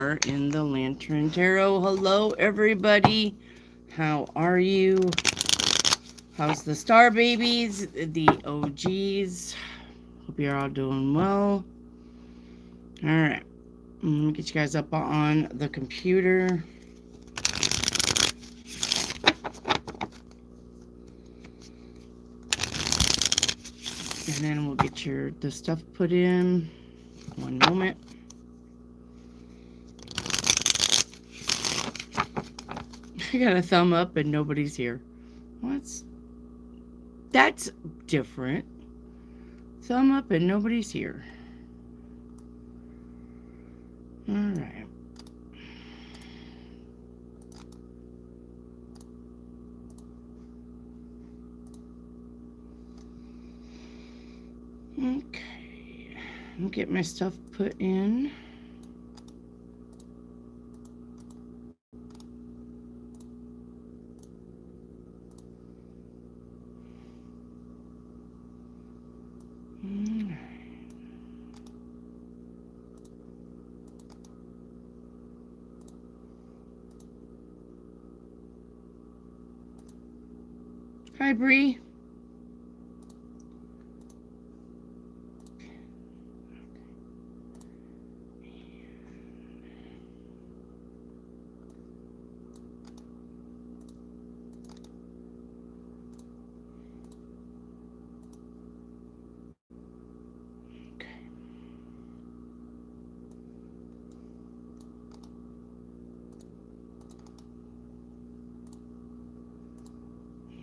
in the Lantern Tarot. Hello, everybody. How are you? How's the star babies, the OGs? Hope you're all doing well. All right. Let me get you guys up on the computer. And then we'll get the stuff put in. One moment. I got a thumb up and nobody's here. That's different. Thumb up and nobody's here. All right. Okay. I'll get my stuff put in. Hi, Bree.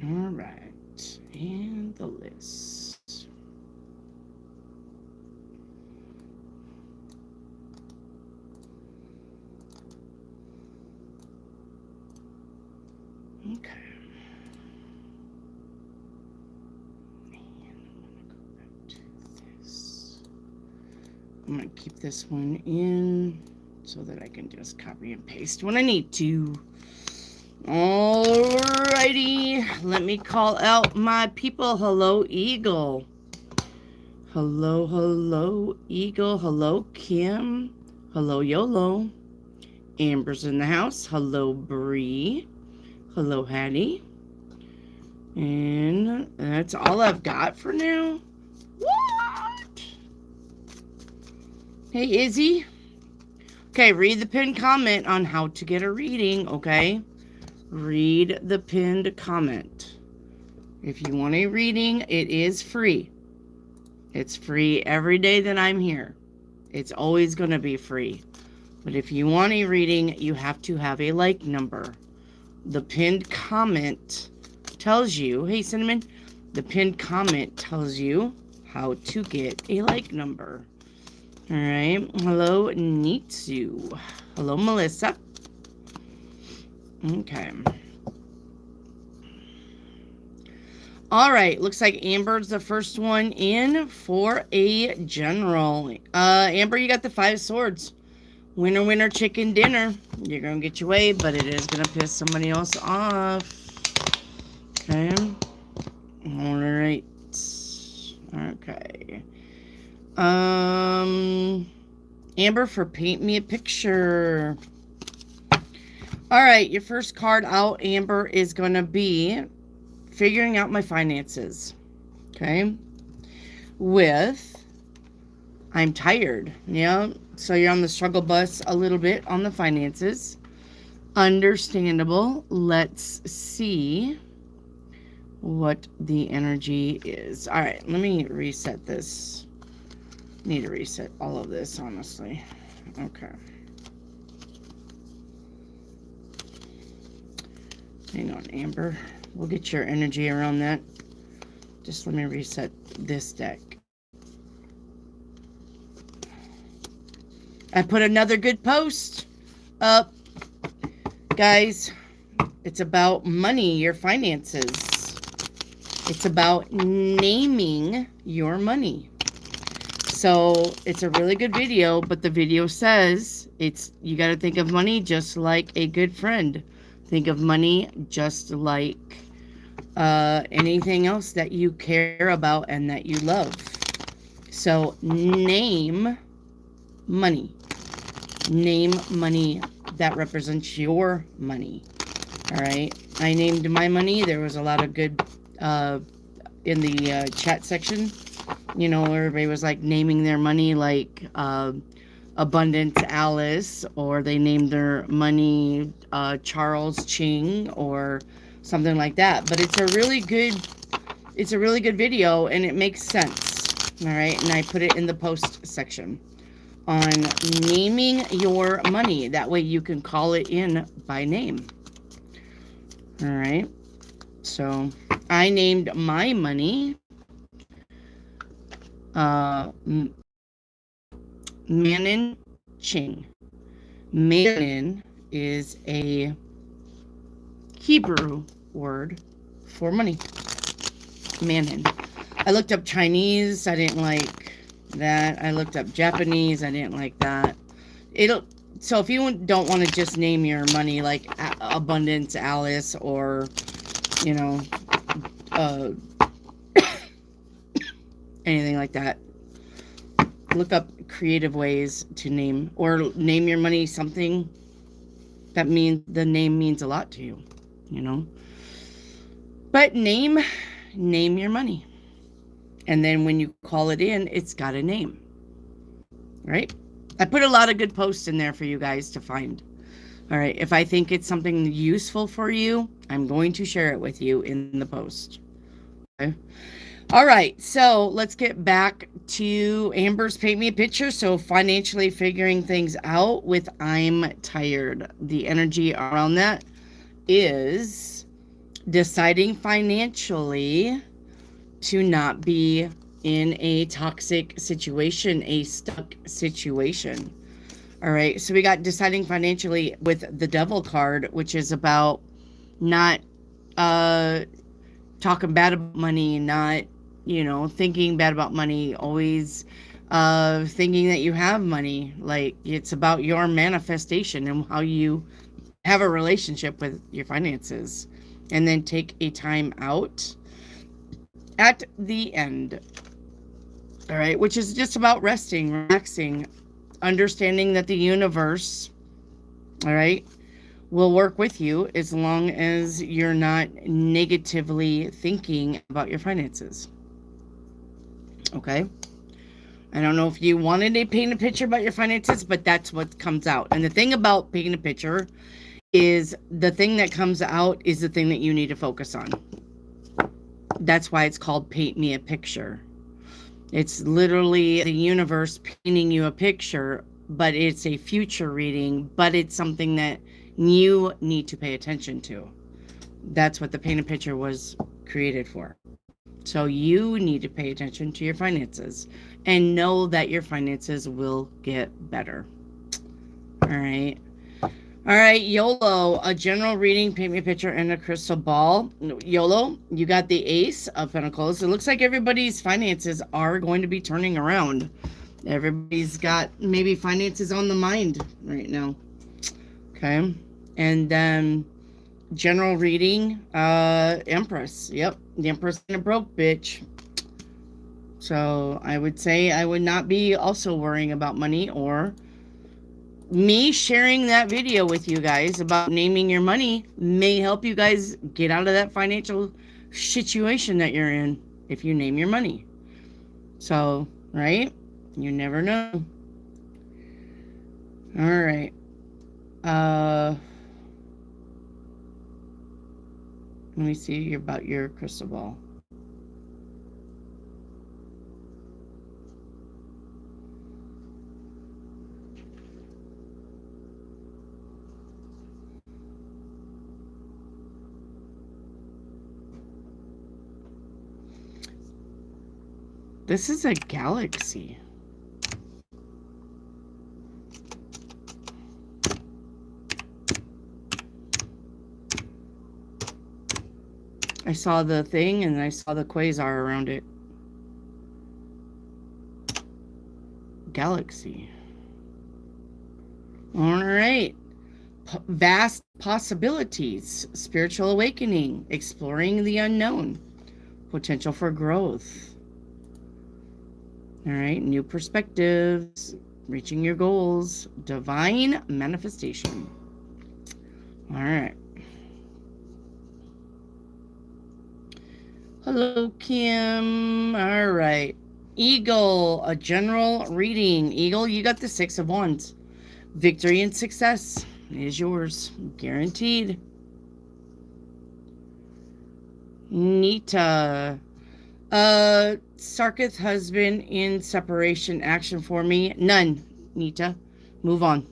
All right, and the list. Okay. And I'm going to go back to this. I'm going to keep this one in so that I can just copy and paste when I need to. Alrighty, let me call out my people. Hello, Eagle. Hello, Eagle. Hello, Kim. Hello, Yolo. Amber's in the house. Hello, Bree. Hello, Hattie. And that's all I've got for now. What? Hey, Izzy. Okay, read the pinned comment on how to get a reading, okay? Read the pinned comment. If you want a reading, it is free. It's free every day that I'm here. It's always going to be free. But if you want a reading, you have to have a like number. The pinned comment tells you, hey Cinnamon, the pinned comment tells you how to get a like number. All right. Hello, Nitsu. Hello, Melissa. Okay. All right. Looks like Amber's the first one in for a general. Amber, you got the 5 swords. Winner, winner, chicken dinner. You're going to get your way, but it is going to piss somebody else off. Okay. All right. Okay. Amber for Paint Me a Picture. All right, your first card out, Amber, is going to be figuring out my finances. Okay. With I'm tired. Yeah. So you're on the struggle bus a little bit on the finances. Understandable. Let's see what the energy is. All right, let me reset this. Need to reset all of this, honestly. Okay. Hang on, Amber. We'll get your energy around that. Just let me reset this deck. I put another good post up. Guys, it's about money, your finances. It's about naming your money. So it's a really good video, but the video says you got to think of money just like a good friend. Think of money just like anything else that you care about and that you love. So name money. Name money that represents your money. All right. I named my money. There was a lot of good in the chat section. You know, everybody was like naming their money like Abundance Alice, or they named their money Charles Ching or something like that. But it's a really good video, and it makes sense. All right. And I put it in the post section on naming your money. That way you can call it in by name. All right. So I named my money Manin Ching. Manin is a Hebrew word for money. Manin. I looked up Chinese. I didn't like that. I looked up Japanese. I didn't like that. So if you don't want to just name your money like Abundance Alice, or you know anything like that, look up creative ways to name, or name your money something that means the name means a lot to you, you know. But name your money, and then when you call it in, it's got a name, right? I put a lot of good posts in there for you guys to find. All right. If I think it's something useful for you, I'm going to share it with you in the post. Okay. All right. So let's get back to Amber's Paint Me a Picture. So financially figuring things out with I'm tired. The energy around that is deciding financially to not be in a toxic situation, a stuck situation. All right. So we got deciding financially with the Devil card, which is about not talking bad about money, not, you know, thinking bad about money, always thinking that you have money. Like, it's about your manifestation and how you have a relationship with your finances. And then take a time out at the end. All right, which is just about resting, relaxing, understanding that the universe, all right, will work with you as long as you're not negatively thinking about your finances. Okay? I don't know if you wanted to paint a picture about your finances, but that's what comes out. And the thing about painting a picture is the thing that comes out is the thing that you need to focus on. That's why it's called Paint Me a Picture. It's literally the universe painting you a picture, but it's a future reading, but it's something that you need to pay attention to. That's what the Paint a Picture was created for. So you need to pay attention to your finances and know that your finances will get better. All right. All right, YOLO, a general reading, paint me a picture, and a crystal ball. YOLO, you got the Ace of Pentacles. It looks like everybody's finances are going to be turning around. Everybody's got maybe finances on the mind right now. Okay. And then general reading, Empress. Yep, the Empress and a broke bitch. So I would say I would not be also worrying about money, or me sharing that video with you guys about naming your money may help you guys get out of that financial situation that you're in if you name your money. So, right? You never know. All right. Let me see about your crystal ball. This is a galaxy. I saw the thing and I saw the quasar around it. Galaxy. All right. Vast possibilities. Spiritual awakening. Exploring the unknown. Potential for growth. All right. New perspectives. Reaching your goals. Divine manifestation. All right. Hello, Kim. All right. Eagle, a general reading. Eagle, you got the 6 of Wands. Victory and success is yours. Guaranteed. Nita. Sarkith husband in separation. Action for me. None. Nita. Move on.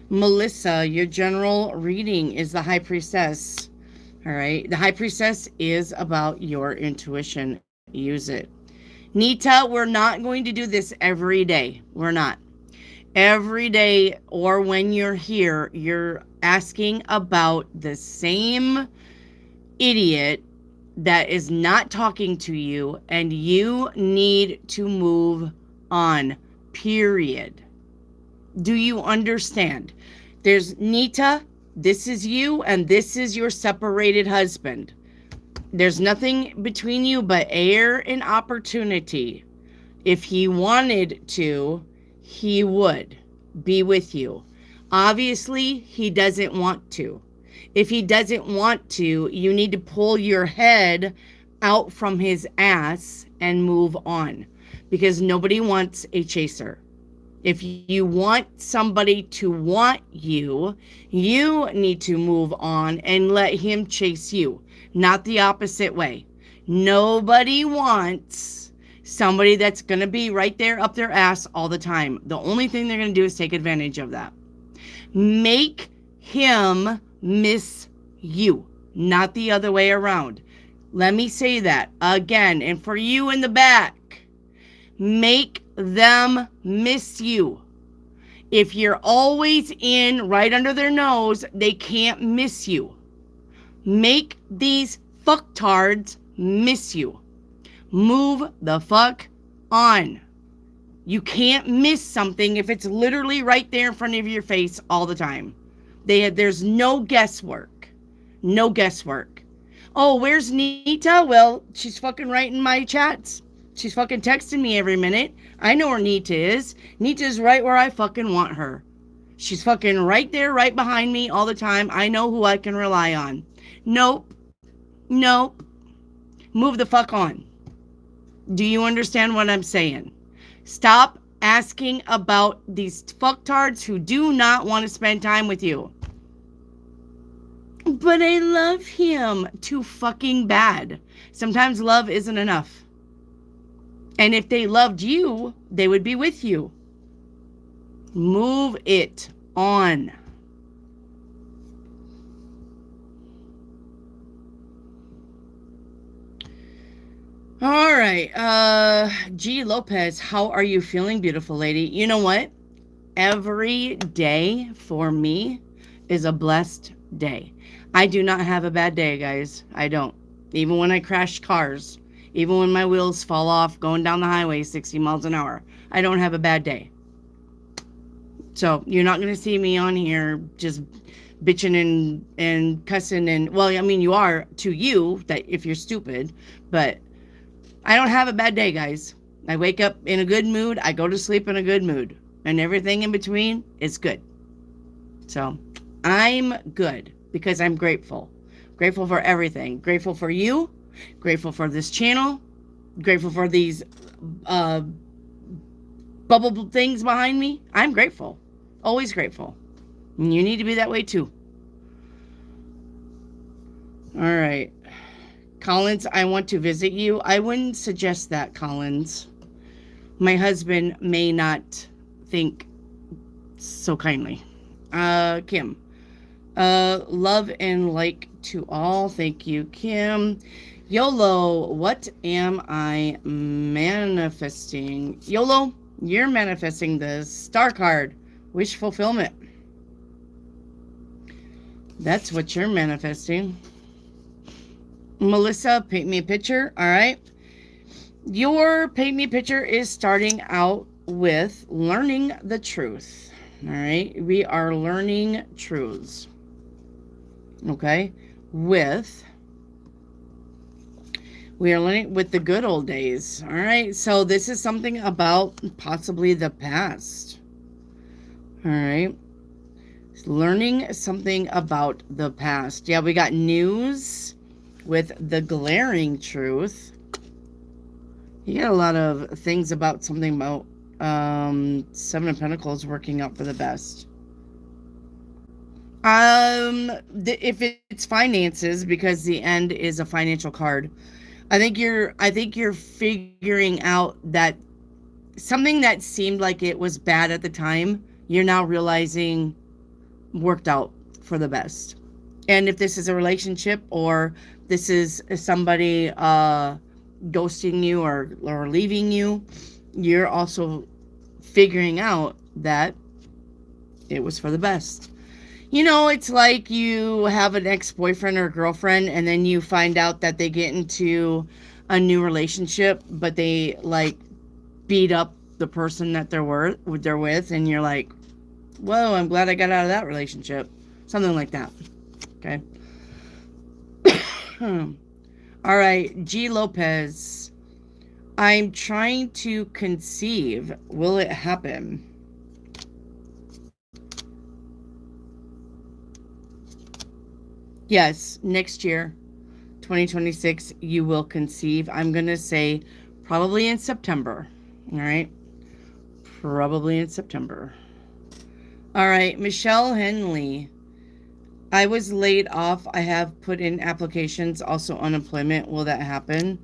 Melissa, your general reading is the High Priestess. All right. The High Priestess is about your intuition. Use it. Nita, we're not going to do this every day. We're not. Every day or when you're here, you're asking about the same idiot that is not talking to you, and you need to move on. Period. Do you understand? There's Nita, this is you, and this is your separated husband. There's nothing between you but air and opportunity. If he wanted to, he would be with you. Obviously, he doesn't want to. If he doesn't want to, you need to pull your head out from his ass and move on, because nobody wants a chaser. If you want somebody to want you, you need to move on and let him chase you, not the opposite way. Nobody wants somebody that's going to be right there up their ass all the time. The only thing they're going to do is take advantage of that. Make him miss you, not the other way around. Let me say that again, and for you in the back, make them miss you. If you're always in right under their nose, they can't miss you. Make these fucktards miss you. Move the fuck on. You can't miss something if it's literally right there in front of your face all the time. There's no guesswork. No guesswork. Oh, where's Nita? Well, she's fucking writing my chats. She's fucking texting me every minute. I know where Nita is. Nita's right where I fucking want her. She's fucking right there, right behind me all the time. I know who I can rely on. Nope. Nope. Move the fuck on. Do you understand what I'm saying? Stop asking about these fucktards who do not want to spend time with you. But I love him too fucking bad. Sometimes love isn't enough. And if they loved you, they would be with you. Move it on. All right. G. Lopez, how are you feeling, beautiful lady? You know what? Every day for me is a blessed day. I do not have a bad day, guys. I don't. Even when I crash cars, even when my wheels fall off going down the highway 60 miles an hour, I don't have a bad day. So you're not going to see me on here just bitching and cussing and, well, I mean, you are to you, that if you're stupid, but I don't have a bad day, guys. I wake up in a good mood. I go to sleep in a good mood. And everything in between is good. So I'm good because I'm grateful. Grateful for everything. Grateful for you. Grateful for this channel. Grateful for these bubble things behind me. I'm grateful. Always grateful. And you need to be that way too. All right. Collins, I want to visit you. I wouldn't suggest that, Collins. My husband may not think so kindly. Kim. Love and like to all. Thank you, Kim. YOLO, what am I manifesting? YOLO, you're manifesting the star card. Wish fulfillment. That's what you're manifesting. Melissa, paint me a picture. All right. Your paint me a picture is starting out with learning the truth. All right. We are learning truths. Okay. With We are learning with the good old days. All right. So this is something about possibly the past. All right. Learning something about the past. Yeah, we got news with the glaring truth. You get a lot of things about something about Seven of Pentacles working out for the best. If it's finances, because the end is a financial card, I think you're figuring out that something that seemed like it was bad at the time, you're now realizing worked out for the best. And if this is a relationship, or this is somebody ghosting you or leaving you, you're also figuring out that it was for the best. You know, it's like you have an ex-boyfriend or girlfriend, and then you find out that they get into a new relationship, but they like beat up the person that they're with, and you're like, whoa, I'm glad I got out of that relationship. Something like that. Okay. All right, G. Lopez. I'm trying to conceive. Will it happen? Yes, next year, 2026, you will conceive. I'm going to say probably in September. All right. Probably in September. All right, Michelle Henley. I was laid off. I have put in applications, also unemployment. Will that happen?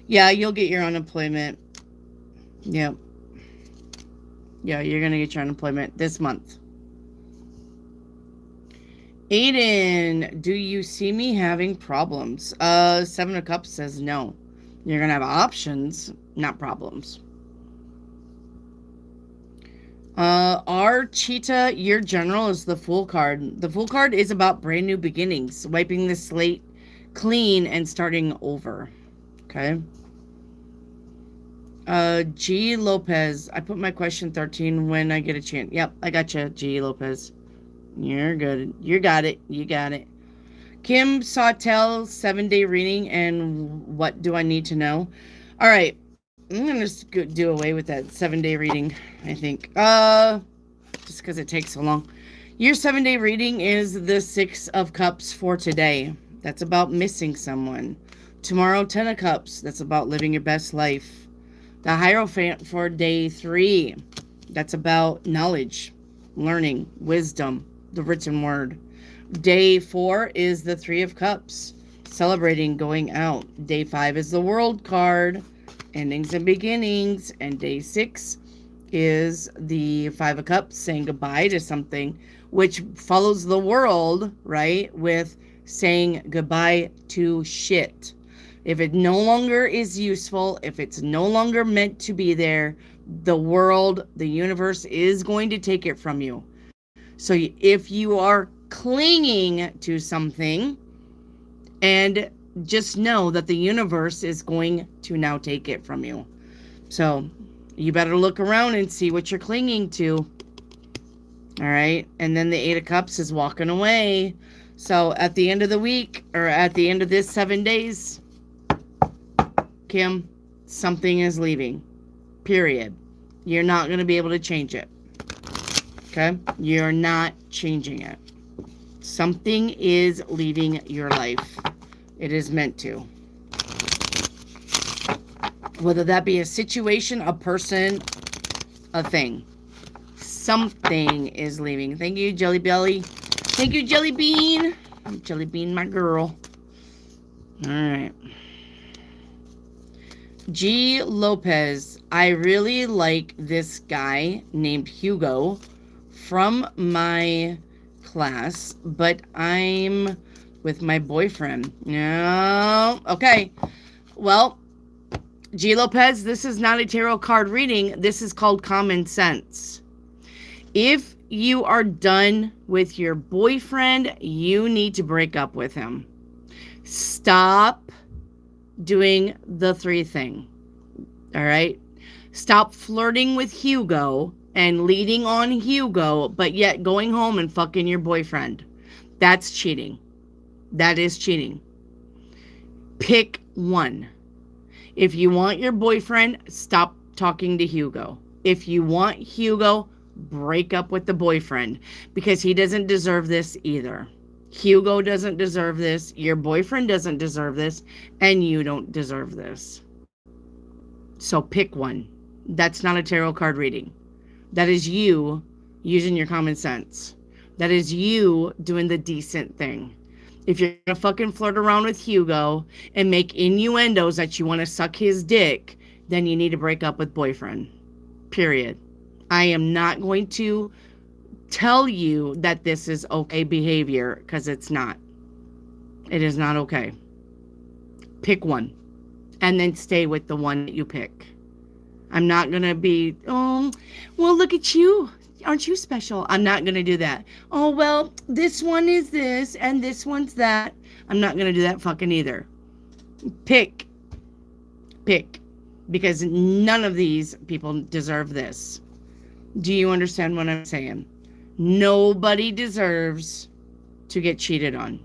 Yeah, you'll get your unemployment. Yep. Yeah, you're going to get your unemployment this month. Aiden, do you see me having problems? Seven of Cups says no. You're going to have options, not problems. Our Cheetah, your general, is the Fool card. The Fool card is about brand new beginnings, wiping the slate clean and starting over. Okay. G. Lopez, I put my question 13 when I get a chance. Yep, I got you, G. Lopez. You're good. You got it. You got it. Kim Sawtell, 7-day reading, and what do I need to know? All right. I'm going to just do away with that 7-day reading, I think. Just because it takes so long. Your 7-day reading is the 6 of Cups for today. That's about missing someone. Tomorrow, 10 of Cups. That's about living your best life. The Hierophant for day 3. That's about knowledge, learning, wisdom, the written word. Day 4 is the 3 of Cups, celebrating, going out. Day 5 is the World card, endings and beginnings. And day 6 is the 5 of Cups, saying goodbye to something, which follows the World, right, with saying goodbye to shit. If it no longer is useful, if it's no longer meant to be there, the world, the universe is going to take it from you. So if you are clinging to something, and just know that the universe is going to now take it from you. So you better look around and see what you're clinging to. All right. And then the 8 of Cups is walking away. So at the end of the week, or at the end of this 7 days, Kim, something is leaving. Period. You're not going to be able to change it. Okay? You're not changing it. Something is leaving your life. It is meant to. Whether that be a situation, a person, a thing. Something is leaving. Thank you, Jelly Belly. Thank you, Jelly Bean. Jelly Bean, my girl. All right. G. Lopez. I really like this guy named Hugo from my class, but I'm with my boyfriend. No. Okay. Well, G. Lopez, this is not a tarot card reading. This is called common sense. If you are done with your boyfriend, you need to break up with him. Stop doing the 3 thing. All right? Stop flirting with Hugo and leading on Hugo, but yet going home and fucking your boyfriend. That's cheating. That is cheating. Pick one. If you want your boyfriend, stop talking to Hugo. If you want Hugo, break up with the boyfriend, because he doesn't deserve this either. Hugo doesn't deserve this. Your boyfriend doesn't deserve this. And you don't deserve this. So pick one. That's not a tarot card reading. That is you using your common sense. That is you doing the decent thing. If you're going to fucking flirt around with Hugo and make innuendos that you want to suck his dick, then you need to break up with boyfriend. Period. I am not going to tell you that this is okay behavior, because it's not. It is not okay. Pick one and then stay with the one that you pick. I'm not going to be, oh, well, look at you. Aren't you special? I'm not going to do that. Oh, well, this one is this and this one's that. I'm not going to do that fucking either. Pick. Because none of these people deserve this. Do you understand what I'm saying? Nobody deserves to get cheated on.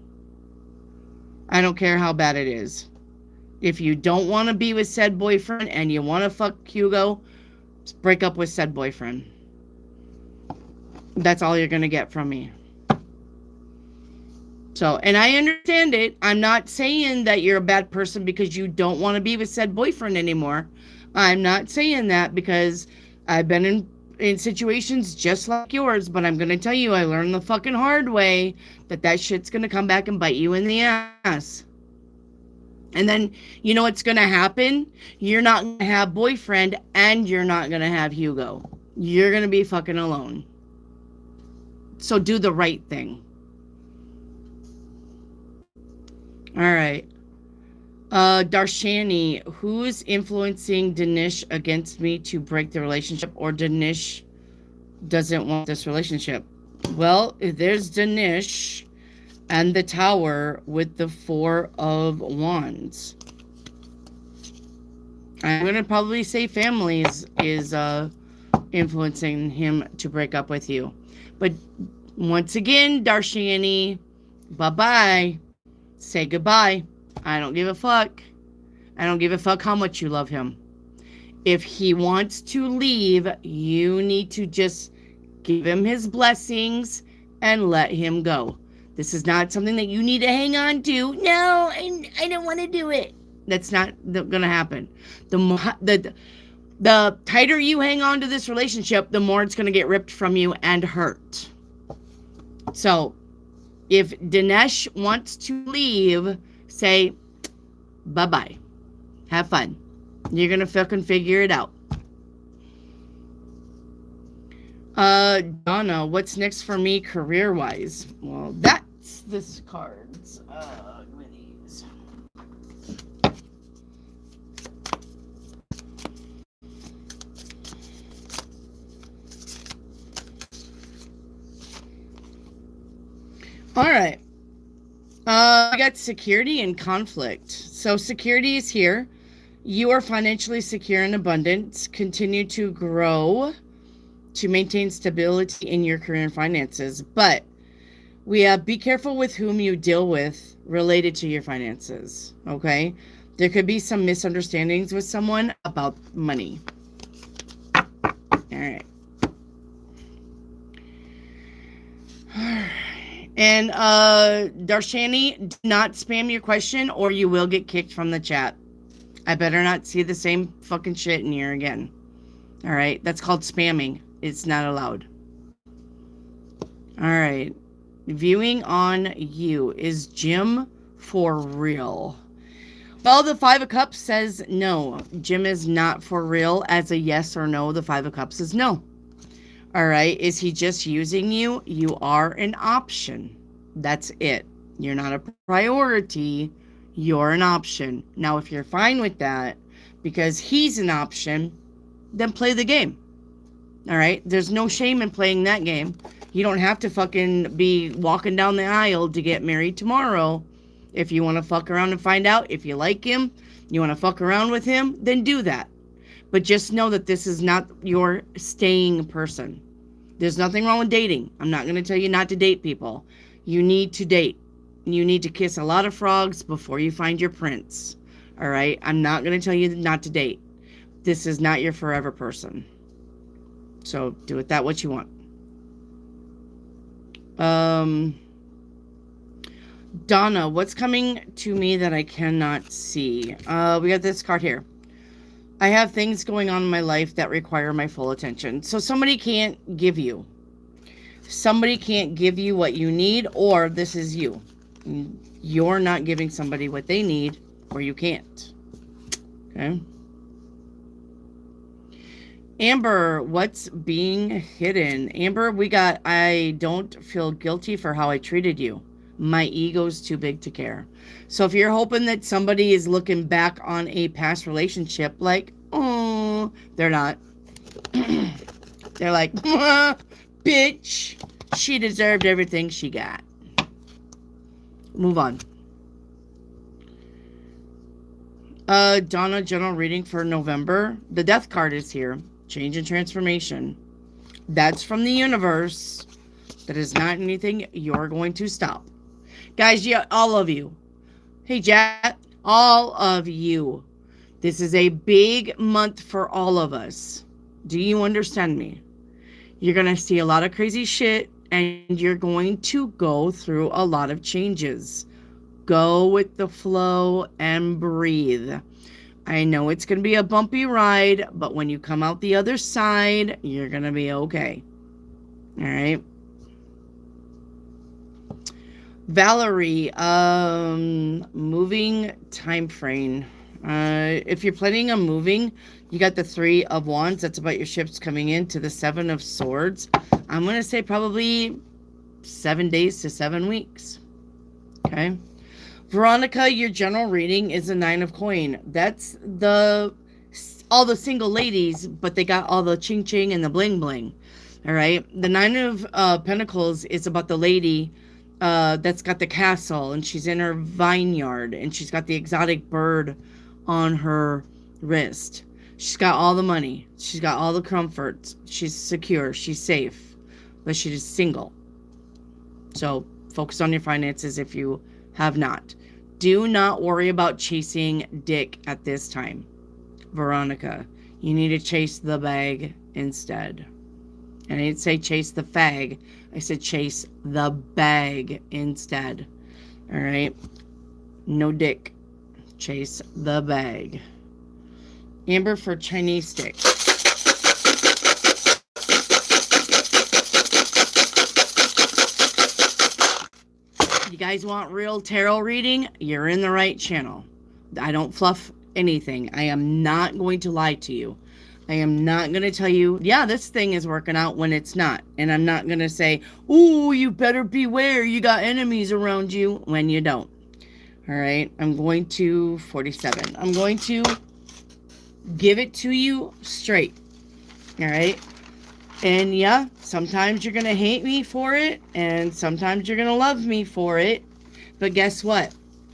I don't care how bad it is. If you don't want to be with said boyfriend and you want to fuck Hugo, just break up with said boyfriend. That's all you're going to get from me. So, and I understand it. I'm not saying that you're a bad person because you don't want to be with said boyfriend anymore. I'm not saying that, because I've been in situations just like yours, but I'm going to tell you, I learned the fucking hard way that shit's going to come back and bite you in the ass. And then, you know what's going to happen? You're not going to have boyfriend and you're not going to have Hugo. You're going to be fucking alone. So do the right thing. All right. Darshani, who's influencing Dinesh against me to break the relationship, or Dinesh doesn't want this relationship? Well, there's Dinesh and the Tower with the Four of Wands. I'm going to probably say families is influencing him to break up with you. But once again, Darshani, bye-bye. Say goodbye. I don't give a fuck. I don't give a fuck how much you love him. If he wants to leave, you need to just give him his blessings and let him go. This is not something that you need to hang on to. No, I don't want to do it. That's not going to happen. The tighter you hang on to this relationship, the more it's going to get ripped from you and hurt. So, if Dinesh wants to leave, say, bye-bye. Have fun. You're going to fucking figure it out. Donna, what's next for me career-wise? Well, that's this cards. Give me these. All right. I got security and conflict. So security is here. You are financially secure and abundant. Continue to grow to maintain stability in your career and finances. But we have be careful with whom you deal with related to your finances. Okay? There could be some misunderstandings with someone about money. All right. And Darshani, do not spam your question or you will get kicked from the chat. I better not see the same fucking shit in here again. All right? That's called spamming. It's not allowed. All right. Viewing on you. Is Jim for real? Well, the Five of Cups says no. Jim is not for real. As a yes or no, the Five of Cups is no. All right. Is he just using you? You are an option. That's it. You're not a priority. You're an option. Now, if you're fine with that, because he's an option, then play the game. All right? There's no shame in playing that game. You don't have to fucking be walking down the aisle to get married tomorrow. If you want to fuck around and find out if you like him, you want to fuck around with him, then do that. But just know that this is not your staying person. There's nothing wrong with dating. I'm not going to tell you not to date people. You need to date. You need to kiss a lot of frogs before you find your prince. All right? I'm not going to tell you not to date. This is not your forever person. So do with that what you want. Donna, what's coming to me that I cannot see? We got this card here. I have things going on in my life that require my full attention. So somebody can't give you. Somebody can't give you what you need, or this is you. You're not giving somebody what they need, or you can't. Okay? Amber, what's being hidden? Amber, we got, I don't feel guilty for how I treated you. My ego's too big to care. So if you're hoping that somebody is looking back on a past relationship like, oh, they're not. They're like, bitch, she deserved everything she got. Move on. Donna, general reading for November. The death card is here. Change and transformation. That's from the universe. That is not anything you're going to stop. Guys, yeah, all of you. Hey, Jack, all of you. This is a big month for all of us. Do you understand me? You're going to see a lot of crazy shit, and you're going to go through a lot of changes. Go with the flow and breathe. I know it's going to be a bumpy ride, but when you come out the other side, you're going to be okay. All right. Valerie, moving time frame. If you're planning on moving, you got the 3 of Wands. That's about your ships coming in to the 7 of Swords. I'm going to say probably 7 days to 7 weeks. Okay. Veronica, your general reading is a 9 of Coin. That's all the single ladies, but they got all the ching ching and the bling bling. All right. The 9 of Pentacles is about the lady that's got the castle, and she's in her vineyard, and she's got the exotic bird on her wrist. She's got all the money. She's got all the comforts. She's secure. She's safe, but she is single. So focus on your finances if you have not. Do not worry about chasing dick at this time. Veronica, you need to chase the bag instead. And I didn't say chase the fag. I said chase the bag instead. All right? No dick. Chase the bag. Amber for Chinese stick. You guys want real tarot reading? You're in the right channel. I don't fluff anything. I am not going to lie to you. I am not going to tell you, yeah, this thing is working out when it's not. And I'm not going to say, ooh, you better beware. You got enemies around you when you don't. All right. I'm going to 47. I'm going to give it to you straight. All right. And yeah, sometimes you're going to hate me for it. And sometimes you're going to love me for it. But guess what?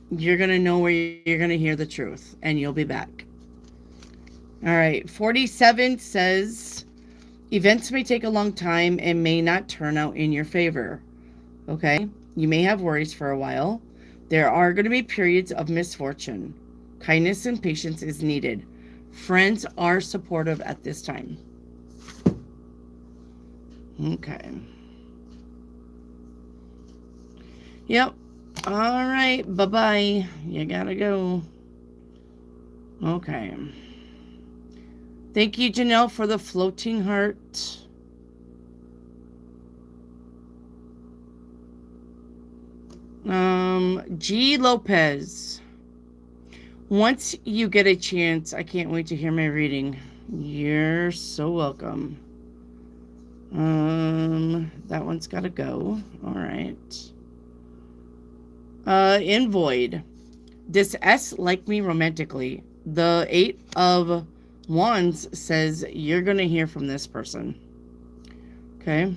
You're going to know where you're going to hear the truth. And you'll be back. All right, 47 says, events may take a long time and may not turn out in your favor. Okay, you may have worries for a while. There are going to be periods of misfortune. Kindness and patience is needed. Friends are supportive at this time. Okay. Yep. All right, bye-bye. You gotta go. Okay. Thank you, Janelle, for the floating heart. G. Lopez. Once you get a chance, I can't wait to hear my reading. You're so welcome. That one's got to go. All right. In Void. Does S like me romantically? The 8 of Wands says you're going to hear from this person. Okay.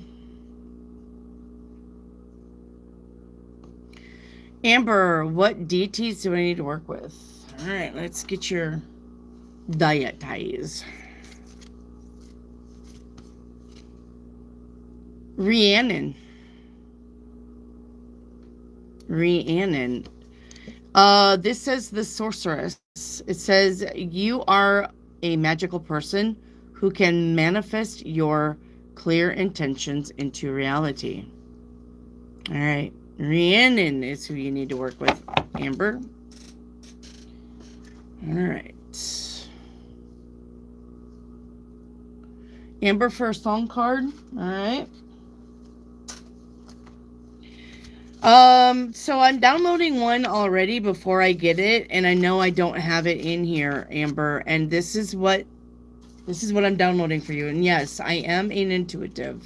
Amber, what deities do I need to work with? All right, let's get your diet ties. Rhiannon. This says the sorceress. it says you are a magical person who can manifest your clear intentions into reality. All right. Rhiannon is who you need to work with, Amber. All right. Amber for a song card. All right. So I'm downloading one already before I get it, and I know I don't have it in here, Amber, and this is what I'm downloading for you. And yes, I am an intuitive.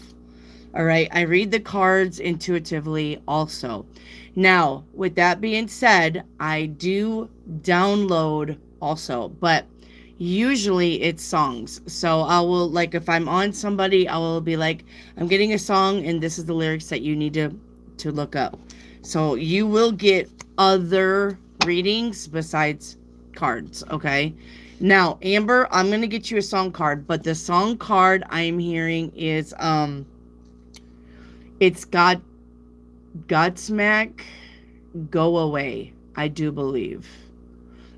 All right, I read the cards intuitively also. Now, with that being said, I do download also, but usually it's songs. So I will, like, if I'm on somebody, I will be like, I'm getting a song and this is the lyrics that you need to look up. So you will get other readings besides cards, okay? Now, Amber, I'm going to get you a song card, but the song card I'm hearing is it's Godsmack Go Away, I do believe.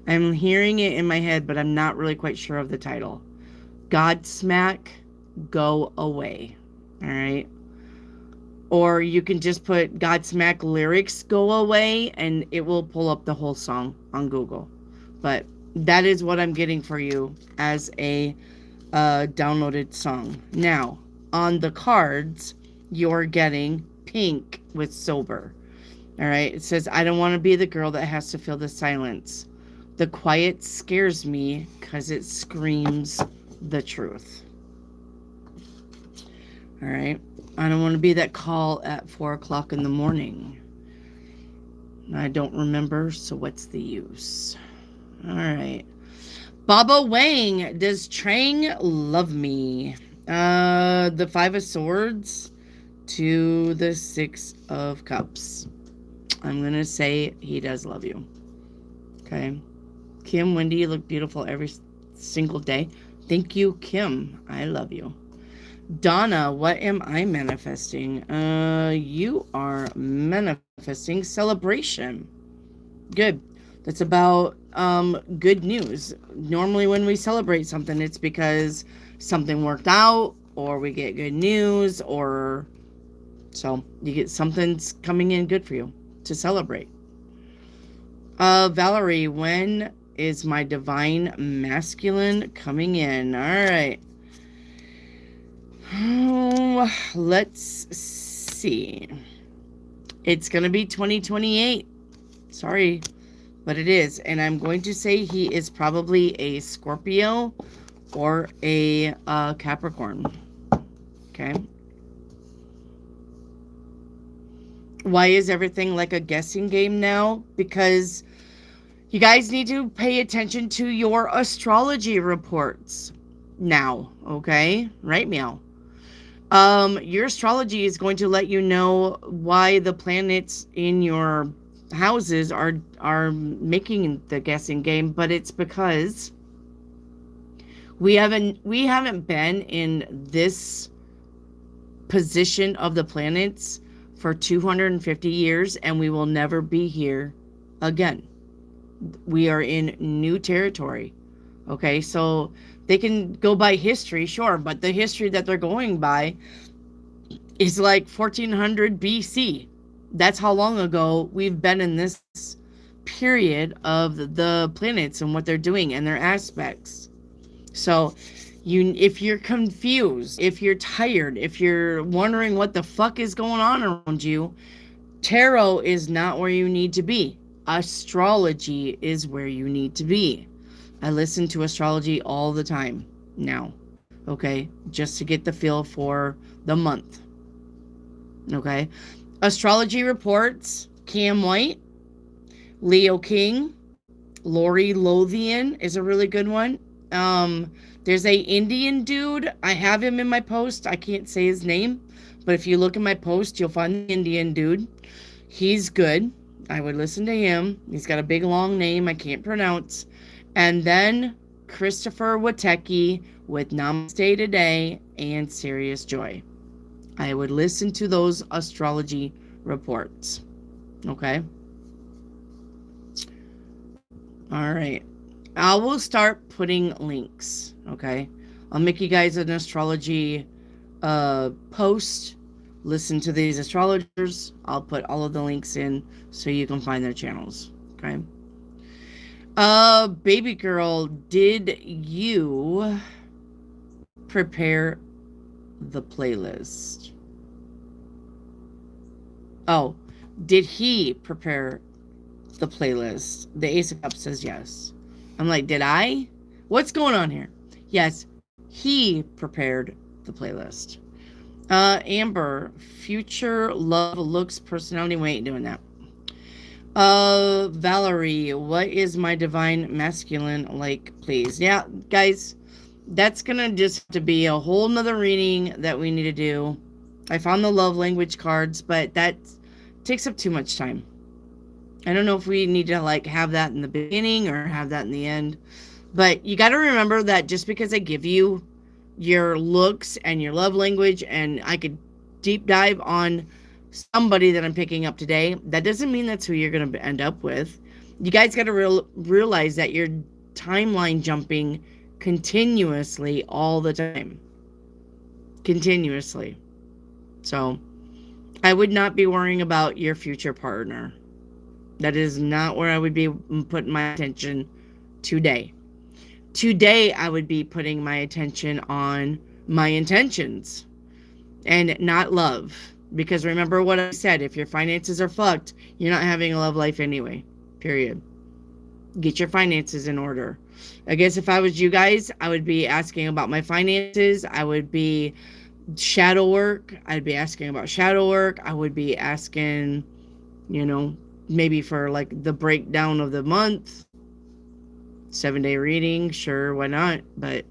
I'm hearing it in my head, but I'm not really quite sure of the title. Godsmack Go Away. All right. Or you can just put Godsmack lyrics go away and it will pull up the whole song on Google. But that is what I'm getting for you as a downloaded song. Now, on the cards, you're getting pink with sober. All right. It says, I don't want to be the girl that has to feel the silence. The quiet scares me because it screams the truth. All right. I don't want to be that call at 4 o'clock in the morning. I don't remember, so what's the use? All right. Baba Wang, does Trang love me? The 5 of Swords to the 6 of Cups. I'm going to say he does love you. Okay. Kim, Wendy, you look beautiful every single day. Thank you, Kim. I love you. Donna, what am I manifesting? You are manifesting celebration. Good. That's about good news. Normally when we celebrate something, it's because something worked out, or we get good news, or so you get something's coming in good for you to celebrate. Valerie, when is my divine masculine coming in? All right. Let's see. It's going to be 2028. Sorry, but it is. And I'm going to say he is probably a Scorpio or a Capricorn. Okay. Why is everything like a guessing game now? Because you guys need to pay attention to your astrology reports now, okay? Right, meow. Your astrology is going to let you know why the planets in your houses are making the guessing game, but it's because we haven't been in this position of the planets for 250 years, and we will never be here again. We are in new territory. Okay, so they can go by history, sure, but the history that they're going by is like 1400 BC. That's how long ago we've been in this period of the planets and what they're doing and their aspects. So if you're confused, if you're tired, if you're wondering what the fuck is going on around you, tarot is not where you need to be. Astrology is where you need to be. I listen to astrology all the time now, okay? Just to get the feel for the month, okay? Astrology reports, Cam White, Leo King, Lori Lothian is a really good one. There's a Indian dude. I have him in my post. I can't say his name, but if you look in my post, you'll find the Indian dude. He's good. I would listen to him. He's got a big long name I can't pronounce. And then Christopher Witecki with Namaste Today and Serious Joy. I would listen to those astrology reports. Okay? All right. I will start putting links, okay? I'll make you guys an astrology post. Listen to these astrologers. I'll put all of the links in so you can find their channels, okay? Baby girl, did you prepare the playlist? Oh, did he prepare the playlist? The Ace of Cups says yes. I'm like, did I? What's going on here? Yes, he prepared the playlist. Amber, future love, looks, personality. We ain't doing that. Valerie, what is my divine masculine like, please? Yeah, guys, that's gonna just have to be a whole nother reading that we need to do. I found the love language cards, but that takes up too much time. I don't know if we need to like have that in the beginning or have that in the end. But you got to remember that just because I give you your looks and your love language and I could deep dive on somebody that I'm picking up today, that doesn't mean that's who you're going to end up with. You guys got to realize that you're timeline jumping continuously all the time. Continuously. So I would not be worrying about your future partner. That is not where I would be putting my attention today. Today, I would be putting my attention on my intentions and not love. Because remember what I said, if your finances are fucked, you're not having a love life anyway. Period. Get your finances in order. I guess if I was you guys, I would be asking about my finances. I would be shadow work. I'd be asking about shadow work. I would be asking, maybe for like the breakdown of the month. 7-day reading, sure, why not? But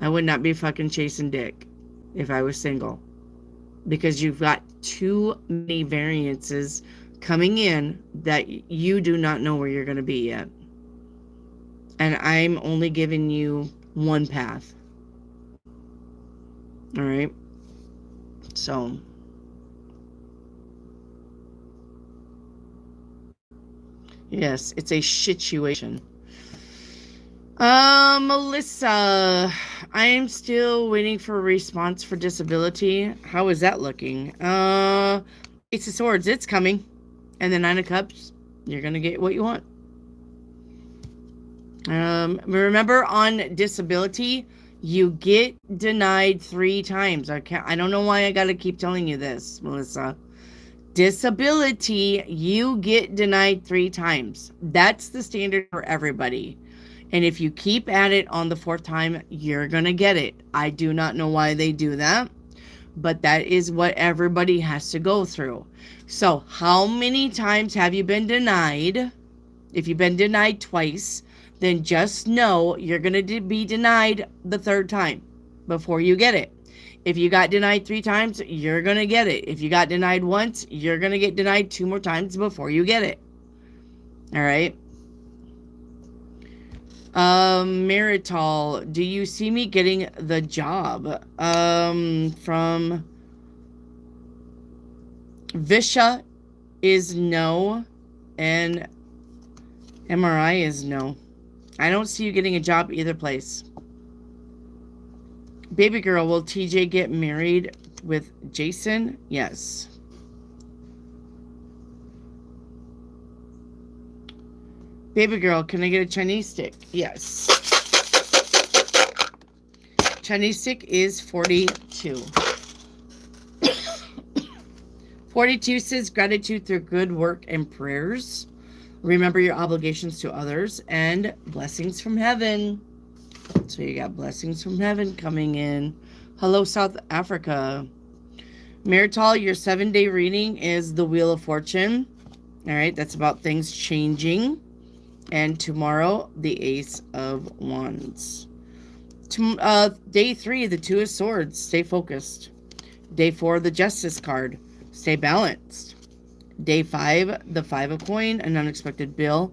I would not be fucking chasing dick if I was single. Because you've got too many variances coming in that you do not know where you're going to be yet. And I'm only giving you one path. All right? So yes, it's a situation. Melissa, I am still waiting for a response for disability. How is that looking? Ace of Swords, it's coming. And the Nine of Cups, you're gonna get what you want. Remember on disability, you get denied 3 times. I don't know why I gotta keep telling you this, Melissa. Disability, you get denied 3 times. That's the standard for everybody. And if you keep at it on the 4th time, you're going to get it. I do not know why they do that, but that is what everybody has to go through. So how many times have you been denied? If you've been denied twice, then just know you're going to be denied the 3rd time before you get it. If you got denied 3 times, you're going to get it. If you got denied once, you're going to get denied 2 more times before you get it. All right. Marital, do you see me getting the job? From Visha is no, and MRI is no. I don't see you getting a job either place. Baby girl, will TJ get married with Jason? Yes. Baby girl, can I get a Chinese stick? Yes. Chinese stick is 42. 42 says gratitude through good work and prayers. Remember your obligations to others and blessings from heaven. So you got blessings from heaven coming in. Hello, South Africa. Marital, your 7-day reading is the Wheel of Fortune. All right, that's about things changing. And tomorrow, the Ace of Wands. Day 3, the 2 of Swords. Stay focused. Day 4, the Justice card. Stay balanced. Day 5, the 5 of Coin, an unexpected bill.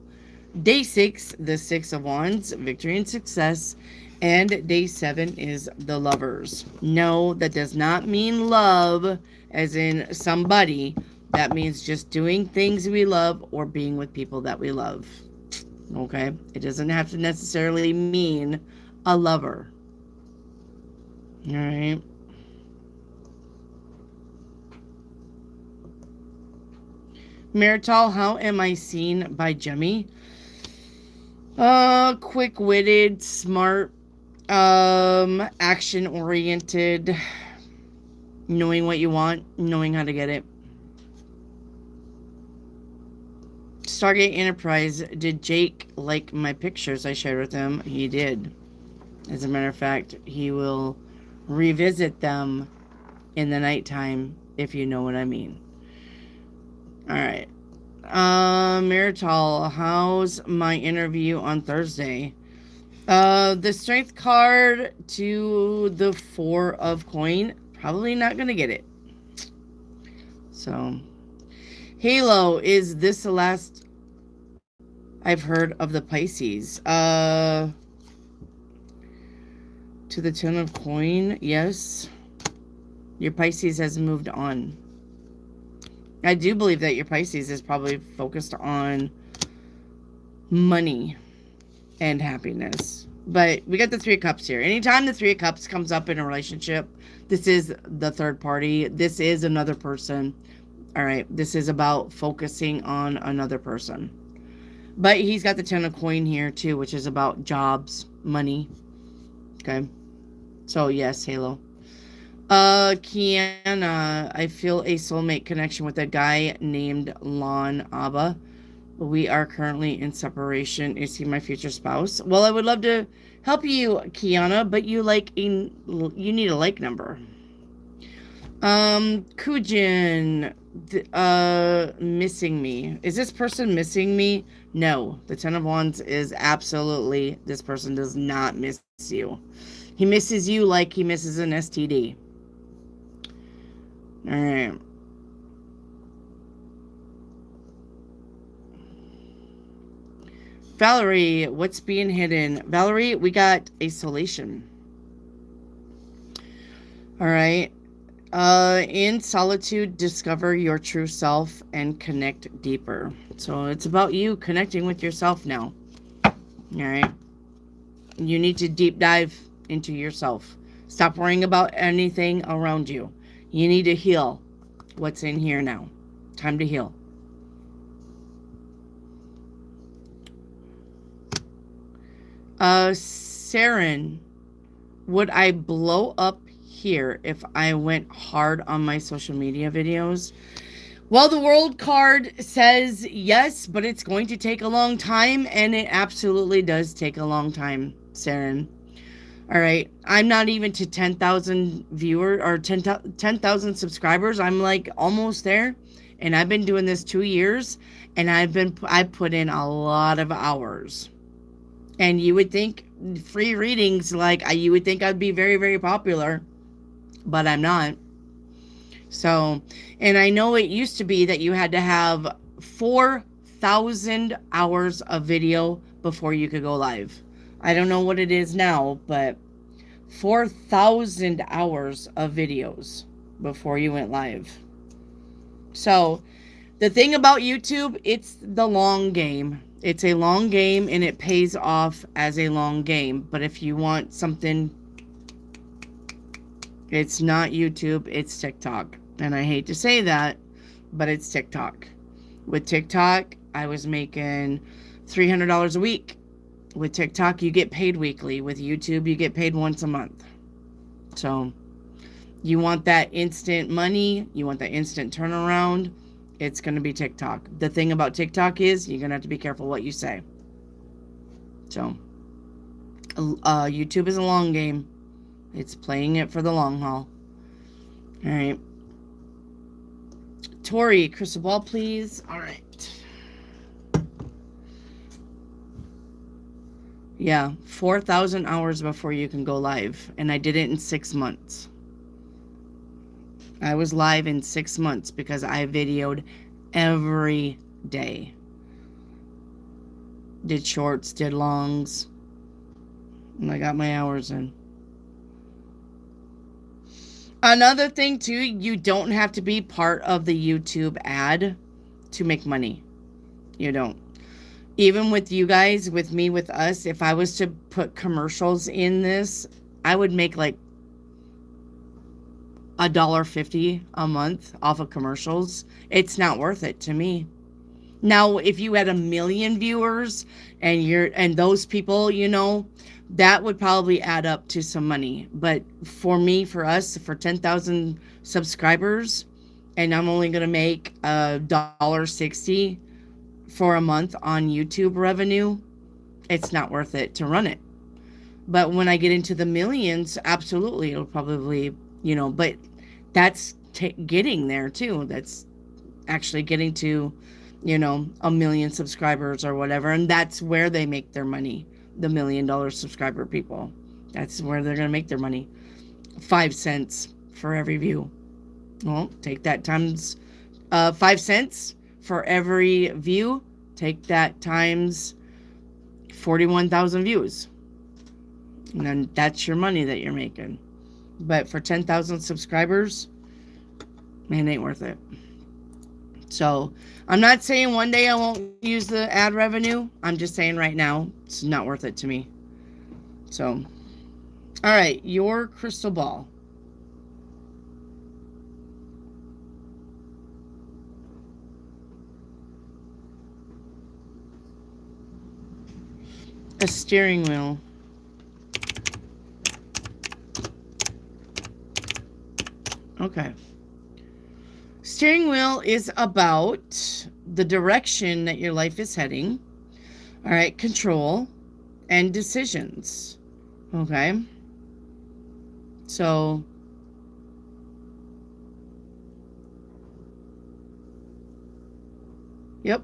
Day 6, the 6 of Wands, victory and success. And day 7 is the Lovers. No, that does not mean love, as in somebody. That means just doing things we love or being with people that we love. Okay? It doesn't have to necessarily mean a lover. All right? Marital, how am I seen by Jemmy? Quick-witted, smart, action-oriented, knowing what you want, knowing how to get it. Stargate Enterprise, did Jake like my pictures I shared with him? He did. As a matter of fact, he will revisit them in the nighttime, if you know what I mean. Alright. Marital, how's my interview on Thursday? The strength card to the 4 of coin, probably not gonna get it. So, Halo, is this the last I've heard of the Pisces? To the 10 of coin, yes. Your Pisces has moved on. I do believe that your Pisces is probably focused on money and happiness. But we got the 3 of Cups here. Anytime the 3 of Cups comes up in a relationship, this is the third party. This is another person. All right. This is about focusing on another person. But he's got the 10 of coin here too, which is about jobs, money. Okay. So yes, Halo. Kiana, I feel a soulmate connection with a guy named Lon Abba. We are currently in separation. Is he my future spouse? Well, I would love to help you, Kiana, but you need a like number. Kujin, missing me. Is this person missing me? No. The 10 of Wands is absolutely, this person does not miss you. He misses you like he misses an STD. All right. Valerie, what's being hidden? Valerie, we got isolation. All right. In solitude, discover your true self and connect deeper. So it's about you connecting with yourself now. All right. You need to deep dive into yourself. Stop worrying about anything around you. You need to heal what's in here now. Time to heal. Saren, would I blow up here if I went hard on my social media videos? Well, the world card says yes, but it's going to take a long time, and it absolutely does take a long time, Saren. All right, I'm not even to 10,000 viewers or 10,000 subscribers. I'm like almost there, and I've been doing this 2 years, and I put in a lot of hours. And you would think free readings, like you would think I'd be very, very popular, but I'm not. So, and I know it used to be that you had to have 4,000 hours of video before you could go live. I don't know what it is now, but 4,000 hours of videos before you went live. So, the thing about YouTube, it's the long game. It's a long game, and it pays off as a long game. But if you want something, it's not YouTube, it's TikTok. And I hate to say that, but it's TikTok. With TikTok, I was making $300 a week. With TikTok, you get paid weekly. With YouTube, you get paid once a month. So, you want that instant money, you want that instant turnaround, it's going to be TikTok. The thing about TikTok is you're going to have to be careful what you say. So, YouTube is a long game. It's playing it for the long haul. All right. Tori, crystal ball, please. All right. Yeah, 4,000 hours before you can go live. And I did it in 6 months. I was live in 6 months because I videoed every day. Did shorts, did longs. And I got my hours in. Another thing too, you don't have to be part of the YouTube ad to make money. You don't. Even with you guys, with me, with us, if I was to put commercials in this, I would make like $1.50 a month off of commercials. It's not worth it to me. Now, if you had 1 million viewers and those people, that would probably add up to some money. But for me, for us, for 10,000 subscribers, and I'm only going to make $1.60 for a month on YouTube revenue, it's not worth it to run it. But when I get into the millions, absolutely, it'll probably, but that's getting there too. That's actually getting to, 1 million subscribers or whatever. And that's where they make their money. The $1 million subscriber people. That's where they're going to make their money. 5 cents for every view. Well, take that times 5 cents for every view. Take that times 41,000 views. And then that's your money that you're making. But for 10,000 subscribers, man, it ain't worth it. So I'm not saying one day I won't use the ad revenue. I'm just saying right now, it's not worth it to me. So, all right, your crystal ball. A steering wheel. Okay. Steering wheel is about the direction that your life is heading. All right, control and decisions. Okay. So yep.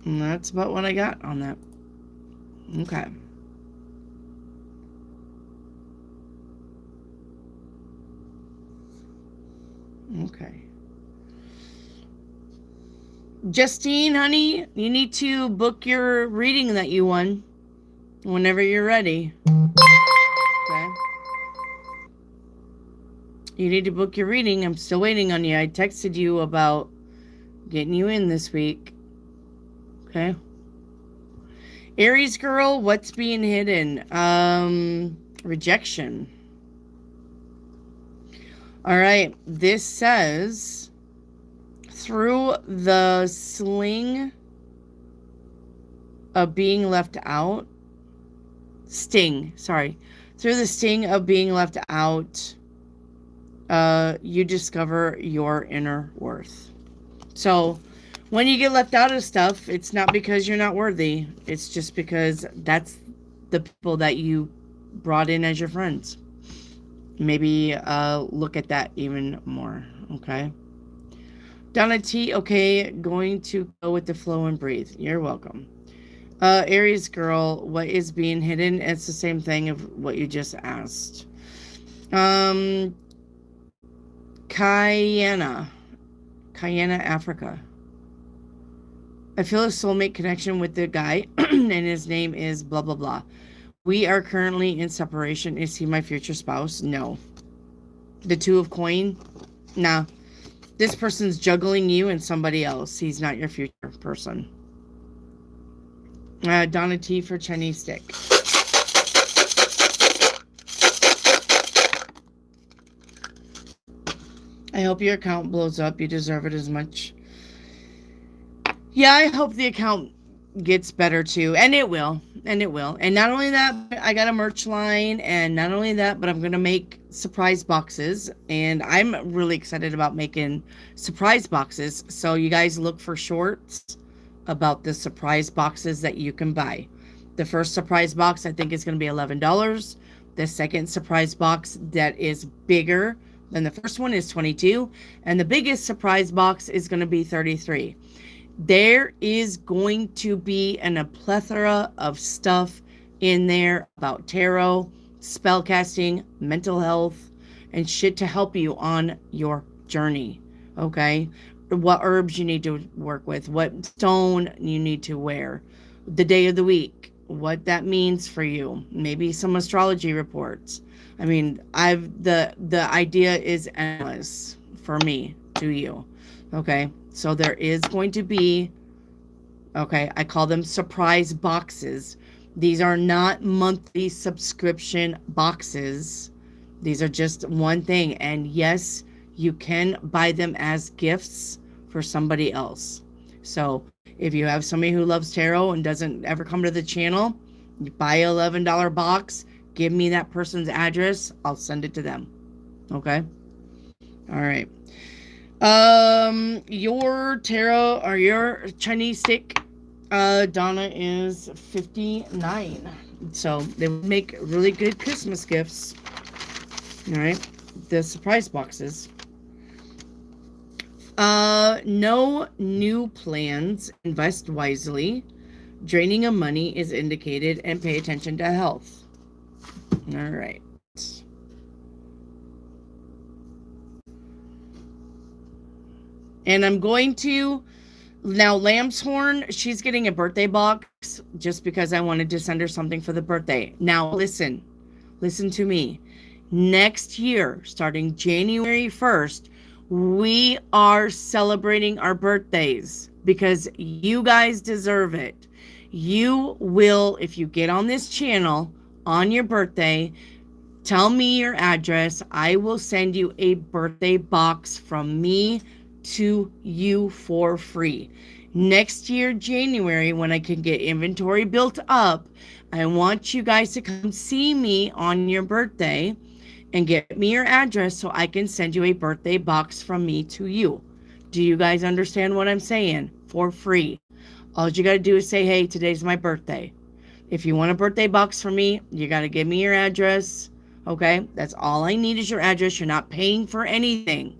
And that's about what I got on that. Okay. Okay. Justine, honey, you need to book your reading that you won whenever you're ready. Okay. You need to book your reading. I'm still waiting on you. I texted you about getting you in this week. Okay. Aries girl, what's being hidden? Rejection. All right. This says through the sling of being left out. Through the sting of being left out, you discover your inner worth. So when you get left out of stuff, it's not because you're not worthy. It's just because that's the people that you brought in as your friends. Maybe look at that even more. Okay. Donna T, okay, going to go with the flow and breathe. You're welcome. Aries girl, what is being hidden? It's the same thing of what you just asked. Guyana, Africa. I feel a soulmate connection with the guy, and his name is blah, blah, blah. We are currently in separation. Is he my future spouse? No. The Two of Coin? Nah. This person's juggling you and somebody else. He's not your future person. Donna T for Chinese stick. I hope your account blows up. You deserve it as much. Yeah, I hope the account gets better too. And it will. And it will. And not only that, I got a merch line. And not only that, but I'm going to make surprise boxes. And I'm really excited about making surprise boxes. So you guys look for shorts about the surprise boxes that you can buy. The first surprise box, I think, is going to be $11. The second surprise box that is bigger than the first one is $22. And the biggest surprise box is going to be $33. There is going to be a plethora of stuff in there about tarot, spellcasting, mental health, and shit to help you on your journey. Okay? What herbs you need to work with, what stone you need to wear, the day of the week, what that means for you, maybe some astrology reports. I mean, the idea is endless for me to you. Okay? So there is going to be Okay, I call them surprise boxes. These are not monthly subscription boxes. These are just one thing. And yes, you can buy them as gifts for somebody else. So if you have somebody who loves tarot and doesn't ever come to the channel, you buy an $11 box, give me that person's address, I'll send it to them. Okay? All right. Your tarot or your Chinese stick, Donna, is 59. So they would make really good Christmas gifts. All right. The surprise boxes. No new plans. Invest wisely. Draining of money is indicated, and pay attention to health. All right. And I'm going to now, Lamb's Horn, she's getting a birthday box just because I wanted to send her something for the birthday. Now, listen to me. Next year, starting January 1st, we are celebrating our birthdays because you guys deserve it. You will, if you get on this channel on your birthday, tell me your address. I will send you a birthday box from me to you for free. Next year, January, when I can get inventory built up, I want you guys to come see me on your birthday and get me your address so I can send you a birthday box from me to you. Do you guys understand what I'm saying? For free. All you got to do is say, hey, today's my birthday. If you want a birthday box from me, you got to give me your address. Okay? That's all I need is your address. You're not paying for anything.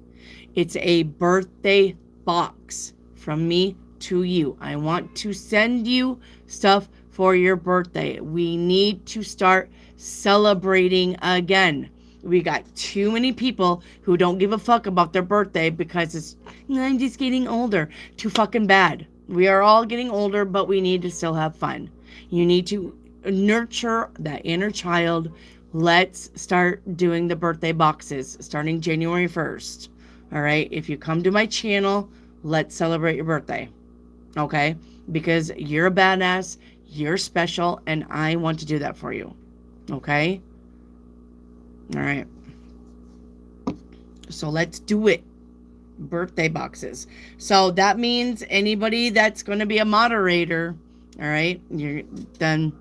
It's a birthday box from me to you. I want to send you stuff for your birthday. We need to start celebrating again. We got too many people who don't give a fuck about their birthday because I'm just getting older. Too fucking bad. We are all getting older, but we need to still have fun. You need to nurture that inner child. Let's start doing the birthday boxes starting January 1st. All right. If you come to my channel, let's celebrate your birthday. Okay. Because you're a badass, you're special, and I want to do that for you. Okay. All right. So let's do it. Birthday boxes. So that means anybody that's going to be a moderator. All right. You're then.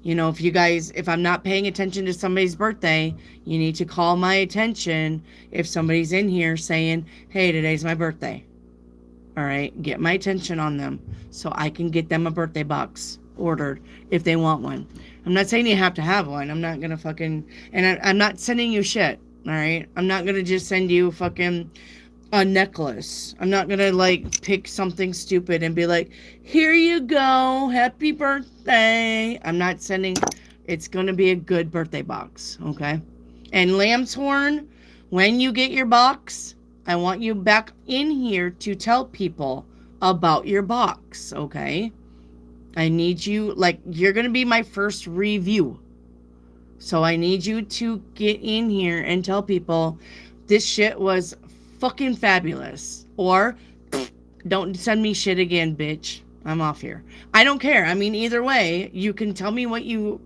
You know, if I'm not paying attention to somebody's birthday, you need to call my attention if somebody's in here saying, hey, today's my birthday. All right, get my attention on them so I can get them a birthday box ordered if they want one. I'm not saying you have to have one. I'm not going to fucking, and I'm not sending you shit. All right, I'm not going to just send you fucking a necklace. I'm not gonna like pick something stupid and be like, here you go, happy birthday. I'm not sending. It's gonna be a good birthday box. Okay. And Lamb's Horn, when you get your box, I want you back in here to tell people about your box. Okay. I need you, like, you're gonna be my first review, so I need you to get in here and tell people this shit was fucking fabulous, or don't send me shit again, bitch. I'm off here. I don't care. I mean, either way, you can tell me what you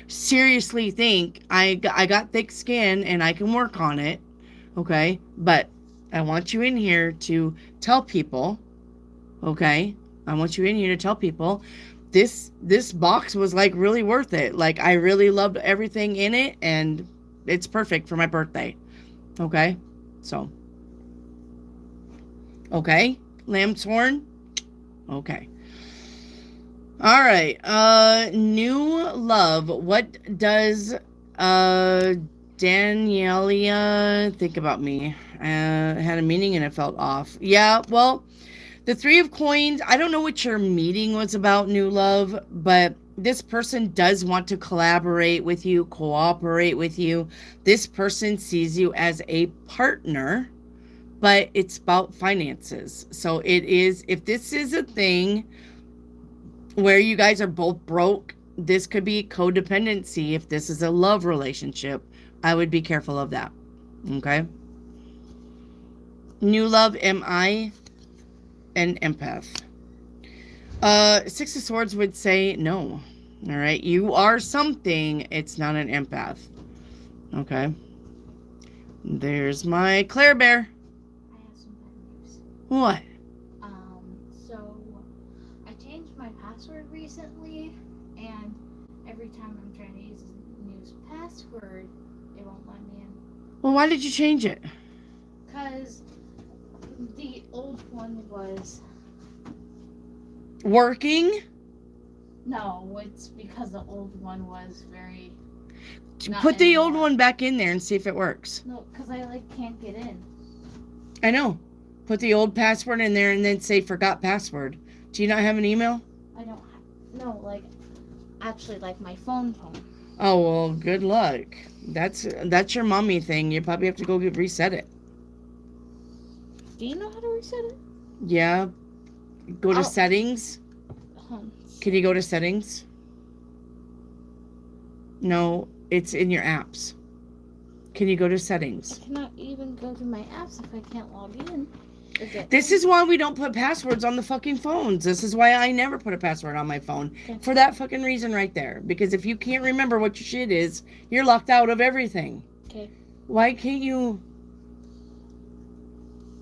seriously think. I got thick skin and I can work on it. Okay. But I want you in here to tell people. Okay. I want you in here to tell people this box was like really worth it. Like, I really loved everything in it and it's perfect for my birthday. Okay. So, okay, Lamb's Horn. Okay. All right. New love. What does Danielia think about me? Had a meeting and it felt off. Yeah, well, the Three of Coins, I don't know what your meeting was about, new love, but this person does want to collaborate with you, cooperate with you. This person sees you as a partner, but it's about finances. So it is, if this is a thing where you guys are both broke, this could be codependency. If this is a love relationship, I would be careful of that. Okay. New love, am I an empath? Six of Swords would say no. All right. You are something. It's not an empath. Okay. There's my Claire Bear. I have some bad news. What? So I changed my password recently, and every time I'm trying to use a new password, it won't let me in. Well, why did you change it? Because the old one was... Working? No, it's because the old one was very... Put the old one back in there and see if it works. No, because I, like, can't get in. I know. Put the old password in there and then say forgot password. Do you not have an email? I don't have... No, like, actually, like, my phone. Oh, well, good luck. That's your mommy thing. You probably have to go reset it. Do you know how to reset it? Yeah. Go to settings. Can you go to settings? No, it's in your apps. Can you go to settings? I cannot even go to my apps if I can't log in. This is why we don't put passwords on the fucking phones. This is why I never put a password on my phone. Okay. For that fucking reason right there. Because if you can't remember what your shit is, you're locked out of everything. Okay. Why can't you...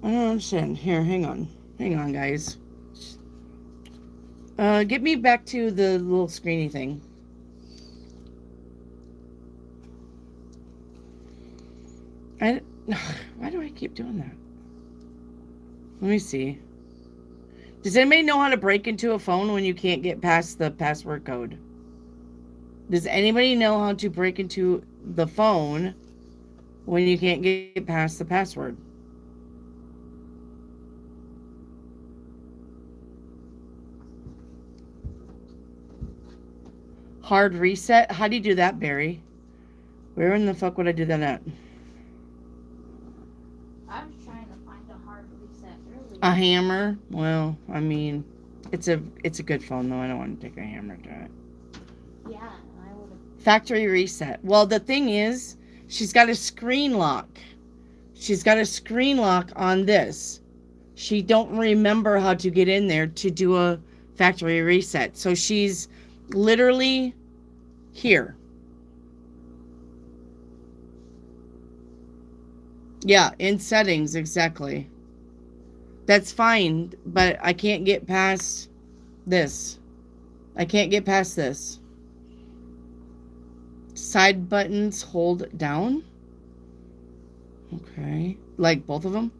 I don't understand. Here, hang on. Hang on, guys. Get me back to the little screeny thing. Why do I keep doing that? Let me see. Does anybody know how to break into a phone when you can't get past the password code? Does anybody know how to break into the phone when you can't get past the password? Hard reset? How do you do that, Barry? Where in the fuck would I do that at? I was trying to find a hard reset earlier. A hammer? Well, I mean, it's a good phone though. I don't want to take a hammer to it. Yeah, I would have. Factory reset. Well, the thing is, she's got a screen lock. She's got a screen lock on this. She don't remember how to get in there to do a factory reset. So she's literally here. Yeah, in settings, exactly. That's fine, but I can't get past this. I can't get past this. Side buttons hold down. Okay. Like both of them.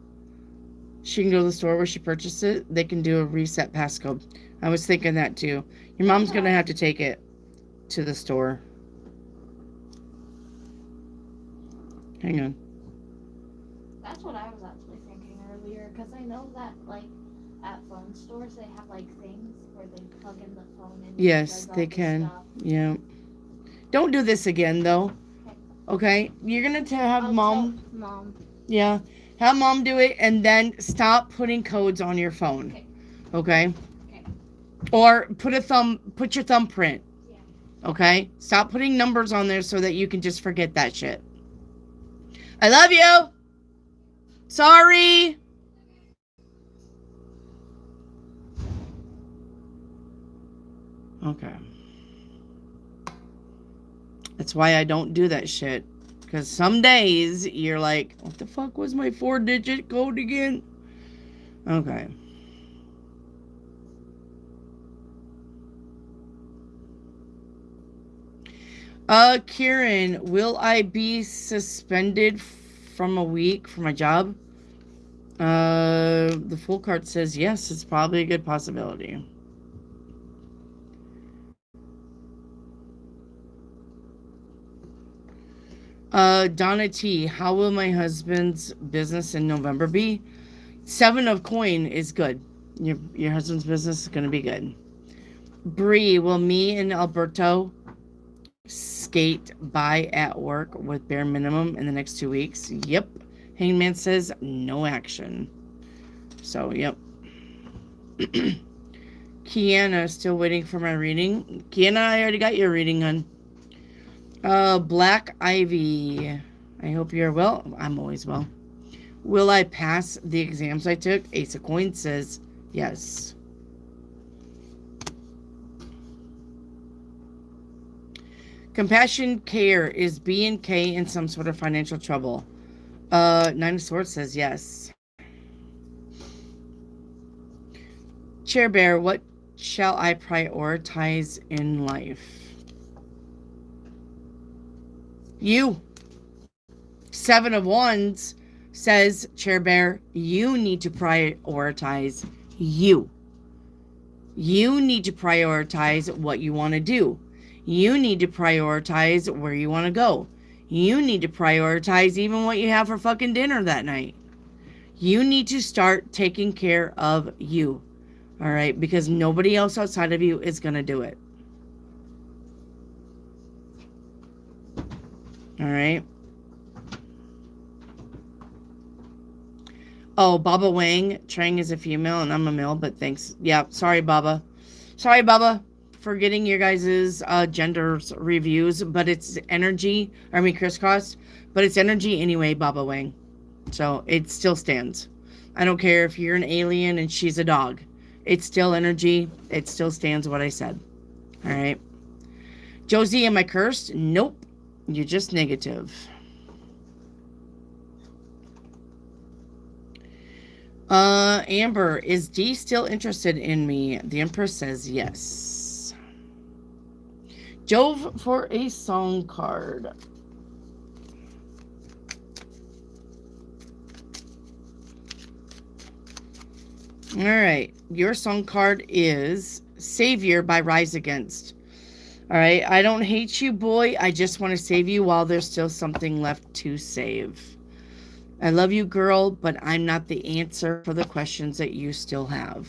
She can go to the store where she purchased it. They can do a reset passcode. I was thinking that too. Your mom's going to have to take it to the store. Hang on. That's what I was actually thinking earlier, because I know that, like, at phone stores, they have, like, things where they plug in the phone and... Yes, they can. Yeah. Don't do this again, though. Okay? You're going to have Mom... Mom. Yeah. Have Mom do it, and then stop putting codes on your phone. Okay? Or put your thumbprint. Yeah. Okay? Stop putting numbers on there so that you can just forget that shit. I love you! Sorry! Okay. That's why I don't do that shit. Because some days, you're like, what the fuck was my 4-digit code again? Okay. Kieran, will I be suspended from a week for my job? The full card says yes, it's probably a good possibility. Donna T, how will my husband's business in November be? 7 of coin is good. Your husband's business is going to be good. Bree, will me and Alberto skate by at work with bare minimum in the next 2 weeks? Yep. Hangman says no action. So, yep. Kiana, still waiting for my reading. Kiana, I already got your reading, hon. Black Ivy, I hope you're well. I'm always well. Will I pass the exams I took? Ace of Coins says yes. Compassion, care. Is B and K in some sort of financial trouble? Nine of Swords says yes. Chair Bear, what shall I prioritize in life? You. Seven of Wands says, Chair Bear, you need to prioritize you. You need to prioritize what you want to do. You need to prioritize where you want to go. You need to prioritize even what you have for fucking dinner that night. You need to start taking care of you. All right? Because nobody else outside of you is going to do it. All right? Oh, Baba Wang. Trang is a female and I'm a male, but thanks. Yeah, sorry, Baba. Sorry, Baba, for getting your guys' genders reviews, but it's energy. I mean, crisscross, but it's energy anyway, Baba Wang. So it still stands. I don't care if you're an alien and she's a dog. It's still energy. It still stands what I said. All right. Josie, am I cursed? Nope. You're just negative. Amber, is D still interested in me? The Empress says yes. Jove for a song card. All right. Your song card is Savior by Rise Against. All right. I don't hate you, boy. I just want to save you while there's still something left to save. I love you, girl, but I'm not the answer for the questions that you still have.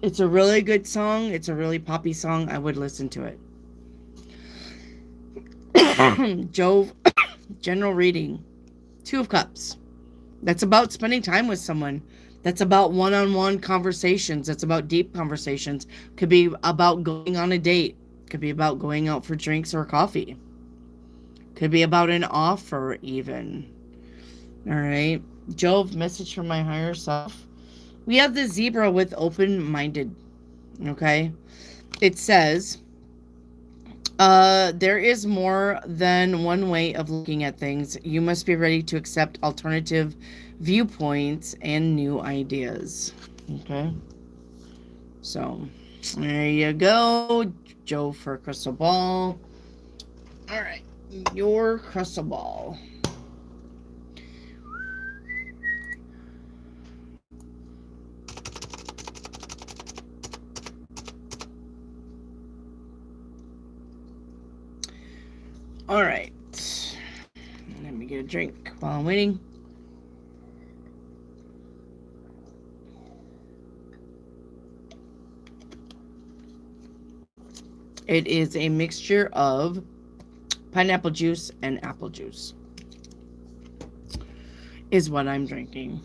It's a really good song. It's a really poppy song. I would listen to it. Jove, general reading. Two of Cups. That's about spending time with someone. That's about one-on-one conversations. That's about deep conversations. Could be about going on a date. Could be about going out for drinks or coffee. Could be about an offer even. All right. Jove, message from my higher self. We have the zebra with open-minded. Okay. It says, there is more than one way of looking at things. You must be ready to accept alternative viewpoints and new ideas. Okay. So, there you go. Jove for crystal ball. All right. Your crystal ball. All right. Let me get a drink while I'm waiting. It is a mixture of pineapple juice and apple juice. Is what I'm drinking.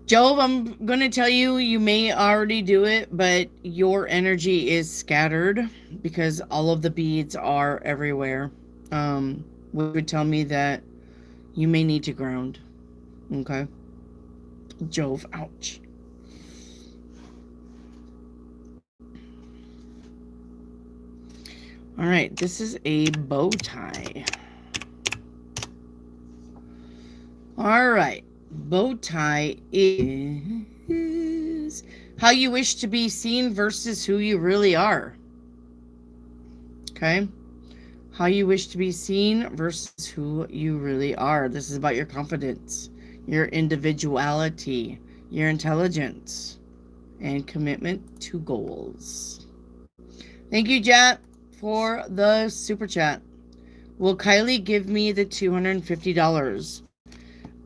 Jove, I'm going to tell you, you may already do it, but your energy is scattered because all of the beads are everywhere. Which would tell me that you may need to ground. Okay. Jove, ouch. All right, this is a bow tie. All right. Bow tie is how you wish to be seen versus who you really are. Okay? How you wish to be seen versus who you really are. This is about your confidence, your individuality, your intelligence, and commitment to goals. Thank you, Jet, for the super chat. Will Kylie give me the $250?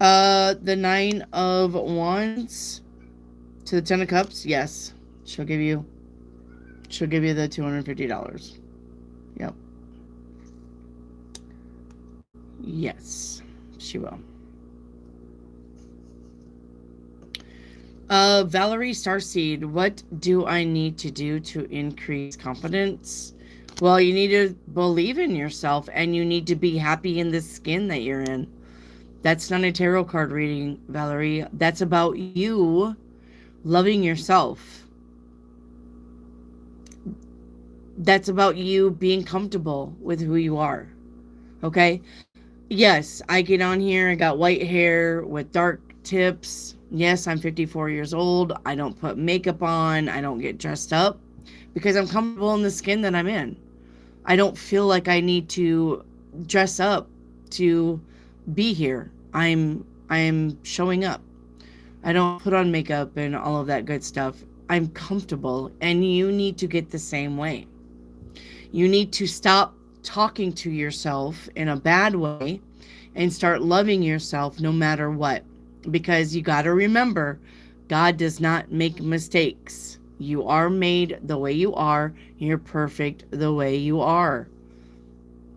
The 9 of Wands to the 10 of Cups. Yes, she'll give you the $250. Yep. Yes, she will. Valerie Starseed, what do I need to do to increase confidence? Well, you need to believe in yourself and you need to be happy in the skin that you're in. That's not a tarot card reading, Valerie. That's about you loving yourself. That's about you being comfortable with who you are. Okay? Yes, I get on here. I got white hair with dark tips. Yes, I'm 54 years old. I don't put makeup on. I don't get dressed up because I'm comfortable in the skin that I'm in. I don't feel like I need to dress up to be here. I'm showing up. I don't put on makeup and all of that good stuff. I'm comfortable, and you need to get the same way. You need to stop talking to yourself in a bad way and start loving yourself no matter what. Because you got to remember, God does not make mistakes. You are made the way you are. You're perfect the way you are.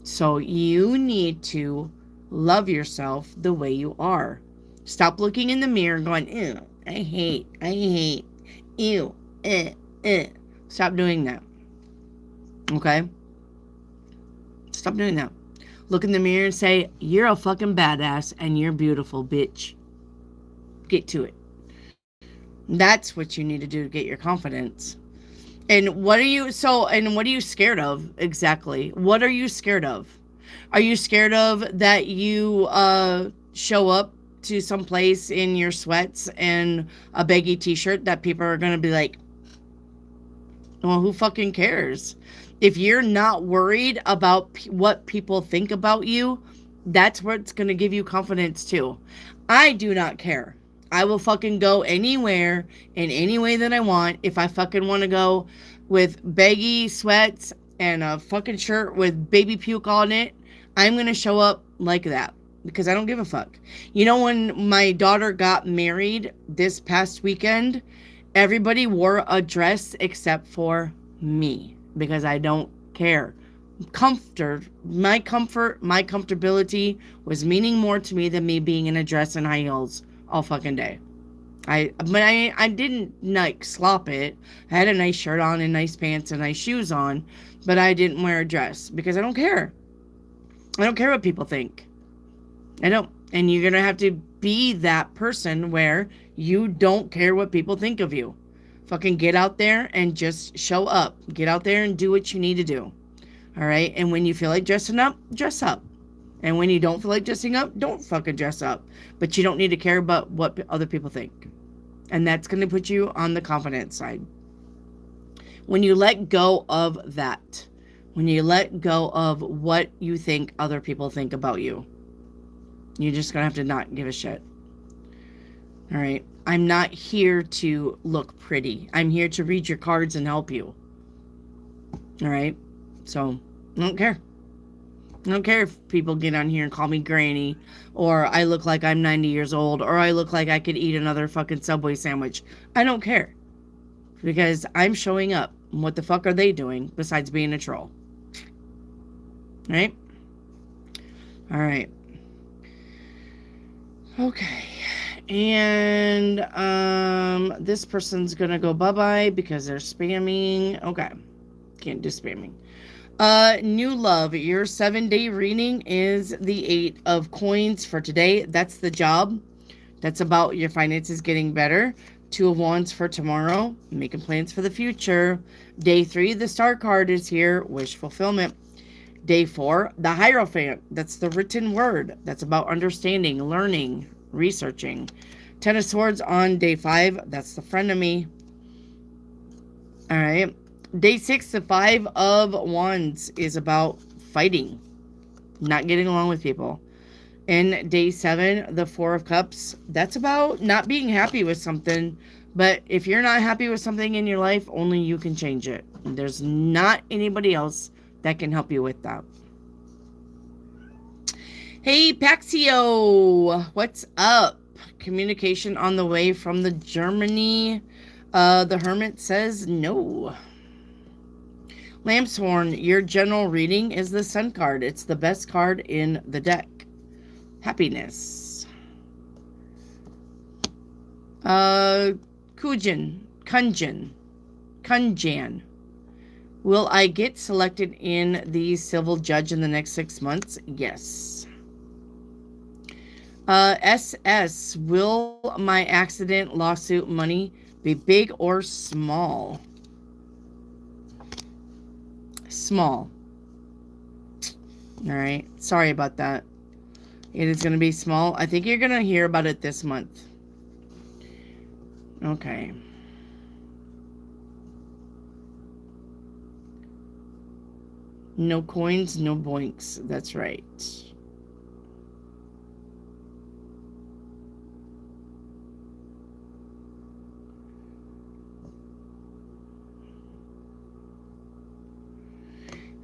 So you need to love yourself the way you are. Stop looking in the mirror and going, ew, I hate, ew, eh. Stop doing that. Okay? Stop doing that. Look in the mirror and say, you're a fucking badass and you're beautiful, bitch. Get to it. That's what you need to do to get your confidence. And what are you scared of exactly? What are you scared of? Are you scared of that you show up to some place in your sweats and a baggy t-shirt that people are going to be like, well, who fucking cares? If you're not worried about what people think about you, that's what's going to give you confidence too. I do not care. I will fucking go anywhere in any way that I want. If I fucking want to go with baggy sweats and a fucking shirt with baby puke on it, I'm going to show up like that because I don't give a fuck. You know, when my daughter got married this past weekend, everybody wore a dress except for me because I don't care. My comfortability was meaning more to me than me being in a dress and high heels all fucking day. I didn't like slop it. I had a nice shirt on and nice pants and nice shoes on, but I didn't wear a dress because I don't care. I don't care what people think. I don't. And you're going to have to be that person where you don't care what people think of you. Fucking get out there and just show up. Get out there and do what you need to do. All right? And when you feel like dressing up, dress up. And when you don't feel like dressing up, don't fucking dress up. But you don't need to care about what other people think. And that's going to put you on the confidence side. When you let go of that, when you let go of what you think other people think about you, you're just going to have to not give a shit. All right? I'm not here to look pretty. I'm here to read your cards and help you. All right? So, I don't care. I don't care if people get on here and call me granny, or I look like I'm 90 years old, or I look like I could eat another fucking Subway sandwich. I don't care. Because I'm showing up. What the fuck are they doing besides being a troll? Right? All right. Okay. And this person's gonna go bye-bye because they're spamming. Okay. Can't do spamming. New love. Your 7-day reading is the 8 of coins for today. That's the job. That's about your finances getting better. 2 of wands for tomorrow. Making plans for the future. Day 3, the star card is here. Wish fulfillment. Day 4, the Hierophant. That's the written word. That's about understanding, learning, researching. 10 of swords on day 5. That's the frenemy. All right. Day 6, the 5 of wands is about fighting, not getting along with people. And day 7, the 4 of cups, that's about not being happy with something. But if you're not happy with something in your life, only you can change it. There's not anybody else that can help you with that. Hey, Paxio, what's up? Communication on the way from the Germany. The Hermit says no. Lambshorn, your general reading is the Sun card. It's the best card in the deck. Happiness. Kunjan. Will I get selected in the civil judge in the next 6 months? Yes. SS, will my accident lawsuit money be big or small? Small. All right. Sorry about that. It is going to be small. I think you're going to hear about it this month. Okay. No coins, no boinks. That's right.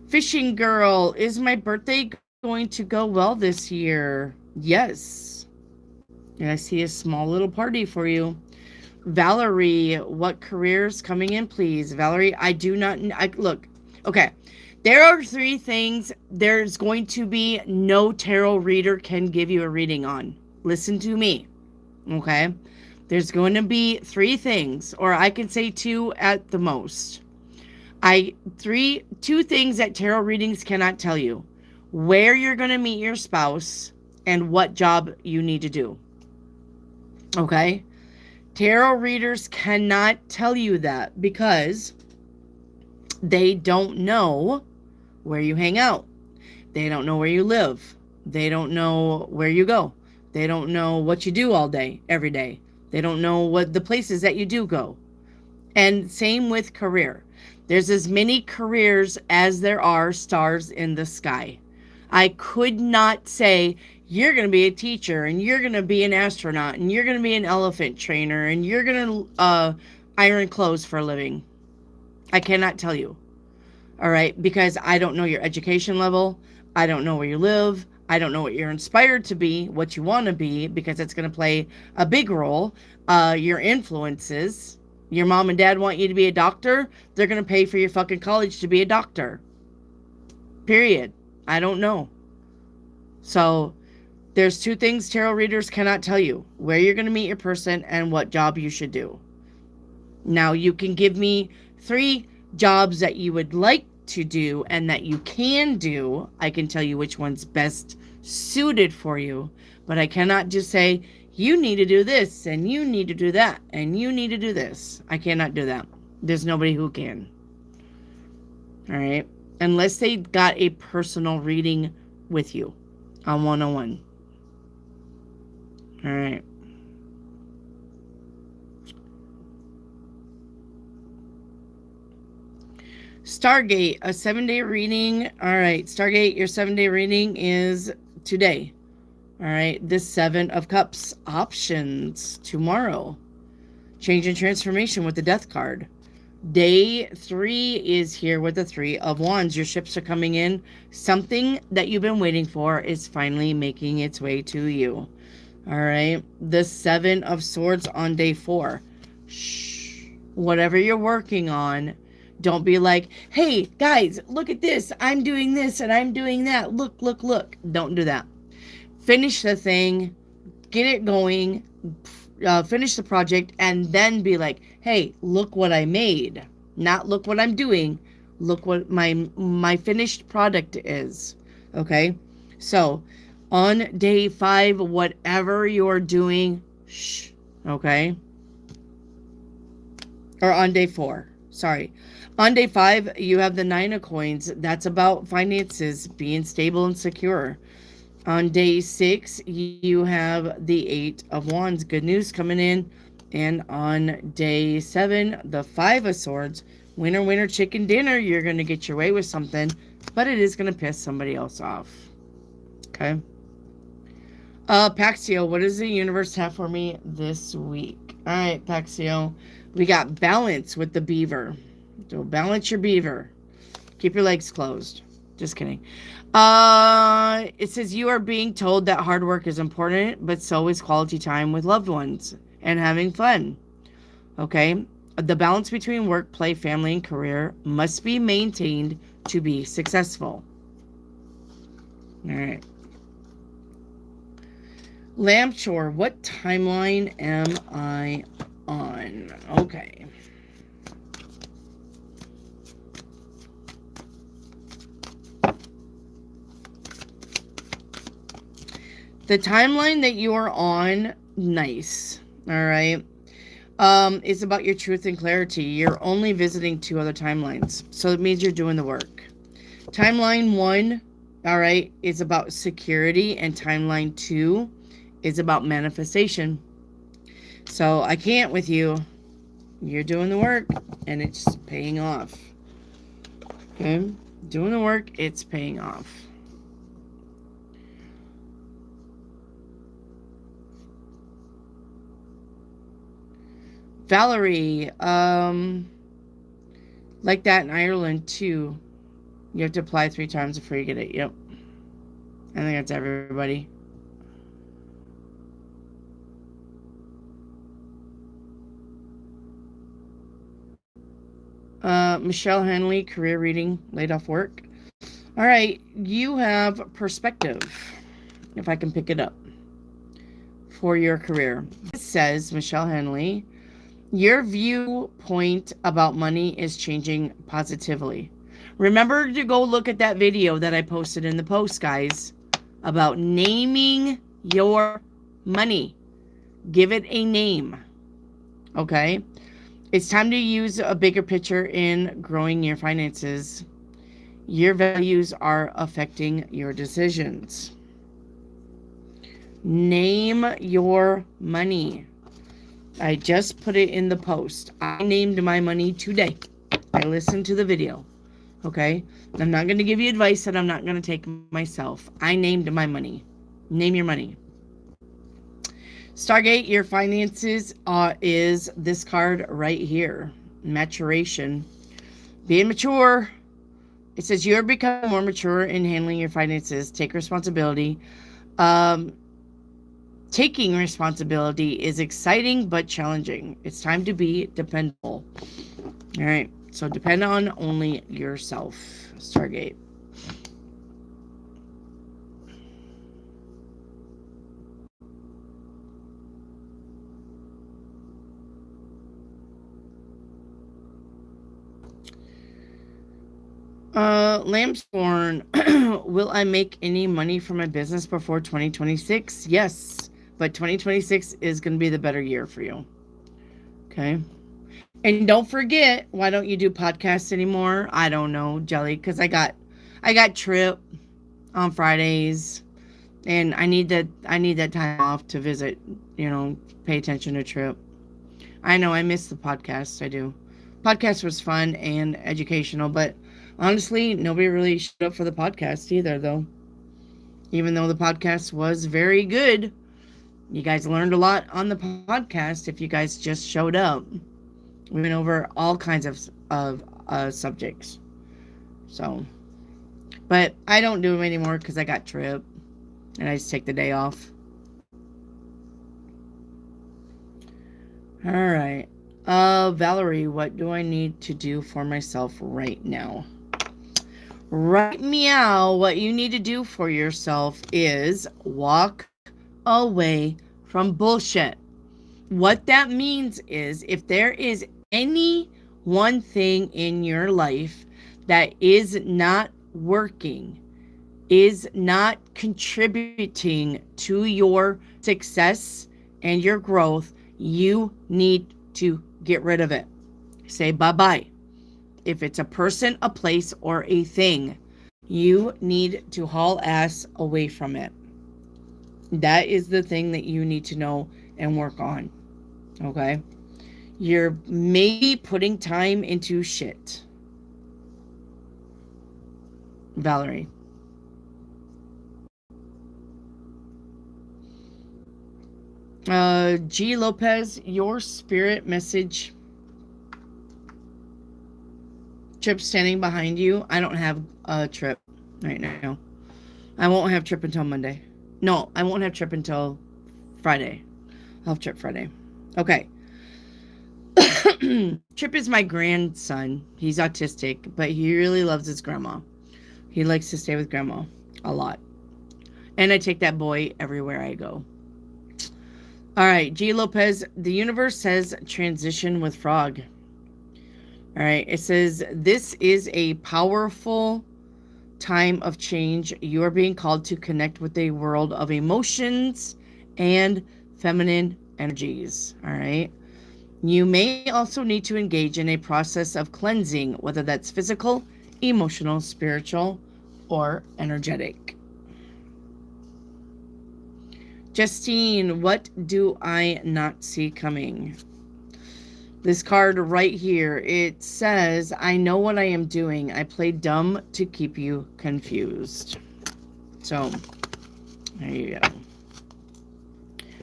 Fishing girl, is my birthday going to go well this year? Yes. And I see a small little party for you. Valerie, what careers coming in, please? Valerie, I do not... look, okay. There are 3 things there's going to be no tarot reader can give you a reading on. Listen to me, okay? There's going to be 3 things, or I can say 2 at the most. 2 things that tarot readings cannot tell you. Where you're going to meet your spouse and what job you need to do. Okay? Tarot readers cannot tell you that because they don't know where you hang out. They don't know where you live. They don't know where you go. They don't know what you do all day, every day. They don't know what the places that you do go. And same with career. There's as many careers as there are stars in the sky. I could not say, you're going to be a teacher, and you're going to be an astronaut, and you're going to be an elephant trainer, and you're going to iron clothes for a living. I cannot tell you. All right? Because I don't know your education level. I don't know where you live. I don't know what you're inspired to be, what you want to be, because it's going to play a big role. Your influences. Your mom and dad want you to be a doctor. They're going to pay for your fucking college to be a doctor. Period. I don't know. So there's 2 things tarot readers cannot tell you. Where you're going to meet your person and what job you should do. Now you can give me 3 jobs that you would like to do and that you can do. I can tell you which one's best suited for you. But I cannot just say, you need to do this, and you need to do that, and you need to do this. I cannot do that. There's nobody who can. All right? Unless they got a personal reading with you on 101. All right. Stargate, a 7-day reading. All right, Stargate, your 7-day reading is today. All right, the 7 of Cups options tomorrow. Change and transformation with the Death card. Day 3 is here with the 3 of Wands. Your ships are coming in. Something that you've been waiting for is finally making its way to you. All right, the 7 of Swords on day 4. Shh. Whatever you're working on, don't be like, hey, guys, look at this. I'm doing this and I'm doing that. Look, look, look. Don't do that. Finish the thing, get it going, finish the project, and then be like, hey, look what I made. Not look what I'm doing. Look what my finished product is. Okay? So, on day 5, whatever you're doing, shh. Okay? Or on day 4. Sorry. On day 5, you have the 9 of Coins. That's about finances, being stable and secure. On day 6, you have the 8 of Wands. Good news coming in. And on day 7, the 5 of Swords. Winner, winner, chicken dinner. You're going to get your way with something. But it is going to piss somebody else off. Okay. Paxio, what does the universe have for me this week? All right, Paxio. We got balance with the beaver. So balance your beaver. Keep your legs closed. Just kidding. It says you are being told that hard work is important, but so is quality time with loved ones and having fun. Okay? The balance between work, play, family, and career must be maintained to be successful. All right. Lamb chore, what timeline am I on? Okay. The timeline that you are on, nice. All right. It's about your truth and clarity. You're only visiting 2 other timelines. So it means you're doing the work. Timeline 1, all right, is about security, and timeline 2 is about manifestation. So I can't with you. You're doing the work and it's paying off. Okay? Doing the work, it's paying off. Valerie, like that in Ireland too. You have to apply 3 times before you get it. Yep. I think that's everybody. Michelle Henley, career reading, laid off work. All right, you have perspective, if I can pick it up, for your career. It says, Michelle Henley, your viewpoint about money is changing positively. Remember to go look at that video that I posted in the post, guys, about naming your money. Give it a name. Okay? It's time to use a bigger picture in growing your finances. Your values are affecting your decisions. Name your money. I just put it in the post. I named my money today. I listened to the video. Okay? I'm not going to give you advice that I'm not going to take myself. I named my money. Name your money. Stargate, your finances is this card right here. Maturation. Being mature. It says you're becoming more mature in handling your finances. Take responsibility. Taking responsibility is exciting but challenging. It's time to be dependable. All right. So depend on only yourself. Stargate. Lambsborn, will I make any money from my business before 2026? Yes, but 2026 is going to be the better year for you. Okay. And don't forget, why don't you do podcasts anymore? I don't know, Jelly, because I got trip on Fridays, and I need that time off to visit, pay attention to trip. I know I miss the podcast. I do. Podcast was fun and educational, but honestly, nobody really showed up for the podcast either, though. Even though the podcast was very good, you guys learned a lot on the podcast if you guys just showed up. We went over all kinds of subjects. So, but I don't do them anymore because I got trip, and I just take the day off. All right. Valerie, what do I need to do for myself right now? Right meow, what you need to do for yourself is walk away from bullshit. What that means is if there is any one thing in your life that is not working, is not contributing to your success and your growth, you need to get rid of it. Say bye-bye. If it's a person, a place, or a thing, you need to haul ass away from it. That is the thing that you need to know and work on. Okay? You're maybe putting time into shit. Valerie. G. Lopez, your spirit message. Trip standing behind you. I don't have a trip right now. I won't have trip until Monday. No, I won't have trip until Friday. I'll have trip Friday. Okay. Trip is my grandson. He's autistic, but he really loves his grandma. He likes to stay with grandma a lot. And I take that boy everywhere I go. All right, G. Lopez, the universe says transition with frog. All right, it says this is a powerful time of change. You are being called to connect with a world of emotions and feminine energies. All right. You may also need to engage in a process of cleansing, whether that's physical, emotional, spiritual, or energetic. Justine, what do I not see coming? This card right here, it says, I know what I am doing. I play dumb to keep you confused. So, there you go.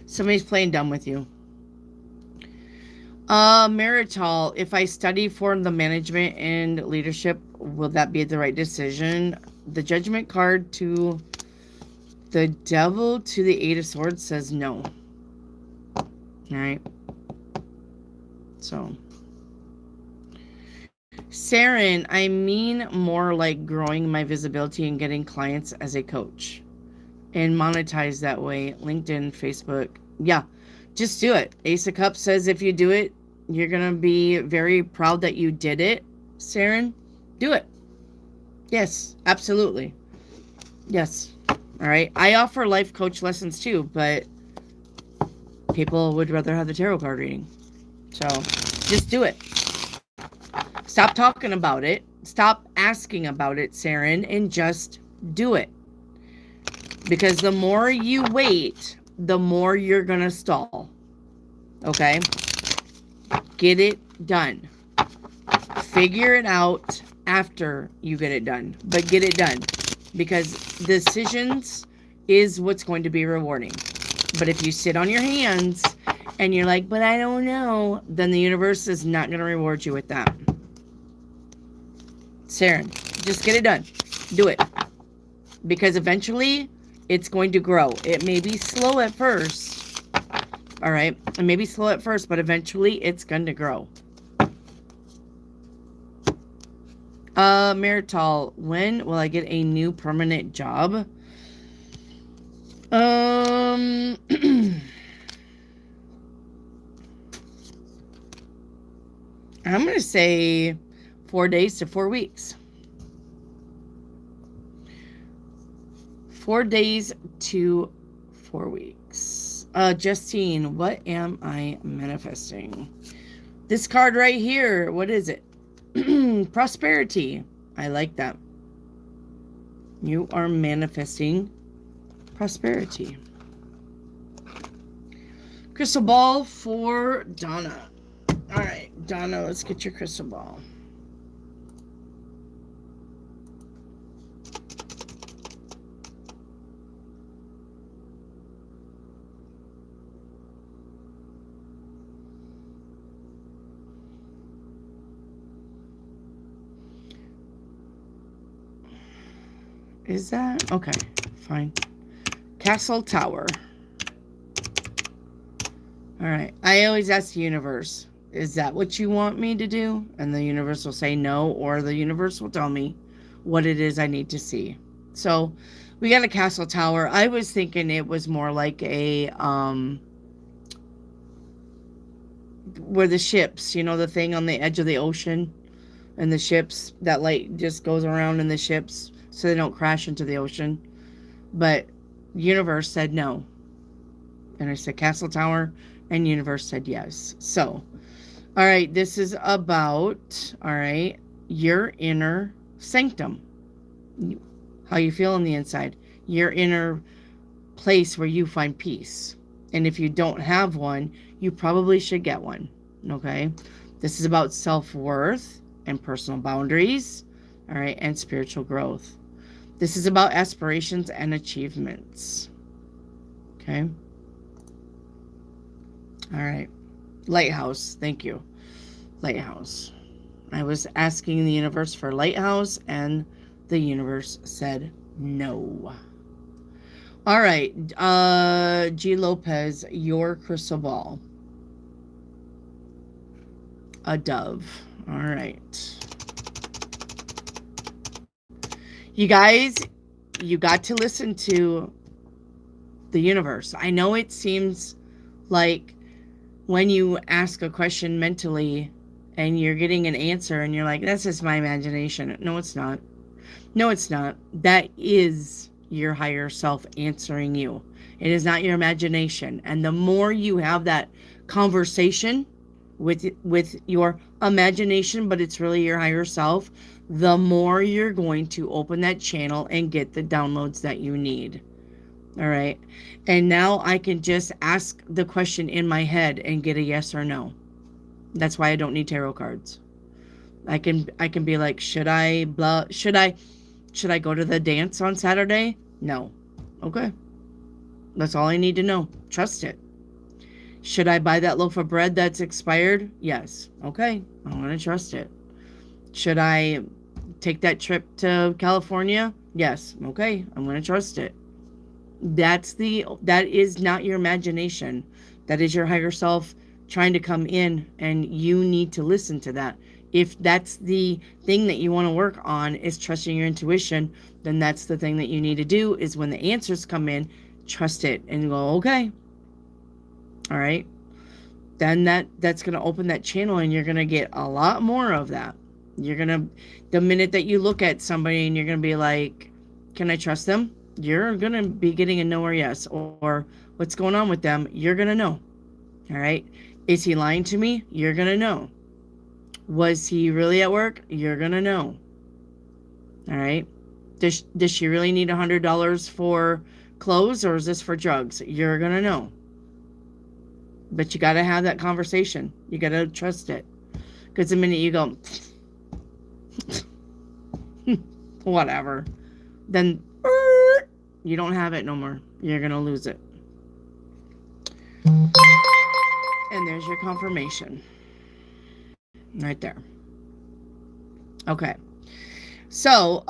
Somebody's playing dumb with you. Marital, if I study for the management and leadership, will that be the right decision? The Judgment card to the Devil to the Eight of Swords says no. All right. So, Saren, I mean more like growing my visibility and getting clients as a coach and monetize that way. LinkedIn, Facebook. Yeah, just do it. Ace of Cups says if you do it, you're going to be very proud that you did it. Saren, do it. Yes, absolutely. Yes. All right. I offer life coach lessons too, but people would rather have the tarot card reading. So just do it. Stop talking about it. Stop asking about it, Saren, and just do it. Because the more you wait, the more you're going to stall. Okay? Get it done. Figure it out after you get it done. But get it done. Because decisions is what's going to be rewarding. But if you sit on your hands and you're like, but I don't know, then the universe is not going to reward you with that. Saren, just get it done. Do it. Because eventually, it's going to grow. It may be slow at first. All right? It may be slow at first, but eventually, it's going to grow. Marital, when will I get a new permanent job? I'm going to say 4 days to 4 weeks. 4 days to 4 weeks. Justine, what am I manifesting? This card right here, what is it? Prosperity. I like that. You are manifesting prosperity. Crystal ball for Donna. All right, Donna, let's get your crystal ball. Is that? Okay, fine. Castle Tower. All right. I always ask the universe, is that what you want me to do? And the universe will say no, or the universe will tell me what it is I need to see. So we got a castle tower. I was thinking it was more like a, where the ships, you know, the thing on the edge of the ocean and the ships, that light just goes around in the ships so they don't crash into the ocean. But universe said no. And I said castle tower, and universe said yes. So, all right, this is about, all right, your inner sanctum. How you feel on the inside. Your inner place where you find peace. And if you don't have one, you probably should get one. Okay? This is about self-worth and personal boundaries, all right, and spiritual growth. This is about aspirations and achievements. Okay? All right. Lighthouse. Thank you. Lighthouse. I was asking the universe for lighthouse, and the universe said no. All right. G. Lopez, your crystal ball. A dove. All right. You guys, you got to listen to the universe. I know it seems like when you ask a question mentally and you're getting an answer and you're like, that's just my imagination. No, it's not. No, it's not. That is your higher self answering you. It is not your imagination. And the more you have that conversation with your imagination, but it's really your higher self, the more you're going to open that channel and get the downloads that you need. All right. And now I can just ask the question in my head and get a yes or no. That's why I don't need tarot cards. I can be like, should I go to the dance on Saturday? No. Okay. That's all I need to know. Trust it. Should I buy that loaf of bread that's expired? Yes. Okay. I'm going to trust it. Should I take that trip to California? Yes. Okay. I'm going to trust it. That is not your imagination. That is your higher self trying to come in, and you need to listen to that. If that's the thing that you want to work on, is trusting your intuition, then that's the thing that you need to do, is when the answers come in, trust it and go, okay. All right. Then that's going to open that channel, and you're going to get a lot more of that. The minute that you look at somebody and you're going to be like, can I trust them? You're going to be getting a no or yes, or what's going on with them. You're going to know. All right. Is he lying to me? You're going to know. Was he really at work? You're going to know. All right. Does she really need $100 for clothes, or is this for drugs? You're going to know. But you got to have that conversation. You got to trust it. Because the minute you go, whatever, then you don't have it no more. You're going to lose it. And there's your confirmation. Right there. Okay. So,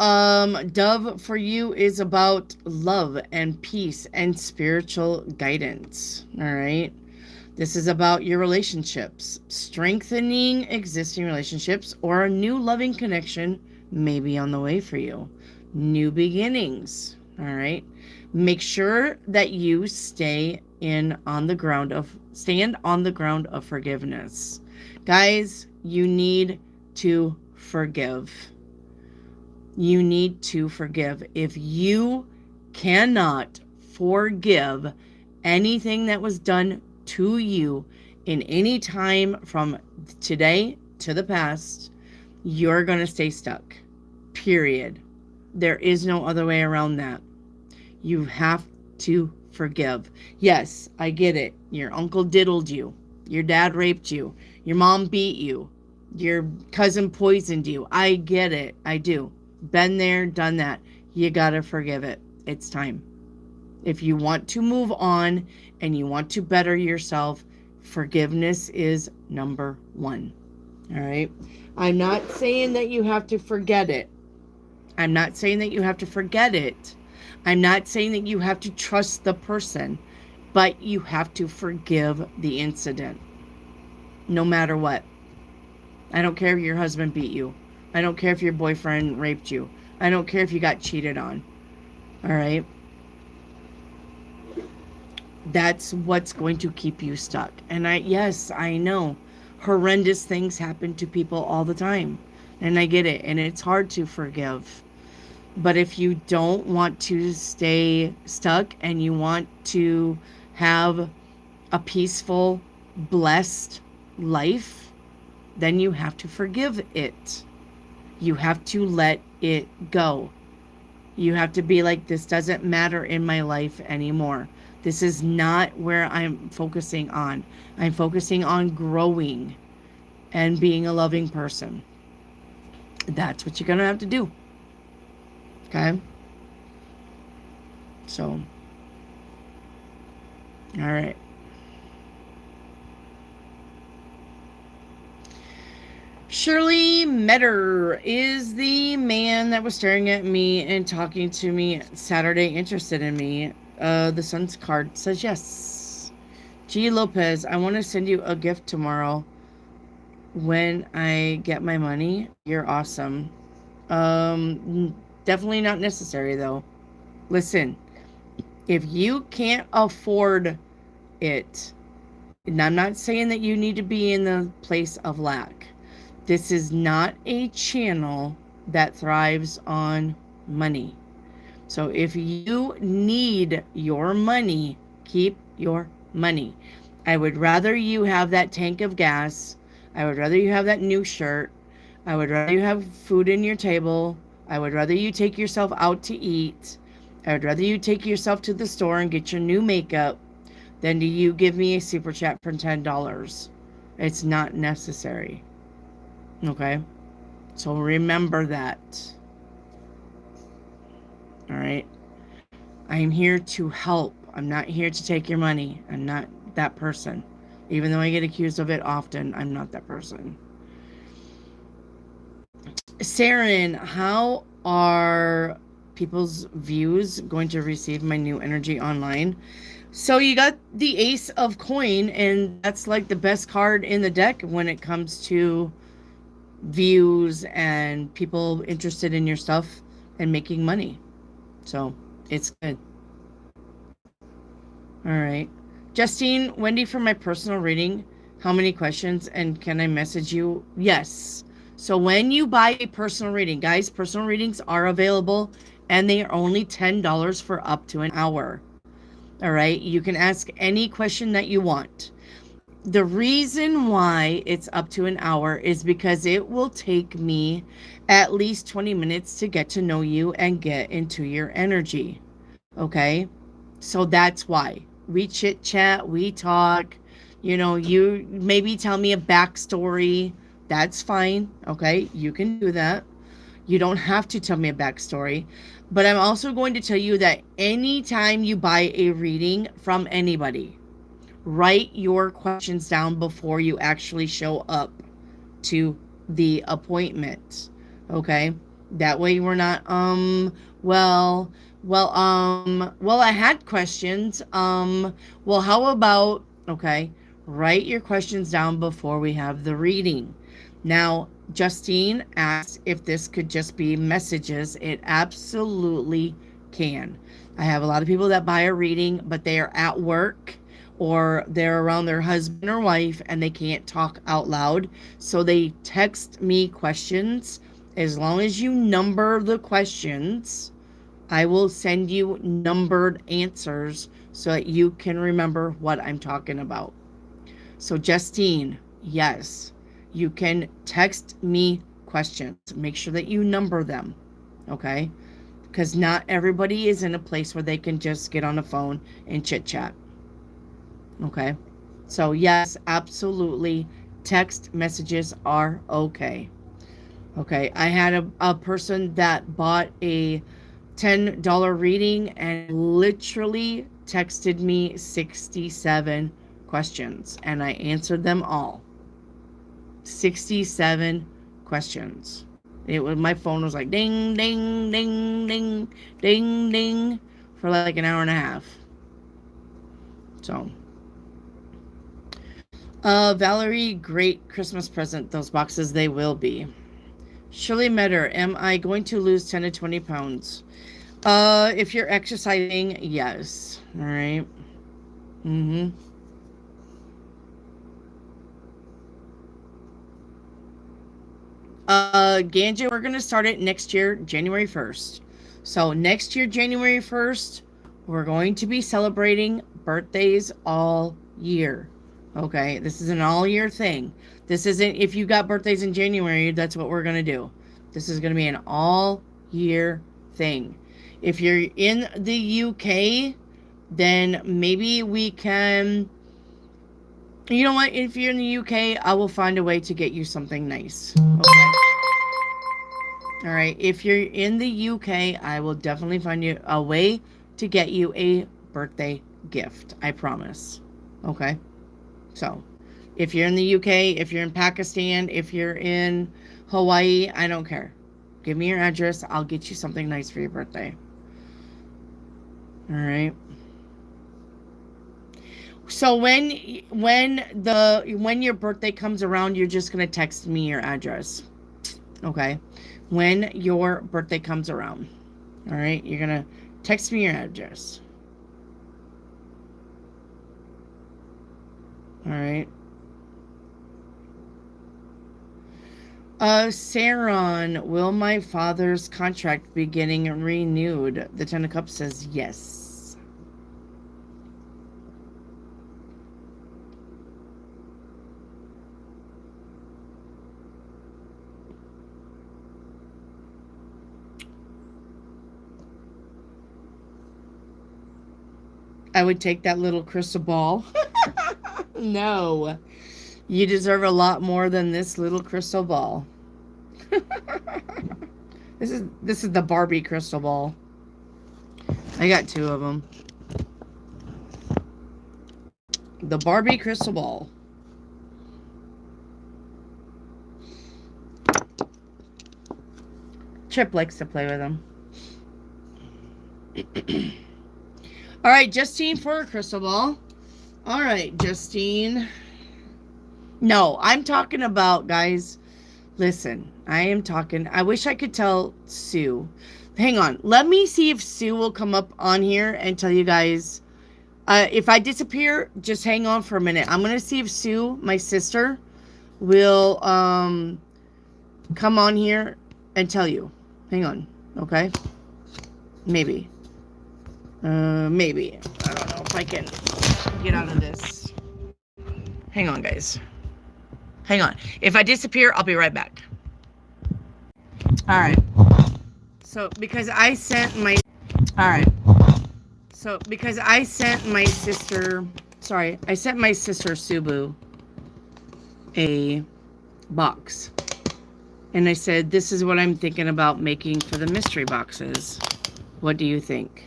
Dove for you is about love and peace and spiritual guidance. All right. This is about your relationships, strengthening existing relationships, or a new loving connection may be on the way for you. New beginnings. All right. Make sure that you stand on the ground of forgiveness. Guys, you need to forgive. You need to forgive. If you cannot forgive anything that was done to you in any time from today to the past, you're going to stay stuck. Period. There is no other way around that. You have to forgive. Yes, I get it. Your uncle diddled you. Your dad raped you. Your mom beat you. Your cousin poisoned you. I get it. I do. Been there, done that. You gotta forgive it. It's time. If you want to move on and you want to better yourself, forgiveness is number one. All right? I'm not saying that you have to forget it. I'm not saying that you have to forget it. I'm not saying that you have to trust the person, but you have to forgive the incident. No matter what. I don't care if your husband beat you. I don't care if your boyfriend raped you. I don't care if you got cheated on. All right? That's what's going to keep you stuck. And yes, I know horrendous things happen to people all the time. And I get it. And it's hard to forgive. But if you don't want to stay stuck and you want to have a peaceful, blessed life, then you have to forgive it. You have to let it go. You have to be like, this doesn't matter in my life anymore. This is not where I'm focusing on. I'm focusing on growing and being a loving person. That's what you're going to have to do. Okay? So, all right. Shirley Metter is the man that was staring at me and talking to me Saturday, interested in me. The Sun's card says yes. G. Lopez, I want to send you a gift tomorrow when I get my money. You're awesome. Definitely not necessary, though. Listen, if you can't afford it, and I'm not saying that you need to be in the place of lack. This is not a channel that thrives on money. So if you need your money, keep your money. I would rather you have that tank of gas. I would rather you have that new shirt. I would rather you have food in your table. I would rather you take yourself out to eat. I would rather you take yourself to the store and get your new makeup than do you give me a super chat for $10. It's not necessary. Okay? So remember that. All right? I'm here to help. I'm not here to take your money. I'm not that person. Even though I get accused of it often, I'm not that person. Saren, how are people's views going to receive my new energy online? So you got the Ace of Coin, and that's like the best card in the deck when it comes to views and people interested in your stuff and making money. So it's good. All right. Justine, Wendy, for my personal reading, how many questions and can I message you? Yes. So when you buy a personal reading, guys, personal readings are available and they are only $10 for up to an hour. All right. You can ask any question that you want. The reason why it's up to an hour is because it will take me at least 20 minutes to get to know you and get into your energy. Okay? So that's why we chit chat, we talk. You maybe tell me a backstory. That's fine. Okay? You can do that. You don't have to tell me a backstory. But I'm also going to tell you that anytime you buy a reading from anybody, write your questions down before you actually show up to the appointment. Okay? That way we're not well I had questions. Well, how about, okay, write your questions down before we have the reading. Now, Justine asked if this could just be messages. It absolutely can. I have a lot of people that buy a reading, but they are at work or they're around their husband or wife and they can't talk out loud. So they text me questions. As long as you number the questions, I will send you numbered answers so that you can remember what I'm talking about. So, Justine, yes, you can text me questions. Make sure that you number them, okay? Because not everybody is in a place where they can just get on the phone and chit chat. Okay. So, yes, absolutely. Text messages are okay. Okay. I had a person that bought a $10 reading and literally texted me 67 questions, and I answered them all. 67 questions. My phone was like ding, ding, ding, ding, ding, ding for like an hour and a half. So. Valerie, great Christmas present. Those boxes, they will be. Shirley Metter, am I going to lose 10 to 20 pounds? If you're exercising, yes. All right. Mm-hmm. Ganja, we're going to start it next year, January 1st. So next year, January 1st, we're going to be celebrating birthdays all year. Okay, this is an all year thing. This isn't if you got birthdays in January, that's what we're going to do. This is going to be an all year thing. If you're in the UK, then maybe we can. You know what? If you're in the UK, I will find a way to get you something nice. Okay. All right. If you're in the UK, I will definitely find you a way to get you a birthday gift. I promise. Okay. So, if you're in the UK, if you're in Pakistan, if you're in Hawaii, I don't care. Give me your address. I'll get you something nice for your birthday. All right. So when your birthday comes around, you're just going to text me your address. Okay? When your birthday comes around. All right? You're going to text me your address. All right. Saron, will my father's contract be getting renewed? The Ten of Cups says yes. I would take that little crystal ball. No. You deserve a lot more than this little crystal ball. This is the Barbie crystal ball. I got 2 of them. The Barbie crystal ball. Chip likes to play with them. All right, Justine for a crystal ball. All right, Justine. No, I'm talking about, guys. Listen, I wish I could tell Sue. Hang on. Let me see if Sue will come up on here and tell you guys. If I disappear, just hang on for a minute. I'm going to see if Sue, my sister, will come on here and tell you. Hang on. Okay? Maybe. Maybe. I don't know if I can get out of this. Hang on, guys. Hang on. If I disappear, I'll be right back. All right. So, because I sent my... All right. So, because I sent my sister... Sorry. I sent my sister, Subu, a box. And I said, this is what I'm thinking about making for the mystery boxes. What do you think?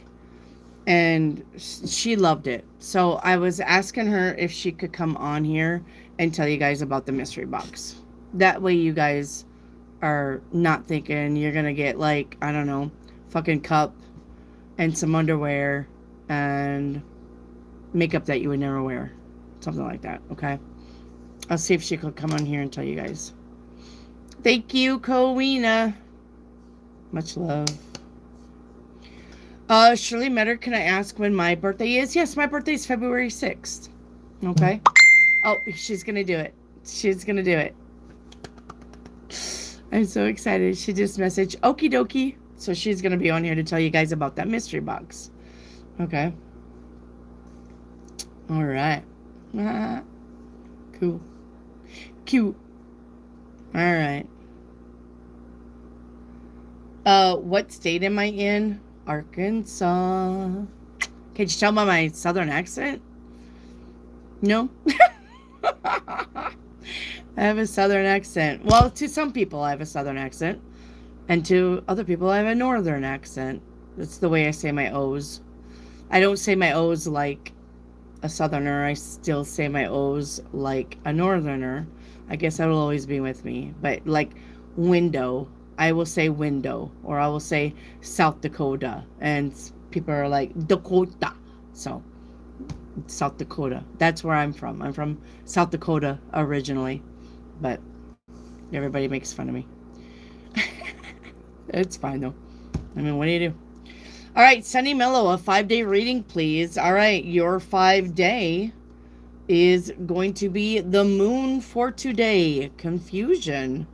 And she loved it. So I was asking her if she could come on here and tell you guys about the mystery box. That way you guys are not thinking you're going to get, like, I don't know, fucking cup and some underwear and makeup that you would never wear. Something like that, okay? I'll see if she could come on here and tell you guys. Thank you, Kowina. Much love. Shirley Metter, can I ask when my birthday is? Yes, my birthday is February 6th. Okay. Oh, she's going to do it. She's going to do it. I'm so excited. She just messaged, okie dokie. So she's going to be on here to tell you guys about that mystery box. Okay. All right. Cool. Cute. All right. What state am I in? Arkansas. Can you tell by my southern accent? No? I have a southern accent. Well, to some people I have a southern accent. And to other people I have a northern accent. That's the way I say my O's. I don't say my O's like a southerner. I still say my O's like a northerner. I guess that'll always be with me. But like window, I will say window, or I will say South Dakota, and people are like Dakota. So South Dakota, that's where I'm from. I'm from South Dakota originally, but everybody makes fun of me. It's fine though. I mean, what do you do? All right, Sunny Mellow, a 5-day reading, please. All right, your 5-day is going to be the Moon for today, Confusion.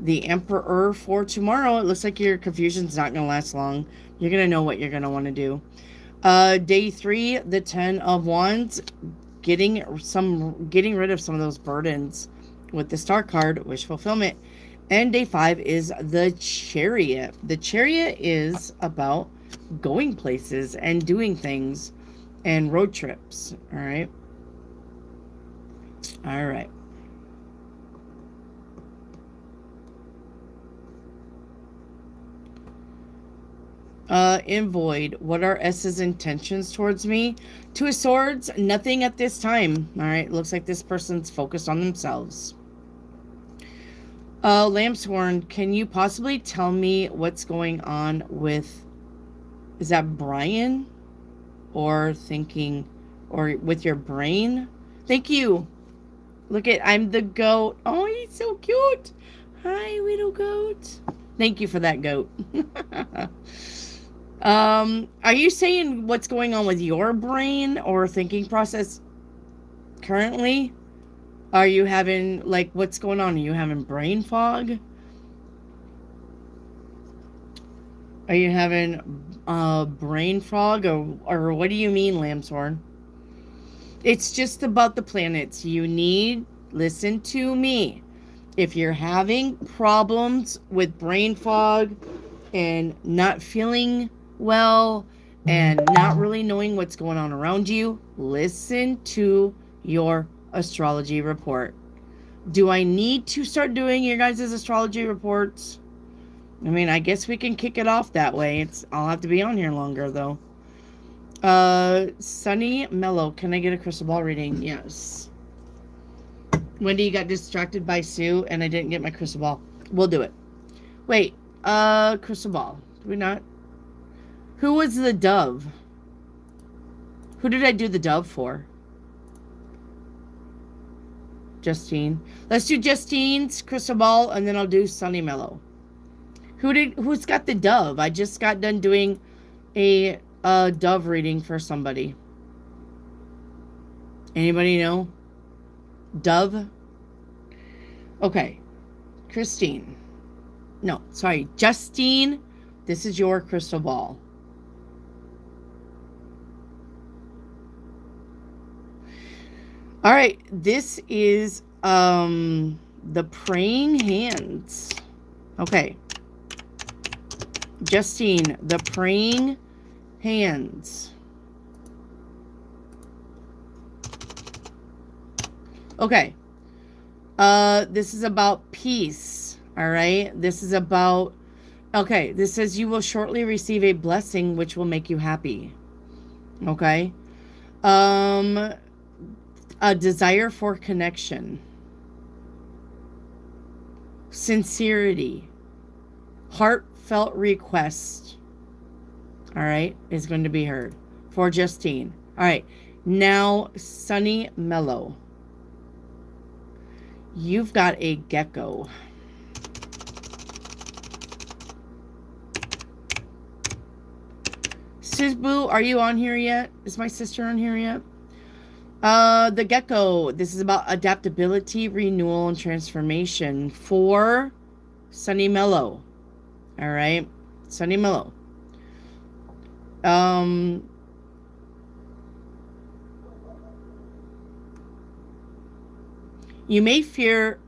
The Emperor for tomorrow. It looks like your confusion's not going to last long. You're going to know what you're going to want to do. Day 3, the 10 of Wands. Getting rid of some of those burdens with the Star card, wish fulfillment. And day 5 is the Chariot. The Chariot is about going places and doing things and road trips. All right. All right. In Void, what are S's intentions towards me? 2 of Swords, nothing at this time. All right, looks like this person's focused on themselves. Lambshorn, can you possibly tell me what's going on with, is that Brian? Or thinking, or with your brain? Thank you. Look at, I'm the goat. Oh, he's so cute. Hi, little goat. Thank you for that, goat. Are you saying what's going on with your brain or thinking process currently? Are you having, like, what's going on? Are you having brain fog? Are you having brain fog, or what do you mean, Lambshorn? It's just about the planets. Listen to me. If you're having problems with brain fog and not feeling well and not really knowing what's going on around you, listen to your astrology report. Do I need to start doing your guys' astrology reports? I mean, I guess we can kick it off that way. I'll have to be on here longer though. Sunny Mellow, can I get a crystal ball reading? Yes. Wendy got distracted by Sue and I didn't get my crystal ball. We'll do it. Wait, crystal ball. Did we not? Who was the dove? Who did I do the dove for? Justine. Let's do Justine's crystal ball and then I'll do Sunny Mellow. Who's got the dove? I just got done doing a dove reading for somebody. Anybody know? Dove? Okay. Christine. No, sorry. Justine, this is your crystal ball. All right. This is the praying hands. Okay. Justine, the praying hands. Okay. This is about peace. All right. This is about, okay. This says you will shortly receive a blessing which will make you happy. Okay. A desire for connection. Sincerity. Heartfelt request. All right. Is going to be heard for Justine. All right. Now, Sunny Mellow. You've got a gecko. Sisboo, are you on here yet? Is my sister on here yet? The gecko. This is about adaptability, renewal, and transformation for Sunny Mellow. All right. Sunny Mellow. You may fear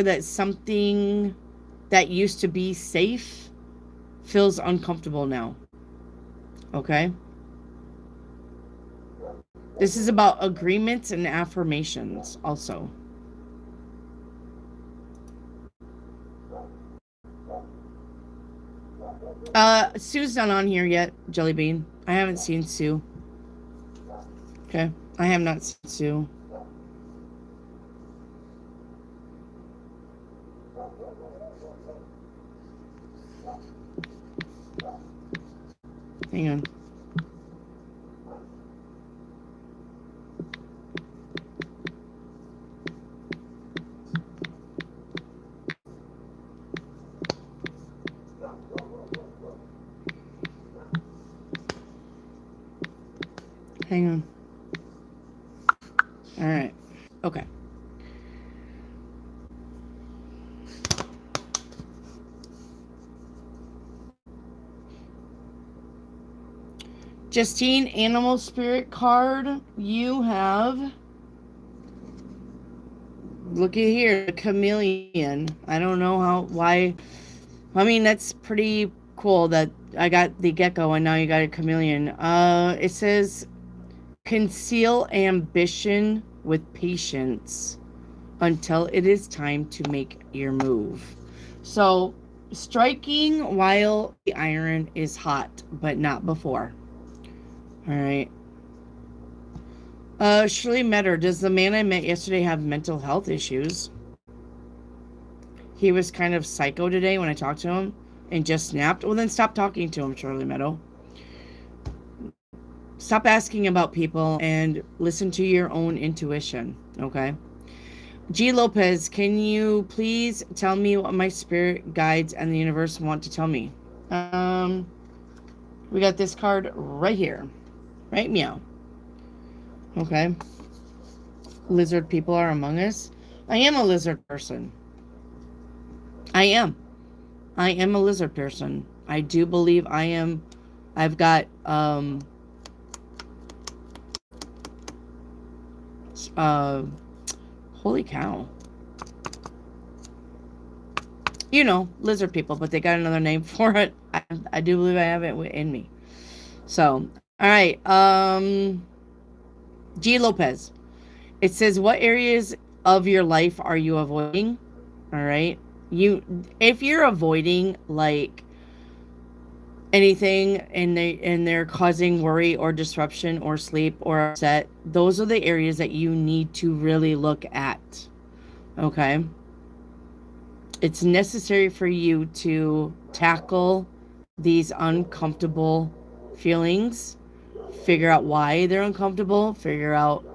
that something that used to be safe feels uncomfortable now. Okay? This is about agreements and affirmations also. Sue's not on here yet, Jellybean. I haven't seen Sue. Okay? I have not seen Sue. Hang on. Hang on. All right. Okay. Justine, animal spirit card. You have, look at here, chameleon. I don't know why. I mean, that's pretty cool that I got the gecko and now you got a chameleon. It says, conceal ambition with patience until it is time to make your move. So, striking while the iron is hot, but not before. All right. Shirley Metter, does the man I met yesterday have mental health issues? He was kind of psycho today when I talked to him and just snapped. Well, then stop talking to him, Shirley Meadow. Stop asking about people and listen to your own intuition, okay? G. Lopez, can you please tell me what my spirit guides and the universe want to tell me? We got this card right here. Right, meow. Okay. Lizard people are among us. I am a lizard person. I am a lizard person. I do believe I've got, uh, holy cow. You know, lizard people, but they got another name for it. I do believe I have it in me. So, all right. G. Lopez. It says, what areas of your life are you avoiding? All right. If you're avoiding like anything and they're causing worry or disruption or sleep or upset, those are the areas that you need to really look at. Okay. It's necessary for you to tackle these uncomfortable feelings, figure out why they're uncomfortable, figure out,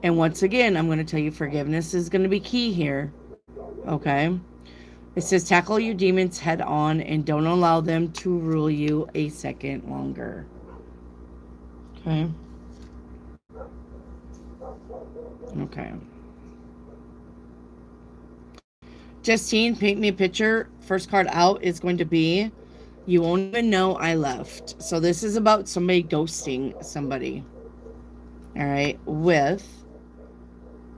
and once again, I'm going to tell you forgiveness is going to be key here. Okay. It says tackle your demons head on and don't allow them to rule you a second longer. Okay. Okay. Justine, paint me a picture. First card out is going to be, you won't even know I left. So this is about somebody ghosting somebody. All right. With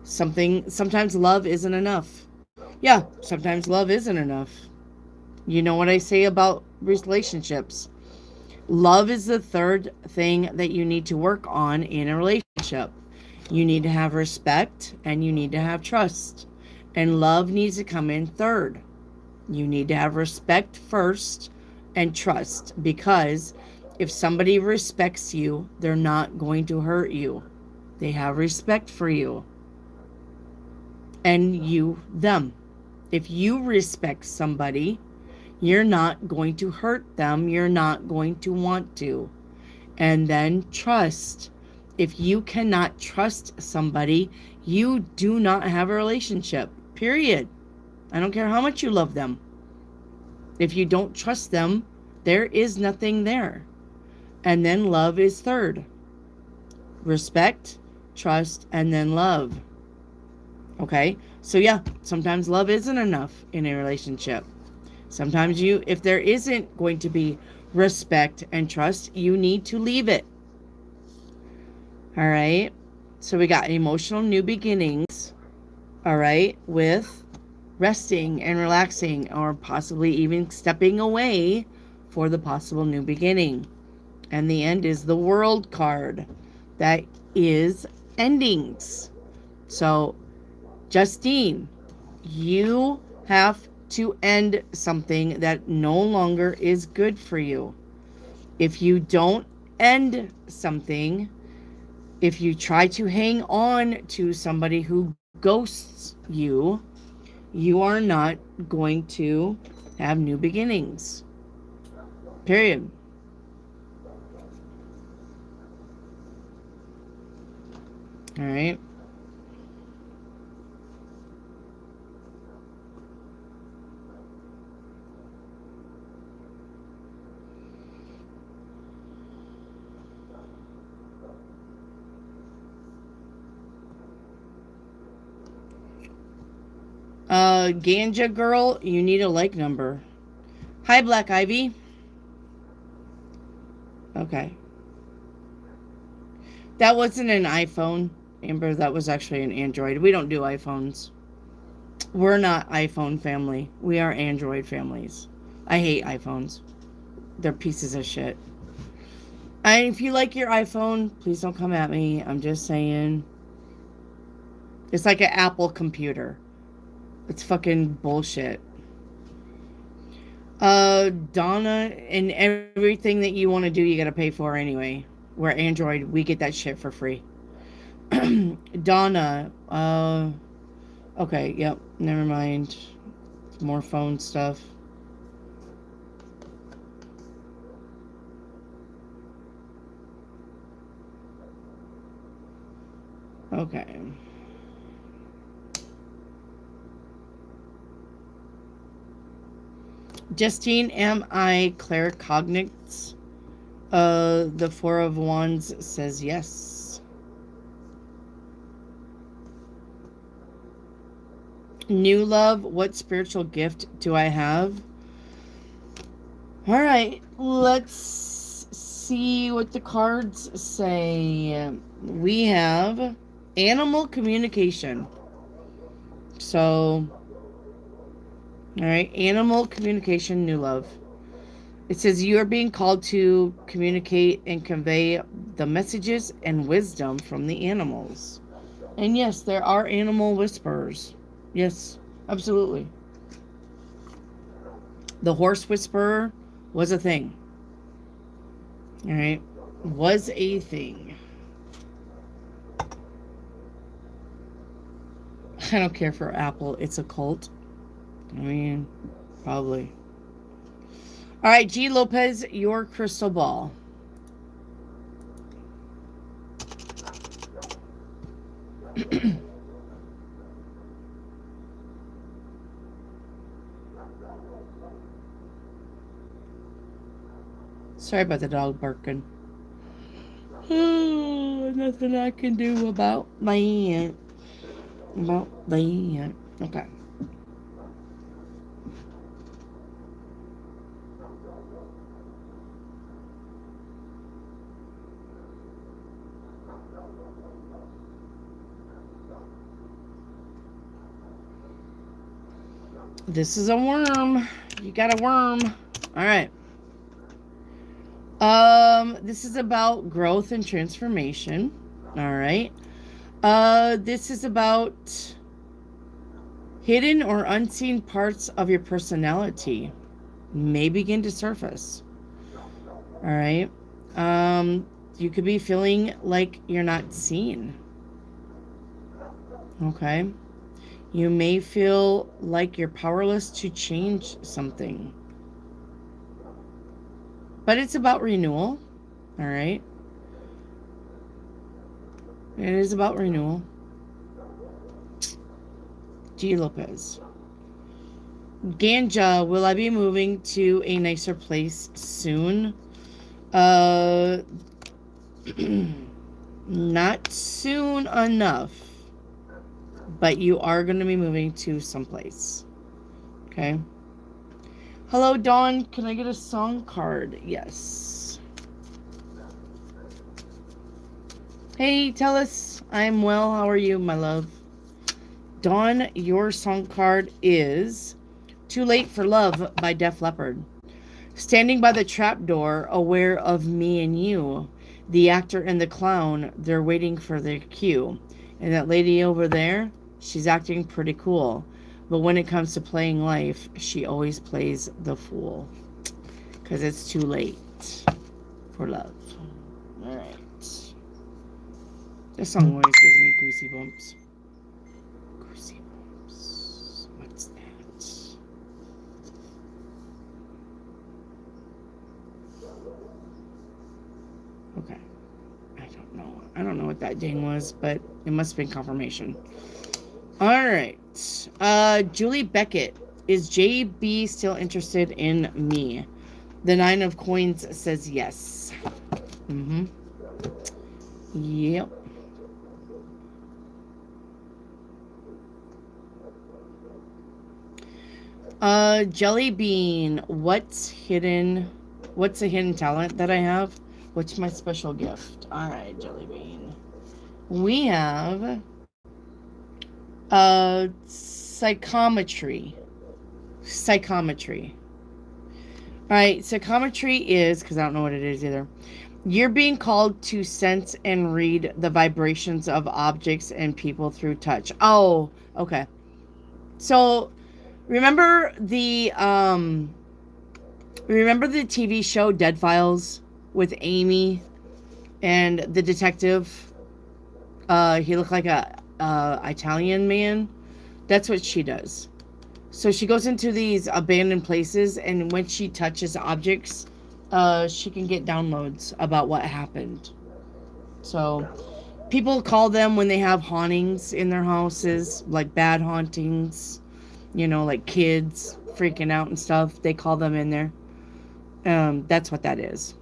something, sometimes love isn't enough. Yeah, sometimes love isn't enough. You know what I say about relationships. Love is the third thing that you need to work on in a relationship. You need to have respect and you need to have trust. And love needs to come in third. You need to have respect first and trust, because if somebody respects you, they're not going to hurt you. They have respect for you. And you, them. If you respect somebody, you're not going to hurt them. You're not going to want to. And then trust. If you cannot trust somebody, you do not have a relationship. Period. I don't care how much you love them. If you don't trust them, there is nothing there. And then love is third. Respect, trust, and then love. Okay? So yeah, sometimes love isn't enough in a relationship. Sometimes if there isn't going to be respect and trust, you need to leave it. All right? So we got emotional new beginnings. All right? With resting and relaxing, or possibly even stepping away for the possible new beginning. And the end is the World card. That is endings. So, Justine, you have to end something that no longer is good for you. If you don't end something, if you try to hang on to somebody who ghosts you, you are not going to have new beginnings. Period. All right. Ganja girl, you need a like number. Hi, Black Ivy. Okay. That wasn't an iPhone, Amber. That was actually an Android. We don't do iPhones. We're not iPhone family. We are Android families. I hate iPhones. They're pieces of shit. And if you like your iPhone, please don't come at me. I'm just saying. It's like an Apple computer. It's fucking bullshit. Donna, and everything that you want to do, you gotta pay for anyway. We're Android. We get that shit for free. Donna, okay, yep, never mind. More phone stuff. Okay. Justine, am I claircognizant? The Four of Wands says yes. New love, what spiritual gift do I have? All right, let's see what the cards say. We have animal communication. So, all right, animal communication, new love. It says you are being called to communicate and convey the messages and wisdom from the animals. And yes, there are animal whisperers. Yes, absolutely. The horse whisperer was a thing. All right, was a thing. I don't care for Apple. It's a cult. I mean, probably. All right, G. Lopez, your crystal ball. Sorry about the dog barking. Oh, nothing I can do about that. About that. Okay. This is a worm. You got a worm. All right. This is about growth and transformation. All right. This is about hidden or unseen parts of your personality may begin to surface. All right. You could be feeling like you're not seen. Okay. You may feel like you're powerless to change something. But it's about renewal. All right. It is about renewal. G. Lopez. Ganja, will I be moving to a nicer place soon? Not soon enough. But you are going to be moving to someplace. Okay. Hello, Dawn. Can I get a song card? Yes. Hey, tell us. I'm well. How are you, my love? Dawn, your song card is Too Late for Love by Def Leppard. Standing by the trapdoor, aware of me and you. The actor and the clown, they're waiting for their cue. And that lady over there, she's acting pretty cool. But when it comes to playing life, she always plays the fool. Because it's too late for love. Alright. This song always gives me goosey bumps. Goosey bumps. What's that? Okay. I don't know what that ding was, but it must have been confirmation. Alright. Julie Beckett. Is JB still interested in me? The 9 of coins says yes. Yep. Jelly Bean. What's a hidden talent that I have? What's my special gift? Alright, Jelly Bean. We have psychometry. Alright, psychometry is, because I don't know what it is either. You're being called to sense and read the vibrations of objects and people through touch. Oh, okay. So, remember the TV show Dead Files with Amy and the detective? He looked like a Italian man. That's what she does. So she goes into these abandoned places, and when she touches objects, she can get downloads about what happened. So people call them when they have hauntings in their houses, like bad hauntings, like kids freaking out and stuff. They call them in there. That's what that is.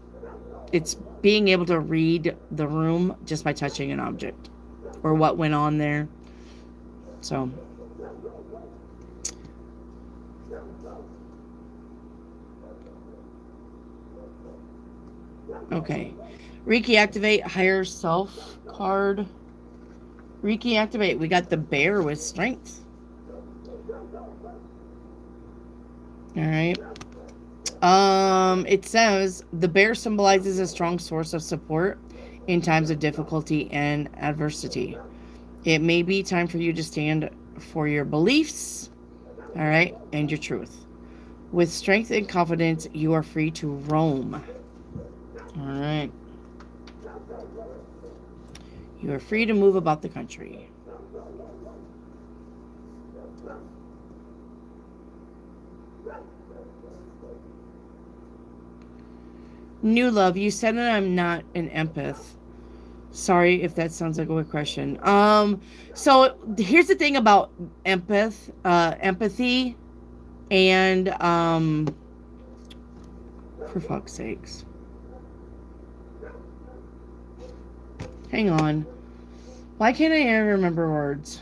It's being able to read the room just by touching an object or what went on there. So Okay. Reiki activate higher self card. Reiki activate. We got the bear with strength. All right. It says the bear symbolizes a strong source of support in times of difficulty and adversity. It may be time for you to stand for your beliefs, all right, and your truth. With strength and confidence, you are free to roam. All right. You are free to move about the country. New love, you said that I'm not an empath. Sorry if that sounds like a weird question. So here's the thing about empathy, and for fuck's sakes. Hang on. Why can't I ever remember words?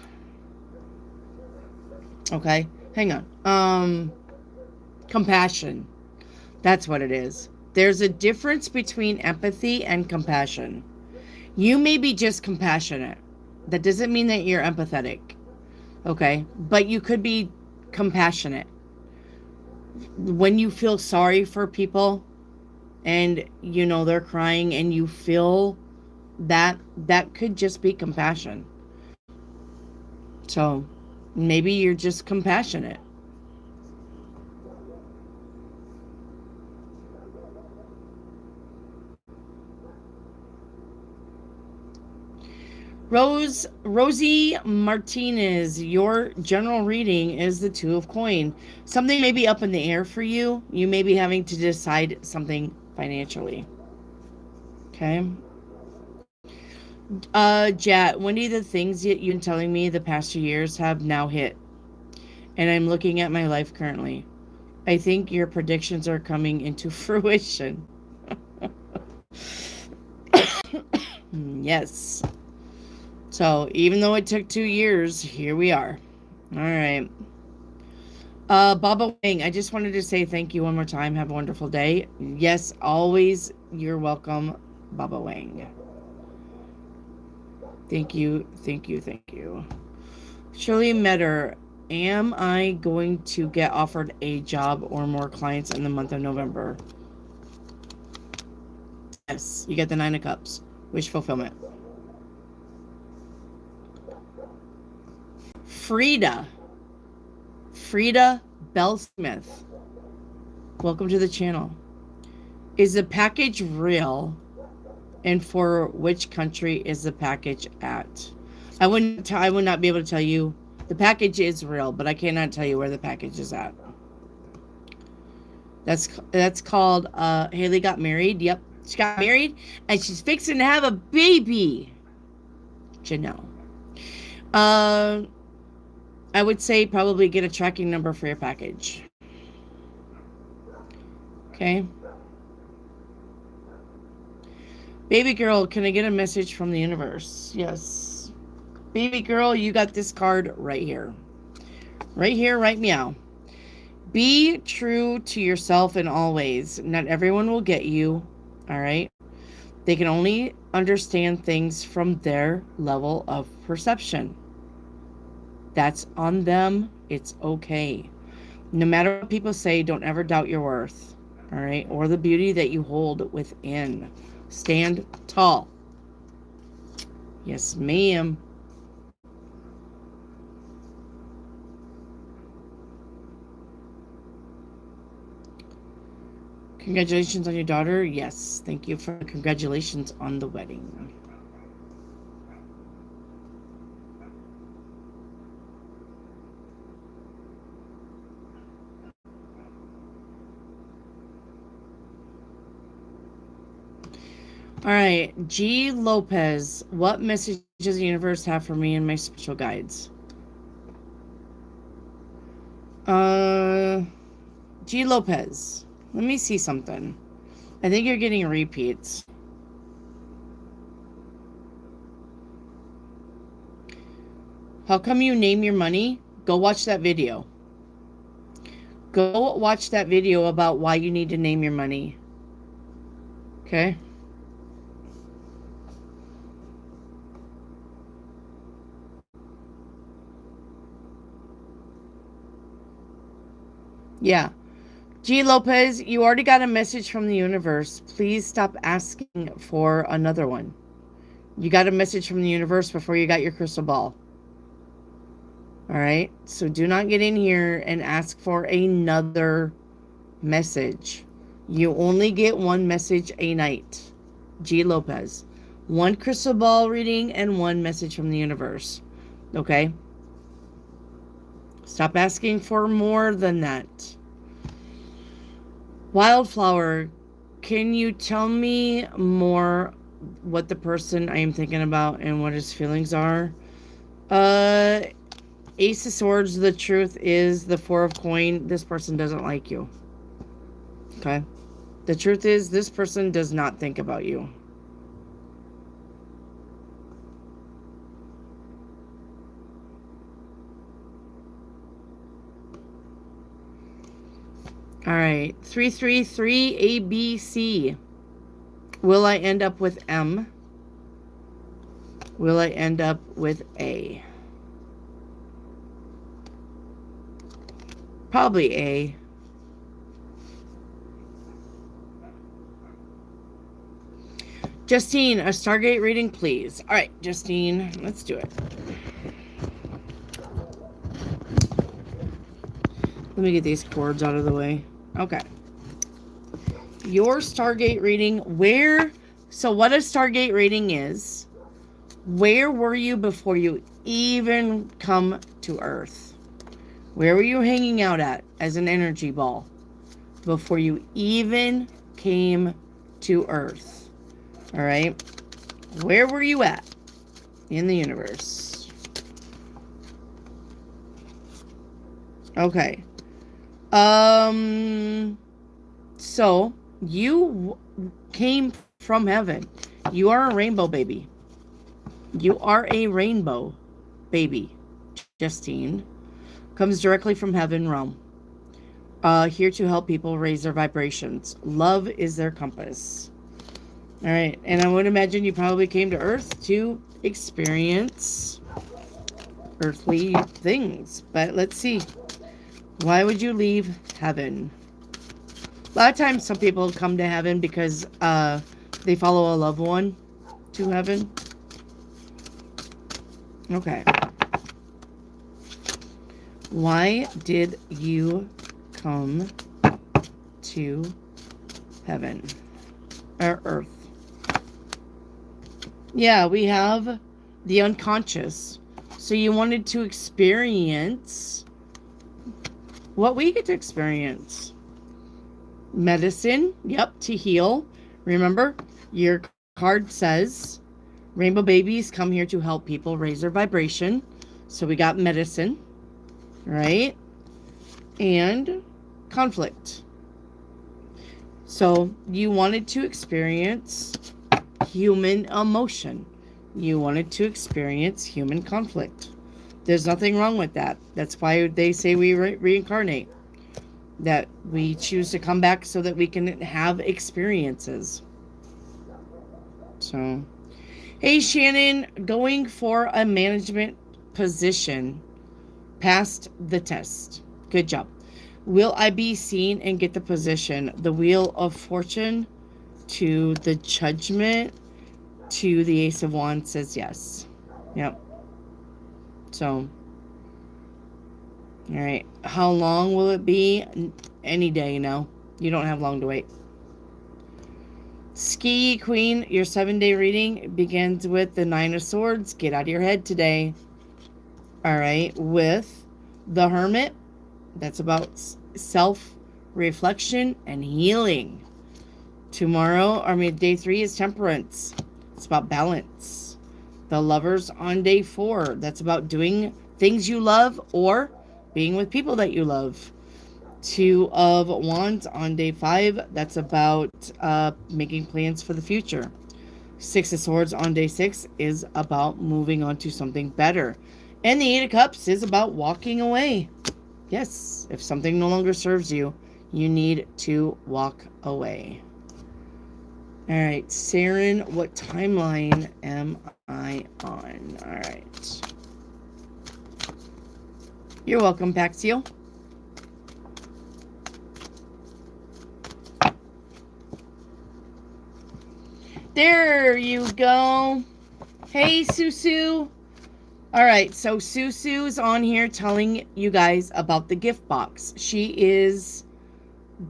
Okay, hang on. Compassion. That's what it is. There's a difference between empathy and compassion. You may be just compassionate. That doesn't mean that you're empathetic. Okay? But you could be compassionate. When you feel sorry for people and you know they're crying and you feel that could just be compassion. So maybe you're just compassionate. Rosie Martinez, your general reading is the Two of Coin. Something may be up in the air for you. You may be having to decide something financially. Okay. Jat, Wendy, the things that you've been telling me the past 2 years have now hit. And I'm looking at my life currently. I think your predictions are coming into fruition. Yes. So even though it took 2 years, here we are. All right. Baba Wang, I just wanted to say thank you one more time. Have a wonderful day. Yes, always. You're welcome, Baba Wang. Thank you, thank you, thank you. Shirley Metter, am I going to get offered a job or more clients in the month of November? Yes, you get the 9 of Cups. Wish fulfillment. Frida Bellsmith, welcome to the channel. Is the package real, and for which country is the package at? I would not be able to tell you. The package is real, but I cannot tell you where the package is at. That's called Haley got married. Yep, she got married and she's fixing to have a baby. Janelle. I would say probably get a tracking number for your package. Okay. Baby girl, can I get a message from the universe? Yes. Baby girl, you got this card right here. Right here, right meow. Be true to yourself in all ways. Not everyone will get you. All right. They can only understand things from their level of perception. That's on them. It's okay. No matter what people say, don't ever doubt your worth. All right. Or the beauty that you hold within. Stand tall. Yes, ma'am. Congratulations on your daughter. Yes, thank you for congratulations on the wedding. All right, G. Lopez, what message does the universe have for me and my spiritual guides? G. Lopez, let me see something. I think you're getting repeats. How come you name your money? Go watch that video. Go watch that video about why you need to name your money. Okay? Yeah. G. Lopez, you already got a message from the universe. Please stop asking for another one. You got a message from the universe before you got your crystal ball. All right? So do not get in here and ask for another message. You only get one message a night. G. Lopez. One crystal ball reading and one message from the universe. Okay? Stop asking for more than that. Wildflower, can you tell me more what the person I am thinking about and what his feelings are? Ace of Swords, the truth is the Four of Coin, this person doesn't like you. Okay? The truth is this person does not think about you. All right, 333 ABC. Will I end up with M? Will I end up with A? Probably A. Justine, a Stargate reading, please. All right, Justine, let's do it. Let me get these cords out of the way. Okay. Your Stargate reading, so what a Stargate reading is, where were you before you even come to Earth? Where were you hanging out at as an energy ball before you even came to Earth? All right. Where were you at in the universe? Okay. So you came from heaven. You are a rainbow baby. You are a rainbow baby, Justine. Comes directly from heaven realm. Here to help people raise their vibrations. Love is their compass. All right. And I would imagine you probably came to Earth to experience earthly things. But let's see. Why would you leave heaven? A lot of times some people come to heaven because they follow a loved one to heaven. Okay. Why did you come to heaven or Earth? Yeah, we have the unconscious. So you wanted to experience what we get to experience. Medicine, yep, to heal. Remember, your card says rainbow babies come here to help people raise their vibration. So we got medicine, right? And conflict. So you wanted to experience human emotion. You wanted to experience human conflict. There's nothing wrong with that. That's why they say we reincarnate. That we choose to come back so that we can have experiences. So, hey Shannon, going for a management position. Passed the test. Good job. Will I be seen and get the position? The Wheel of Fortune to the Judgment to the Ace of Wands says yes. Yep. So, all right. How long will it be? Any day now. You don't have long to wait. Ski Queen, your 7-day reading begins with the 9 of Swords. Get out of your head today. All right. With the Hermit. That's about self-reflection and healing. Day 3 is Temperance. It's about balance. The Lovers on day 4. That's about doing things you love or being with people that you love. 2 of Wands on day 5. That's about making plans for the future. 6 of Swords on day 6 is about moving on to something better. And the 8 of Cups is about walking away. Yes, if something no longer serves you, you need to walk away. All right, Saren, what timeline am I on? All right. You're welcome, Paxio. There you go. Hey, Susu. All right, so Susu's on here telling you guys about the gift box.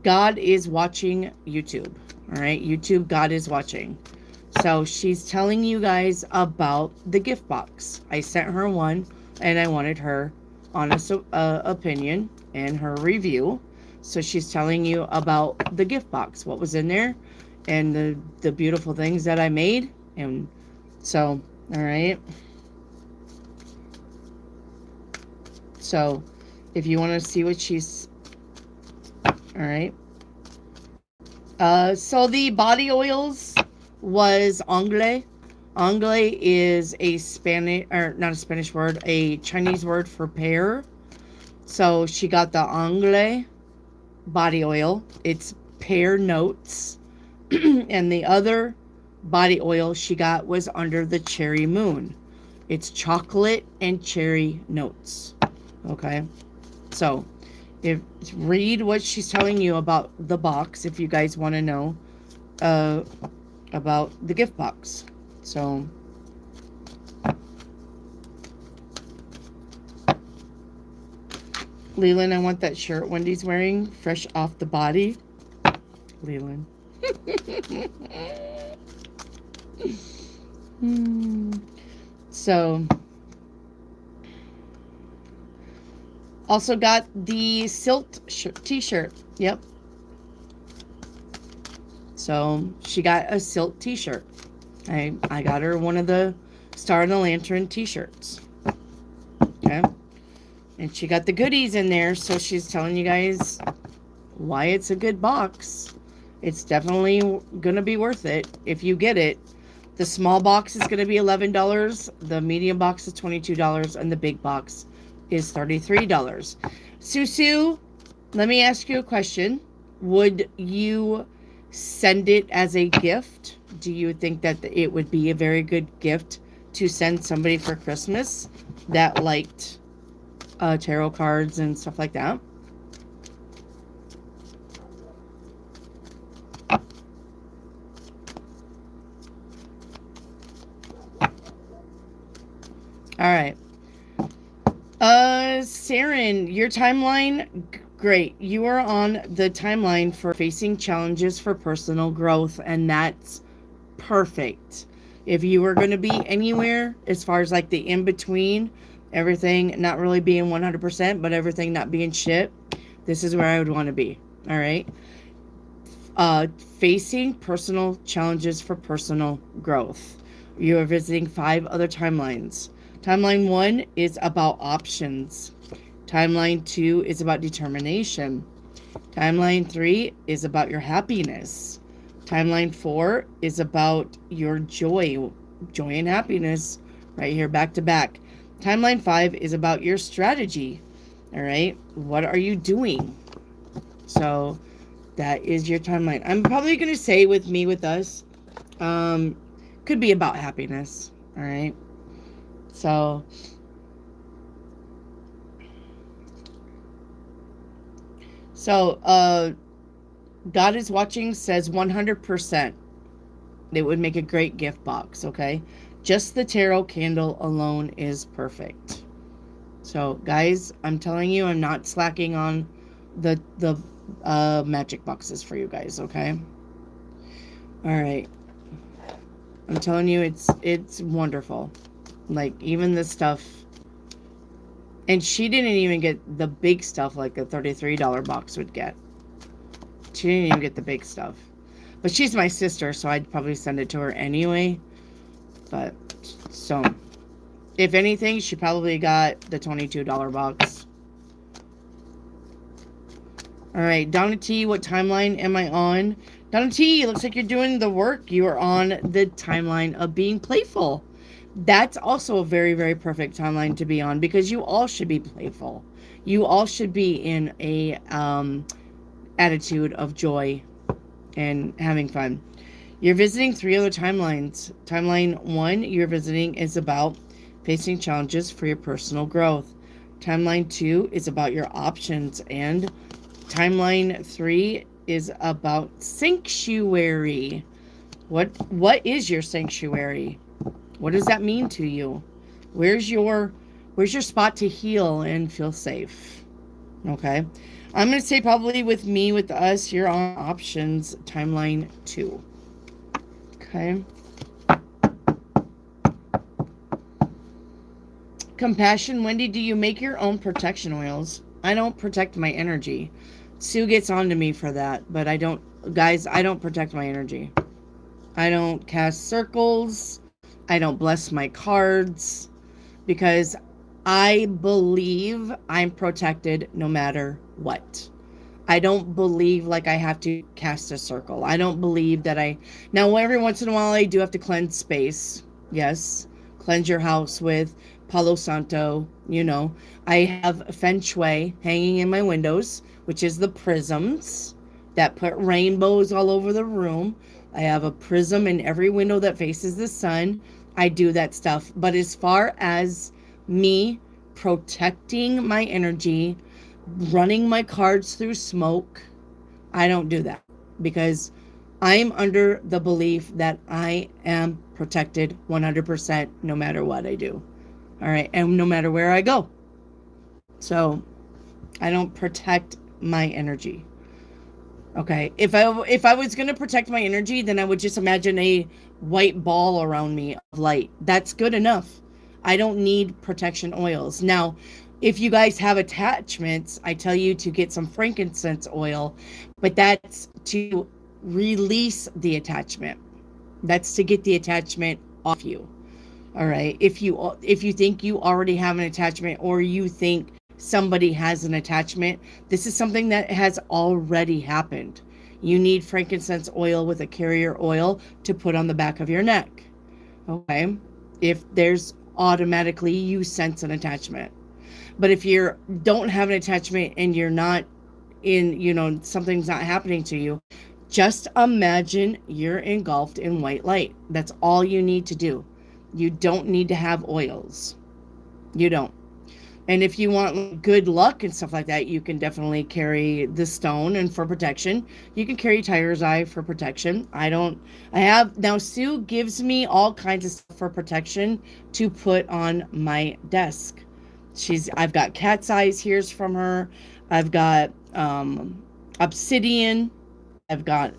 God is watching YouTube. All right, YouTube, God is watching. So she's telling you guys about the gift box. I sent her one, and I wanted her honest opinion and her review. So she's telling you about the gift box, what was in there, and the beautiful things that I made. And so, all right. So, if you want to see what she's... All right. So the body oils was anglais. Anglais is a Spanish, or not a Spanish word, a Chinese word for pear. So she got the anglais body oil. It's pear notes. And the other body oil she got was under the cherry moon. It's chocolate and cherry notes. Okay, so read what she's telling you about the box if you guys want to know about the gift box. So Leland, I want that shirt Wendy's wearing, fresh off the body. Leland. So also got the silk t-shirt. Yep. So she got a silk t-shirt. I got her one of the Star and the Lantern t-shirts. Okay. And she got the goodies in there, so she's telling you guys why it's a good box. It's definitely going to be worth it if you get it. The small box is going to be $11. The medium box is $22. And the big box is $33. Susu, let me ask you a question. Would you send it as a gift? Do you think that it would be a very good gift to send somebody for Christmas that liked tarot cards and stuff like that? All right. Saren, your timeline, great. You are on the timeline for facing challenges for personal growth, and that's perfect. If you were going to be anywhere as far as like the in-between, everything not really being 100%, but everything not being shit, this is where I would want to be. All right. Facing personal challenges for personal growth. You are visiting 5 other timelines. Timeline 1 is about options. Timeline 2 is about determination. Timeline 3 is about your happiness. Timeline 4 is about your joy and happiness, right here, back to back. Timeline 5 is about your strategy. All right, what are you doing? So that is your timeline. I'm probably going to say with us, could be about happiness. All right. So God is watching says 100%. It would make a great gift box, okay? Just the tarot candle alone is perfect. So, guys, I'm telling you, I'm not slacking on the magic boxes for you guys, okay? All right. I'm telling you, it's wonderful. Like, even this stuff. And she didn't even get the big stuff like the $33 box would get. She didn't even get the big stuff. But she's my sister, so I'd probably send it to her anyway. But, so, if anything, she probably got the $22 box. Alright, Donna T, what timeline am I on? Donna T, it looks like you're doing the work. You are on the timeline of being playful. That's also a very, very perfect timeline to be on, because you all should be playful. You all should be in a attitude of joy and having fun. You're visiting 3 other timelines. Timeline 1 you're visiting is about facing challenges for your personal growth. Timeline 2 is about your options, and timeline 3 is about sanctuary. What is your sanctuary? What does that mean to you? Where's your spot to heal and feel safe? Okay. I'm going to say probably with me, with us, you're on options timeline 2. Okay. Compassion. Wendy, do you make your own protection oils? I don't protect my energy. Sue gets on to me for that, but I don't, guys, I don't protect my energy. I don't cast circles. I don't bless my cards because I believe I'm protected no matter what. I don't believe like I have to cast a circle. I don't believe that now every once in a while I do have to cleanse space. Yes. Cleanse your house with Palo Santo, I have Feng Shui hanging in my windows, which is the prisms that put rainbows all over the room. I have a prism in every window that faces the sun. I do that stuff. But as far as me protecting my energy, running my cards through smoke, I don't do that because I'm under the belief that I am protected 100% no matter what I do. All right. And no matter where I go. So I don't protect my energy. Okay. If I was going to protect my energy, then I would just imagine a white ball around me of light. That's good enough. I don't need protection oils. Now, if you guys have attachments, I tell you to get some frankincense oil, but that's to release the attachment. That's to get the attachment off you. All right. If you think you already have an attachment or you think somebody has an attachment, this is something that has already happened. You need frankincense oil with a carrier oil to put on the back of your neck. Okay? If there's automatically you sense an attachment. But if you don't have an attachment and you're not something's not happening to you, just imagine you're engulfed in white light. That's all you need to do. You don't need to have oils. You don't. And if you want good luck and stuff like that, you can definitely carry the stone, and for protection, you can carry Tiger's Eye for protection. Now Sue gives me all kinds of stuff for protection to put on my desk. I've got cat's eyes here from her. I've got obsidian. I've got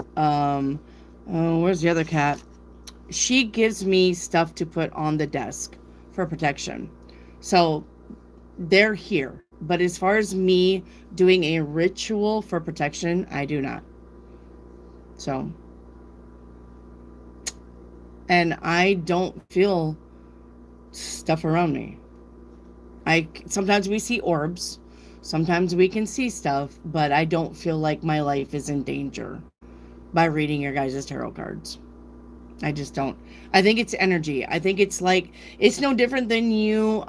where's the other cat? She gives me stuff to put on the desk for protection. So they're here. But as far as me doing a ritual for protection, I do not. So, and I don't feel stuff around me. Sometimes we see orbs. Sometimes we can see stuff, but I don't feel like my life is in danger by reading your guys' tarot cards. I just don't. I think it's energy. I think it's no different than you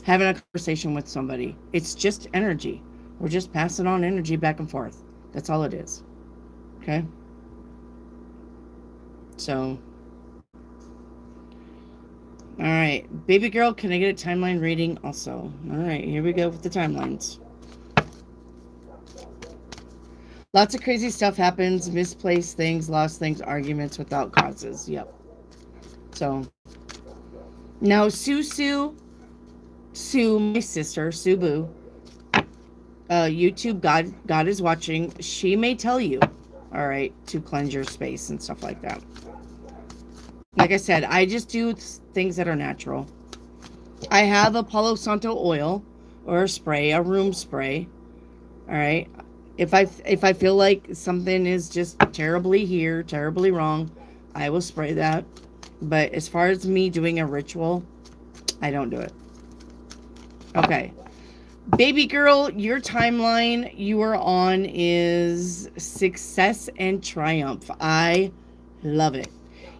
having a conversation with somebody. It's just energy. We're just passing on energy back and forth. That's all it is. Okay? So, all right. Baby girl, can I get a timeline reading also? All right, here we go with the timelines. Lots of crazy stuff happens, misplaced things, lost things, arguments without causes. Yep. So, now Sue, my sister, Sue Boo, YouTube, God is watching. She may tell you, all right, to cleanse your space and stuff like that. Like I said, I just do things that are natural. I have a Palo Santo oil or a spray, a room spray. All right. If I feel like something is just terribly wrong, I will spray that. But as far as me doing a ritual, I don't do it. Okay. Baby girl, your timeline you are on is success and triumph. I love it.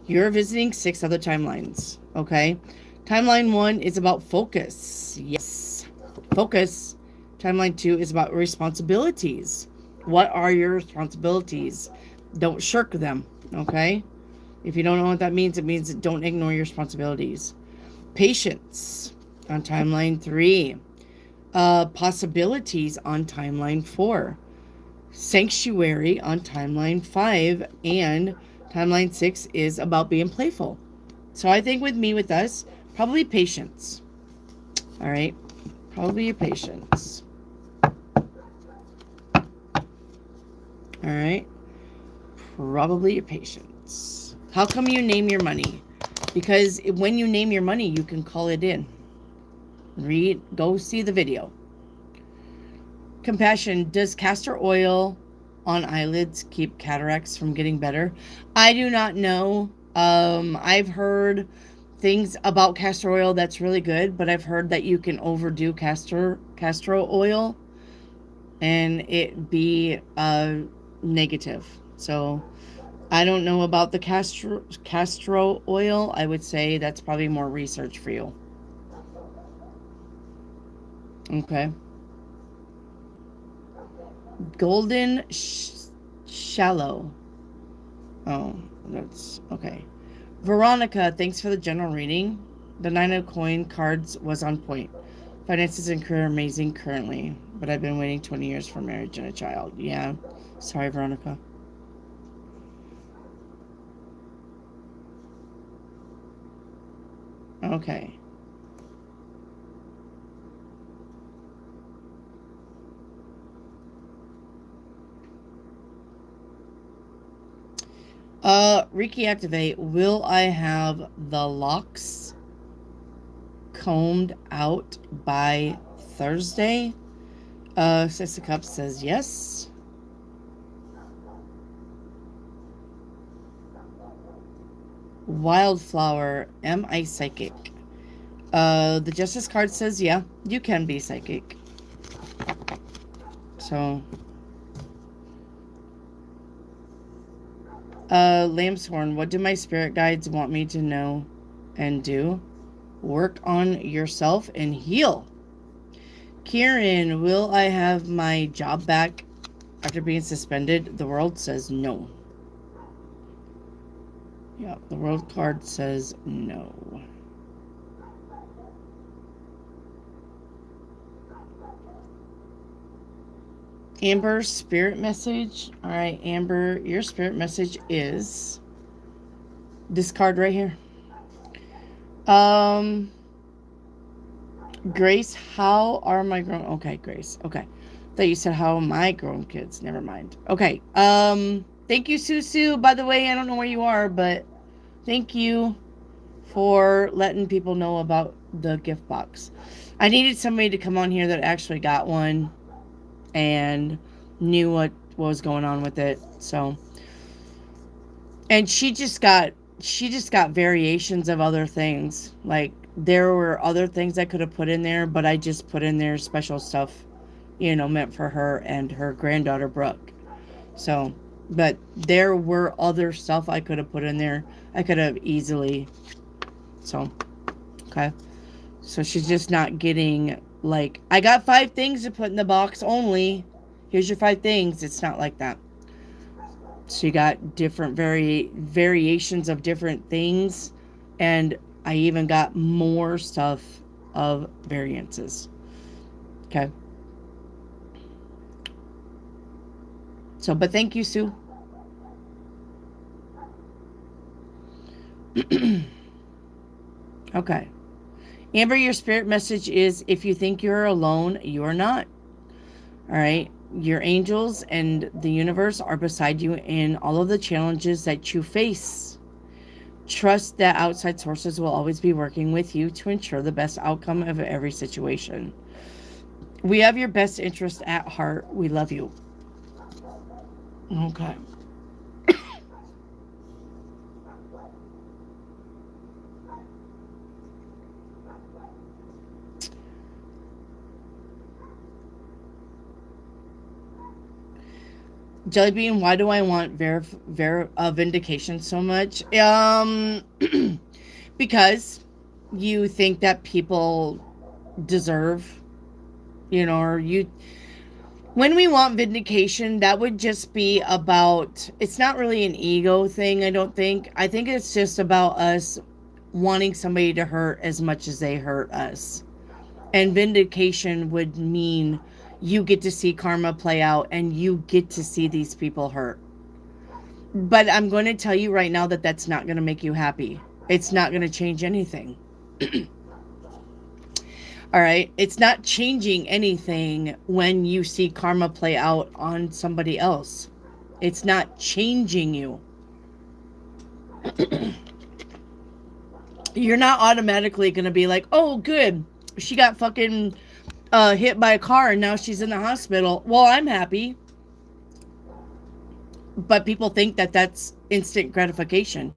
You're visiting 6 other timelines. Okay. Timeline 1 is about focus. Yes. Focus. Timeline 2 is about responsibilities. What are your responsibilities? Don't shirk them, okay? If you don't know what that means, it means don't ignore your responsibilities. Patience on timeline 3. Possibilities on timeline 4. Sanctuary on timeline 5, and timeline 6 is about being playful. So I think with us, probably patience. All right, probably your patience. All right, probably your patience. How come you name your money? Because when you name your money, you can call it in. Go see the video. Compassion. Does castor oil on eyelids keep cataracts from getting better? I do not know. I've heard things about castor oil that's really good, but I've heard that you can overdo castor oil and it be negative. So I don't know about the castor oil. I would say that's probably more research for you. Okay. Golden Shallow. Oh, that's okay. Veronica, thanks for the general reading. The 9 of coin cards was on point. Finances and career amazing currently, but I've been waiting 20 years for marriage and a child. Yeah. Sorry, Veronica. Okay. Reiki activate. Will I have the locks combed out by Thursday? Six of Cups says yes. Wildflower, am I psychic? The Justice card says yeah, you can be psychic. So Lambshorn, what do my spirit guides want me to know and do? Work on yourself and heal. Kieran, will I have my job back after being suspended? The world says no. Yeah, the world card says no. Amber, spirit message. All right, Amber, your spirit message is this card right here. Grace, how are my grown... Okay, Grace. Okay. Thought you said how are my grown kids. Never mind. Okay. Thank you, Susu. By the way, I don't know where you are, but thank you for letting people know about the gift box. I needed somebody to come on here that actually got one and knew what was going on with it. So, and she just got variations of other things. Like there were other things I could have put in there, but I just put in there special stuff, meant for her and her granddaughter Brooke. So, but there were other stuff I could have put in there. I could have easily. So, okay. So she's just not getting, like, I got 5 things to put in the box only. Here's your 5 things. It's not like that. So you got different variations of different things. And I even got more stuff of variances. Okay. So, but thank you, Sue. Okay. Amber, your spirit message is if you think you're alone, you are not. All right. Your angels and the universe are beside you in all of the challenges that you face. Trust that outside sources will always be working with you to ensure the best outcome of every situation. We have your best interest at heart. We love you. Okay. Jellybean, why do I want vindication so much? Because you think that people deserve, or you... When we want vindication, that would just be about... It's not really an ego thing, I don't think. I think it's just about us wanting somebody to hurt as much as they hurt us. And vindication would mean you get to see karma play out and you get to see these people hurt. But I'm going to tell you right now that that's not going to make you happy. It's not going to change anything. All right. It's not changing anything when you see karma play out on somebody else. It's not changing you. You're not automatically going to be like, oh, good. She got fucking hit by a car and now she's in the hospital. Well, I'm happy. But people think that that's instant gratification.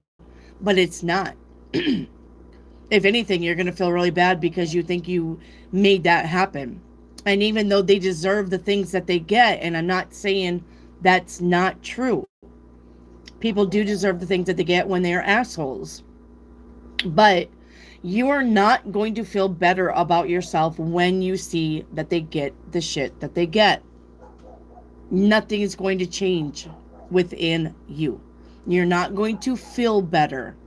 But it's not. If anything, you're going to feel really bad because you think you made that happen. And even though they deserve the things that they get, and I'm not saying that's not true. People do deserve the things that they get when they are assholes. But you are not going to feel better about yourself when you see that they get the shit that they get. Nothing is going to change within you. You're not going to feel better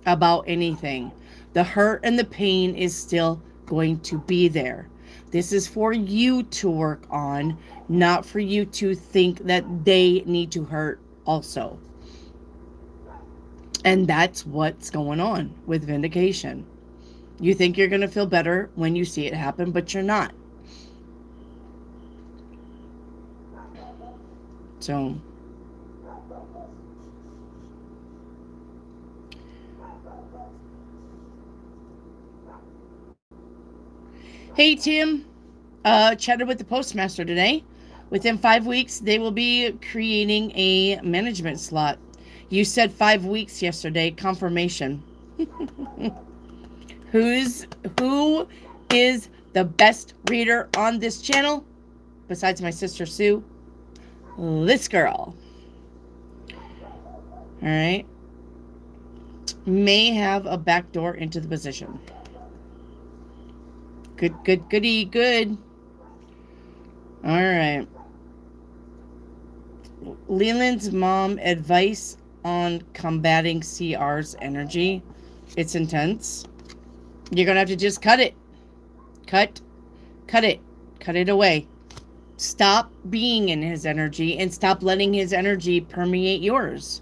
about anything. The hurt and the pain is still going to be there. This is for you to work on, not for you to think that they need to hurt also. And that's what's going on with vindication. You think you're going to feel better when you see it happen, but you're not. So hey, Tim. Chatted with the postmaster today. Within 5 weeks, they will be creating a management slot. You said 5 weeks yesterday. Confirmation. Who is the best reader on this channel? Besides my sister Sue. This girl. All right. May have a back door into the position. Good. All right. Leland's mom advice on combating CR's energy. It's intense. You're going to have to just cut it. Cut it. Cut it away. Stop being in his energy and stop letting his energy permeate yours.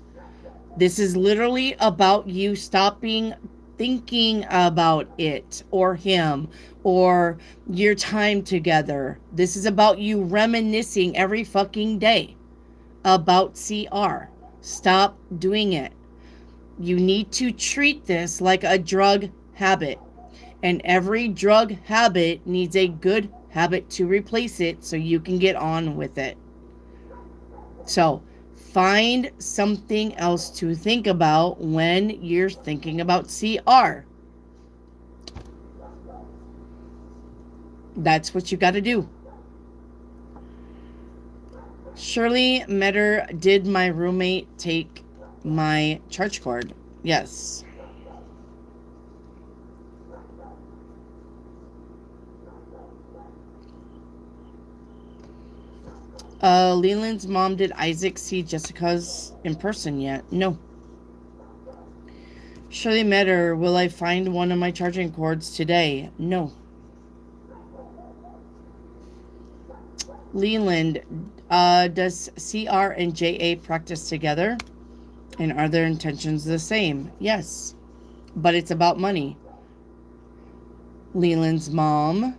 This is literally about you stopping thinking about it or him or your time together. This is about you reminiscing every fucking day about CR. Stop doing it. You need to treat this like a drug habit. And every drug habit needs a good habit to replace it so you can get on with it. So find something else to think about when you're thinking about CR. That's what you got to do. Shirley Metter, did my roommate take my charge cord? Yes. Leland's mom, did Isaac see Jessica's in person yet? No. Shirley Metter, will I find one of my charging cords today? No. Leland, does CR and JA practice together? And are their intentions the same? Yes. But it's about money. Leland's mom,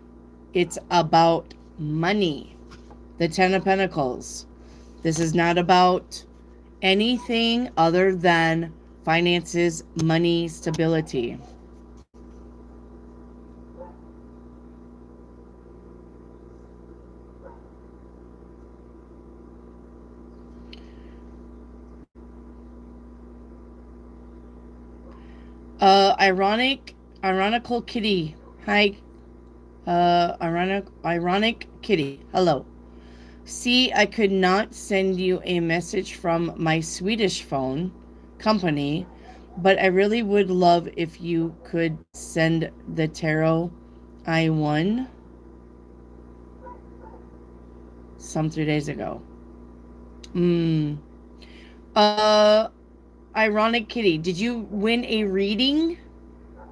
it's about money. The Ten of Pentacles. This is not about anything other than finances, money, stability. Ironical kitty. Hi. Ironic kitty. Hello. See, I could not send you a message from my Swedish phone company, but I really would love if you could send the tarot I won some 3 days ago. Ironic kitty, did you win a reading?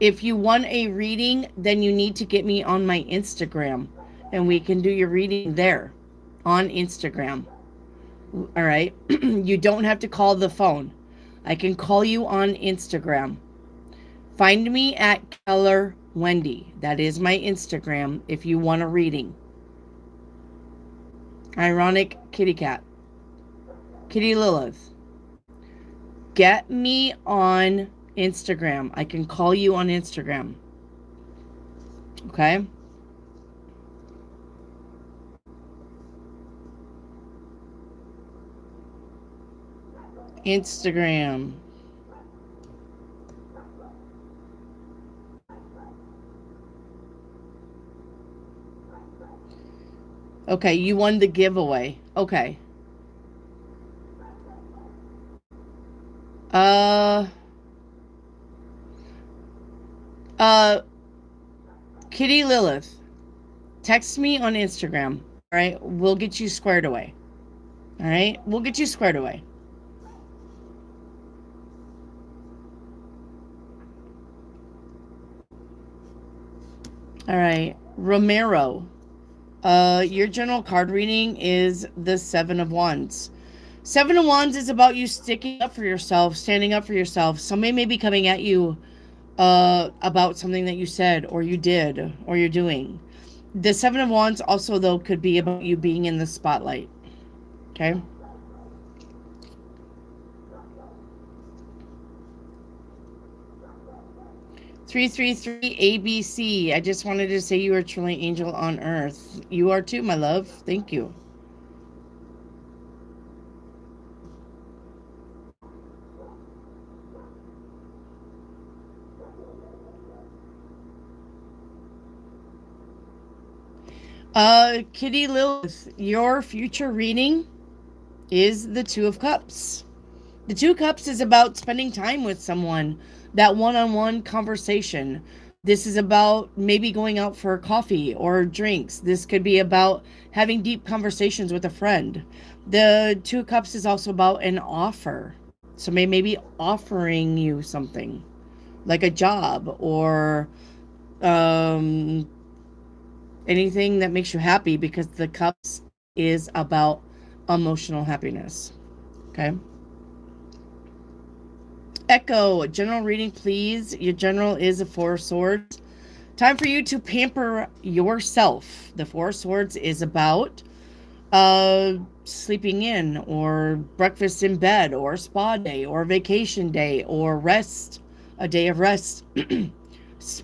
If you won a reading, then you need to get me on my Instagram and we can do your reading there on Instagram. All right. You don't have to call the phone. I can call you on Instagram. Find me at Keller Wendy. That is my Instagram if you want a reading. Ironic kitty cat. Kitty Lilith. Get me on Instagram. I can call you on Instagram. Okay? Instagram. Okay, you won the giveaway. Okay. Uh uh Kitty Lilith. Text me on Instagram. All right? We'll get you squared away. All right? We'll get you squared away. All right. Romero. Your general card reading is the Seven of Wands. Seven of Wands is about you sticking up for yourself, standing up for yourself. Somebody may be coming at you about something that you said or you did or you're doing. The Seven of Wands also, though, could be about you being in the spotlight. Okay? Three, ABC. I just wanted to say you are truly angel on earth. You are too, my love. Thank you. Kitty Lilith, your future reading is the Two of Cups. The Two of Cups is about spending time with someone, that one-on-one conversation. This is about maybe going out for coffee or drinks. This could be about having deep conversations with a friend. The Two of Cups is also about an offer. So maybe offering you something like a job or anything that makes you happy, because the cups is about emotional happiness. Okay. Echo, general reading, please. Your general is a Four of Swords. Time for you to pamper yourself. The Four of Swords is about sleeping in or breakfast in bed or spa day or vacation day or rest, a day of rest.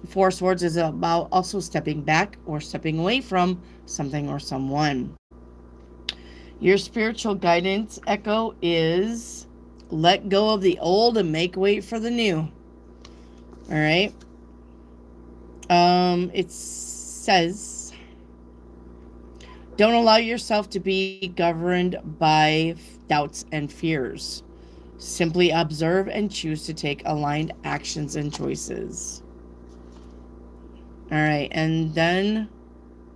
Four of Swords is about also stepping back or stepping away from something or someone. Your spiritual guidance, Echo, is let go of the old and make way for the new. All right. It says, don't allow yourself to be governed by doubts and fears. Simply observe and choose to take aligned actions and choices. All right, and then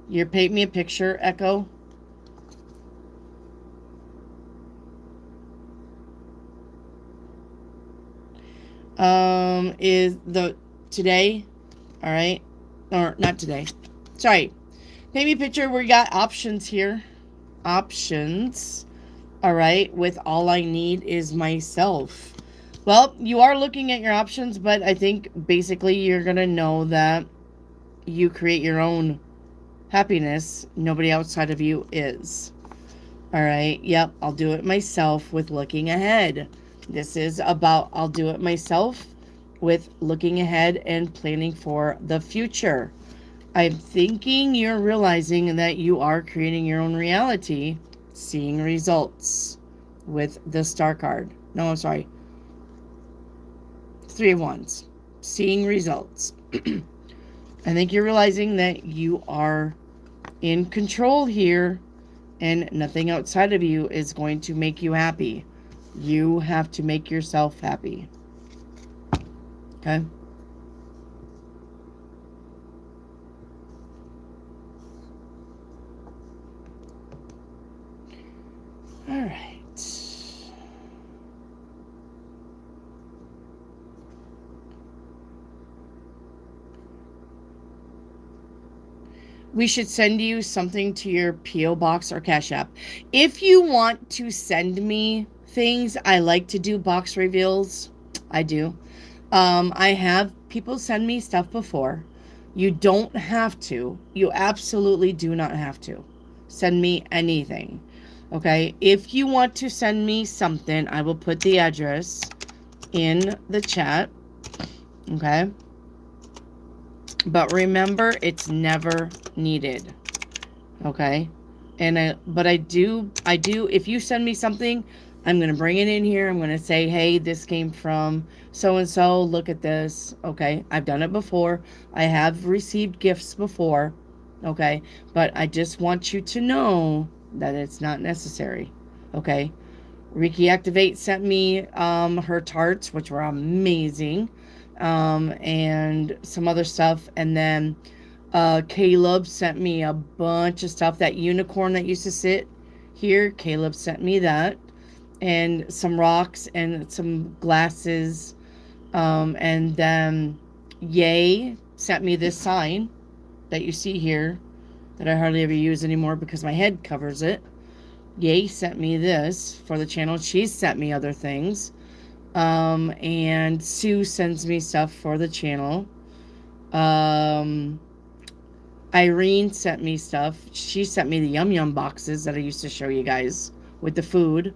you paint me a picture, Echo. Is the today, all right, or not today? Sorry, paint me a picture. We got options here. Options. All right, with all I need is myself. Well, you are looking at your options, but I think basically you're gonna know that you create your own happiness. Nobody outside of you is. All right. Yep. I'll do it myself with looking ahead. This is about I'll do it myself with looking ahead and planning for the future. I'm thinking you're realizing that you are creating your own reality, seeing results with the Star card. No, I'm sorry. Three of Wands. Seeing results. I think you're realizing that you are in control here, and nothing outside of you is going to make you happy. You have to make yourself happy. Okay? All right. we should send you something to your P.O. box or Cash App. If you want to send me things, I like to do box reveals. I do. I have people send me stuff before. You don't have to. You absolutely do not have to send me anything. Okay? If you want to send me something, I will put the address in the chat. Okay? But remember, it's never needed. Okay? But I do, if you send me something, I'm going to bring it in here. I'm going to say, hey, this came from so-and-so. Look at this. Okay? I've done it before. I have received gifts before. Okay? But I just want you to know that it's not necessary. Okay? Reiki Activate sent me her tarts, which were amazing. And some other stuff. And then Caleb sent me a bunch of stuff. That unicorn that used to sit here, Caleb sent me that. And some rocks and some glasses. And then Yay sent me this sign that you see here that I hardly ever use anymore because my head covers it. Yay sent me this for the channel. She's sent me other things. And Sue sends me stuff for the channel. Irene sent me stuff. She sent me the Yum Yum boxes that I used to show you guys with the food.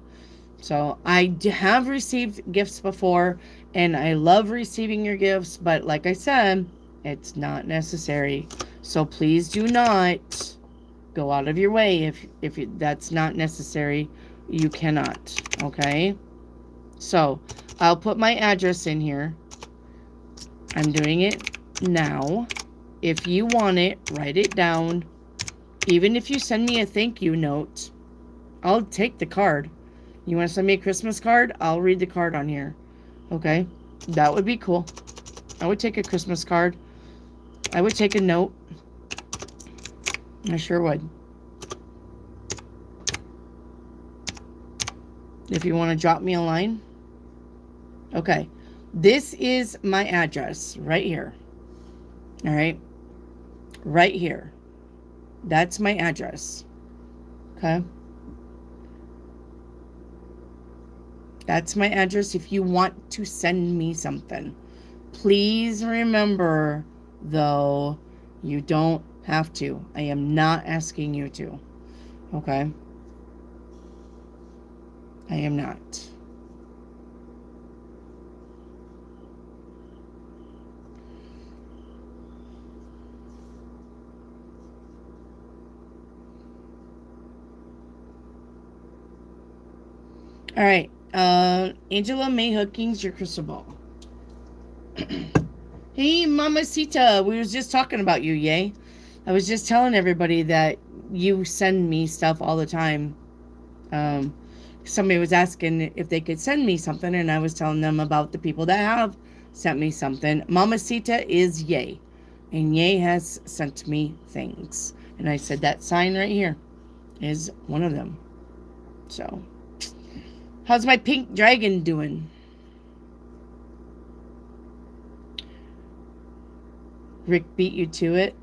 So I have received gifts before, and I love receiving your gifts, but like I said, it's not necessary. So please do not go out of your way if that's not necessary. You cannot, okay? So I'll put my address in here. I'm doing it now. If you want it, write it down. Even if you send me a thank you note, I'll take the card. You want to send me a Christmas card? I'll read the card on here. Okay? That would be cool. I would take a Christmas card. I would take a note. I sure would. If you want to drop me a line. Okay. This is my address right here. All right? Right here. That's my address. Okay? That's my address if you want to send me something. Please remember, though, you don't have to. I am not asking you to. Okay? I am not. All right. Angela May Hookings, your crystal ball. Hey, Mamacita. We was just talking about you, Yay. I was just telling everybody that you send me stuff all the time. Somebody was asking if they could send me something, and I was telling them about the people that have sent me something. Mamacita is Yay. And Yay has sent me things. And I said that sign right here is one of them. So... how's my pink dragon doing? Rick beat you to it.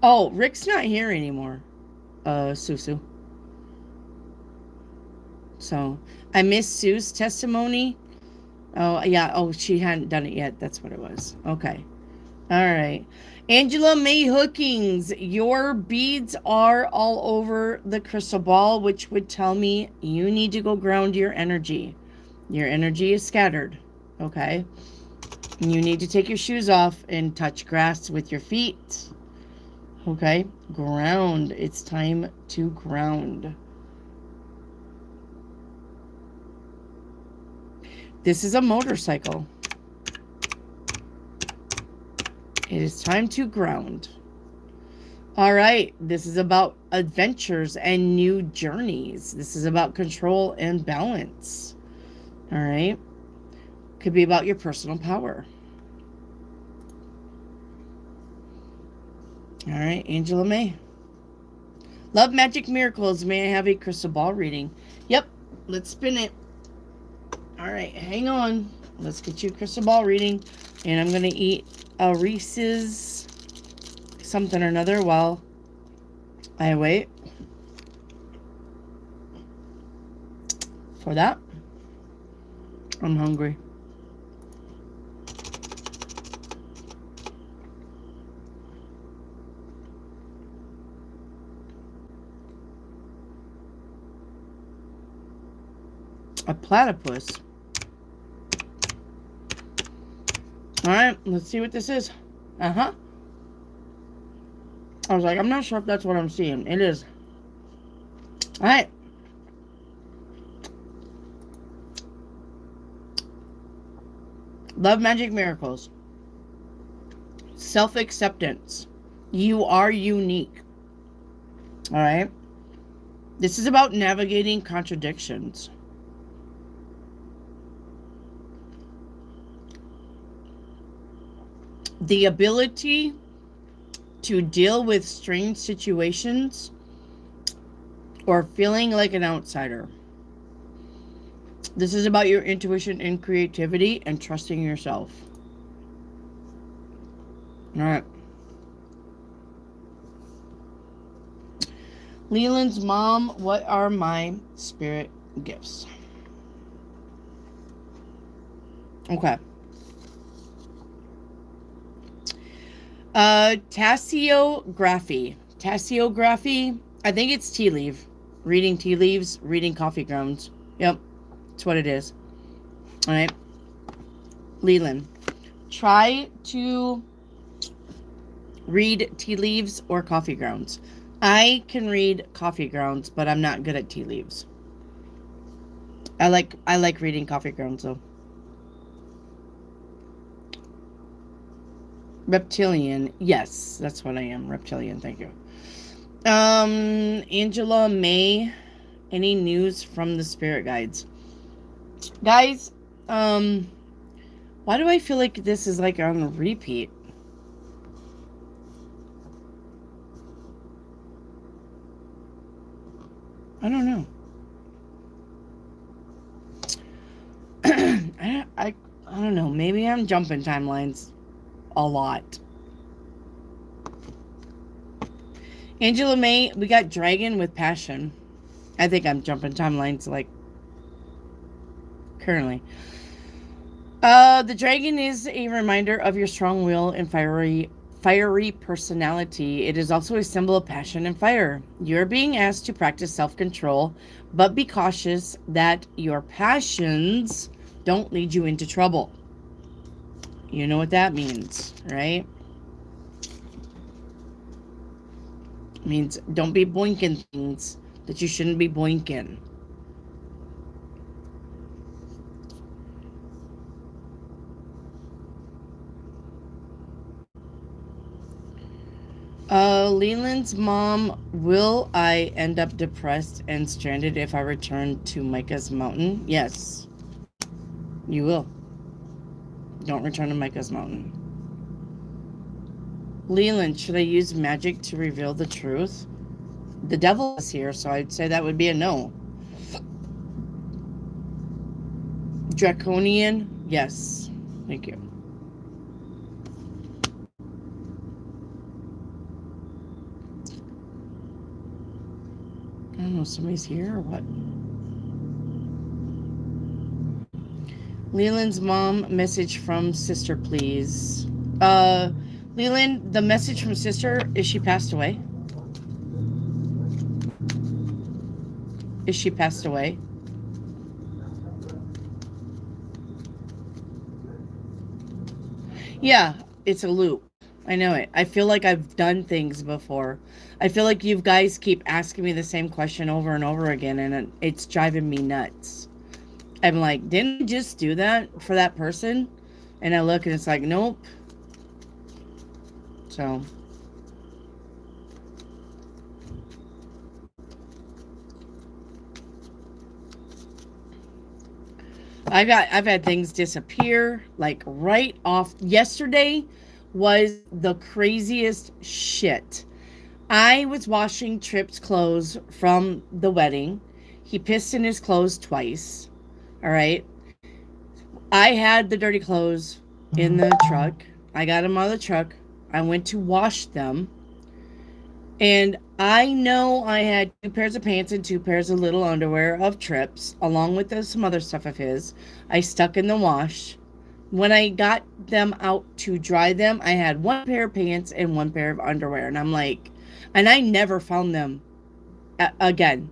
Oh, Rick's not here anymore. Susu. So, I missed Sue's testimony. Oh, yeah. Oh, she hadn't done it yet. That's what it was. Okay. All right. Angela May Hookings, your beads are all over the crystal ball, which would tell me you need to go ground your energy. Your energy is scattered, okay? And you need to take your shoes off and touch grass with your feet, okay? Ground. It's time to ground. This is a motorcycle. It is time to ground. All right. This is about adventures and new journeys. This is about control and balance. All right. Could be about your personal power. All right. Angela May. Love, magic, miracles. May I have a crystal ball reading? Yep. Let's spin it. All right. Hang on. Let's get you a crystal ball reading. And I'm going to eat a Reese's something or another while I wait for that. I'm hungry. A platypus. Alright, let's see what this is. Uh-huh. I was like, I'm not sure if that's what I'm seeing. It is. Alright. Love, magic, miracles. Self-acceptance. You are unique. Alright. This is about navigating contradictions. The ability to deal with strange situations or feeling like an outsider. This is about your intuition and creativity and trusting yourself. All right. Leland's mom, what are my spirit gifts? Okay. Tasseography. Tasseography. I think it's tea leaf. Reading tea leaves, reading coffee grounds. Yep. That's what it is. All right. Leland. Try to read tea leaves or coffee grounds. I can read coffee grounds, but I'm not good at tea leaves. I like reading coffee grounds though. Reptilian. Yes, that's what I am. Reptilian. Thank you. Angela May. Any news from the spirit guides? Guys, why do I feel like this is like on repeat? I don't know. I don't know. Maybe I'm jumping timelines a lot. Angela May, we got Dragon with Passion. I think I'm jumping timelines like currently. The dragon is a reminder of your strong will and fiery personality. It is also a symbol of passion and fire. You're being asked to practice self-control, but be cautious that your passions don't lead you into trouble. You know what that means, right? It means don't be boinking things that you shouldn't be boinking. Leland's mom, will I end up depressed and stranded if I return to Micah's mountain? Yes, you will. Don't return to Micah's mountain. Leland, should I use magic to reveal the truth? The devil is here, so I'd say that would be a no. Draconian, yes. Thank you. I don't know, somebody's here or what? Leland's mom, message from sister, please. Leland, the message from sister, is she passed away? Is she passed away? Yeah, it's a loop. I know it. I feel like I've done things before. I feel like you guys keep asking me the same question over and over again, and it's driving me nuts. I'm like, didn't I just do that for that person? And I look and it's like, nope. So I've had things disappear like right off. Yesterday was the craziest shit. I was washing Tripp's clothes from the wedding. He pissed in his clothes twice. All right. I had the dirty clothes in the truck. I got them out of the truck. I went to wash them. And I know I had 2 pairs of pants and 2 pairs of little underwear of Trips, along with some other stuff of his. I stuck in the wash. When I got them out to dry them, I had 1 pair of pants and 1 pair of underwear. And I'm like, and I never found them again.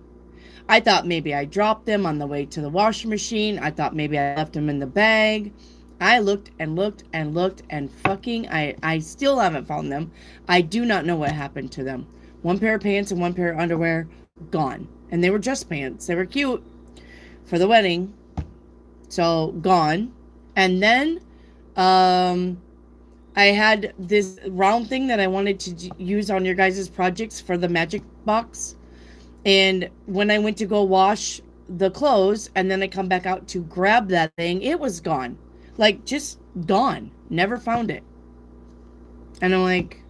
I thought maybe I dropped them on the way to the washing machine. I thought maybe I left them in the bag. I looked and looked and looked and fucking I still haven't found them. I do not know what happened to them. 1 pair of pants and 1 pair of underwear gone. And they were just pants. They were cute for the wedding. So gone. And then I had this round thing that I wanted to use on your guys' projects for the magic box. And when I went to go wash the clothes and then I come back out to grab that thing, it was gone. Like, just gone. Never found it. And I'm like,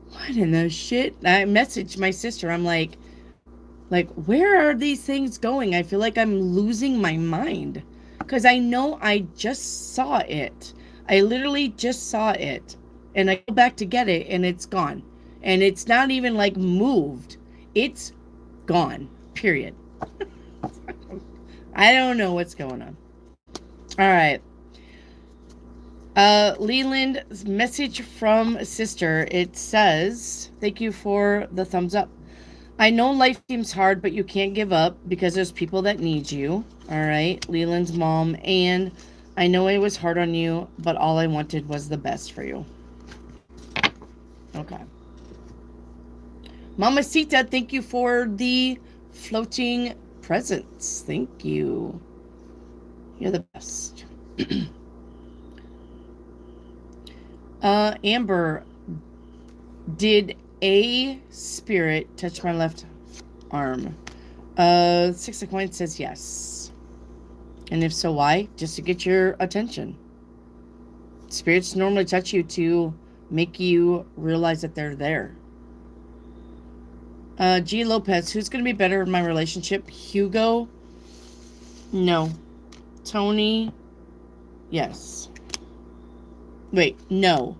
what in the shit? I messaged my sister. I'm like, where are these things going? I feel like I'm losing my mind. Because I know I just saw it. I literally just saw it. And I go back to get it and it's gone. And it's not even like moved. It's gone. Period. I don't know what's going on. All right. Leland's message from sister. It says, thank you for the thumbs up. I know life seems hard, but you can't give up because there's people that need you. All right. Leland's mom. And I know it was hard on you, but all I wanted was the best for you. Okay. Mamacita, thank you for the floating presents. Thank you. You're the best. Amber, did a spirit touch my left arm? 6 of coins says yes. And if so, why? Just to get your attention. Spirits normally touch you to make you realize that they're there. G. Lopez, who's going to be better in my relationship? Hugo? No. Tony? Yes. Wait, no.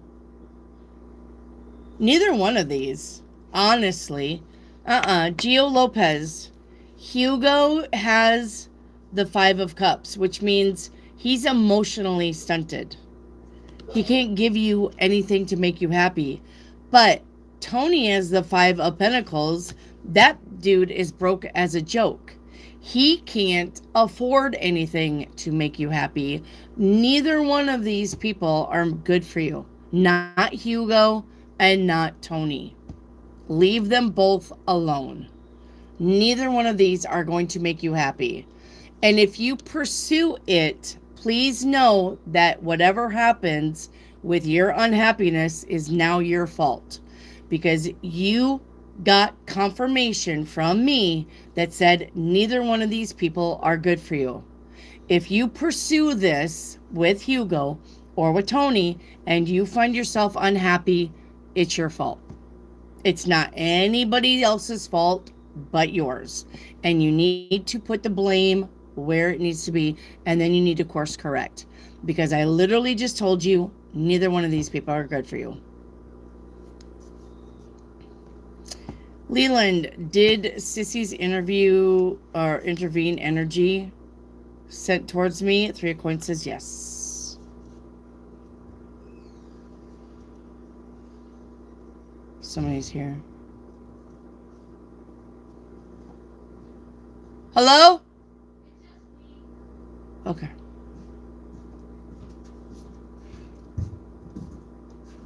Neither one of these. Honestly. Gio Lopez. Hugo has the 5 of Cups, which means he's emotionally stunted. He can't give you anything to make you happy. But Tony has the 5 of Pentacles. That dude is broke as a joke. He can't afford anything to make you happy. Neither one of these people are good for you. Not Hugo and not Tony. Leave them both alone. Neither one of these are going to make you happy. And if you pursue it, please know that whatever happens with your unhappiness is now your fault. Because you got confirmation from me that said neither one of these people are good for you. If you pursue this with Hugo or with Tony and you find yourself unhappy, it's your fault. It's not anybody else's fault but yours. And you need to put the blame where it needs to be, and then you need to course correct. Because I literally just told you neither one of these people are good for you. Leland, did Sissy's interview or intervene energy sent towards me? 3 of coins says yes. Somebody's here. Hello? Okay.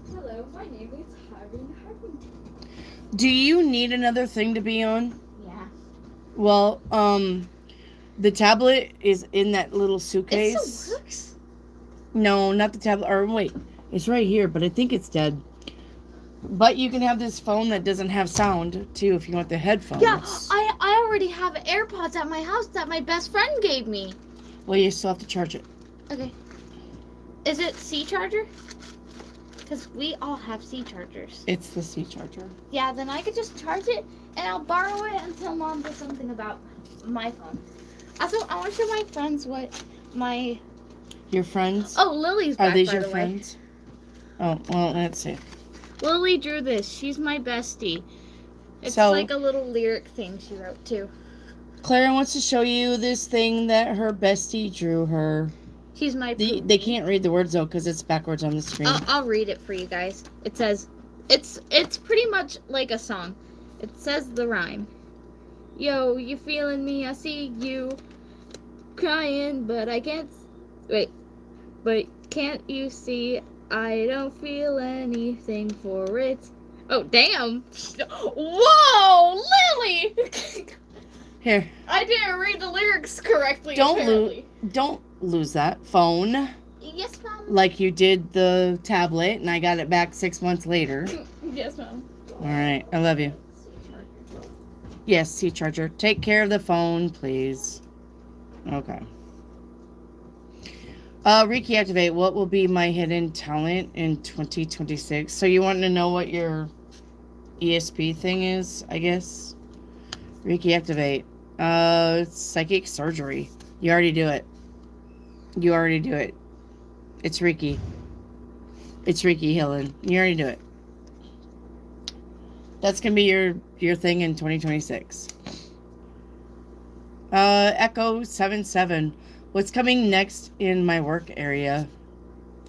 Hello, my name is Harvin Harvington. Do you need another thing to be on? Yeah. Well, the tablet is in that little suitcase. It still works? No, not the tablet. Or wait, it's right here, but I think it's dead. But you can have this phone that doesn't have sound, too, if you want the headphones. Yeah, I already have AirPods at my house that my best friend gave me. Well, you still have to charge it. Okay. Is it C charger? Because we all have C chargers. It's the C charger. Yeah, then I could just charge it, and I'll borrow it until Mom does something about my phone. Also, I want to show my friends what my... Your friends? Oh, Lily's back, Are these by your the way. friends? Oh, well, let's see. Lily drew this. She's my bestie. It's So, like a little lyric thing she wrote too. Clara wants to show you this thing that her bestie drew her. She's my They can't read the words though because it's backwards on the screen. I'll read it for you guys. It says, it's pretty much like a song. It says the rhyme. Yo, you feeling me? I see you crying, but I can't. Wait, but can't you see? I don't feel anything for it. Oh, damn! Whoa, Lily! Here. I didn't read the lyrics correctly. Don't lose that phone. Yes, Mom. Like you did the tablet, and I got it back 6 months later. Yes, Mom. All right, I love you. Yes, C-charger. Take care of the phone, please. Okay. Reiki activate. What will be my hidden talent in 2026? So you want to know what your ESP thing is, I guess? Reiki activate. Psychic surgery. You already do it. You already do it. It's Reiki. It's Reiki healing. You already do it. That's going to be your thing in 2026. Echo 77. What's coming next in my work area?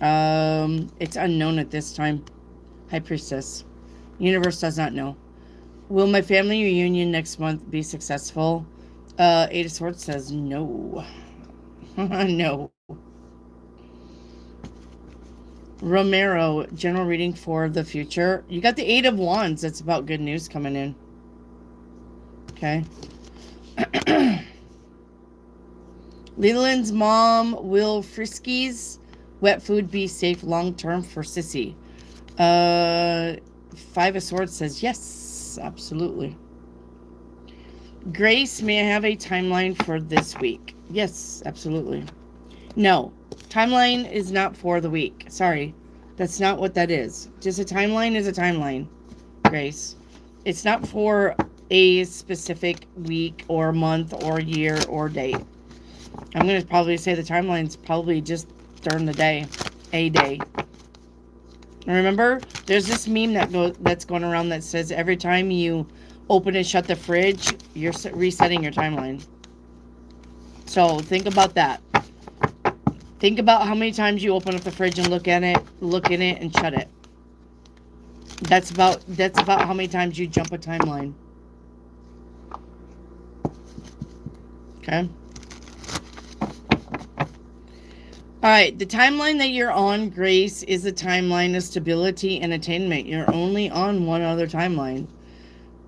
It's unknown at this time. High Priestess. Universe does not know. Will my family reunion next month be successful? Eight of Swords says no. No. Romero, general reading for the future. You got the Eight of Wands. That's about good news coming in. Okay. Leland's mom, will Friskies wet food be safe long term for Sissy? Five of Swords says yes, absolutely. Grace, may I have a timeline for this week? Yes, absolutely. No, timeline is not for the week. Sorry, that's not what that is. Just a timeline is a timeline, Grace. It's not for a specific week or month or year or date. I'm going to probably say the timeline's probably just during the day, a day. Remember, there's this meme that's going around that says every time you open and shut the fridge, you're resetting your timeline. So think about that. Think about how many times you open up the fridge and look in it, and shut it. That's about how many times you jump a timeline. Okay. All right, the timeline that you're on, Grace, is a timeline of stability and attainment. You're only on one other timeline.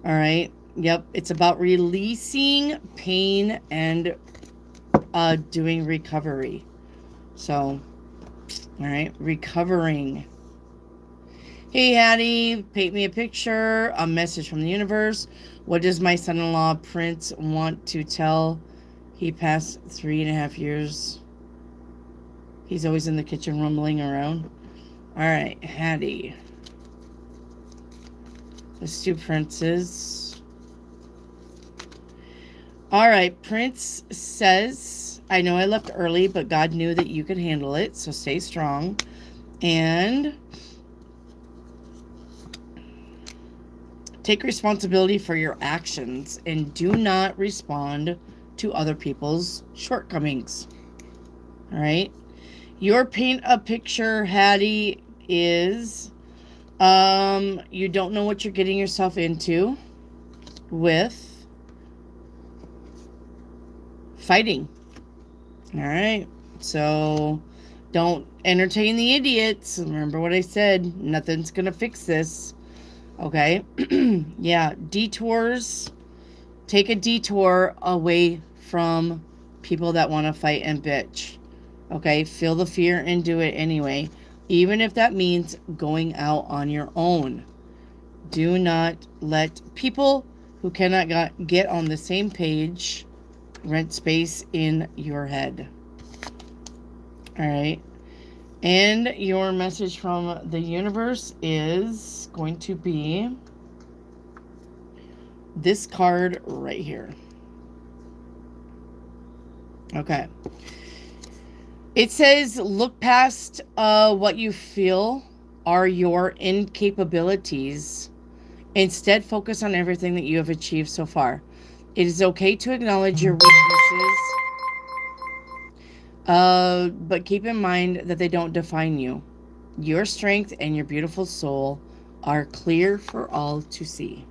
All right. Yep. It's about releasing pain and doing recovery. So, all right, recovering. Hey, Hattie, paint me a picture, a message from the universe. What does my son-in-law, Prince, want to tell? He passed 3.5 years. He's always in the kitchen rumbling around. All right, Hattie. Let's do Prince's. All right, Prince says, I know I left early, but God knew that you could handle it, so stay strong. And take responsibility for your actions and do not respond to other people's shortcomings. All right. Your paint a picture, Hattie, is you don't know what you're getting yourself into with fighting. All right. So don't entertain the idiots. Remember what I said. Nothing's going to fix this. Okay. Yeah. Detours. Take a detour away from people that want to fight and bitch. Okay. Feel the fear and do it anyway. Even if that means going out on your own. Do not let people who cannot get on the same page rent space in your head. All right. And your message from the universe is going to be this card right here. Okay. It says, look past what you feel are your incapabilities Instead, focus on everything that you have achieved so far. It is okay to acknowledge your weaknesses, but keep in mind that they don't define you. Your strength and your beautiful soul are clear for all to see.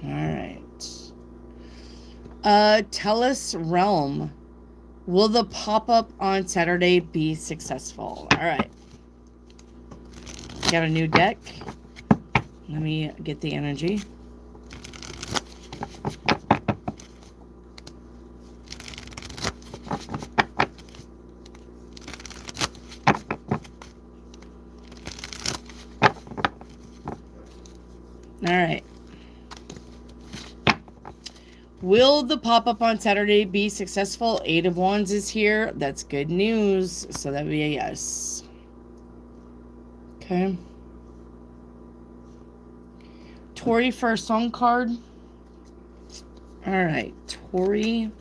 All right. Tellus Realm. Will the pop-up on Saturday be successful? All right. Got a new deck. Let me get the energy. All right. Will the pop-up on Saturday be successful? 8 of Wands is here. That's good news. So that would be a yes. Okay. Tori for a song card. All right. Tori,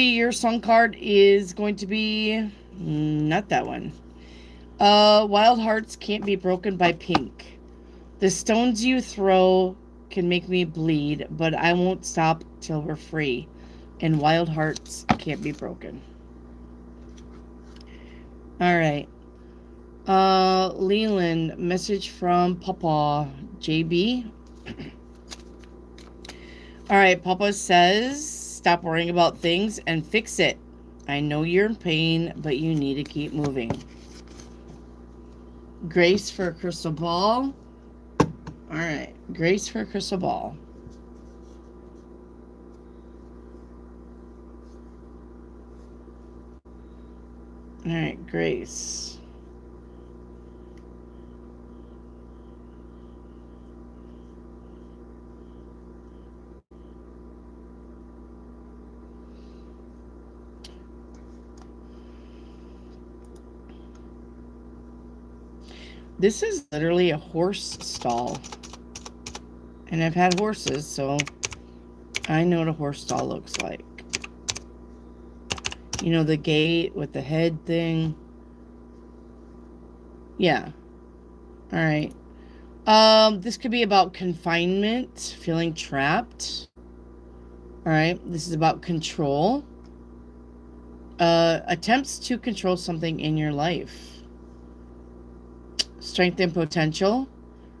your song card is going to be not that one. Wild hearts can't be broken by pink. The stones you throw can make me bleed, but I won't stop till we're free. And wild hearts can't be broken. All right. Leland, message from Papa. JB. All right, Papa says, stop worrying about things and fix it. I know you're in pain, but you need to keep moving. Grace for a crystal ball. All right, Grace for a crystal ball. All right, Grace. This is literally a horse stall. And I've had horses, so I know what a horse stall looks like. You know, the gate with the head thing. Yeah. All right. This could be about confinement, feeling trapped. All right. This is about control. Attempts to control something in your life. Strength and potential.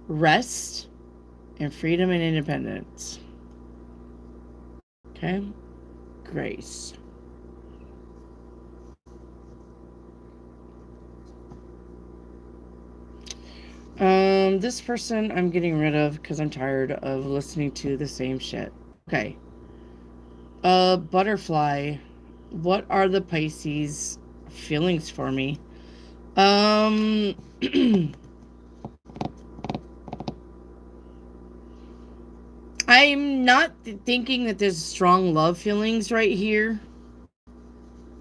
Rest. And freedom and independence. Okay. Grace. This person I'm getting rid of because I'm tired of listening to the same shit. Okay. Butterfly. What are the Pisces feelings for me? I'm not thinking that there's strong love feelings right here.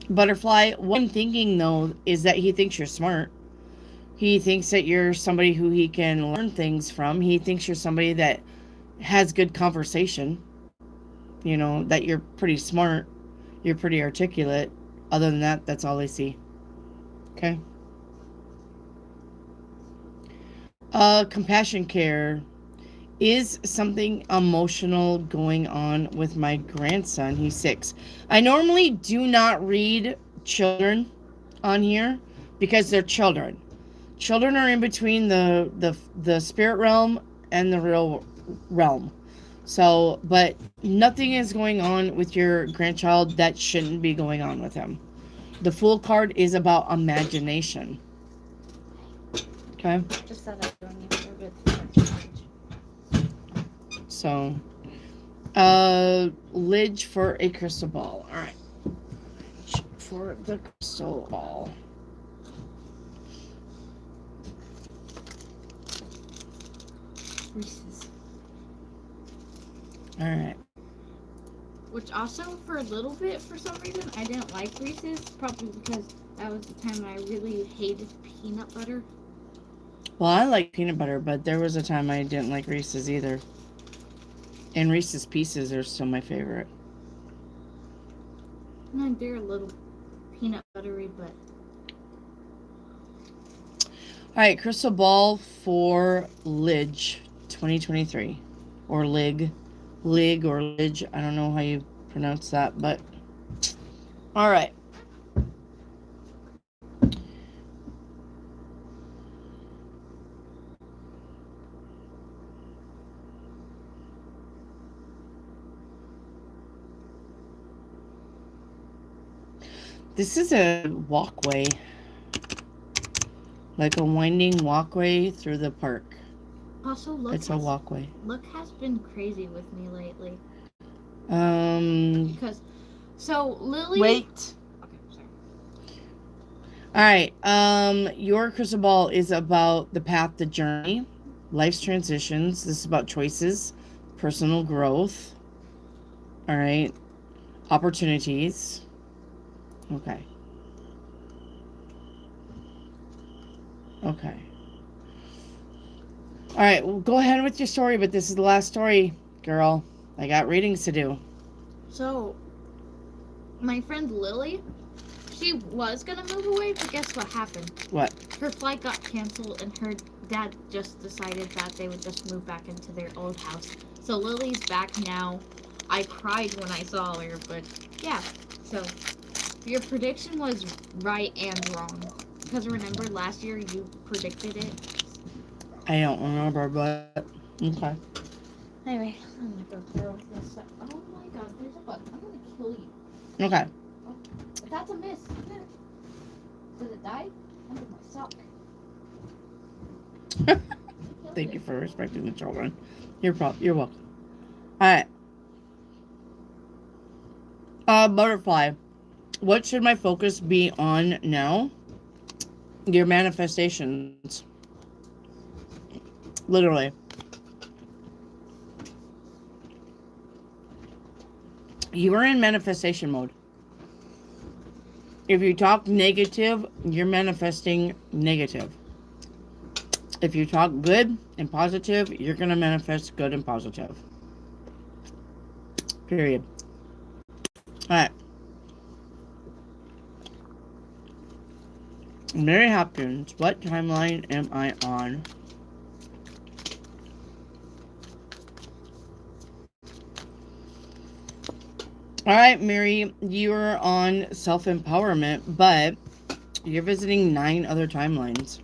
Butterfly. What I'm thinking though is that he thinks you're smart. He thinks that you're somebody who he can learn things from. He thinks you're somebody that has good conversation. You know, that you're pretty smart. You're pretty articulate. Other than that, that's all I see. Okay. Compassion care. Is something emotional going on with my grandson? He's 6. I normally do not read children on here because they're children. Children are in between the spirit realm and the real realm. So, but nothing is going on with your grandchild that shouldn't be going on with him. The Fool card is about imagination. Okay? Just thought I'd join you for a bit. So, Lidge for a crystal ball. All right. Lidge for the crystal ball. Reese's. All right. Which also, for a little bit, for some reason, I didn't like Reese's. Probably because that was the time I really hated peanut butter. Well, I like peanut butter, but there was a time I didn't like Reese's either. And Reese's Pieces are still my favorite. No, they're a little peanut buttery, but... All right, crystal ball for Lidge 2023. Or Lig. Lig or Lidge. I don't know how you pronounce that, but all right. This is a walkway. Like a winding walkway through the park. Also, look. It's a walkway. Luck has been crazy with me lately. Because Lily. Wait. Okay, sorry. All right. Your crystal ball is about the path, the journey, life's transitions. This is about choices, personal growth. All right. Opportunities. Okay. Okay. All right. Well, go ahead with your story, but this is the last story, girl. I got readings to do. So, my friend Lily, she was gonna move away, but guess what happened? What? Her flight got canceled, and her dad just decided that they would just move back into their old house. So Lily's back now. I cried when I saw her, but yeah. So, your prediction was right and wrong. Because remember last year you predicted it? I don't remember, but okay. Anyway, I'm gonna go through this. Oh my god, there's a button. I'm gonna kill you. Okay. Oh, that's a miss. Did it die? Under my sock. Thank you for respecting the children. You're welcome. All right. Butterfly. What should my focus be on now? Your manifestations. Literally. You are in manifestation mode. If you talk negative, you're manifesting negative. If you talk good and positive, you're going to manifest good and positive. Period. All right. Mary Hopkins, what timeline am I on? All right, Mary, you're on self-empowerment, but you're visiting 9 other timelines.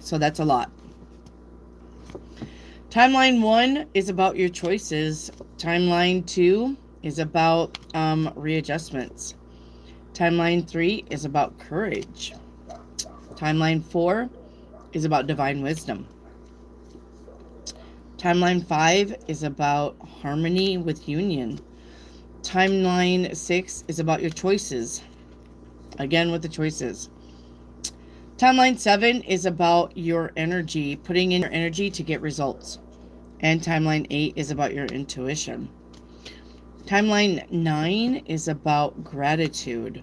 So that's a lot. Timeline 1 is about your choices. Timeline 2 is about readjustments. Timeline 3 is about courage. Timeline 4 is about divine wisdom. Timeline 5 is about harmony with union. Timeline 6 is about your choices. Again, with the choices. Timeline 7 is about your energy, putting in your energy to get results. And timeline 8 is about your intuition. Timeline 9 is about gratitude.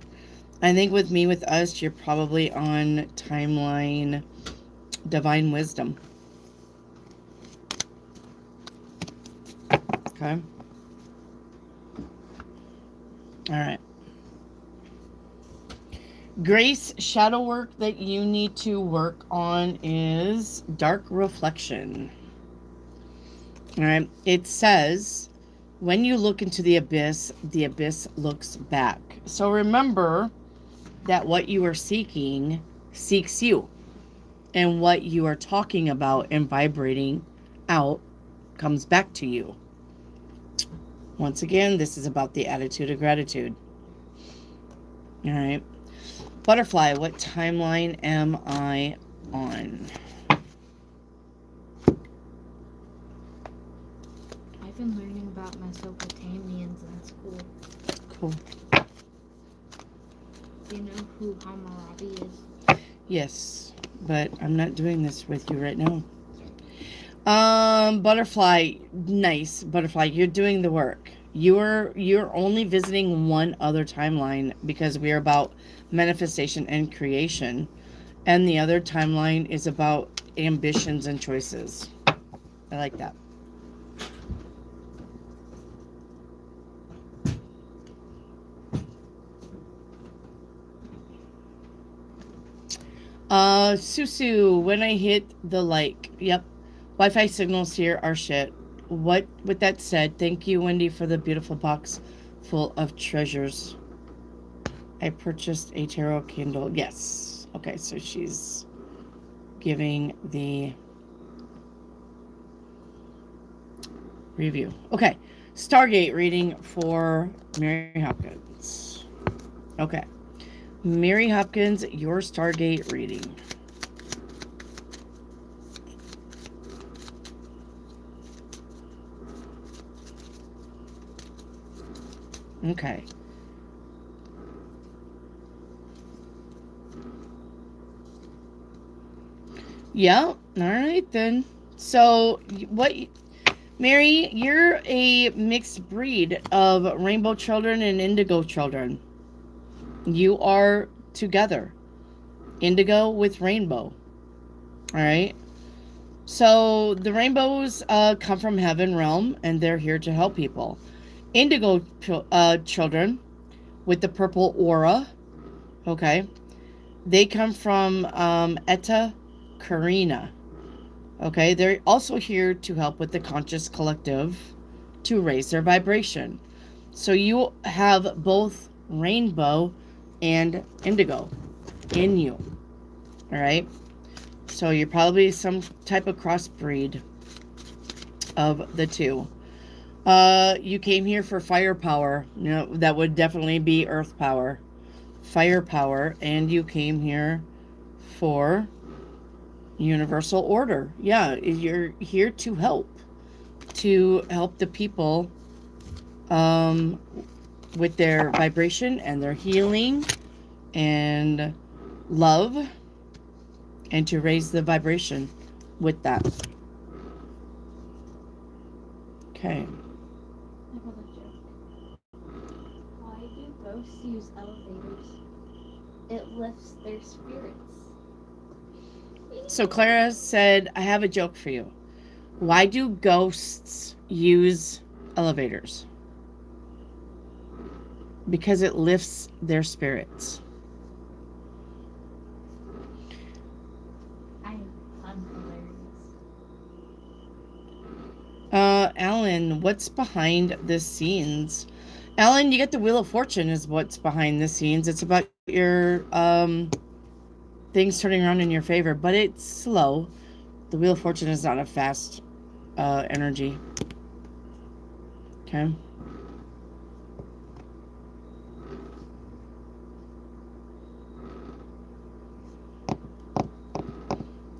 I think with me, with us, you're probably on timeline divine wisdom. Okay. All right. Grace, shadow work that you need to work on is dark reflection. All right. It says, when you look into the abyss looks back. So remember that what you are seeking seeks you. And what you are talking about and vibrating out comes back to you. Once again, this is about the attitude of gratitude. All right. Butterfly, what timeline am I on? I've been learning about Mesopotamians in school. Cool. Do you know who Hammurabi is? Yes, but I'm not doing this with you right now. Butterfly, nice. Butterfly, you're doing the work. You're only visiting one other timeline because we're about manifestation and creation. And the other timeline is about ambitions and choices. I like that. Susu, when I hit the like. Yep. Wi-Fi signals here are shit. With that said, thank you, Wendy, for the beautiful box full of treasures. I purchased a tarot candle. Yes. Okay, so she's giving the review. Okay. Stargate reading for Mary Hopkins. Okay. Mary Hopkins, your Stargate reading. Okay. Yeah. All right then. So what, Mary? You're a mixed breed of rainbow children and indigo children. You are together, indigo with rainbow. All right. So the rainbows come from heaven realm, and they're here to help people. Indigo children with the purple aura. Okay. They come from Eta Carina. Okay, they're also here to help with the conscious collective to raise their vibration. So you have both rainbow and indigo in you. All right. So you're probably some type of crossbreed of the two. You came here for firepower. You know, that would definitely be earth power. Firepower, and you came here for universal order. Yeah, you're here to help the people with their vibration and their healing and love, and to raise the vibration with that. Okay. I have a joke. Why do ghosts use elevators? It lifts their spirits. So Clara said, I have a joke for you. Why do ghosts use elevators? Because it lifts their spirits. I'm hilarious. Alan, what's behind the scenes? Alan, you get the Wheel of Fortune is what's behind the scenes. It's about your things turning around in your favor, but it's slow. The Wheel of Fortune is not a fast energy. Okay.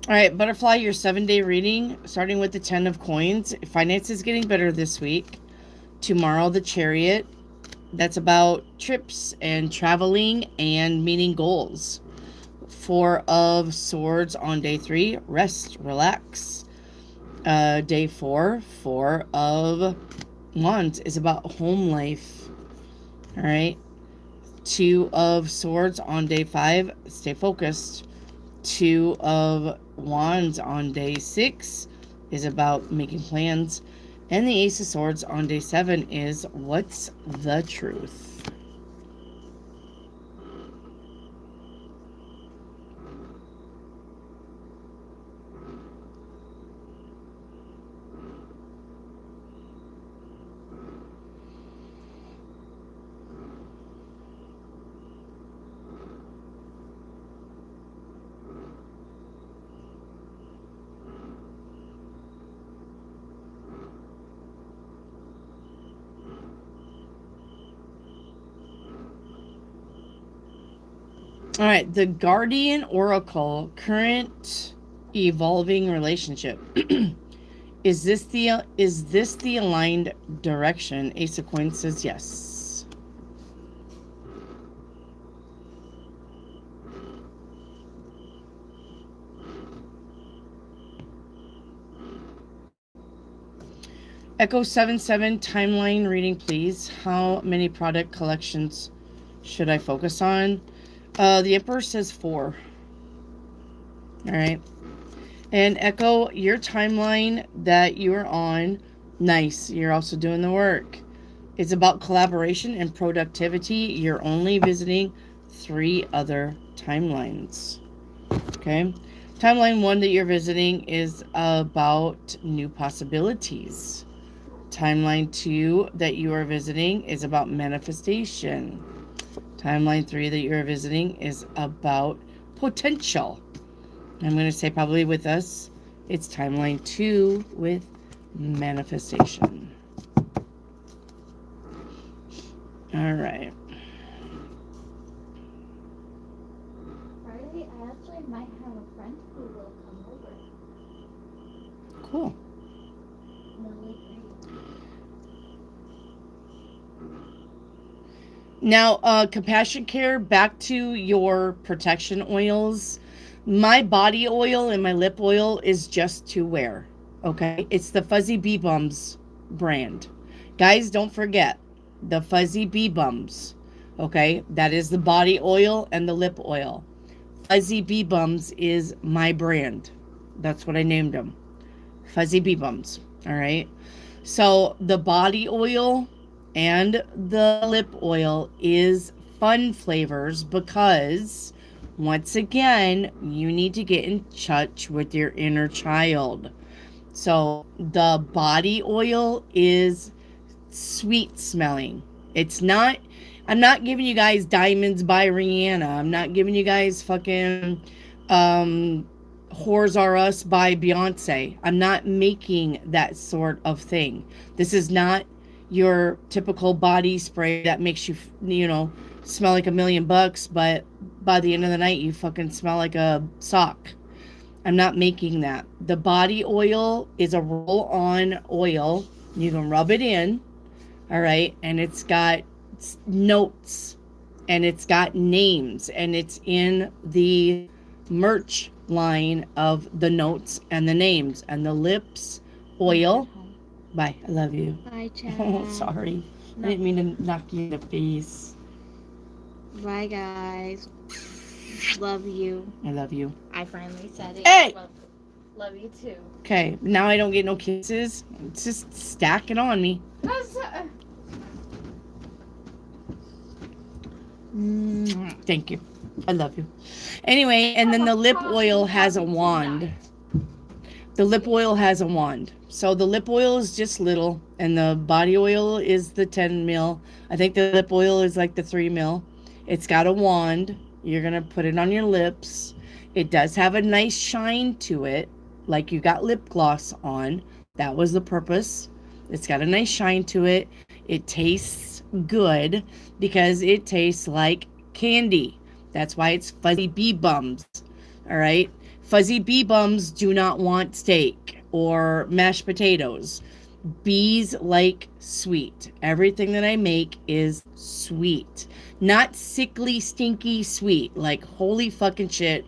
All right, Butterfly, your 7-day reading, starting with the 10 of coins. Finance is getting better this week. Tomorrow, the Chariot. That's about trips and traveling and meeting goals. 4 of Swords on day 3. Rest, relax. Day 4, 4 of Wands is about home life. All right. 2 of Swords on day 5. Stay focused. 2 of Wands on day 6 is about making plans. And the Ace of Swords on day 7 is what's the truth. All right, the Guardian Oracle, current evolving relationship. Is this the aligned direction? Ace of Coins says yes. Echo 77 timeline reading, please. How many product collections should I focus on? The Emperor says 4. All right. And Echo, your timeline that you are on, nice. You're also doing the work. It's about collaboration and productivity. You're only visiting 3 other timelines. Okay. Timeline 1 that you're visiting is about new possibilities. Timeline 2 that you are visiting is about manifestation. Timeline 3 that you're visiting is about potential. I'm going to say probably with us, it's timeline 2 with manifestation. All right. Friday, I actually might have a friend who will come over. Cool. Really great. Now, compassion care, back to your protection oils. My body oil and my lip oil is just to wear. Okay. It's the Fuzzy Bee Bums brand. Guys, don't forget the Fuzzy Bee Bums. Okay. That is the body oil and the lip oil. Fuzzy Bee Bums is my brand. That's what I named them. Fuzzy Bee Bums. All right. So the body oil and the lip oil is fun flavors because, once again, you need to get in touch with your inner child. So the body oil is sweet smelling. It's not, I'm not giving you guys Diamonds by Rihanna. I'm not giving you guys fucking Whores Are Us by Beyonce. I'm not making that sort of thing. This is not your typical body spray that makes you, smell like $1,000,000, but by the end of the night, you fucking smell like a sock. I'm not making that. The body oil is a roll-on oil. You can rub it in, all right? And it's got notes, and it's got names, and it's in the merch line of the notes and the names. And the lips oil. Bye. I love you. Bye, Chad. Oh, sorry. No. I didn't mean to knock you in the face. Bye, guys. Love you. I love you. I finally said it. Hey! Love you too. Okay, now I don't get no kisses. It's just stacking on me. Thank you. I love you. Anyway, and then the lip oil has a wand. The lip oil has a wand. So the lip oil is just little, and the body oil is the 10 mil. I think the lip oil is like the 3 mil. It's got a wand. You're going to put it on your lips. It does have a nice shine to it, like you got lip gloss on. That was the purpose. It's got a nice shine to it. It tastes good because it tastes like candy. That's why it's Fuzzy Bee Bums. All right. Fuzzy Bee Bums do not want steak or mashed potatoes. Bees like sweet. Everything that I make is sweet. Not sickly, stinky sweet. Like, holy fucking shit.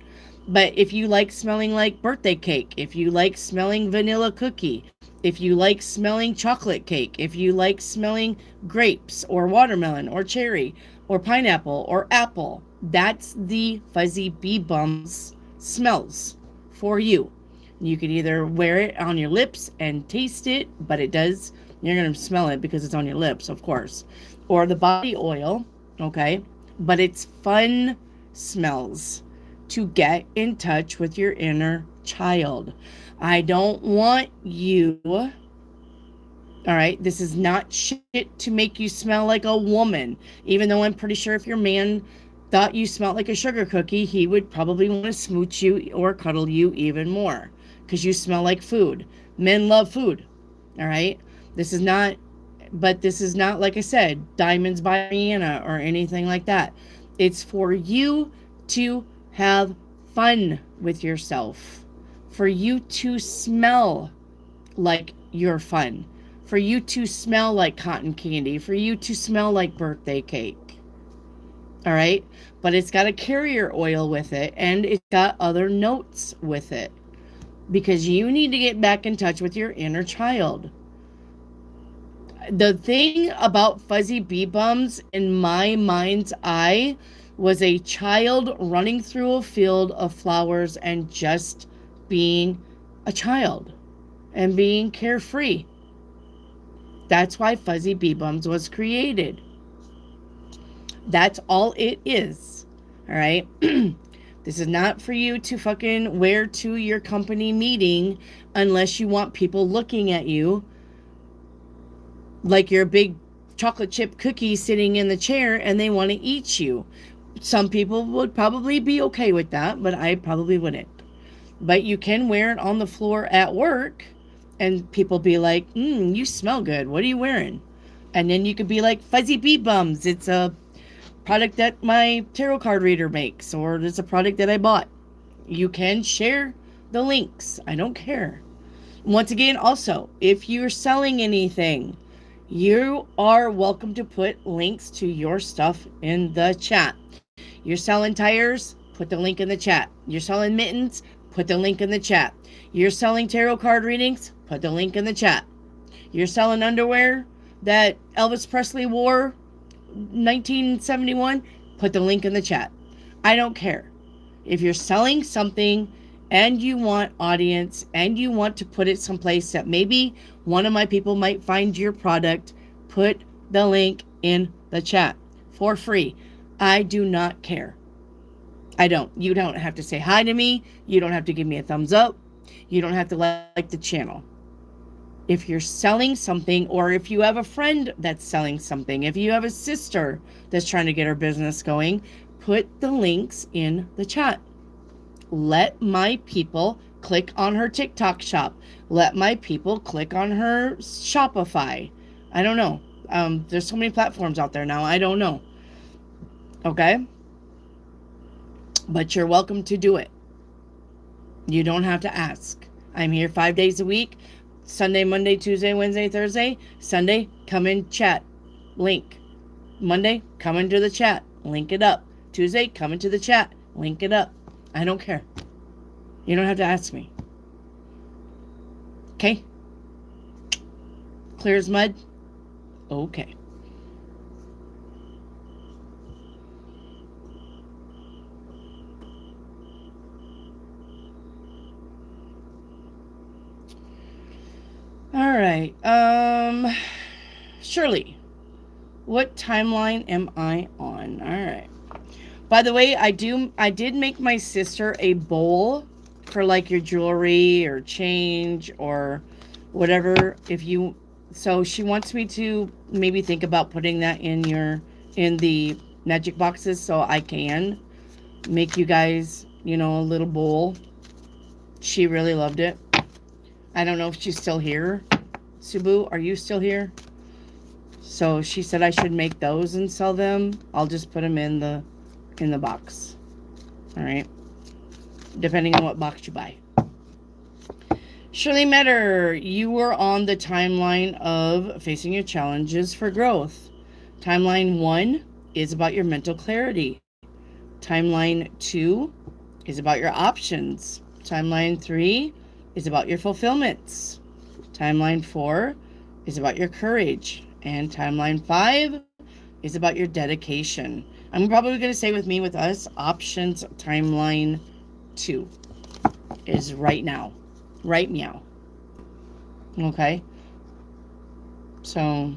But if you like smelling like birthday cake, if you like smelling vanilla cookie, if you like smelling chocolate cake, if you like smelling grapes or watermelon or cherry or pineapple or apple, that's the Fuzzy Bee Bums smells for you. You can either wear it on your lips and taste it, but it does, you're going to smell it because it's on your lips, of course. Or the body oil, okay? But it's fun smells to get in touch with your inner child. I don't want you, all right? This is not shit to make you smell like a woman, even though I'm pretty sure if your man thought you smelled like a sugar cookie, he would probably want to smooch you or cuddle you even more because you smell like food. Men love food, all right? This is not, like I said, Diamonds by Rihanna or anything like that. It's for you to have fun with yourself, for you to smell like you're fun, for you to smell like cotton candy, for you to smell like birthday cake. All right? But it's got a carrier oil with it, and it's got other notes with it because you need to get back in touch with your inner child. The thing about Fuzzy Bee Bums in my mind's eye was a child running through a field of flowers and just being a child and being carefree. That's why Fuzzy Bee Bums was created. That's all it is. All right. This is not for you to fucking wear to your company meeting unless you want people looking at you like you're a big chocolate chip cookie sitting in the chair and they want to eat you. Some people would probably be okay with that, but I probably wouldn't. But you can wear it on the floor at work and people be like, you smell good. What are you wearing? And then you could be like, Fuzzy Bee Bums. It's a product that my tarot card reader makes, or it's a product that I bought. You can share the links. I don't care. Once again, also, if you're selling anything, you are welcome to put links to your stuff in the chat. You're selling tires, put the link in the chat. You're selling mittens, put the link in the chat. You're selling tarot card readings, put the link in the chat. You're selling underwear that Elvis Presley wore 1971, put the link in the chat. I don't care. If you're selling something and you want audience and you want to put it someplace that maybe one of my people might find your product, put the link in the chat for free. I do not care. I don't. You don't have to say hi to me. You don't have to give me a thumbs up. You don't have to like the channel. If you're selling something, or if you have a friend that's selling something, if you have a sister that's trying to get her business going, put the links in the chat. Let my people click on her TikTok shop. Let my people click on her Shopify. I don't know. There's so many platforms out there now. I don't know. Okay? But you're welcome to do it. You don't have to ask. I'm here 5 days a week. Sunday, Monday, Tuesday, Wednesday, Thursday. Sunday, come in chat. Link. Monday, come into the chat. Link it up. Tuesday, come into the chat. Link it up. I don't care. You don't have to ask me. Okay? Clear as mud? Okay. All right. Shirley, what timeline am I on? All right. By the way, I did make my sister a bowl for like your jewelry or change or whatever. So she wants me to maybe think about putting that in the magic boxes so I can make you guys, a little bowl. She really loved it. I don't know if she's still here. Subu, are you still here? So she said I should make those and sell them. I'll just put them in the box. All right. Depending on what box you buy. Shirley Metter, you were on the timeline of facing your challenges for growth. Timeline 1 is about your mental clarity. Timeline 2 is about your options. Timeline 3 is about your fulfillments. Timeline 4 is about your courage. And timeline 5 is about your dedication. I'm probably going to say with us, options timeline 2 is right now. Right meow. Okay? So...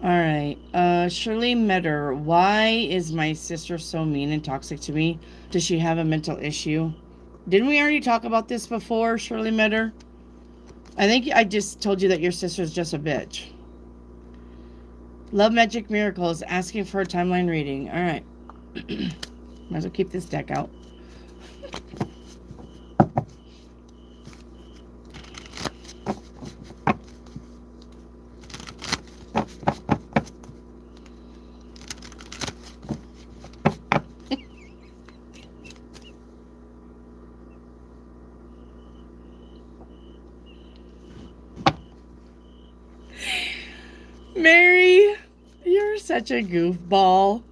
All right. Shirley Metter, why is my sister so mean and toxic to me? Does she have a mental issue? Didn't we already talk about this before, Shirley Metter? I think I just told you that your sister's just a bitch. Love Magic Miracles, asking for a timeline reading. All right. Might as well keep this deck out. Mary, you're such a goofball.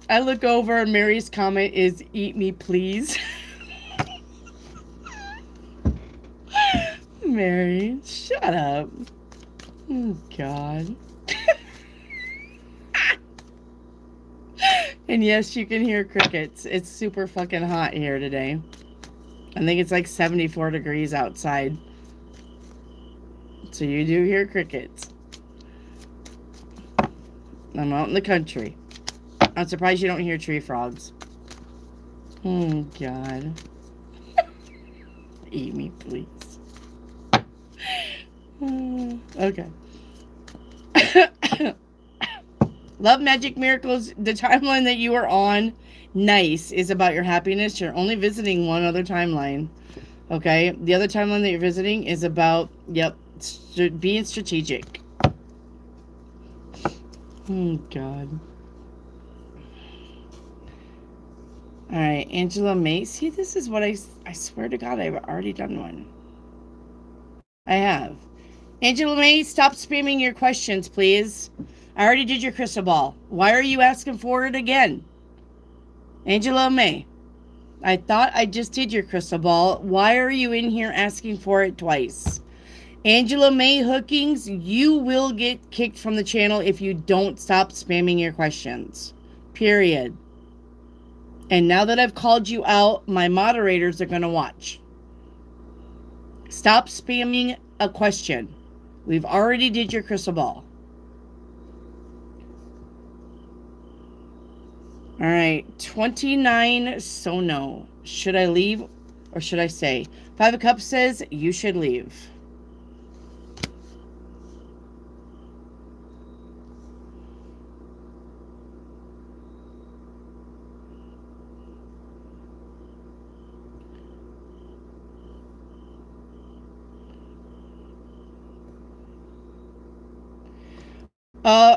I look over and Mary's comment is, eat me, please. Mary, shut up. Oh, God. And yes, you can hear crickets. It's super fucking hot here today. I think it's like 74 degrees outside. So you do hear crickets. I'm out in the country. I'm surprised you don't hear tree frogs. Oh, God. Eat me, please. Okay. Love, magic, miracles. The timeline that you are on, nice, is about your happiness. You're only visiting one other timeline. Okay? The other timeline that you're visiting is about, being strategic. Oh, God. All right, Angela May. See, this is what I swear to God, I've already done one. I have. Angela May, stop spamming your questions, please. I already did your crystal ball. Why are you asking for it again? Angela May, I thought I just did your crystal ball. Why are you in here asking for it twice? Angela May Hookings, you will get kicked from the channel if you don't stop spamming your questions. Period. And now that I've called you out, my moderators are going to watch. Stop spamming a question. We've already did your crystal ball. All right, 29 Sono. Should I leave or should I stay? Five of Cups says you should leave.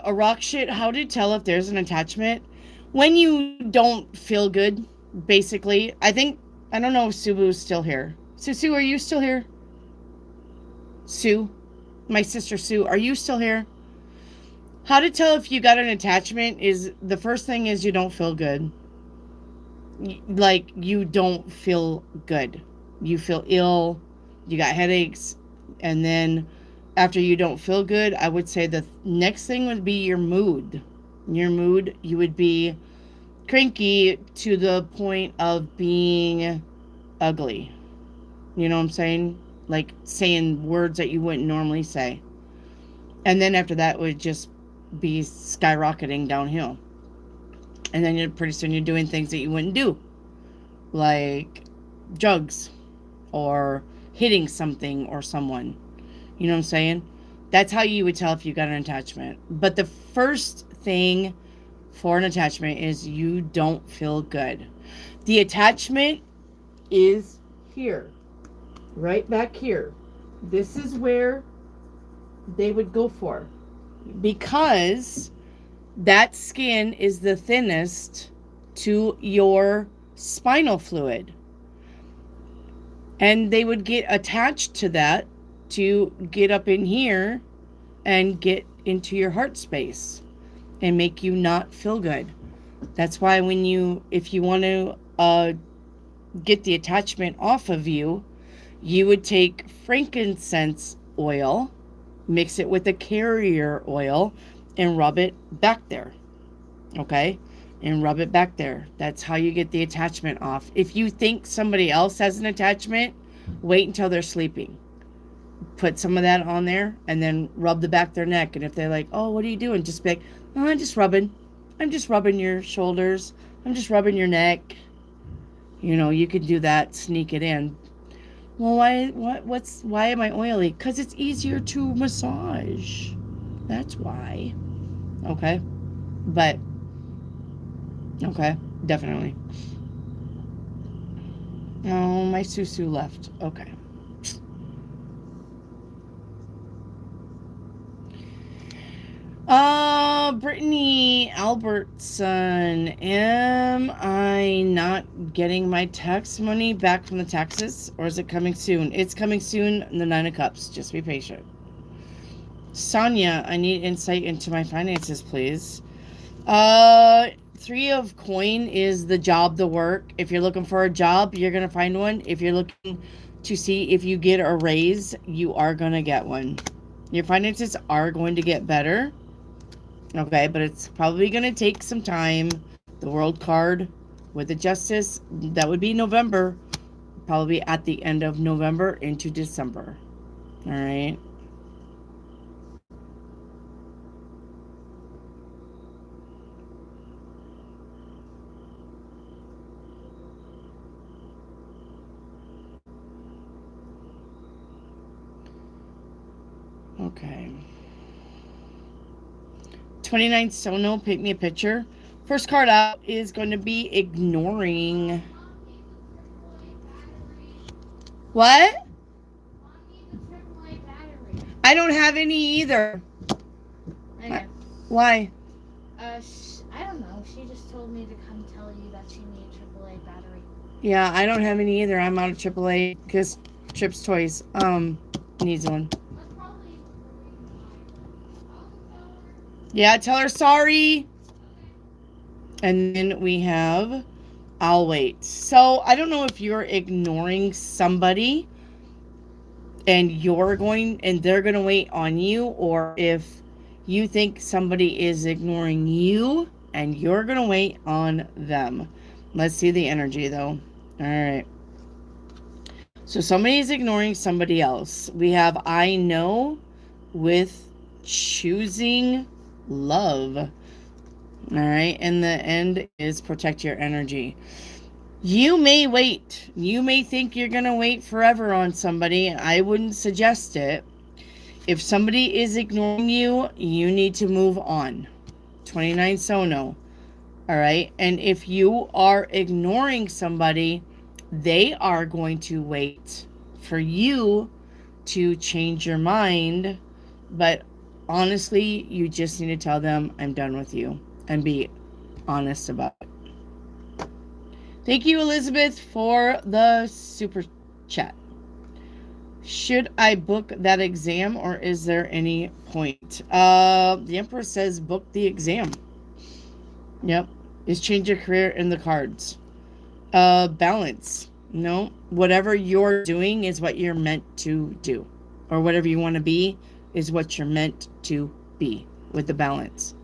A rock shit, how to tell if there's an attachment? When you don't feel good, basically. I don't know if Subu's still here. Sue, are you still here? Sue? My sister Sue, are you still here? How to tell if you got an attachment is, the first thing is you don't feel good. Like, you don't feel good. You feel ill, you got headaches, and then after you don't feel good, I would say the next thing would be your mood. Your mood, you would be cranky to the point of being ugly. You know what I'm saying? Like saying words that you wouldn't normally say. And then after that would just be skyrocketing downhill. And then pretty soon you're doing things that you wouldn't do. Like drugs or hitting something or someone. You know what I'm saying? That's how you would tell if you got an attachment. But the first thing for an attachment is you don't feel good. The attachment is here. Right back here. This is where they would go for. Because that skin is the thinnest to your spinal fluid. And they would get attached to that to get up in here and get into your heart space and make you not feel good. That's why if you want to get the attachment off of you, you would take frankincense oil, mix it with a carrier oil, and rub it back there. Okay? And rub it back there. That's how you get the attachment off. If you think somebody else has an attachment, wait until they're sleeping. Put some of that on there and then rub the back of their neck. And if they're like, oh, what are you doing? Just be like, oh, I'm just rubbing your shoulders. I'm just rubbing your neck. You know, you can do that, sneak it in. Well, why am I oily? Because it's easier to massage. That's why. Okay. But, okay, definitely. Oh, my Susu left. Okay. Brittany Albertson, am I not getting my tax money back from the taxes, or is it coming soon? It's coming soon, the 9 of Cups. Just be patient. Sonia, I need insight into my finances, please. 3 of Coin is the job, the work. If you're looking for a job, you're going to find one. If you're looking to see if you get a raise, you are going to get one. Your finances are going to get better. Okay, but it's probably going to take some time. The World card with the Justice, that would be November. Probably at the end of November into December. All right. Okay. 29 Sono, pick me a picture. First card out is going to be ignoring. What? I don't have any either. Okay. Why? I don't know. She just told me to come tell you that she needs AAA battery. Yeah, I don't have any either. I'm out of AAA because Trips Toys needs one. Yeah, tell her sorry. And then we have I'll wait. So I don't know if you're ignoring somebody and they're going to wait on you, or if you think somebody is ignoring you and you're going to wait on them. Let's see the energy though. All right. So somebody is ignoring somebody else. We have I know with choosing love. All right. And the end is protect your energy. You may wait. You may think you're going to wait forever on somebody. I wouldn't suggest it. If somebody is ignoring you, you need to move on. 29 Sono. All right. And if you are ignoring somebody, they are going to wait for you to change your mind. But honestly, you just need to tell them, I'm done with you, and be honest about it. Thank you, Elizabeth, for the super chat. Should I book that exam, or is there any point? The Emperor says book the exam. Yep. Is change your career in the cards. Balance. No. Whatever you're doing is what you're meant to do. Or whatever you want to be is what you're meant to be with the balance.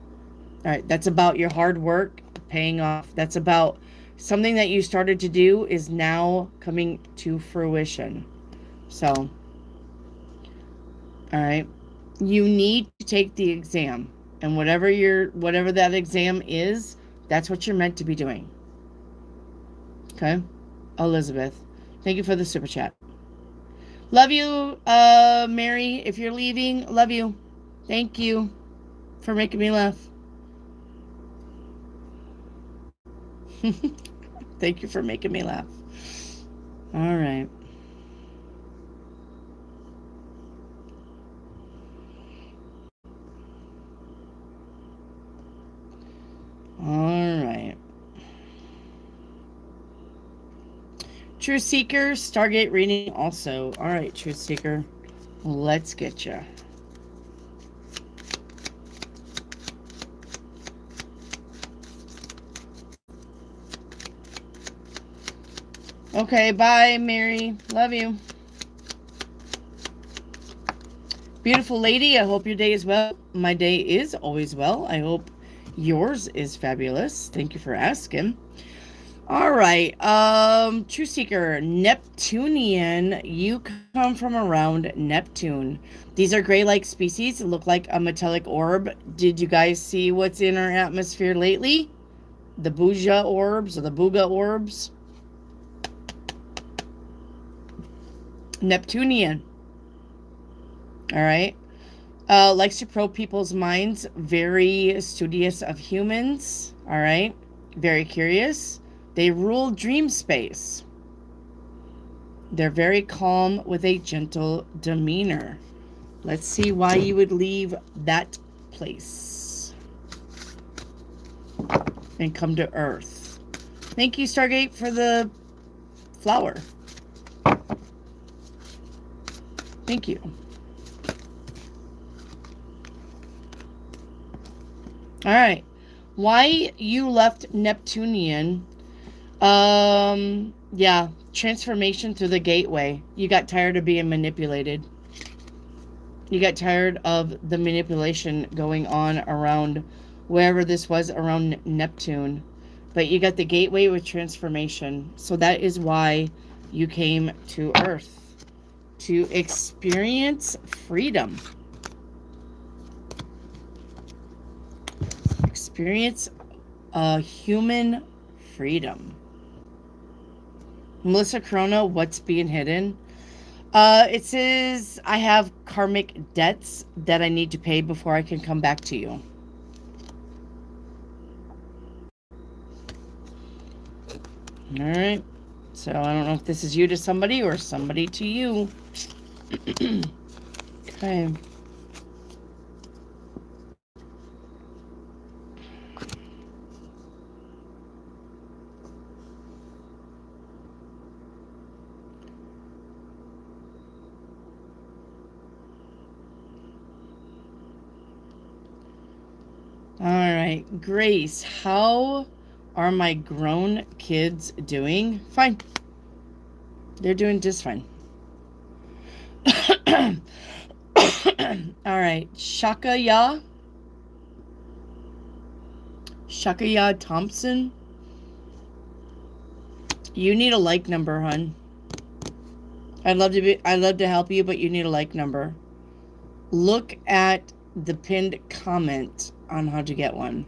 All right. That's about your hard work paying off. That's about something that you started to do is now coming to fruition. So, all right. You need to take the exam. And whatever that exam is, that's what you're meant to be doing. Okay? Elizabeth. Thank you for the super chat. Love you, Mary. If you're leaving, love you. Thank you for making me laugh. Thank you for making me laugh. All right. All right. Truth Seeker, Stargate reading also. All right, Truth Seeker, let's get you. Okay, bye, Mary. Love you. Beautiful lady, I hope your day is well. My day is always well. I hope yours is fabulous. Thank you for asking. All right, True Seeker, Neptunian, you come from around Neptune. These are gray-like species, look like a metallic orb. Did you guys see what's in our atmosphere lately? The Booga orbs or the Booga orbs? Neptunian. All right. Likes to probe people's minds. Very studious of humans. All right. Very curious. They rule dream space. They're very calm with a gentle demeanor. Let's see why you would leave that place and come to Earth. Thank you, Stargate, for the flower. Thank you. All right. Why you left Neptunian? Yeah, transformation through the gateway. You got tired of being manipulated. You got tired of the manipulation going on around wherever this was around Neptune. But you got the gateway with transformation. So that is why you came to Earth. To experience freedom. Experience human freedom. Melissa Corona, what's being hidden? It says I have karmic debts that I need to pay before I can come back to you. All right. So I don't know if this is you to somebody or somebody to you. Okay. All right, Grace, how are my grown kids doing? Fine. They're doing just fine. All right, Shakaya Thompson. You need a like number, hun. I'd love to help you, but you need a like number. Look at the pinned comment on how to get one.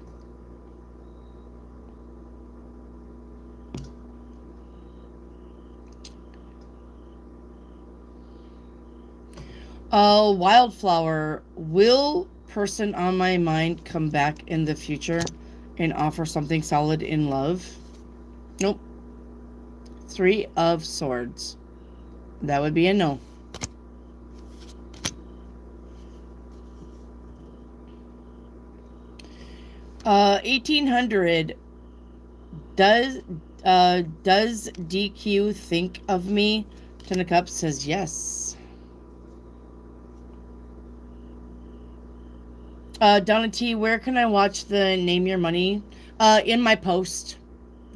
Wildflower, will person on my mind come back in the future and offer something solid in love? Nope. 3 of Swords. That would be a no. Uh, 1800. Does DQ think of me? Ten of Cups says yes. Donna T, where can I watch the Name Your Money? In my post.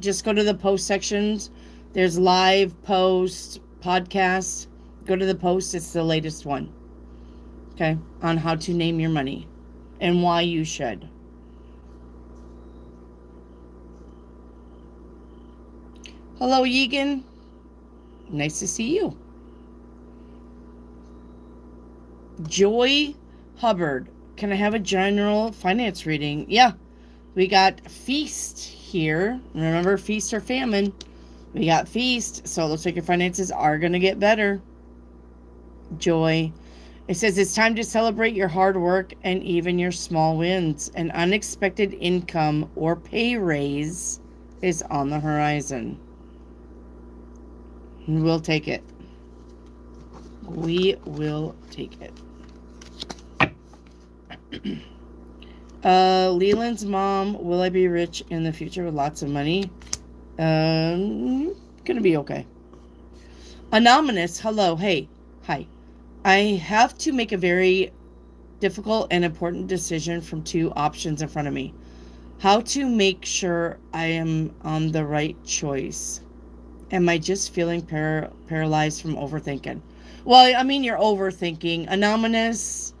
Just go to the post sections. There's live post, podcast. Go to the post. It's the latest one. Okay. On how to name your money and why you should. Hello, Yegan. Nice to see you. Joy Hubbard. Can I have a general finance reading? Yeah. We got Feast here. Remember, feast or famine. We got Feast. So it looks like your finances are going to get better. Joy. It says it's time to celebrate your hard work and even your small wins. An unexpected income or pay raise is on the horizon. We'll take it. We will take it. Leland's mom, will I be rich in the future with lots of money? Gonna be okay. Anonymous, hello, hey, hi. I have to make a very difficult and important decision from 2 options in front of me. How to make sure I am on the right choice? Am I just feeling paralyzed from overthinking? Well, I mean, you're overthinking. Anonymous,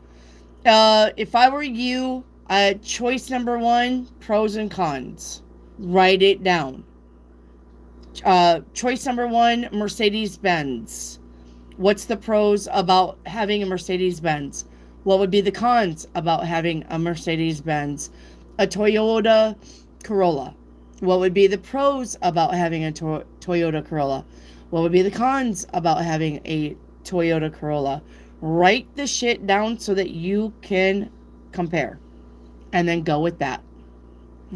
if I were you, choice number 1, pros and cons. Write it down. Choice number 1, Mercedes-Benz. What's the pros about having a Mercedes-Benz? What would be the cons about having a Mercedes-Benz? A Toyota Corolla. What would be the pros about having a Toyota Corolla? What would be the cons about having a Toyota Corolla? Write the shit down so that you can compare. And then go with that.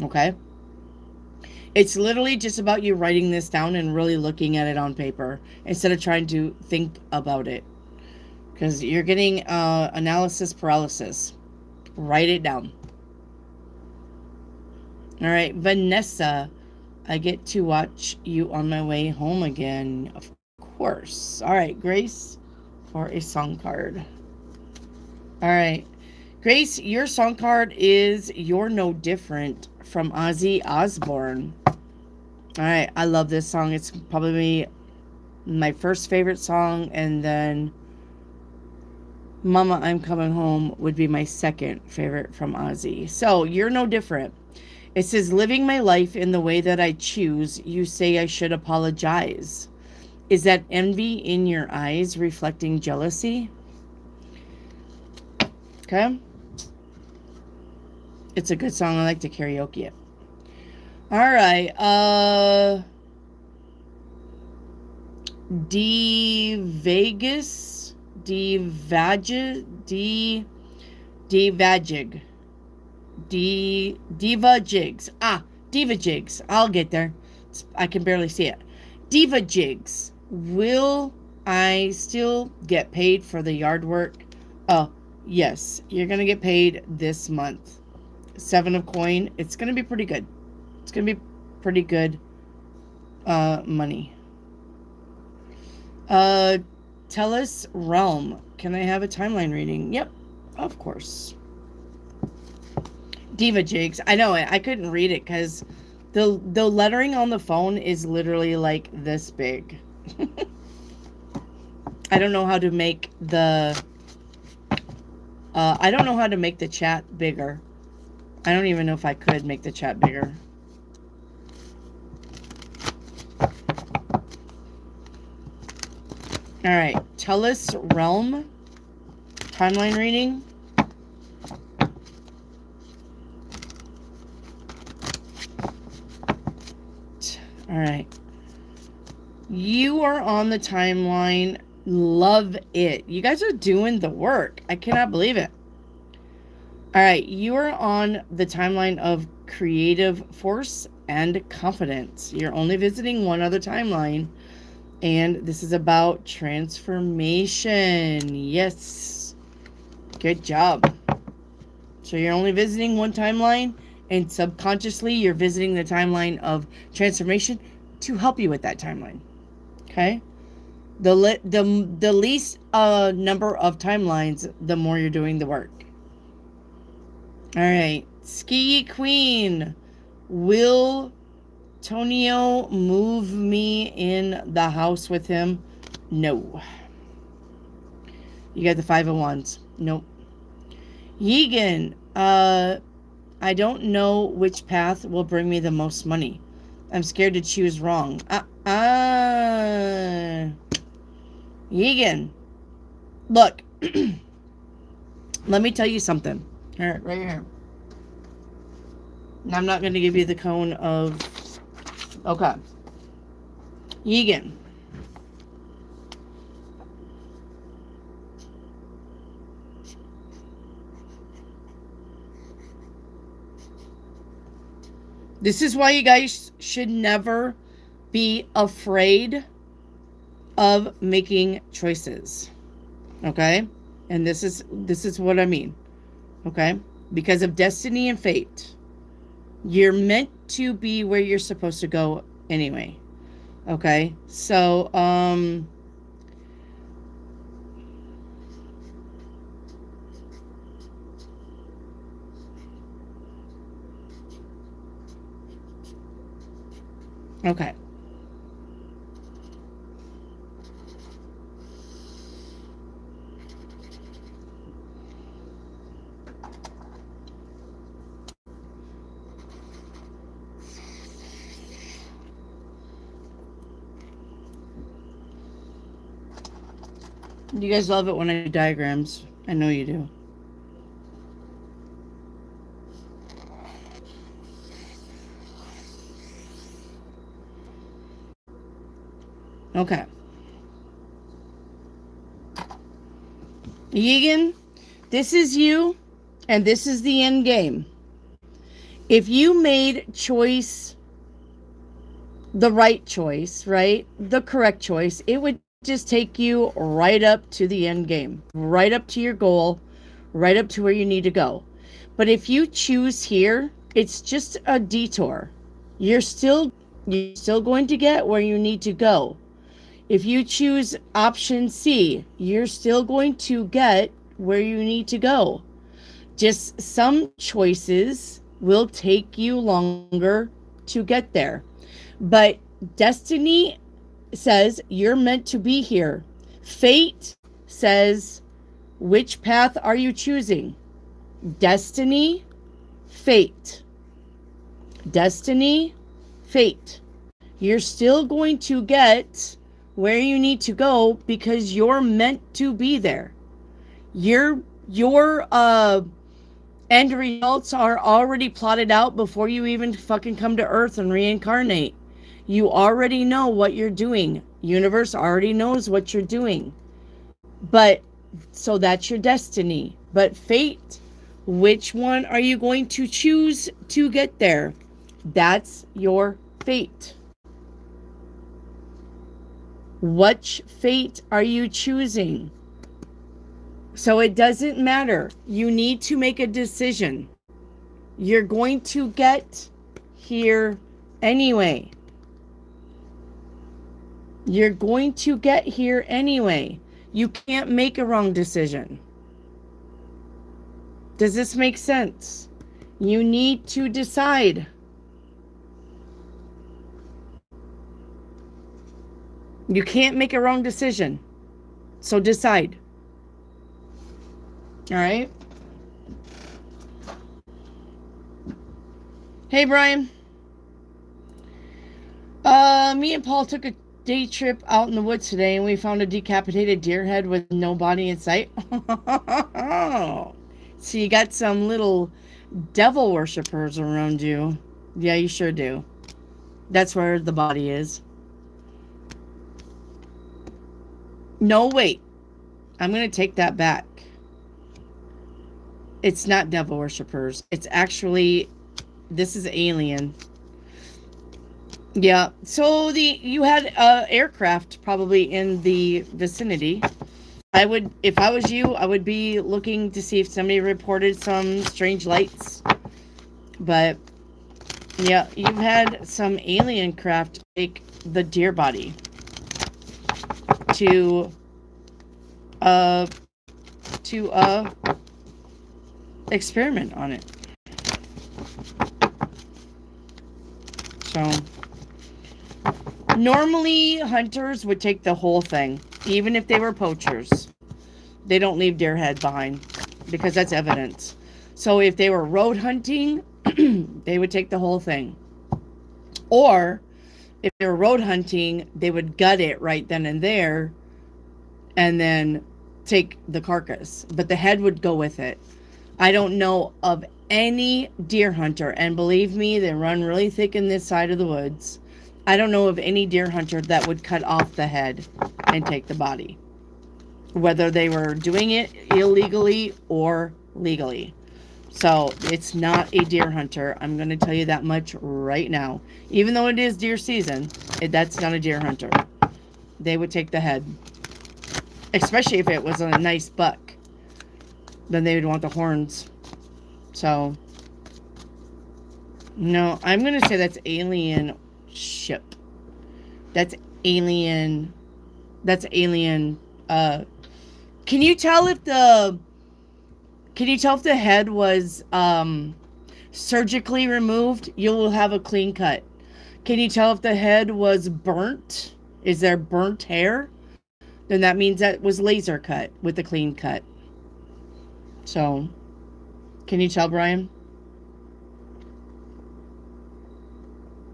Okay? It's literally just about you writing this down and really looking at it on paper instead of trying to think about it. Because you're getting analysis paralysis. Write it down. All right, Vanessa, I get to watch you on my way home again. Of course. All right, Grace, for a song card. All right. Grace, your song card is You're No Different from Ozzy Osbourne. All right, I love this song. It's probably my first favorite song, and then Mama, I'm Coming Home would be my second favorite from Ozzy. So, You're No Different. It says, living my life in the way that I choose, you say I should apologize. Is that envy in your eyes reflecting jealousy? Okay. It's a good song. I like to karaoke it. All right. Vegas, Devagig, Devagig, Diva Jigs. Diva Jigs. I'll get there. I can barely see it. Diva Jigs. Will I still get paid for the yard work? Oh, yes. You're going to get paid this month. 7 of coin. It's going to be pretty good. It's going to be pretty good money. Tell us realm. Can I have a timeline reading? Yep, of course. Diva Jigs. I know it. I couldn't read it because the lettering on the phone is literally like this big. I don't know how to make the I don't know how to make the chat bigger. I don't even know if I could make the chat bigger. All right, tell us realm timeline reading. All right. You are on the timeline. Love it. You guys are doing the work. I cannot believe it. All right. You are on the timeline of creative force and confidence. You're only visiting one other timeline. And this is about transformation. Yes. Good job. So you're only visiting one timeline. And subconsciously, you're visiting the timeline of transformation to help you with that timeline. Okay? The least number of timelines, the more you're doing the work. All right. Ski Queen. Will Tonio move me in the house with him? No. You got the 5 of Wands. Nope. Yegan. I don't know which path will bring me the most money. I'm scared to choose wrong. Yegan. Look. Let me tell you something. Here, right here. I'm not going to give you the cone of... Okay. Yegan. This is why you guys should never be afraid of making choices. Okay? And this is what I mean. Okay? Because of destiny and fate. You're meant to be where you're supposed to go anyway. Okay? So, okay. You guys love it when I do diagrams. I know you do. Okay. Yegan, this is you, and this is the end game. If you made the right choice, right? The correct choice, it would just take you right up to the end game, right up to your goal, right up to where you need to go. But if you choose here, it's just a detour. You're still going to get where you need to go. If you choose option C, you're still going to get where you need to go. Just some choices will take you longer to get there. But destiny says you're meant to be here. Fate says, which path are you choosing? Destiny, fate. Destiny, fate. You're still going to get where you need to go because you're meant to be there. Your end results are already plotted out before you even fucking come to Earth and reincarnate. You already know what you're doing. Universe already knows what you're doing. But so that's your destiny. But fate, which one are you going to choose to get there? That's your fate. Which fate are you choosing? So it doesn't matter. You need to make a decision. You're going to get here anyway. You're going to get here anyway. You can't make a wrong decision. Does this make sense? You need to decide. You can't make a wrong decision. So decide. All right? Hey, Brian. Me and Paul took a day trip out in the woods today, and we found a decapitated deer head with no body in sight. So you got some little devil worshippers around you. Yeah, you sure do. That's where the body is. No, wait. I'm going to take that back. It's not devil worshippers. It's actually, this is alien. Yeah. So you had aircraft probably in the vicinity. I would, if I was you, I would be looking to see if somebody reported some strange lights. But yeah, you've had some alien craft take the deer body to experiment on it. So normally hunters would take the whole thing, even if they were poachers. They don't leave deer head behind because that's evidence. So if they were road hunting, they would take the whole thing. Or if they were road hunting, they would gut it right then and there and then take the carcass. But the head would go with it. I don't know of any deer hunter, and believe me, they run really thick in this side of the woods. I don't know of any deer hunter that would cut off the head and take the body, whether they were doing it illegally or legally. So it's not a deer hunter. I'm going to tell you that much right now. Even though it is deer season, that's not a deer hunter. They would take the head, especially if it was a nice buck. Then they would want the horns. So no, I'm going to say that's alien ship. That's alien. That's alien. Can you tell if the head was surgically removed? You will have a clean cut. Can you tell if the head was burnt? Is there burnt hair? Then that means that was laser cut with a clean cut. So, can you tell, Brian?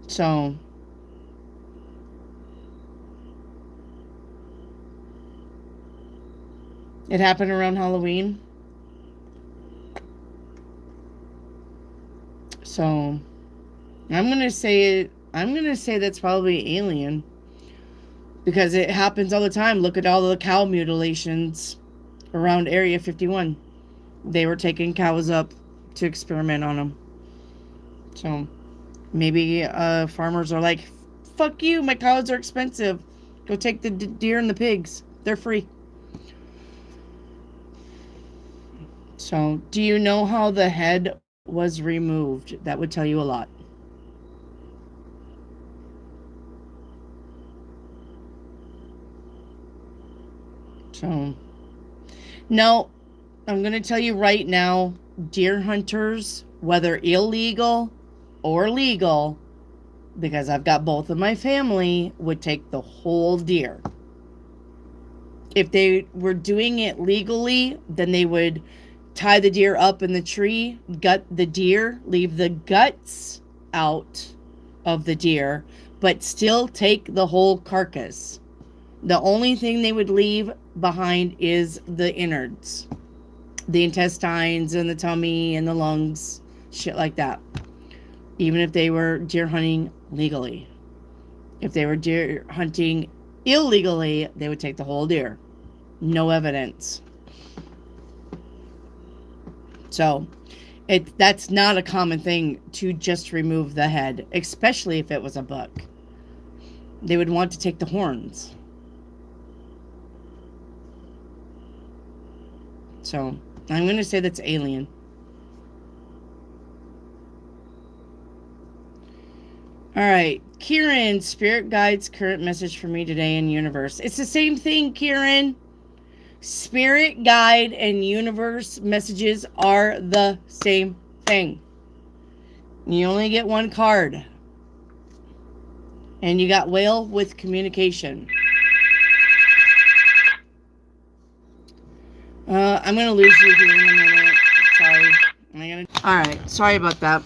So, it happened around Halloween. So, I'm going to say that's probably alien. Because it happens all the time. Look at all the cow mutilations around Area 51. They were taking cows up to experiment on them. So, maybe farmers are like, fuck you, my cows are expensive. Go take the deer and the pigs. They're free. So, do you know how the head was removed? That would tell you a lot. So, no, I'm going to tell you right now, deer hunters, whether illegal or legal, because I've got both of my family, would take the whole deer. If they were doing it legally, then they would tie the deer up in the tree, gut the deer, leave the guts out of the deer, but still take the whole carcass. The only thing they would leave behind is the innards, the intestines and the tummy and the lungs, shit like that. Even if they were deer hunting legally. If they were deer hunting illegally, they would take the whole deer. No evidence. So that's not a common thing to just remove the head, especially if it was a buck. They would want to take the horns. So I'm going to say that's alien. All right, Kieran, spirit guides, current message for me today in universe. It's the same thing, Kieran. Spirit guide and universe messages are the same thing. You only get one card. And you got whale with communication. I'm going to lose you here in a minute. Sorry. Alright, sorry about that.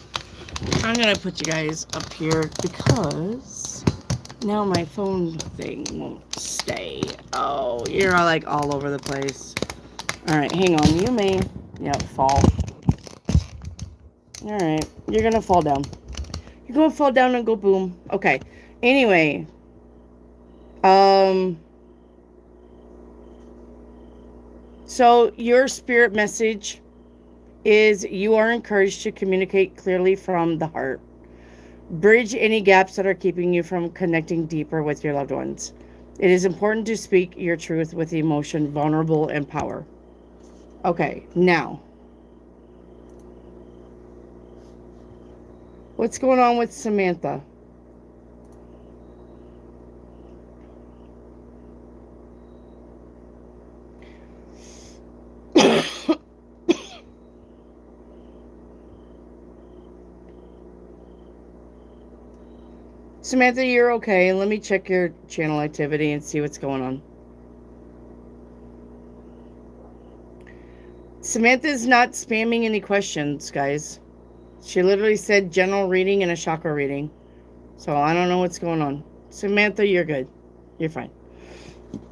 I'm going to put you guys up here because now my phone thing won't stay. Oh, you're like all over the place. Alright, hang on. You may, fall. Alright, you're going to fall down. You're going to fall down and go boom. Okay. Anyway. So your spirit message is you are encouraged to communicate clearly from the heart. Bridge any gaps that are keeping you from connecting deeper with your loved ones. It is important to speak your truth with emotion, vulnerable, and power. Okay, now. What's going on with Samantha? Samantha, you're okay. Let me check your channel activity and see what's going on. Samantha's not spamming any questions, guys. She literally said general reading and a chakra reading. So I don't know what's going on. Samantha, you're good. You're fine.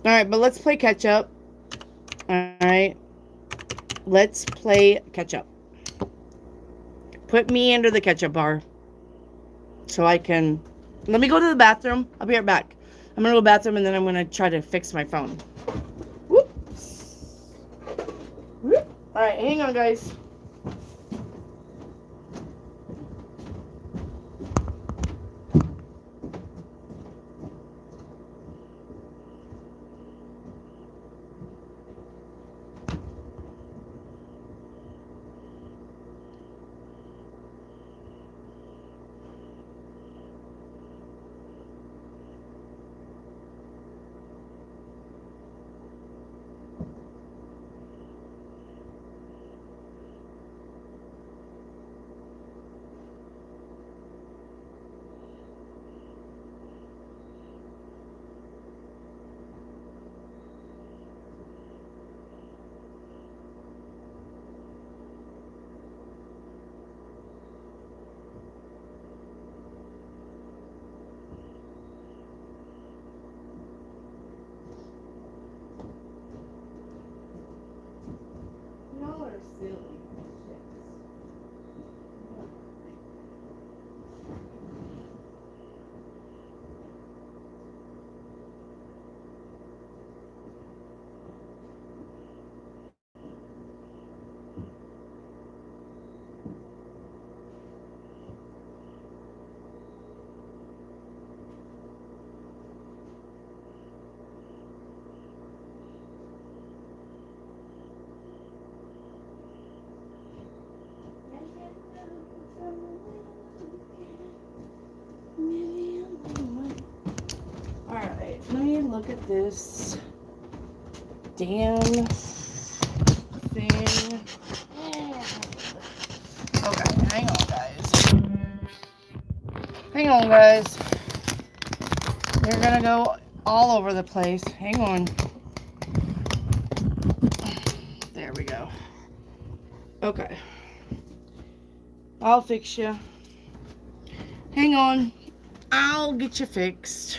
Alright, but let's play catch up. Alright. Let's play catch up. Put me under the catch up bar. So I can... Let me go to the bathroom. I'll be right back. I'm going to go to the bathroom and then I'm going to try to fix my phone. Whoop. Whoop. Alright, hang on, guys. Alright, let me look at this damn thing. Okay, hang on, guys. Hang on, guys. They're gonna go all over the place. Hang on. There we go. Okay. I'll fix you. Hang on. I'll get you fixed.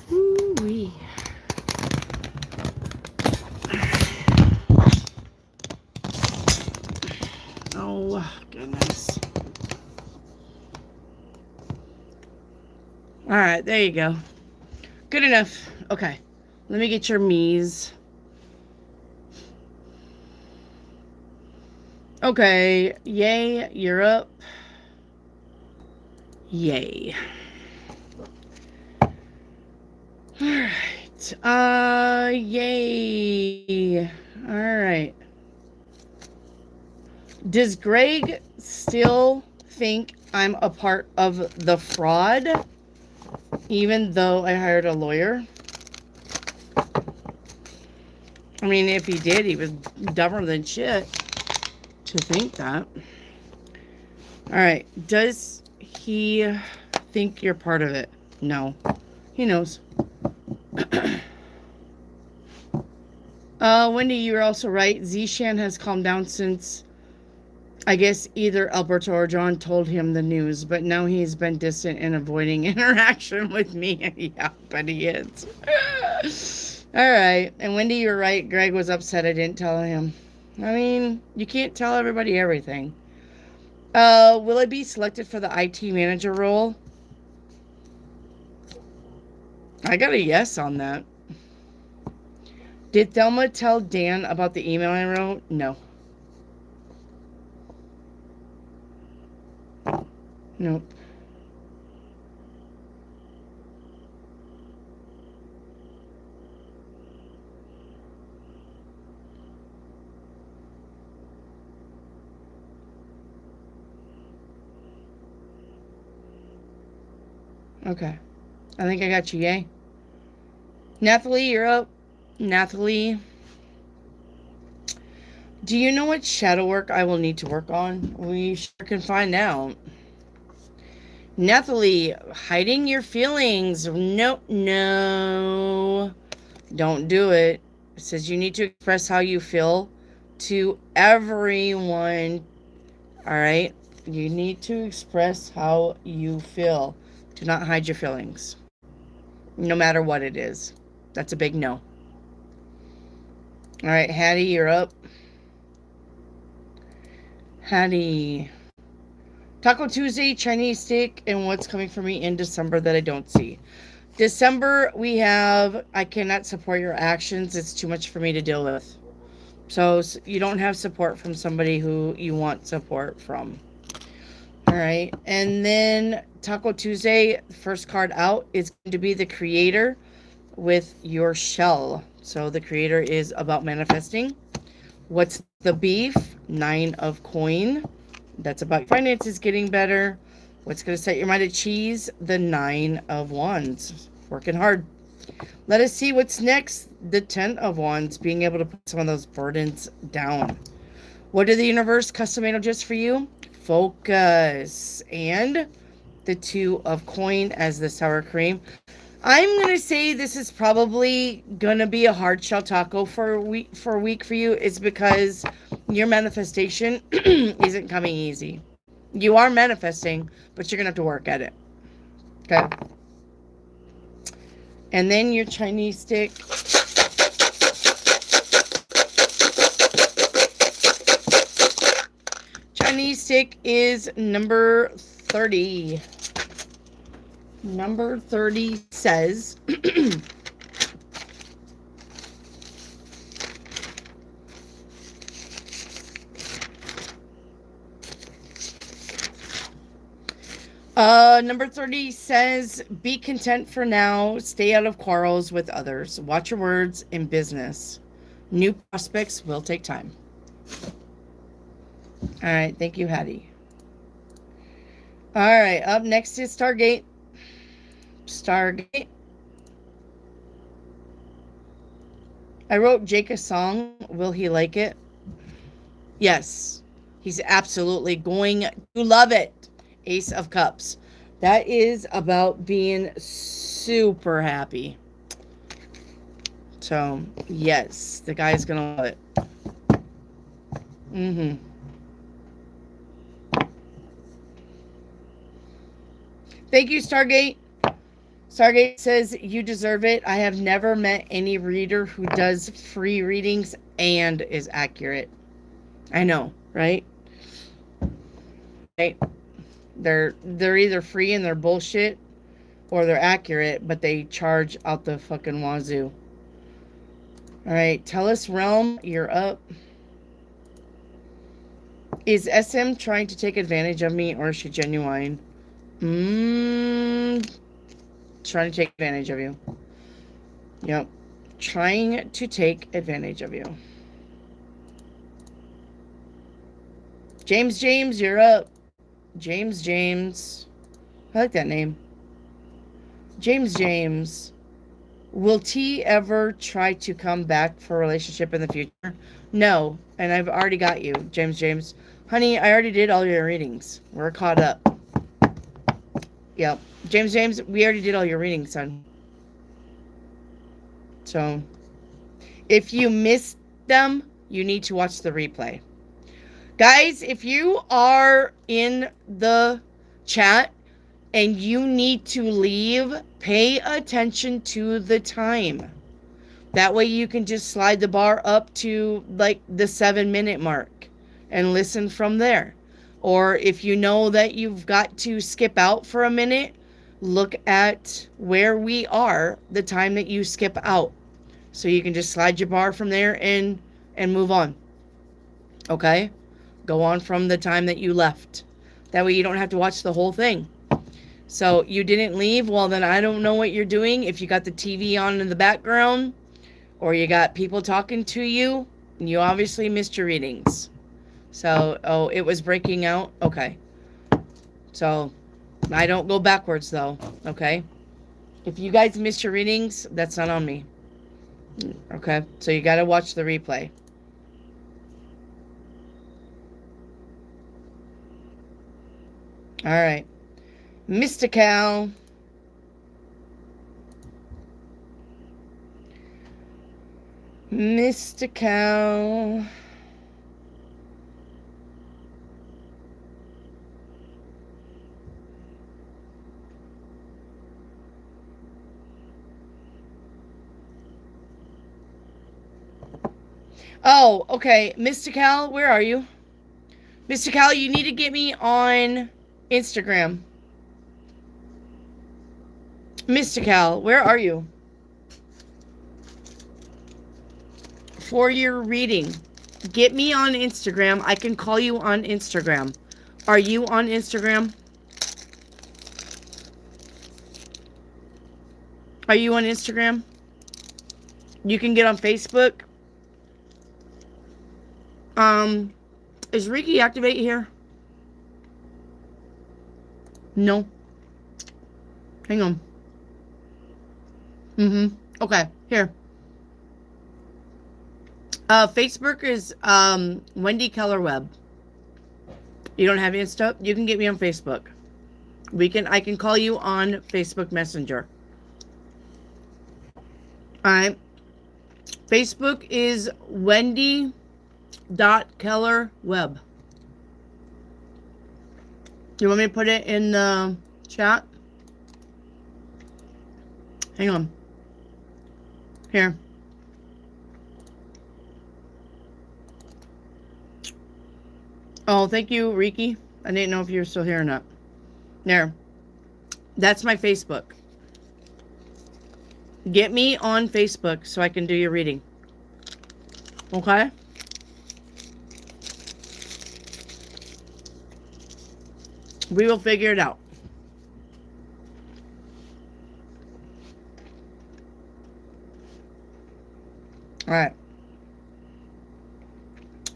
Woo-wee. Oh, goodness. All right, there you go. Good enough. Okay. Let me get your me's. Okay. Yay, you're up. Yay. All right. Yay. All right. Does Greg still think I'm a part of the fraud, even though I hired a lawyer? I mean, if he did, he was dumber than shit to think that. All right. Does he think you're part of it? No. He knows. Wendy, you're also right. Zishan has calmed down since, I guess, either Alberto or John told him the news, but now he's been distant and avoiding interaction with me. Yeah, but he is. All right. And Wendy, you're right. Greg was upset I didn't tell him. I mean, you can't tell everybody everything. Will I be selected for the IT manager role? I got a yes on that. Did Thelma tell Dan about the email I wrote? No. Nope. Okay. I think I got you, yay. Nathalie, you're up. Nathalie. Do you know what shadow work I will need to work on? We sure can find out. Nathalie, hiding your feelings. No, no. Don't do it. It says you need to express how you feel to everyone. All right? You need to express how you feel. Do not hide your feelings. No matter what it is. That's a big no. All right, Hattie, you're up. Hattie. Taco Tuesday, Chinese steak, and what's coming for me in December that I don't see. December, we have, I cannot support your actions. It's too much for me to deal with. So you don't have support from somebody who you want support from. All right. And then Taco Tuesday, first card out is going to be the creator with your shell. So the creator is about manifesting. What's the beef? 9 of coin. That's about your finances getting better. What's going to set your mind at cheese? The 9 of wands. Working hard. Let us see what's next. The 10 of wands. Being able to put some of those burdens down. What did the universe custom made just for you? Focus. And the 2 of coin as the sour cream. I'm going to say this is probably going to be a hard shell taco for a week for you. It's because your manifestation isn't coming easy. You are manifesting, but you're going to have to work at it. Okay? And then your Chinese stick. Chinese stick is number 30. Number 30 says, number 30 says, be content for now, stay out of quarrels with others, watch your words in business. New prospects will take time. All right, thank you, Hattie. All right, up next is Stargate. Stargate. I wrote Jake a song. Will he like it? Yes. He's absolutely going to love it. Ace of Cups. That is about being super happy. So, yes, the guy's going to love it. Mm-hmm. Thank you, Stargate. Stargate says, you deserve it. I have never met any reader who does free readings and is accurate. I know, right? Right? They're either free and they're bullshit, or they're accurate, but they charge out the fucking wazoo. All right, tell us, Realm, you're up. Is SM trying to take advantage of me, or is she genuine? Trying to take advantage of you. Yep. Trying to take advantage of you. James, you're up. James. I like that name. James. Will T ever try to come back for a relationship in the future? No. And I've already got you, James. Honey, I already did all your readings. We're caught up. Yep. James, we already did all your readings, son. So, if you missed them, you need to watch the replay. Guys, if you are in the chat and you need to leave, pay attention to the time. That way you can just slide the bar up to like the 7-minute mark and listen from there. Or if you know that you've got to skip out for a minute, look at where we are the time that you skip out. So you can just slide your bar from there and move on. Okay? Go on from the time that you left. That way you don't have to watch the whole thing. So you didn't leave? Well, then I don't know what you're doing. If you got the TV on in the background or you got people talking to you, you obviously missed your readings. So, oh, it was breaking out? Okay. So I don't go backwards though. Okay? If you guys missed your readings, that's not on me. Okay? So you got to watch the replay. All right. Mystical. Oh, okay. Mystical, where are you? Mystical, you need to get me on Instagram. Mystical, where are you? For your reading, get me on Instagram. I can call you on Instagram. Are you on Instagram? Are you on Instagram? You can get on Facebook. Is Ricky Activate here? No. Hang on. Okay, here. Facebook is Wendy Keller Webb. You don't have Insta? You can get me on Facebook. I can call you on Facebook Messenger. Alright. Facebook is Wendy.Keller Webb. You want me to put it in the chat? Hang on. Here. Oh, thank you, Riki. I didn't know if you were still here or not. There. That's my Facebook. Get me on Facebook so I can do your reading. Okay? We will figure it out. All right.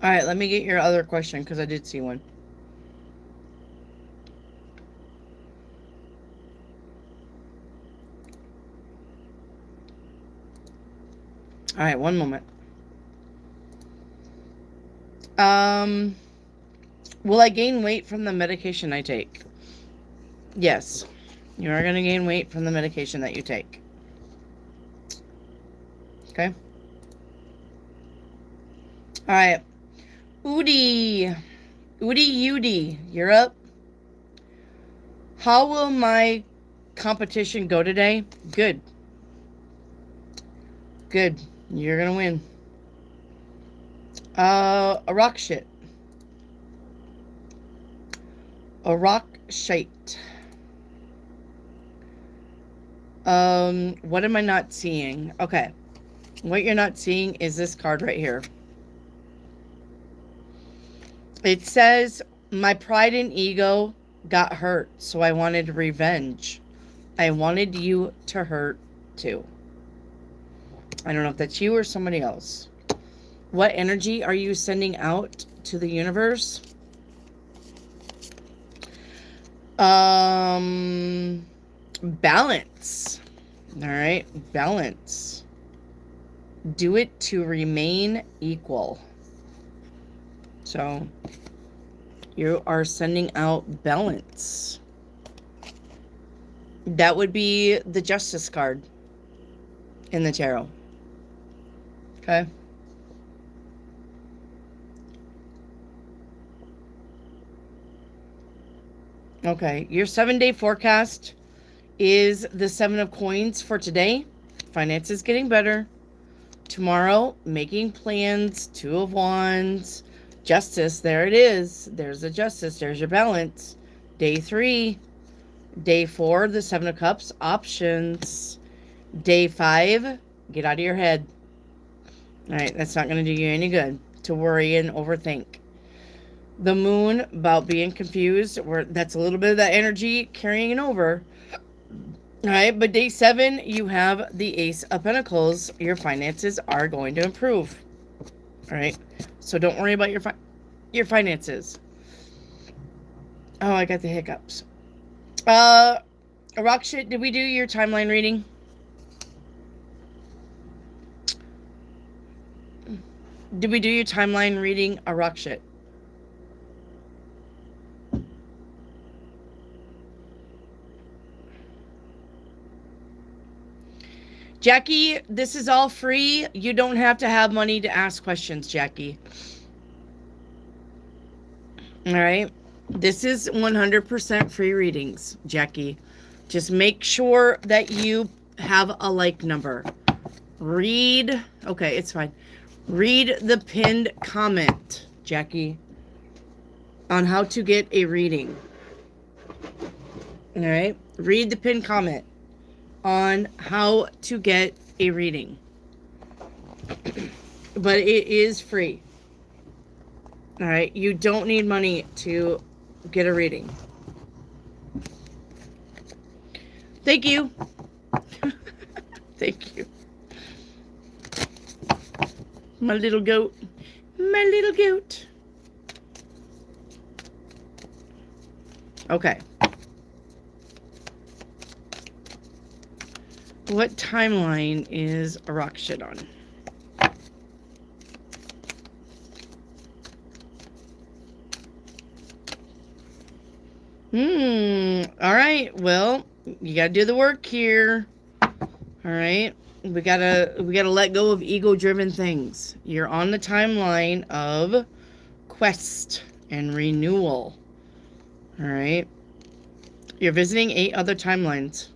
All right, let me get your other question because I did see one. All right, one moment. Will I gain weight from the medication I take? Yes. You are going to gain weight from the medication that you take. Okay? All right. Udi, you're up. How will my competition go today? Good. Good. You're gonna win. A rock shit. A rock shite. What am I not seeing? Okay. What you're not seeing is this card right here. It says, my pride and ego got hurt, so I wanted revenge. I wanted you to hurt too. I don't know if that's you or somebody else. What energy are you sending out to the universe? Balance. All right, balance. Do it to remain equal. So you are sending out balance. That would be the Justice card in the tarot. Okay. Okay, your 7-day forecast is the 7 of coins for today. Finances getting better. Tomorrow, making plans. 2 of wands. Justice, there it is. There's the justice. There's your balance. Day 3. Day 4, the 7 of cups. Options. Day 5, get out of your head. All right, that's not going to do you any good to worry and overthink. The moon, about being confused. That's a little bit of that energy carrying it over. All right, but day 7, you have the Ace of Pentacles. Your finances are going to improve. All right, so don't worry about your finances. Oh, I got the hiccups. Rakshit, did we do your timeline reading? Did we do your timeline reading, Rakshit? Jackie, this is all free. You don't have to have money to ask questions, Jackie. All right. This is 100% free readings, Jackie. Just make sure that you have a like number. Read. Okay, it's fine. Read the pinned comment, Jackie, on how to get a reading. All right. Read the pinned comment on how to get a reading. But it is free. All right. You don't need money to get a reading. Thank you. Thank you. My little goat. My little goat. Okay. What timeline is Rakshit on? All right. Well, you gotta do the work here. All right. We gotta let go of ego-driven things. You're on the timeline of quest and renewal. All right. You're visiting 8 other timelines.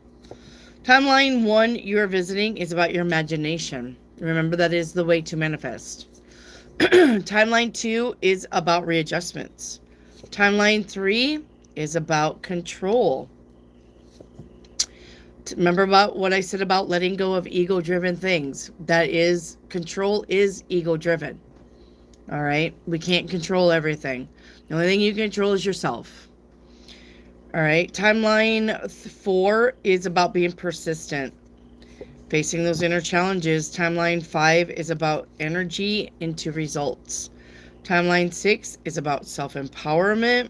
Timeline 1 you're visiting is about your imagination. Remember, that is the way to manifest. Timeline 2 is about readjustments. Timeline 3 is about control. Remember about what I said about letting go of ego-driven things. That is, control is ego-driven. All right? We can't control everything. The only thing you control is yourself. All right, timeline 4 is about being persistent, facing those inner challenges. Timeline 5 is about energy into results. Timeline 6 is about self-empowerment.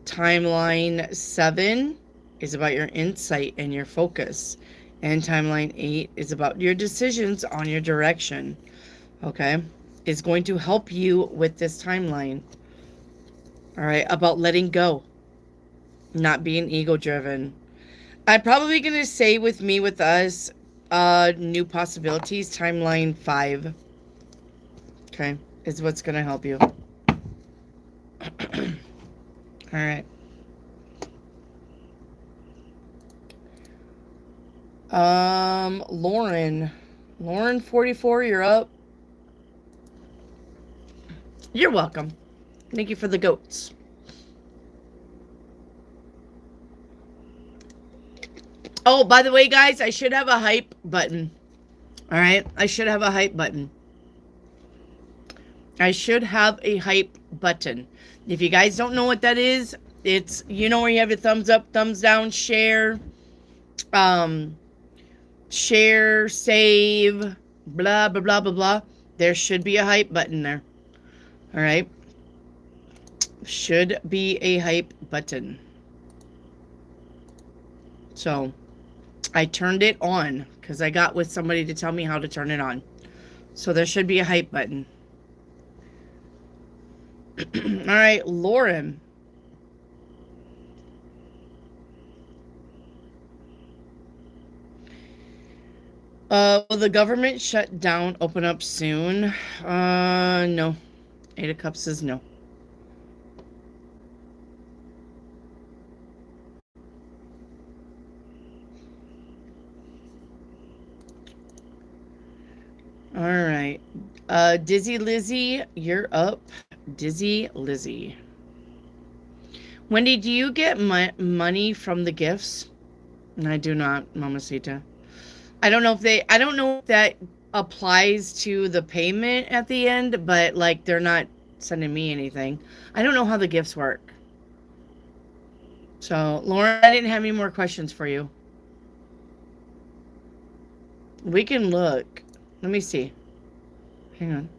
Timeline 7 is about your insight and your focus. And timeline 8 is about your decisions on your direction. Okay, it's going to help you with this timeline. All right, about letting go. Not being ego-driven. I'm probably going to say with us, new possibilities, timeline 5. Okay, is what's going to help you. All right. Lauren 44, you're up. You're welcome. Thank you for the goats. Oh, by the way, guys, I should have a hype button. All right, I should have a hype button. I should have a hype button. If you guys don't know what that is, it's, you know, where you have your thumbs up, thumbs down, share, share, save, blah, blah, blah, blah, blah. There should be a hype button there. All right. Should be a hype button. So I turned it on because I got with somebody to tell me how to turn it on. So there should be a hype button. All right, Lauren. Will the government shut down, open up soon? No. Eight of Cups says no. All right. Dizzy Lizzie, you're up. Dizzy Lizzie. Wendy, do you get money from the gifts? I do not, Mamacita. I don't know if that applies to the payment at the end, but like they're not sending me anything. I don't know how the gifts work. So, Lauren, I didn't have any more questions for you. We can look. Let me see. Hang on.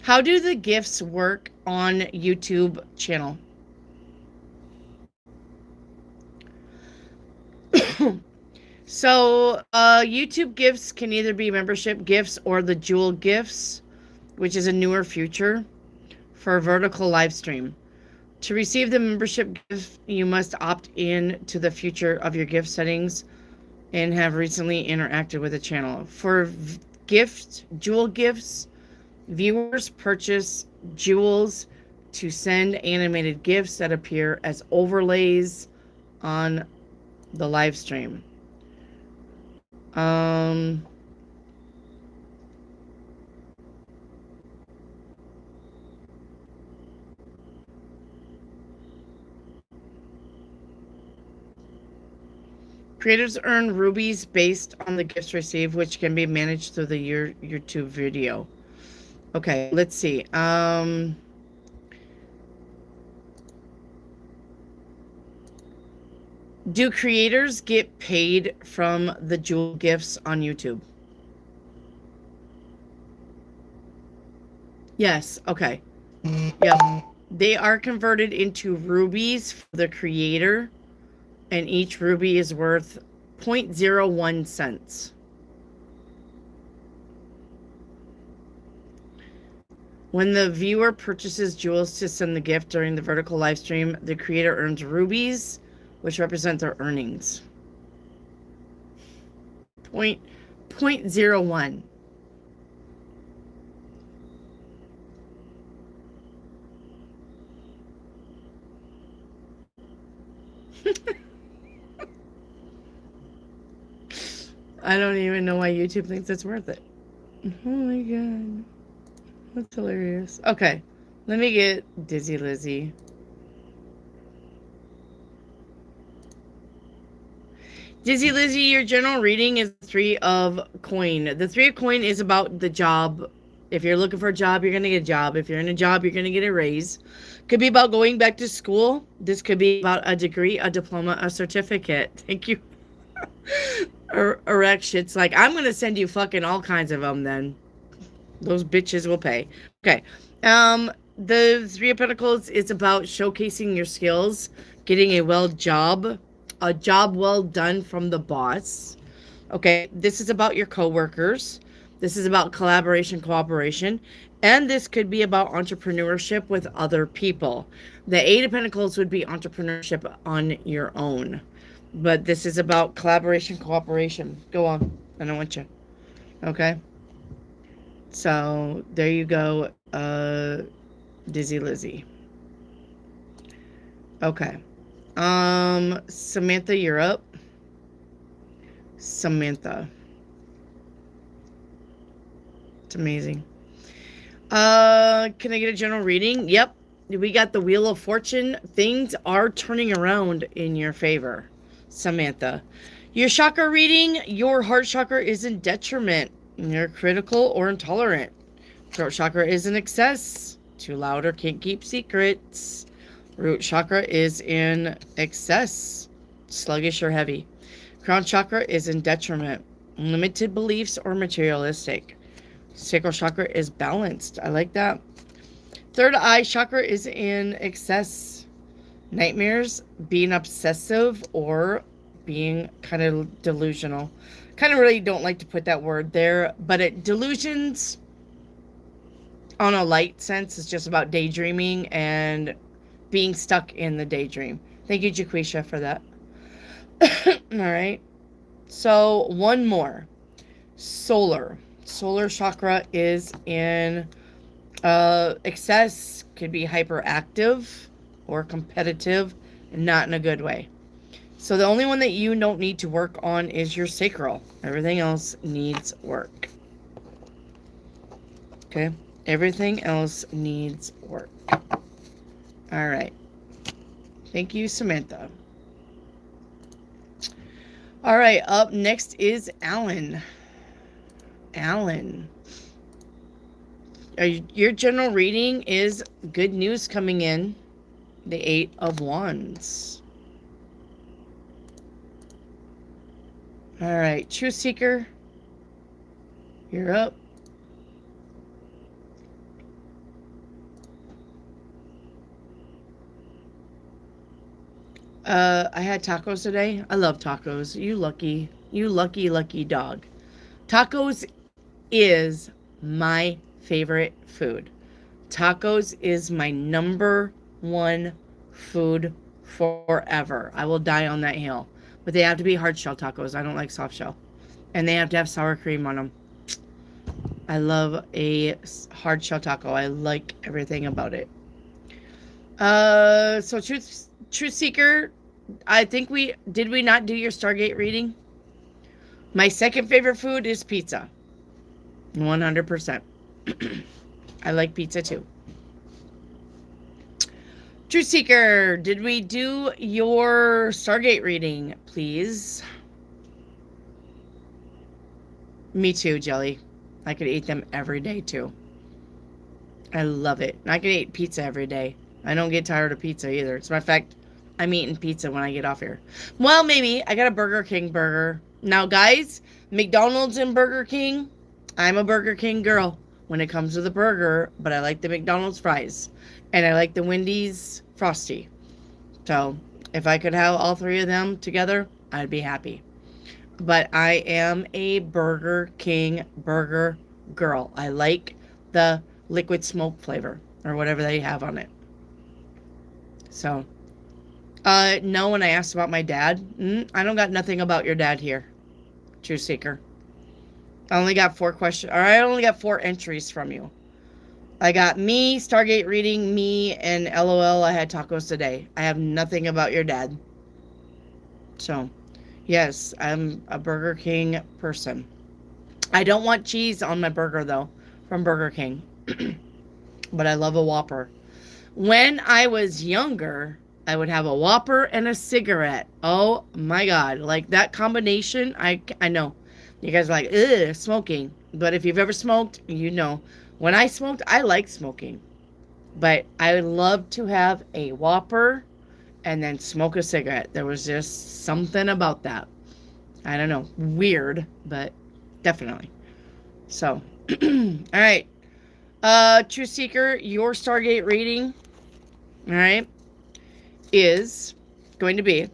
How do the gifts work on YouTube channel? So, YouTube gifts can either be membership gifts or the jewel gifts, which is a newer feature for a vertical live stream. To receive the membership gift, you must opt in to the future of your gift settings and have recently interacted with the channel. For jewel gifts, viewers purchase jewels to send animated gifts that appear as overlays on the live stream. Creators earn rubies based on the gifts received, which can be managed through the YouTube video. Okay, let's see. Do creators get paid from the jewel gifts on YouTube? Yes, okay. Yep. They are converted into rubies for the creator, and each ruby is worth 0.01 cents. When the viewer purchases jewels to send the gift during the vertical live stream, the creator earns rubies, which represent their earnings. 0.01. I don't even know why YouTube thinks it's worth it. Oh my god. That's hilarious. Okay, let me get Dizzy Lizzie. Dizzy Lizzie, your general reading is 3 of coin. The 3 of coin is about the job. If you're looking for a job, you're going to get a job. If you're in a job, you're going to get a raise. Could be about going back to school. This could be about a degree, a diploma, a certificate. Thank you. It's like, I'm going to send you fucking all kinds of them then. Those bitches will pay. Okay. The 3 of Pentacles is about showcasing your skills, getting a job well done from the boss. Okay, this is about your coworkers. This is about collaboration, cooperation, and this could be about entrepreneurship with other people. The 8 of Pentacles would be entrepreneurship on your own, but this is about collaboration, cooperation. Go on, I don't want you. Okay, so there you go, Dizzy Lizzie. Okay. Samantha, you're up. Samantha. It's amazing. Can I get a general reading? Yep. We got the Wheel of Fortune. Things are turning around in your favor. Samantha. Your chakra reading, your heart chakra is in detriment. You're critical or intolerant. Throat chakra is in excess. Too loud or can't keep secrets. Root chakra is in excess. Sluggish or heavy. Crown chakra is in detriment. Limited beliefs or materialistic. Sacral chakra is balanced. I like that. Third eye chakra is in excess. Nightmares, being obsessive or being kind of delusional. Kind of really don't like to put that word there, but delusions on a light sense is just about daydreaming and being stuck in the daydream. Thank you, Jaquisha, for that. All right. So one more. Solar. Solar chakra is in excess. Could be hyperactive or competitive, not in a good way. So the only one that you don't need to work on is your sacral. Everything else needs work. Okay? Everything else needs work. All right. Thank you, Samantha. All right, up next is Alan. Alan. Your general reading is good news coming in. The 8 of Wands. All right, Truth Seeker, you're up. I had tacos today. I love tacos. You lucky dog. Tacos is my favorite food. Tacos is my number one food forever. I will die on that hill. But they have to be hard shell tacos. I don't like soft shell. And they have to have sour cream on them. I love a hard shell taco. I like everything about it. So Truth Seeker, I think did we not do your Stargate reading? My second favorite food is pizza. 100%. I like pizza too. Truth Seeker, did we do your Stargate reading, please? Me too, Jelly. I could eat them every day too. I love it. I could eat pizza every day. I don't get tired of pizza either. As a matter of fact, I'm eating pizza when I get off here. Well, maybe. I got a Burger King burger. Now, guys, McDonald's and Burger King, I'm a Burger King girl when it comes to the burger, but I like the McDonald's fries. And I like the Wendy's Frosty. So, if I could have all three of them together, I'd be happy. But I am a Burger King burger girl. I like the liquid smoke flavor or whatever they have on it. So, no, when I asked about my dad, I don't got nothing about your dad here, Truth Seeker. I only got 4 questions, or I only got 4 entries from you. I got me, Stargate reading, me, and LOL, I had tacos today. I have nothing about your dad. So, yes, I'm a Burger King person. I don't want cheese on my burger, though, from Burger King. But I love a Whopper. When I was younger, I would have a Whopper and a cigarette. Oh, my God. Like, that combination, I know. You guys are like, ugh, smoking. But if you've ever smoked, you know. When I smoked, I liked smoking. But I would love to have a Whopper and then smoke a cigarette. There was just something about that. I don't know. Weird, but definitely. So, all right. Truth Seeker, your Stargate reading, all right, is going to be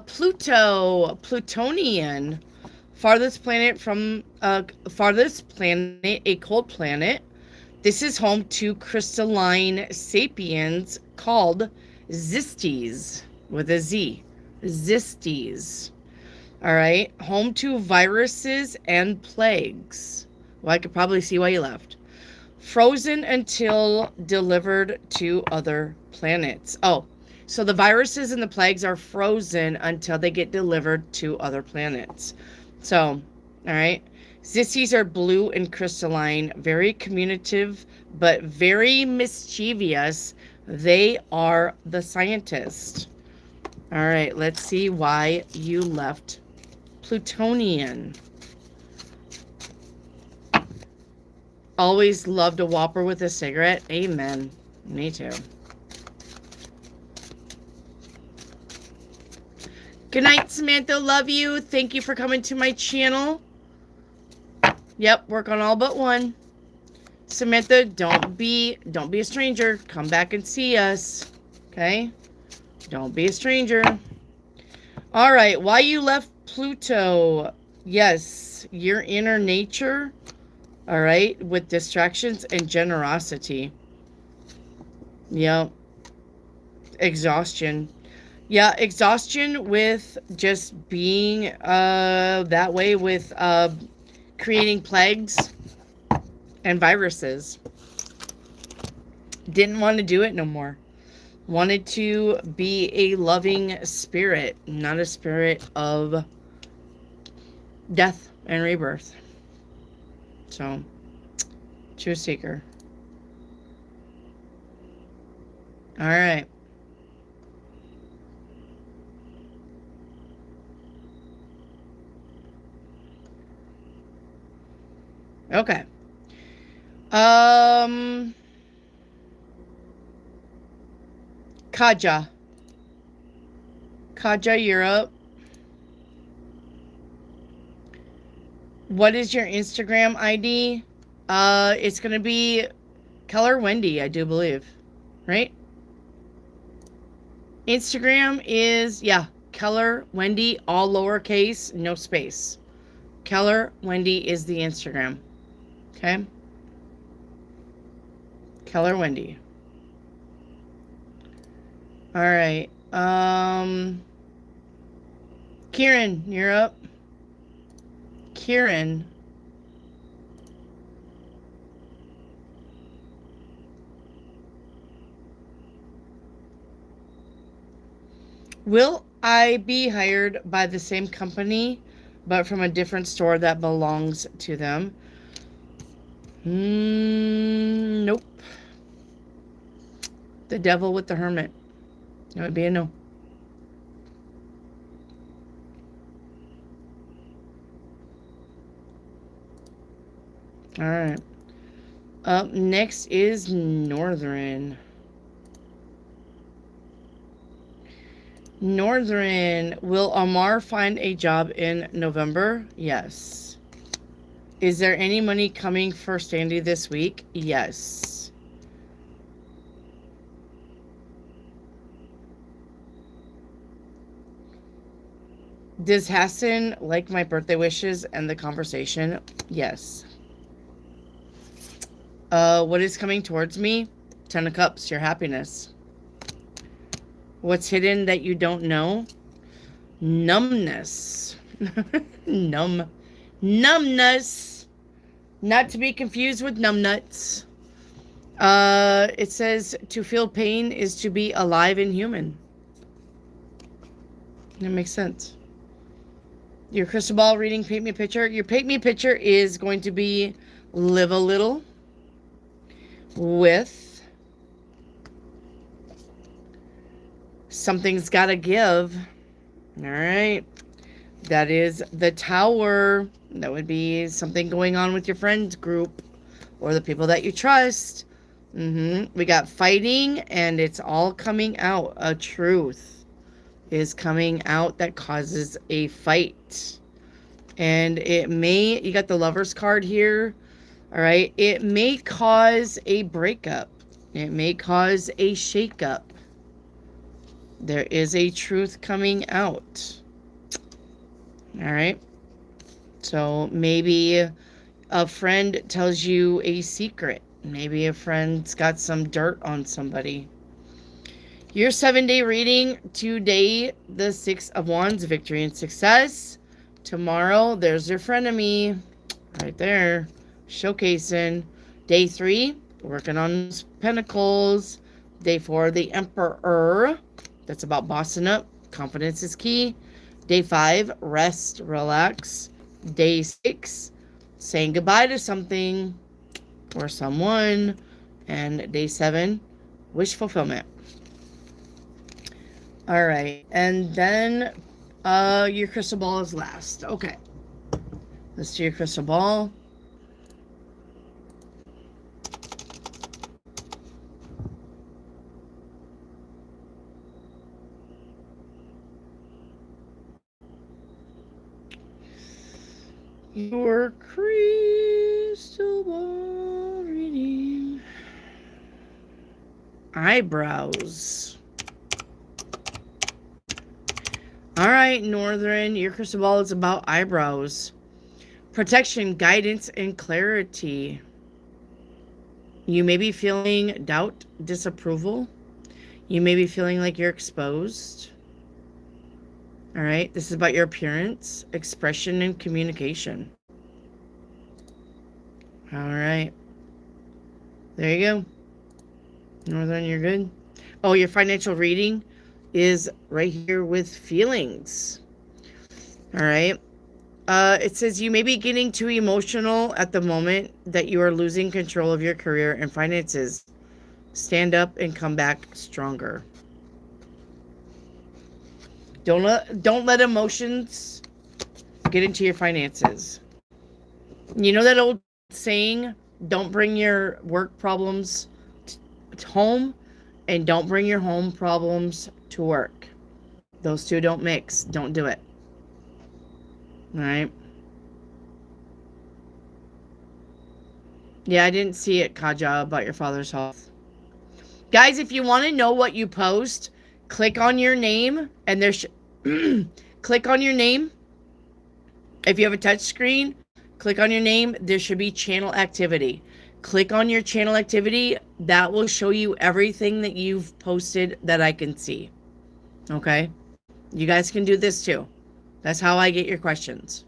Plutonian, farthest planet, a cold planet. This is home to crystalline sapiens called Zistes, with a Z. Zistes. All right. Home to viruses and plagues. Well, I could probably see why you left. Frozen until delivered to other planets. Oh, so the viruses and the plagues are frozen until they get delivered to other planets. So, all right. Zistes are blue and crystalline, very communicative, but very mischievous. They are the scientists. All right, let's see why you left Plutonian. Always loved a Whopper with a cigarette. Amen. Me too. Good night, Samantha. Love you. Thank you for coming to my channel. Yep, work on all but one. Samantha, don't be a stranger. Come back and see us. Okay? Don't be a stranger. All right, why you left Pluto? Yes, your inner nature. All right, with distractions and generosity. Yep. Exhaustion. Yeah, exhaustion with just being that way with creating plagues and viruses. Didn't want to do it no more. Wanted to be a loving spirit, not a spirit of death and rebirth. So, truth seeker. All right. Okay. Kaja. Kaja, you're up. What is your Instagram ID? It's going to be Keller Wendy, I do believe. Right? Instagram is, yeah, Keller Wendy, all lowercase, no space. Keller Wendy is the Instagram. Okay? Keller Wendy. All right. Kieran, you're up. Kieran. Will I be hired by the same company, but from a different store that belongs to them? Nope. The Devil with the Hermit. It would be a no. All right. Up next is Northern. Northern, will Amar find a job in November? Yes. Is there any money coming for Sandy this week? Yes. Does Hassan like my birthday wishes and the conversation? Yes. What is coming towards me? 10 of Cups, your happiness. What's hidden that you don't know? Numbness. Numbness. Not to be confused with numbnuts. It says to feel pain is to be alive and human. That makes sense. Your crystal ball reading, paint me a picture. Your paint me a picture is going to be live a little with something's gotta give. All right. That is the Tower. That would be something going on with your friends group or the people that you trust. We got fighting, and it's all coming out. A truth is coming out that causes a fight. And it may, you got the Lover's card here. All right. It may cause a breakup. It may cause a shakeup. There is a truth coming out. All right. So maybe a friend tells you a secret. Maybe a friend's got some dirt on somebody. Your 7-day reading today, the 6 of Wands, victory and success. Tomorrow, there's your frenemy right there, showcasing. Day 3, working on pentacles. Day 4, the Emperor. That's about bossing up. Confidence is key. Day 5, rest, relax. Day 6, saying goodbye to something or someone. And day 7, wish fulfillment. All right. And then your crystal ball is last. Okay. Let's do your crystal ball. Your crystal ball reading. Eyebrows. All right, Northern, your crystal ball is about eyebrows. Protection, guidance, and clarity. You may be feeling doubt, disapproval. You may be feeling like you're exposed. All right, this is about your appearance, expression, and communication. All right. There you go. Northern, you're good. Oh, your financial reading is right here with feelings. All right. It says you may be getting too emotional at the moment that you are losing control of your career and finances. Stand up and come back stronger. Don't let emotions get into your finances. You know that old saying, don't bring your work problems home and don't bring your home problems to work. Those two don't mix. Don't do it. All right. Yeah, I didn't see it, Kaja, about your father's health. Guys, if you want to know what you post, click on your name and there's click on your name. If you have a touch screen, click on your name. There should be channel activity. Click on your channel activity. That will show you everything that you've posted that I can see. Okay? You guys can do this too. That's how I get your questions.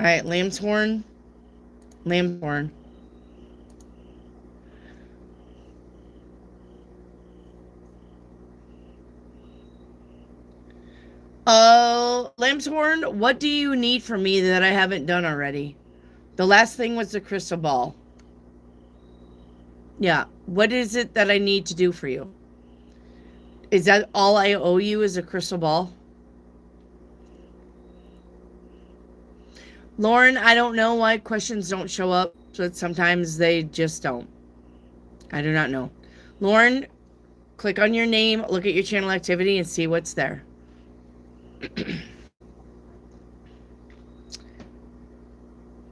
All right, lamb's horn. Lamb's horn. Lamb's horn, what do you need from me that I haven't done already? The last thing was the crystal ball. Yeah, what is it that I need to do for you? Is that all I owe you is a crystal ball? Lauren, I don't know why questions don't show up, but sometimes they just don't. I do not know. Lauren, click on your name, look at your channel activity, and see what's there.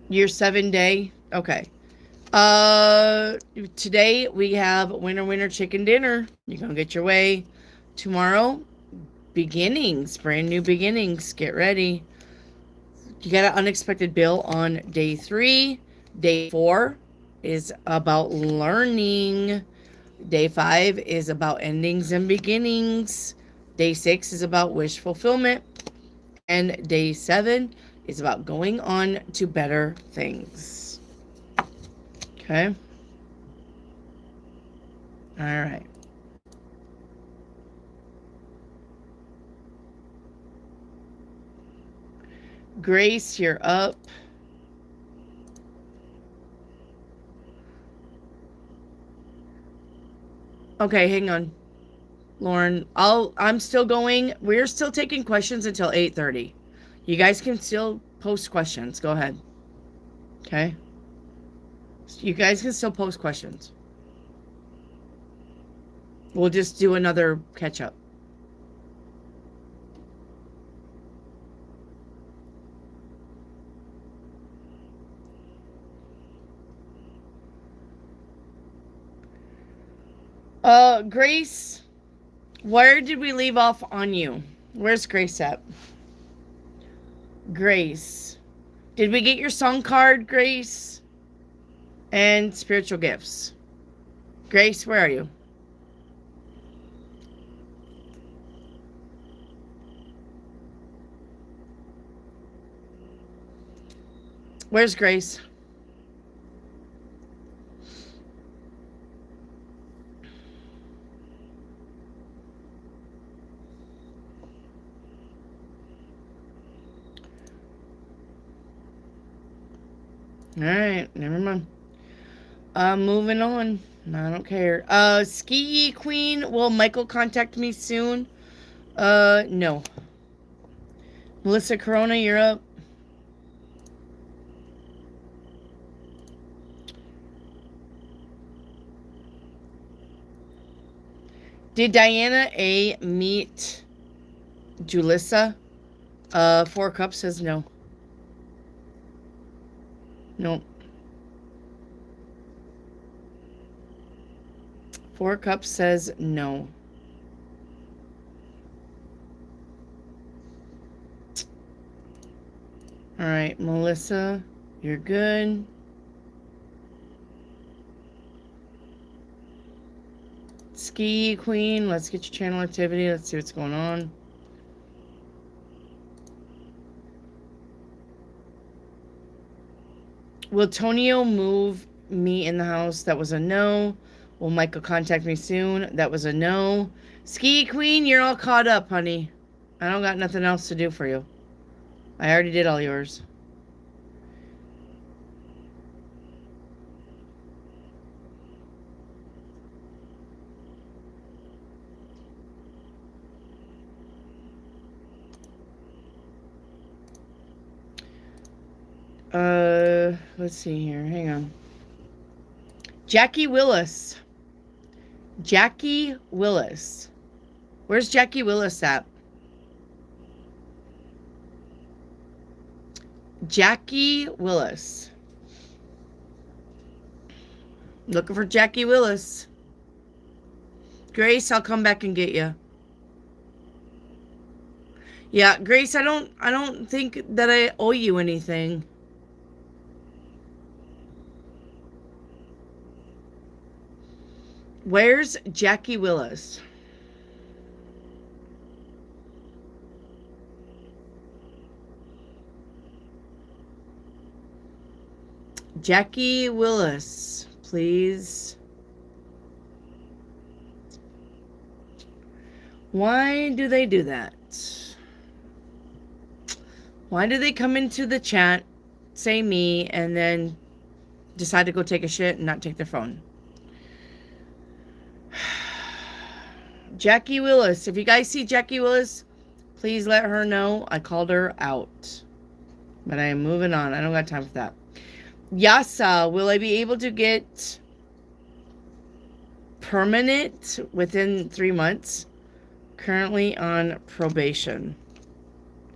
Your 7-day? Okay. Today we have winner chicken dinner. You're gonna get your way. Tomorrow, beginnings, brand new beginnings. Get ready. You got an unexpected bill on day 3. Day 4 is about learning. Day 5 is about endings and beginnings. Day 6 is about wish fulfillment. And day 7 is about going on to better things. Okay? All right. Grace, you're up. Okay, hang on. Lauren, I'm still going. We're still taking questions until 8:30. You guys can still post questions. Go ahead. Okay? You guys can still post questions. We'll just do another catch up. Grace, where did we leave off on you? Where's Grace at? Grace. Did we get your song card, Grace? And spiritual gifts. Grace, where are you? Where's Grace? All right, never mind. Moving on. I don't care. Ski Queen, will Michael contact me soon? No. Melissa Corona, you're up. Did Diana A meet Julissa? Four Cups says no. Nope. Four Cups says no. All right, Melissa, you're good. Ski Queen, let's get your channel activity. Let's see what's going on. Will Tonio move me in the house? That was a no. Will Michael contact me soon? That was a no. Ski Queen, you're all caught up, honey. I don't got nothing else to do for you. I already did all yours. Let's see here. Hang on. Jackie Willis. Jackie Willis. Where's Jackie Willis at? Jackie Willis. Looking for Jackie Willis. Grace, I'll come back and get you. Yeah, Grace, I don't think that I owe you anything. Where's Jackie Willis? Jackie Willis, please. Why do they do that? Why do they come into the chat, say me, and then decide to go take a shit and not take their phone? Jackie Willis. If you guys see Jackie Willis, please let her know I called her out. But I am moving on. I don't got time for that. Yasa, will I be able to get permanent within 3 months? Currently on probation.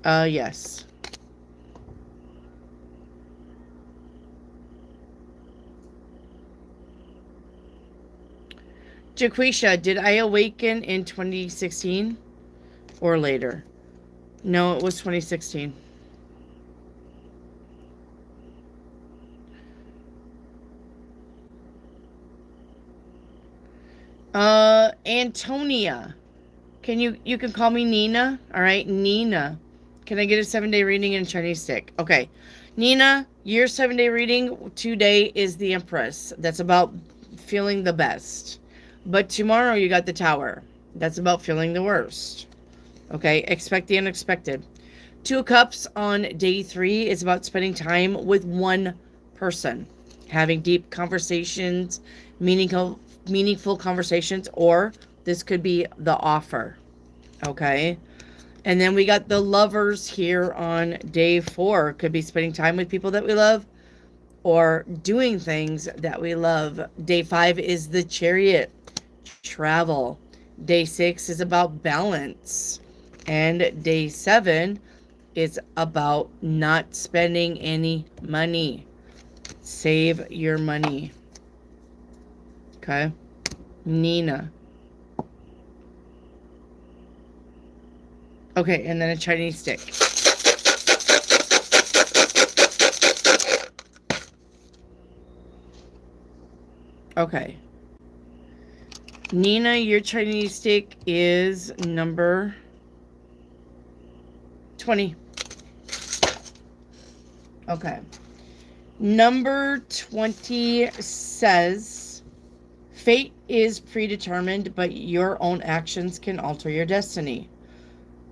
Yes. Jaquisha, did I awaken in 2016 or later? No, it was 2016. Antonia. You can call me Nina. All right, Nina. Can I get a 7-day reading in Chinese stick? Okay. Nina, your 7-day reading today is the Empress. That's about feeling the best. But tomorrow you got the Tower. That's about feeling the worst. Okay, expect the unexpected. 2 Cups on day 3 is about spending time with one person. Having deep conversations, meaningful conversations, or this could be the offer. Okay. And then we got the Lovers here on day 4. Could be spending time with people that we love or doing things that we love. Day 5 is the Chariot. Travel. Day 6 is about balance. And day 7 is about not spending any money. Save your money. Okay. Nina. Okay, and then a Chinese stick. Okay. Nina, your Chinese stick is number 20. Okay. Number 20 says, fate is predetermined, but your own actions can alter your destiny.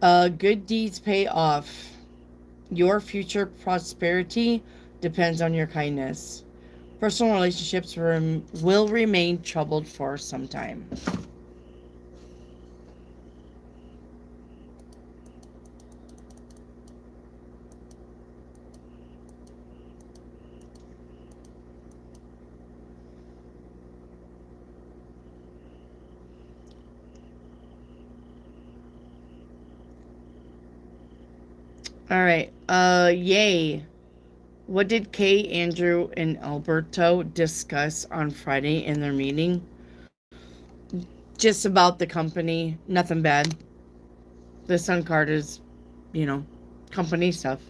Good deeds pay off. Your future prosperity depends on your kindness. Personal relationships will remain troubled for some time. All right. Yay. What did Kay, Andrew, and Alberto discuss on Friday in their meeting? Just about the company. Nothing bad. The Sun card is, company stuff.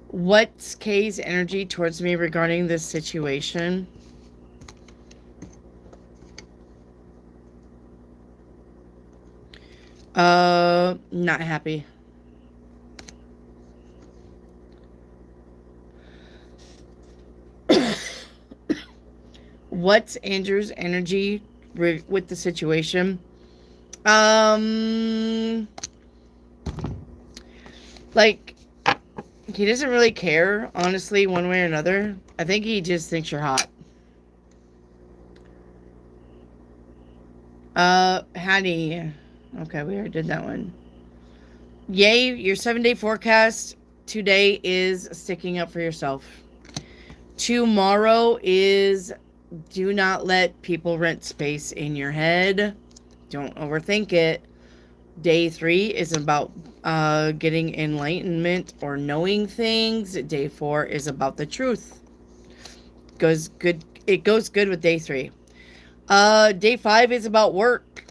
What's Kay's energy towards me regarding this situation? Not happy. What's Andrew's energy with the situation? Like, he doesn't really care, honestly, one way or another. I think he just thinks you're hot. Hattie. Okay, we already did that one. Yay, your 7-day forecast today is sticking up for yourself. Tomorrow is do not let people rent space in your head. Don't overthink it. Day 3 is about getting enlightenment or knowing things. Day 4 is about the truth. It goes good with day 3. Day 5 is about work.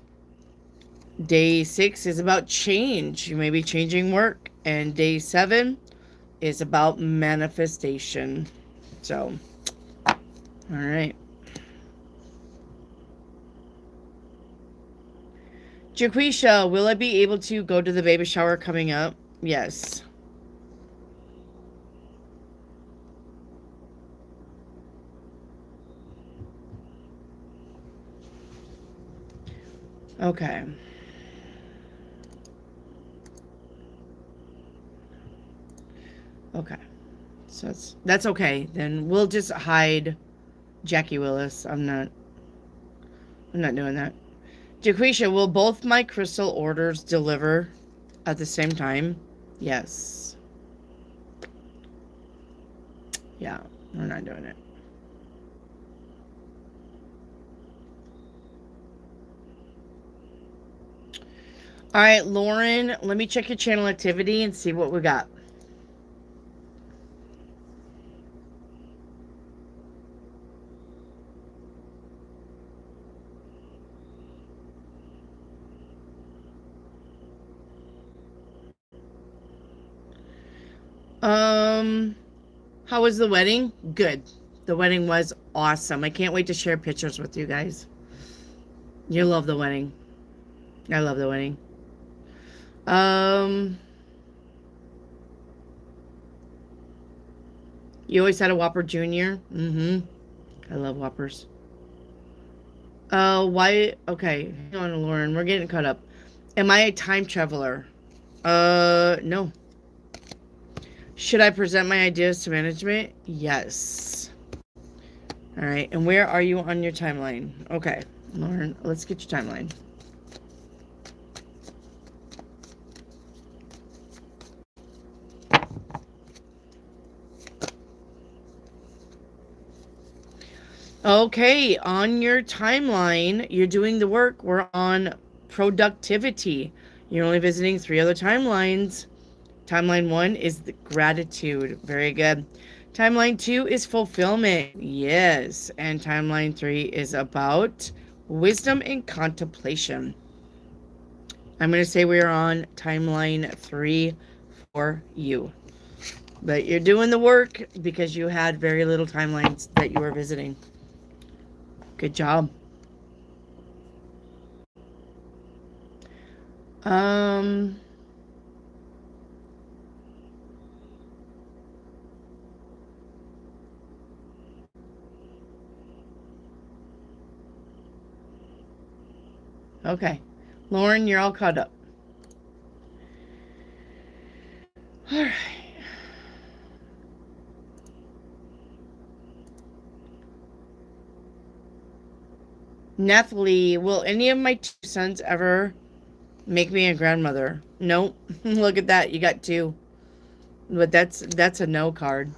Day 6 is about change. You may be changing work. And day 7 is about manifestation. So, all right. Jaquisha, will I be able to go to the baby shower coming up? Yes. Okay. Okay. So that's okay. Then we'll just hide Jackie Willis. I'm not doing that. Jaquisha, will both my crystal orders deliver at the same time? Yes. Yeah, we're not doing it. All right, Lauren, let me check your channel activity and see what we got. How was the wedding? Good. The wedding was awesome. I can't wait to share pictures with you guys. You love the wedding. I love the wedding. You always had a Whopper Junior? Mm-hmm. I love Whoppers. Why? Okay. Hang on, Lauren. We're getting caught up. Am I a time traveler? No. Should I present my ideas to management? Yes. All right. And where are you on your timeline? Okay. Lauren, let's get your timeline. Okay, on your timeline, you're doing the work. We're on productivity. You're only visiting 3 other timelines. Timeline 1 is the gratitude. Very good. Timeline 2 is fulfillment. Yes. And timeline 3 is about wisdom and contemplation. I'm going to say we're on timeline 3 for you. But you're doing the work because you had very little timelines that you were visiting. Good job. Okay. Lauren, you're all caught up. All right. Nathalie, will any of my 2 sons ever make me a grandmother? Nope. Look at that. You got 2. But that's a no card.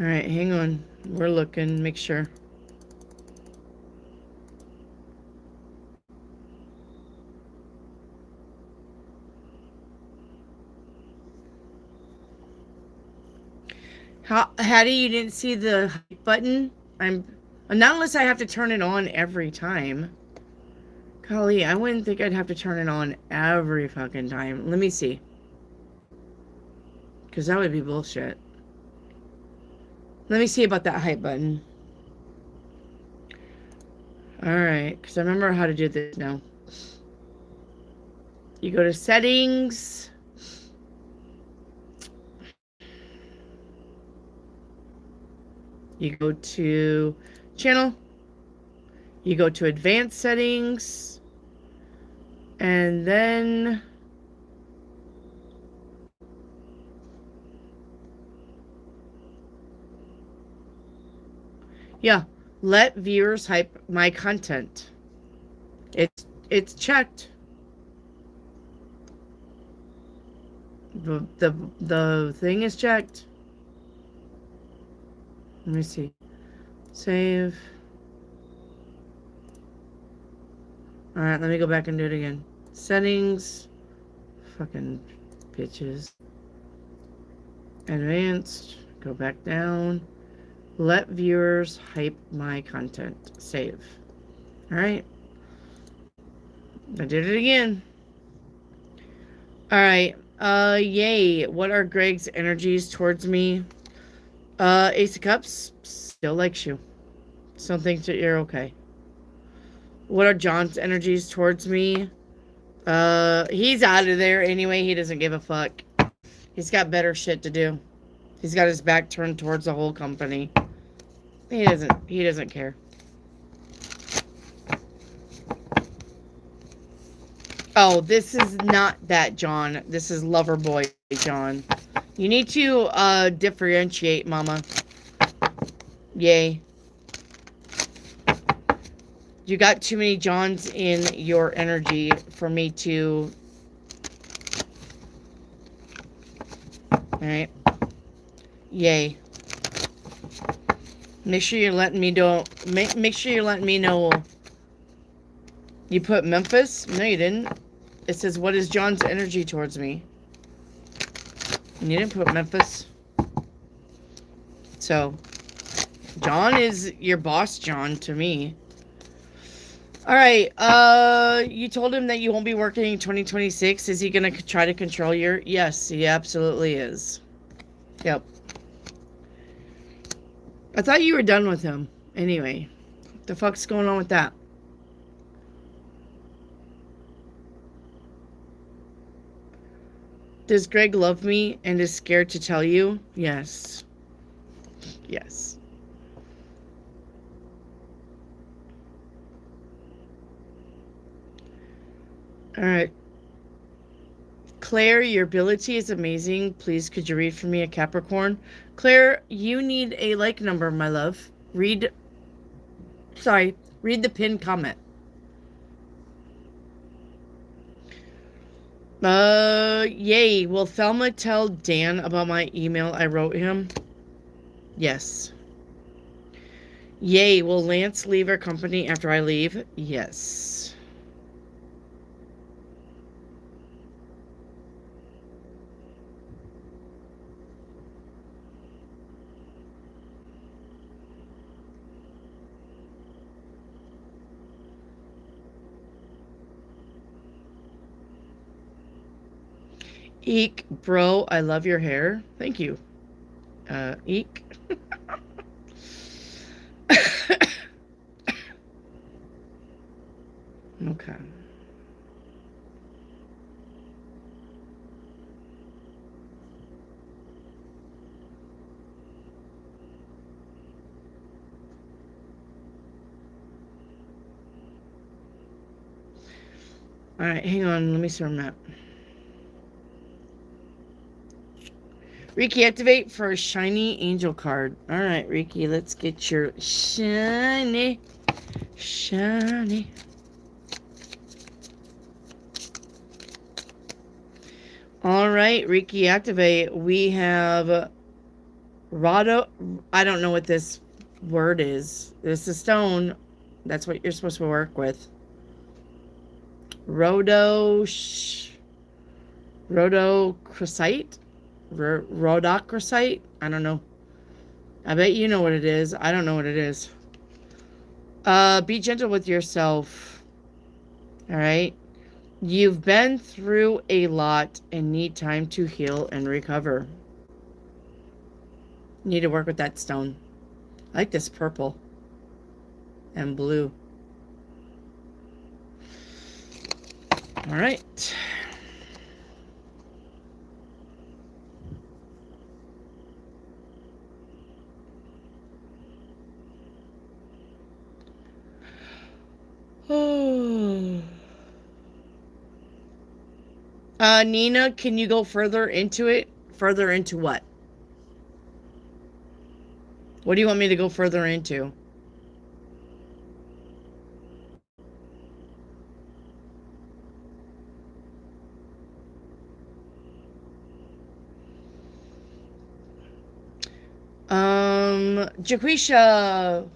All right, hang on. We're looking, make sure. Hattie, you didn't see the hype button? Not unless I have to turn it on every time. Golly, I wouldn't think I'd have to turn it on every fucking time. Let me see. Because that would be bullshit. Let me see about that hype button. Alright, because I remember how to do this now. You go to settings. You go to channel. You go to advanced settings. And then yeah, let viewers hype my content. It's checked. The thing is checked. Let me see. Save. Alright, let me go back and do it again. Settings. Fucking bitches. Advanced. Go back down. Let viewers hype my content. Save. Alright. I did it again. Alright. Yay. What are Greg's energies towards me? Ace of Cups still likes you. Still thinks that you're okay. What are John's energies towards me? He's out of there anyway. He doesn't give a fuck. He's got better shit to do. He's got his back turned towards the whole company. He doesn't care. Oh, this is not that John. This is lover boy John. You need to differentiate, mama. Yay. You got too many Johns in your energy for me to... Alright. Yay. Make sure you're letting me know... Make sure you're letting me know... You put Memphis? No, you didn't. It says, what is John's energy towards me? And you didn't put Memphis. So, John is your boss, John, to me. Alright, you told him that you won't be working in 2026. Is he gonna try to control your... Yes, he absolutely is. Yep. I thought you were done with him. Anyway, what the fuck's going on with that? Does Greg love me and is scared to tell you? Yes. Yes. Alright. Claire, your ability is amazing. Please, could you read for me a Capricorn? Claire, you need a like number, my love. Read the pinned comment. Yay. Will Thelma tell Dan about my email I wrote him? Yes. Yay. Will Lance leave our company after I leave? Yes. Eek, bro, I love your hair. Thank you. Eek. Okay. All right, hang on. Let me see where I'm at. Reiki, activate for a shiny angel card. All right, Reiki, let's get your shiny. All right, Reiki, activate. We have Rado. I don't know what this word is. It's a stone. That's what you're supposed to work with. Rhodochrosite? Rhodochrosite? I don't know. I bet you know what it is. I don't know what it is. Be gentle with yourself. All right. You've been through a lot and need time to heal and recover. Need to work with that stone. I like this purple and blue. All right. Oh. Nina, can you go further into it? Further into what? What do you want me to go further into? Jaquisha,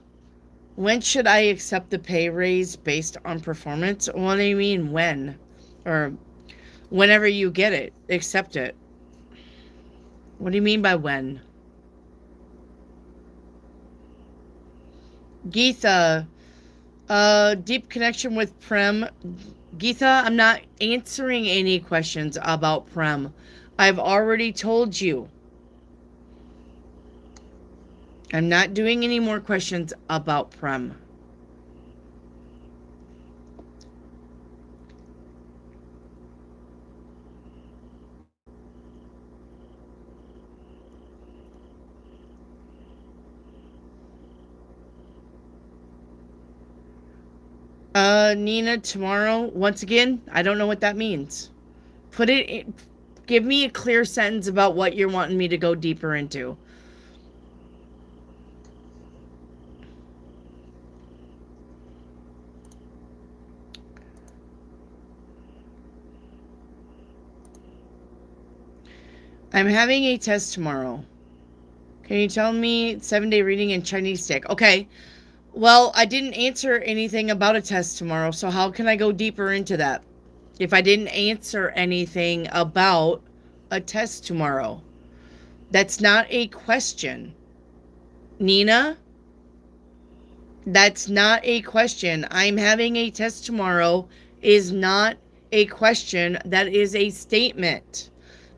when should I accept the pay raise based on performance? What do you mean when? Or whenever you get it, accept it. What do you mean by when? Geetha, deep connection with Prem. Geetha, I'm not answering any questions about Prem. I've already told you. I'm not doing any more questions about Prem. Nina, tomorrow, once again, I don't know what that means. Give me a clear sentence about what you're wanting me to go deeper into. I'm having a test tomorrow. Can you tell me 7-day reading in Chinese stick? Okay. Well, I didn't answer anything about a test tomorrow, so how can I go deeper into that? If I didn't answer anything about a test tomorrow. That's not a question. Nina, that's not a question. I'm having a test tomorrow is not a question. That is a statement.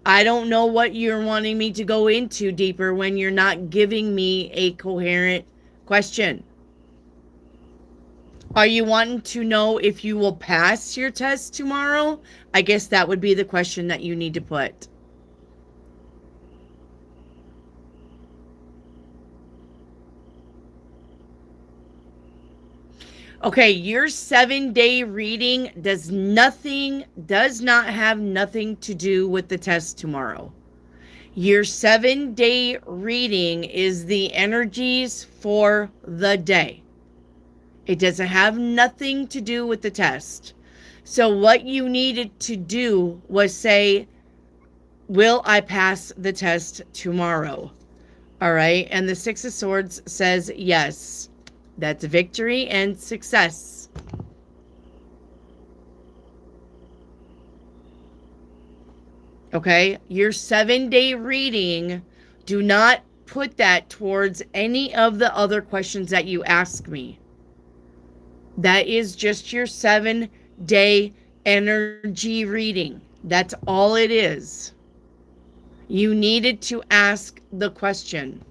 I don't know what you're wanting me to go into deeper when you're not giving me a coherent question. Are you wanting to know if you will pass your test tomorrow? I guess that would be the question that you need to put. Okay, your 7-day reading does not have nothing to do with the test tomorrow. Your 7-day reading is the energies for the day. It doesn't have nothing to do with the test. So what you needed to do was say, will I pass the test tomorrow? All right. And the Six of Swords says yes. That's victory and success. Okay. Your 7-day reading, do not put that towards any of the other questions that you ask me. That is just your 7-day energy reading. That's all it is. You needed to ask the question.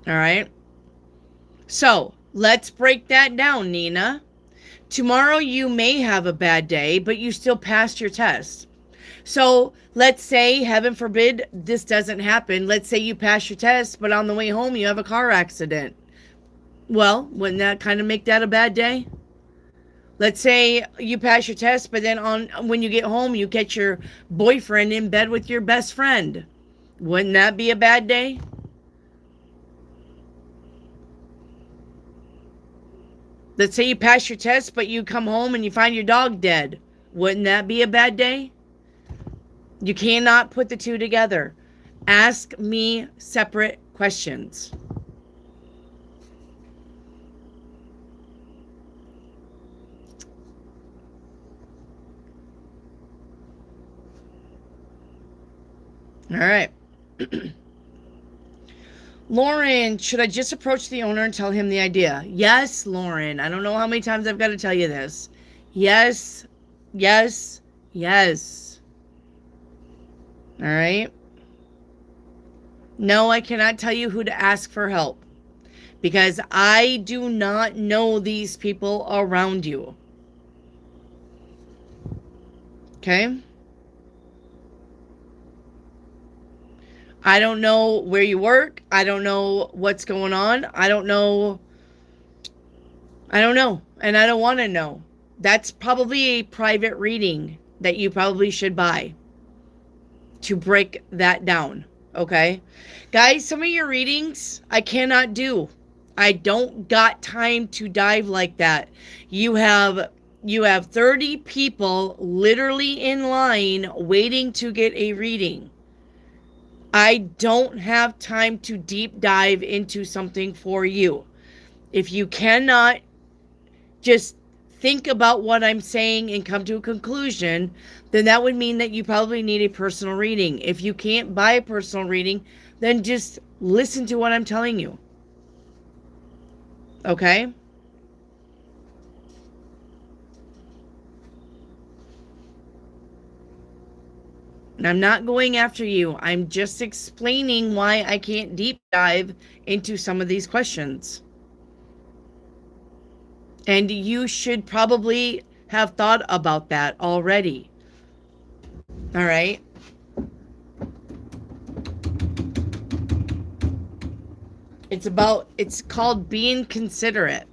All right. So let's break that down, Nina. Tomorrow you may have a bad day, but you still passed your test. So let's say, heaven forbid, this doesn't happen. Let's say you pass your test, but on the way home you have a car accident. Well, wouldn't that kind of make that a bad day? Let's say you pass your test, but then when you get home, you catch your boyfriend in bed with your best friend. Wouldn't that be a bad day? Let's say you pass your test, but you come home and you find your dog dead. Wouldn't that be a bad day? You cannot put the two together. Ask me separate questions. All right. Lauren, should I just approach the owner and tell him the idea? Yes, Lauren. I don't know how many times I've got to tell you this. Yes, yes, yes. All right. No, I cannot tell you who to ask for help because I do not know these people around you. Okay? I don't know where you work. I don't know what's going on. I don't know. And I don't want to know. That's probably a private reading that you probably should buy to break that down. Okay? Guys, some of your readings I cannot do. I don't got time to dive like that. You have 30 people literally in line waiting to get a reading. I don't have time to deep dive into something for you. If you cannot just think about what I'm saying and come to a conclusion, then that would mean that you probably need a personal reading. If you can't buy a personal reading, then just listen to what I'm telling you. Okay? And I'm not going after you. I'm just explaining why I can't deep dive into some of these questions. And you should probably have thought about that already. All right? It's called being considerate.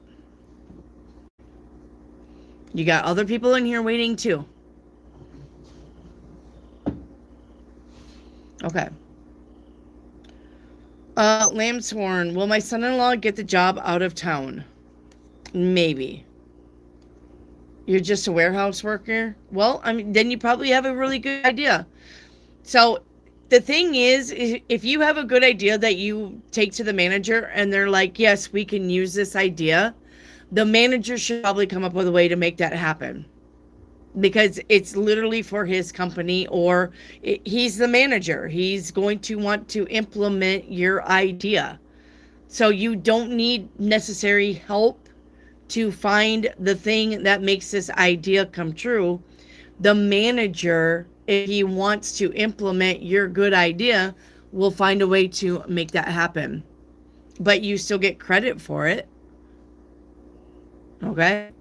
You got other people in here waiting too. Okay. Lambshorn, will my son-in-law get the job out of town? Maybe. You're just a warehouse worker? Well, I mean, then you probably have a really good idea. So the thing is, if you have a good idea that you take to the manager and they're like, yes, we can use this idea, the manager should probably come up with a way to make that happen. Because it's literally for his company, or he's the manager. He's going to want to implement your idea. So you don't need necessary help to find the thing that makes this idea come true. The manager, if he wants to implement your good idea, will find a way to make that happen. But you still get credit for it. Okay?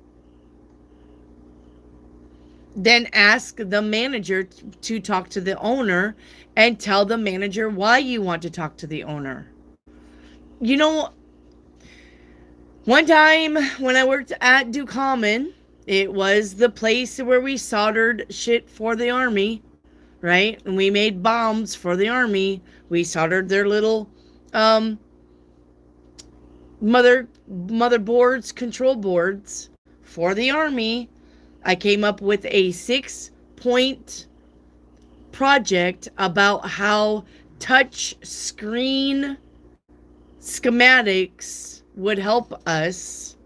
Then ask the manager to talk to the owner and tell the manager why you want to talk to the owner. You know, one time when I worked at Ducommon, it was the place where we soldered shit for the army, right? And we made bombs for the army. We soldered their little motherboards, control boards for the army. I came up with a 6-point project about how touch screen schematics would help us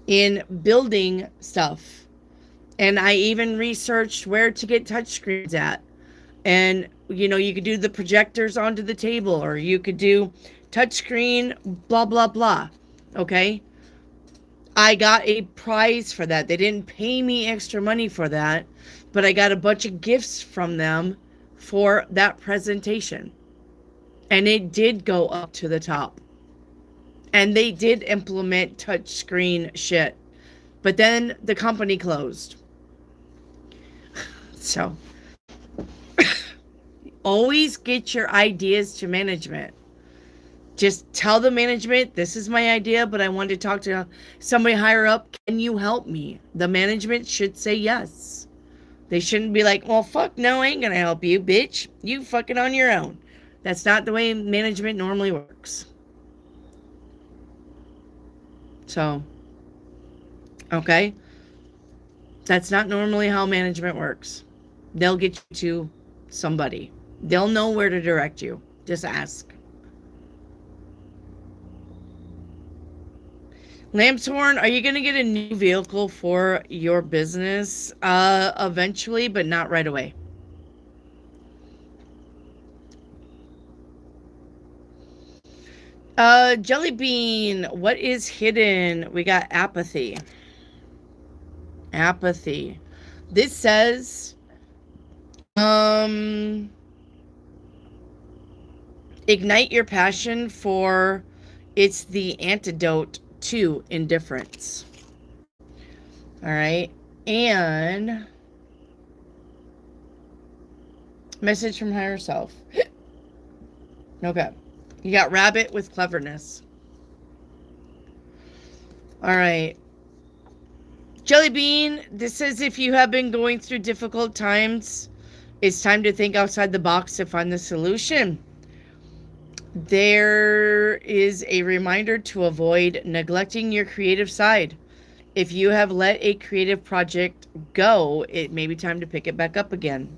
in building stuff. And I even researched where to get touchscreens at. And, you know, you could do the projectors onto the table, or you could do touchscreen, blah, blah, blah. Okay? I got a prize for that. They didn't pay me extra money for that, but I got a bunch of gifts from them for that presentation. And it did go up to the top. And they did implement touchscreen shit. But then the company closed. So always get your ideas to management. Just tell the management, this is my idea, but I want to talk to somebody higher up. Can you help me? The management should say yes. They shouldn't be like, well, fuck no, I ain't going to help you, bitch. You fucking on your own. That's not the way management normally works. So, okay. That's not normally how management works. They'll get you to somebody. They'll know where to direct you. Just ask. Lambshorn, are you going to get a new vehicle for your business eventually, but not right away? Jelly Bean, what is hidden? We got apathy. Apathy. This says, ignite your passion for it's the antidote to indifference. All right. And message from higher self. Okay. You got rabbit with cleverness. All right. Jelly Bean, this says if you have been going through difficult times, it's time to think outside the box to find the solution. There is a reminder to avoid neglecting your creative side. If you have let a creative project go, it may be time to pick it back up again.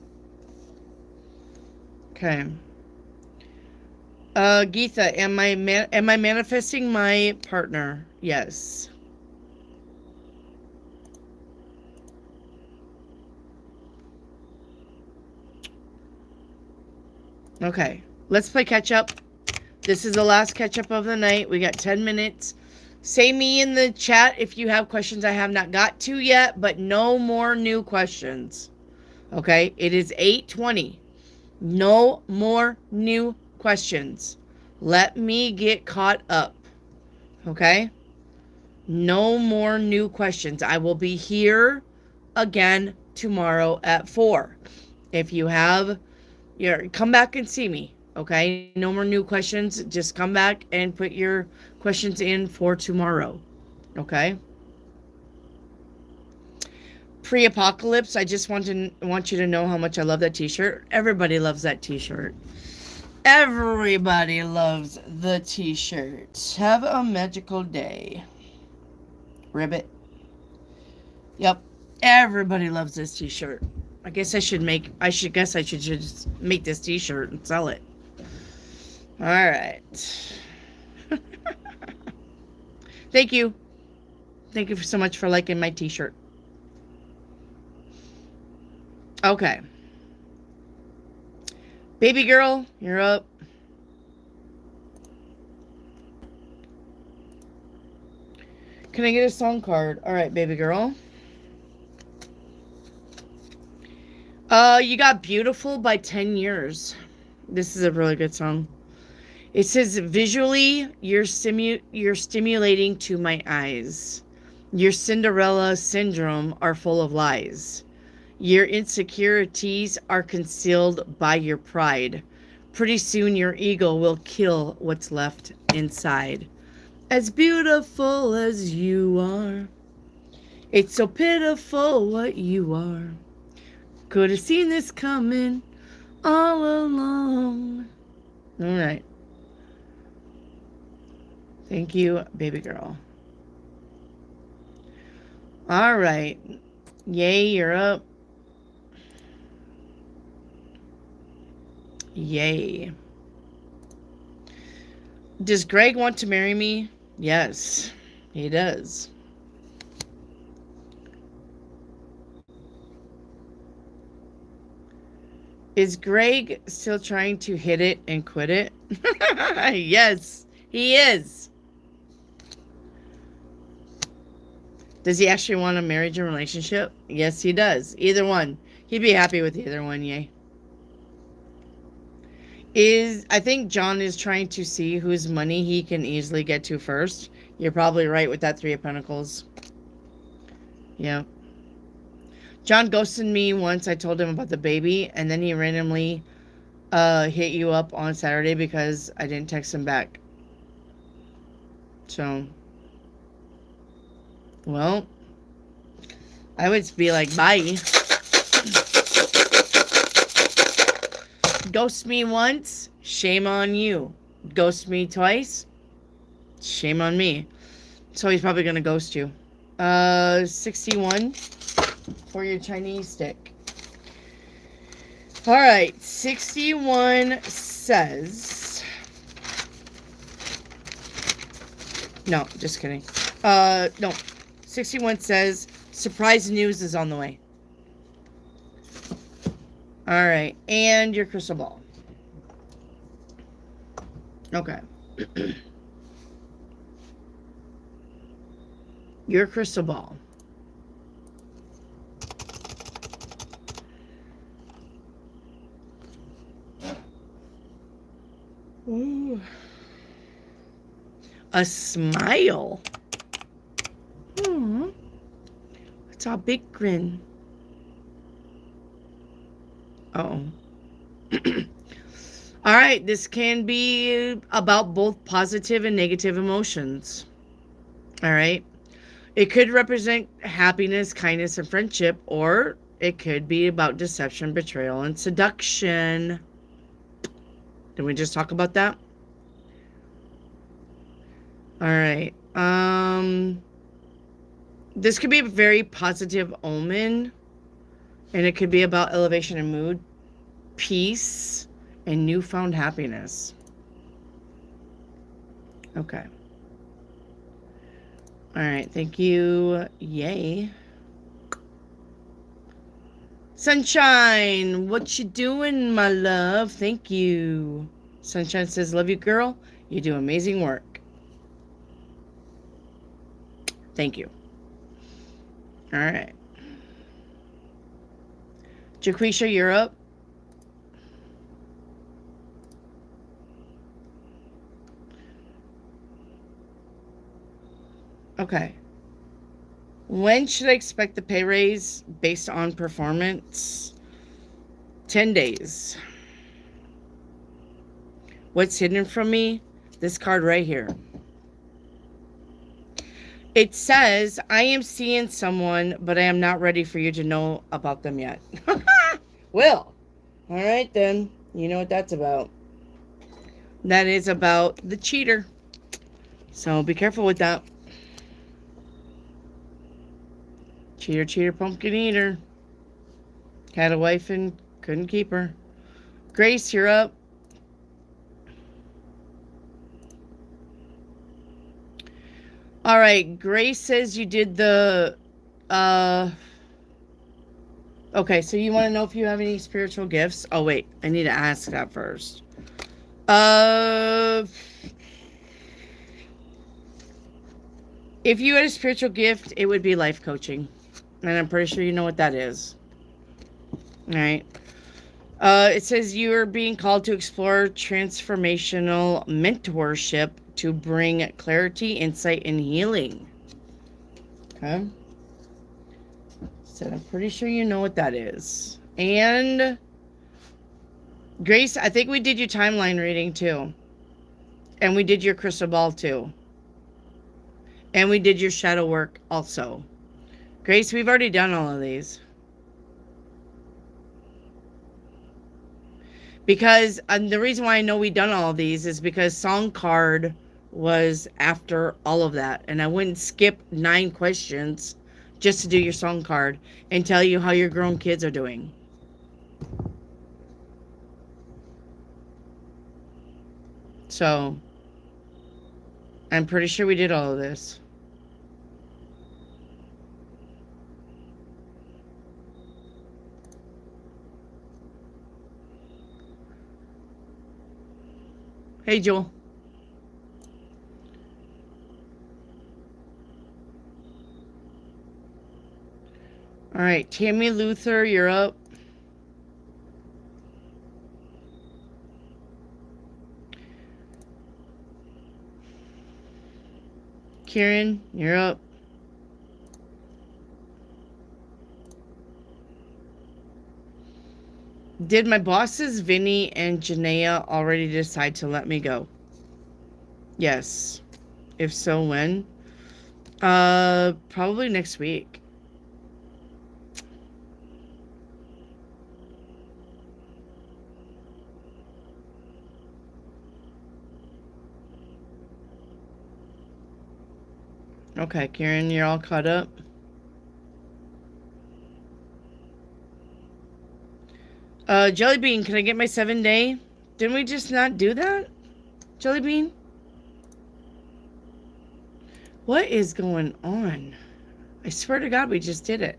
Okay. Geetha, am I manifesting my partner? Yes. Okay, let's play catch up. This is the last catch up of the night. We got 10 minutes. Say me in the chat if you have questions I have not got to yet, but no more new questions. Okay, it is 8:20. No more new questions. Let me get caught up. Okay? No more new questions. I will be here again tomorrow at 4. If you have, come back and see me. Okay? No more new questions. Just come back and put your questions in for tomorrow. Okay? Pre-apocalypse, I just want you to know how much I love that t-shirt. Everybody loves that t-shirt. Everybody loves the t-shirt. Have a magical day. Ribbit. Yep. Everybody loves this t-shirt. I guess I should just make this t-shirt and sell it. All right. Thank you. Thank you so much for liking my t-shirt. Okay. Baby girl, you're up. Can I get a song card? All right, baby girl. You got Beautiful by 10 Years. This is a really good song. It says, visually, you're stimulating to my eyes. Your Cinderella syndrome are full of lies. Your insecurities are concealed by your pride. Pretty soon your ego will kill what's left inside. As beautiful as you are, it's so pitiful what you are. Could have seen this coming all along. All right. Thank you, baby girl. All right. Yay, you're up. Yay. Does Greg want to marry me? Yes, he does. Is Greg still trying to hit it and quit it? Yes, he is. Does he actually want a marriage and relationship? Yes, he does. Either one. He'd be happy with either one, yay. I think John is trying to see whose money he can easily get to first. You're probably right with that 3 of Pentacles. Yeah. John ghosted me once. I told him about the baby, and then he randomly hit you up on Saturday because I didn't text him back. So, well, I would be like, bye. Ghost me once, shame on you. Ghost me twice, shame on me. So he's probably gonna ghost you. 61 for your Chinese stick. All right, 61 says. No, just kidding. No. 61 says surprise news is on the way. All right, and your crystal ball. Okay. Your crystal ball. Ooh. A smile. Aww. It's a big grin. Uh-oh. All right, this can be about both positive and negative emotions. All right. It could represent happiness, kindness, and friendship, or it could be about deception, betrayal, and seduction. Did we just talk about that? All right. This could be a very positive omen, and it could be about elevation and mood, peace, and newfound happiness. Okay. All right. Thank you. Yay. Sunshine, what you doing, my love? Thank you. Sunshine says, love you, girl. You do amazing work. Thank you. All right. Jaquisha, you're up. Okay. When should I expect the pay raise based on performance? 10 days. What's hidden from me? This card right here. It says, I am seeing someone, but I am not ready for you to know about them yet. Well, all right then. You know what that's about. That is about the cheater. So be careful with that. Cheater, cheater, pumpkin eater. Had a wife and couldn't keep her. Grace, you're up. All right, Grace says you did the, okay, so you want to know if you have any spiritual gifts? Oh, wait, I need to ask that first. If you had a spiritual gift, it would be life coaching. And I'm pretty sure you know what that is. All right. It says you are being called to explore transformational mentorship to bring clarity, insight, and healing. Okay. So I'm pretty sure you know what that is. And Grace, I think we did your timeline reading too. And we did your crystal ball too. And we did your shadow work also. Grace, we've already done all of these. Because the reason why I know we done all of these is because song card was after all of that. And I wouldn't skip 9 questions just to do your song card and tell you how your grown kids are doing. So, I'm pretty sure we did all of this. Hey, Joel. All right, Tammy Luther, you're up. Kieran, you're up. Did my bosses Vinny and Janaea already decide to let me go? Yes. If so, when? Probably next week. Okay, Karen, you're all caught up. Jellybean, can I get my 7-day? Didn't we just not do that? Jellybean? What is going on? I swear to God, we just did it.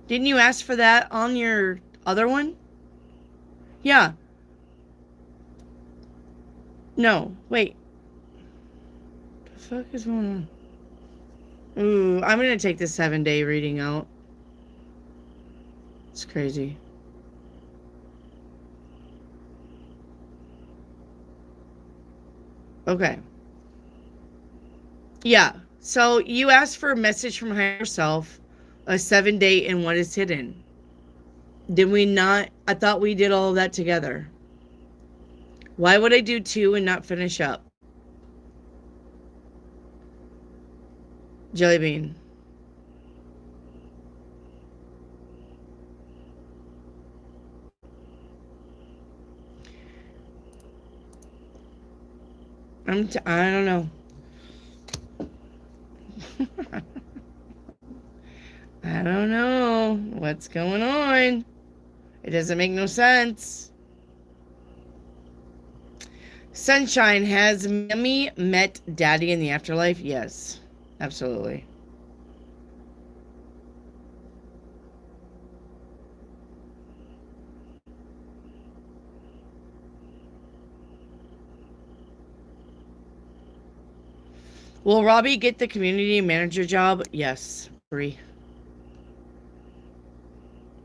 Didn't you ask for that on your other one? Yeah. No, wait. The fuck is going on? Ooh, I'm gonna take the 7-day reading out. It's crazy. Okay. Yeah. So you asked for a message from higher self, a 7-day, and what is hidden. Did we not? I thought we did all of that together. Why would I do 2 and not finish up? Jellybean. I don't know. I don't know what's going on. It doesn't make no sense. Sunshine, has Mommy met Daddy in the afterlife? Yes, absolutely. Will Robbie get the community manager job? Yes, 3.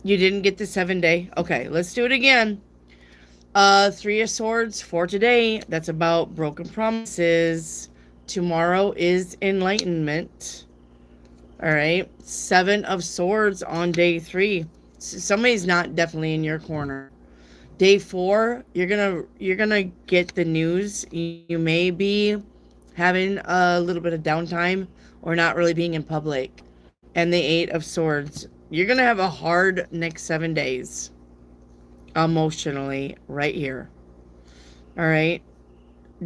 You didn't get the 7-day? Okay, let's do it again. 3 of Swords for today. That's about broken promises. Tomorrow is enlightenment. All right. 7 of Swords on day 3. Somebody's not definitely in your corner. Day 4, you're gonna get the news. You may be having a little bit of downtime or not really being in public. And the 8 of Swords. You're gonna have a hard next 7 days. Emotionally, right here. All right.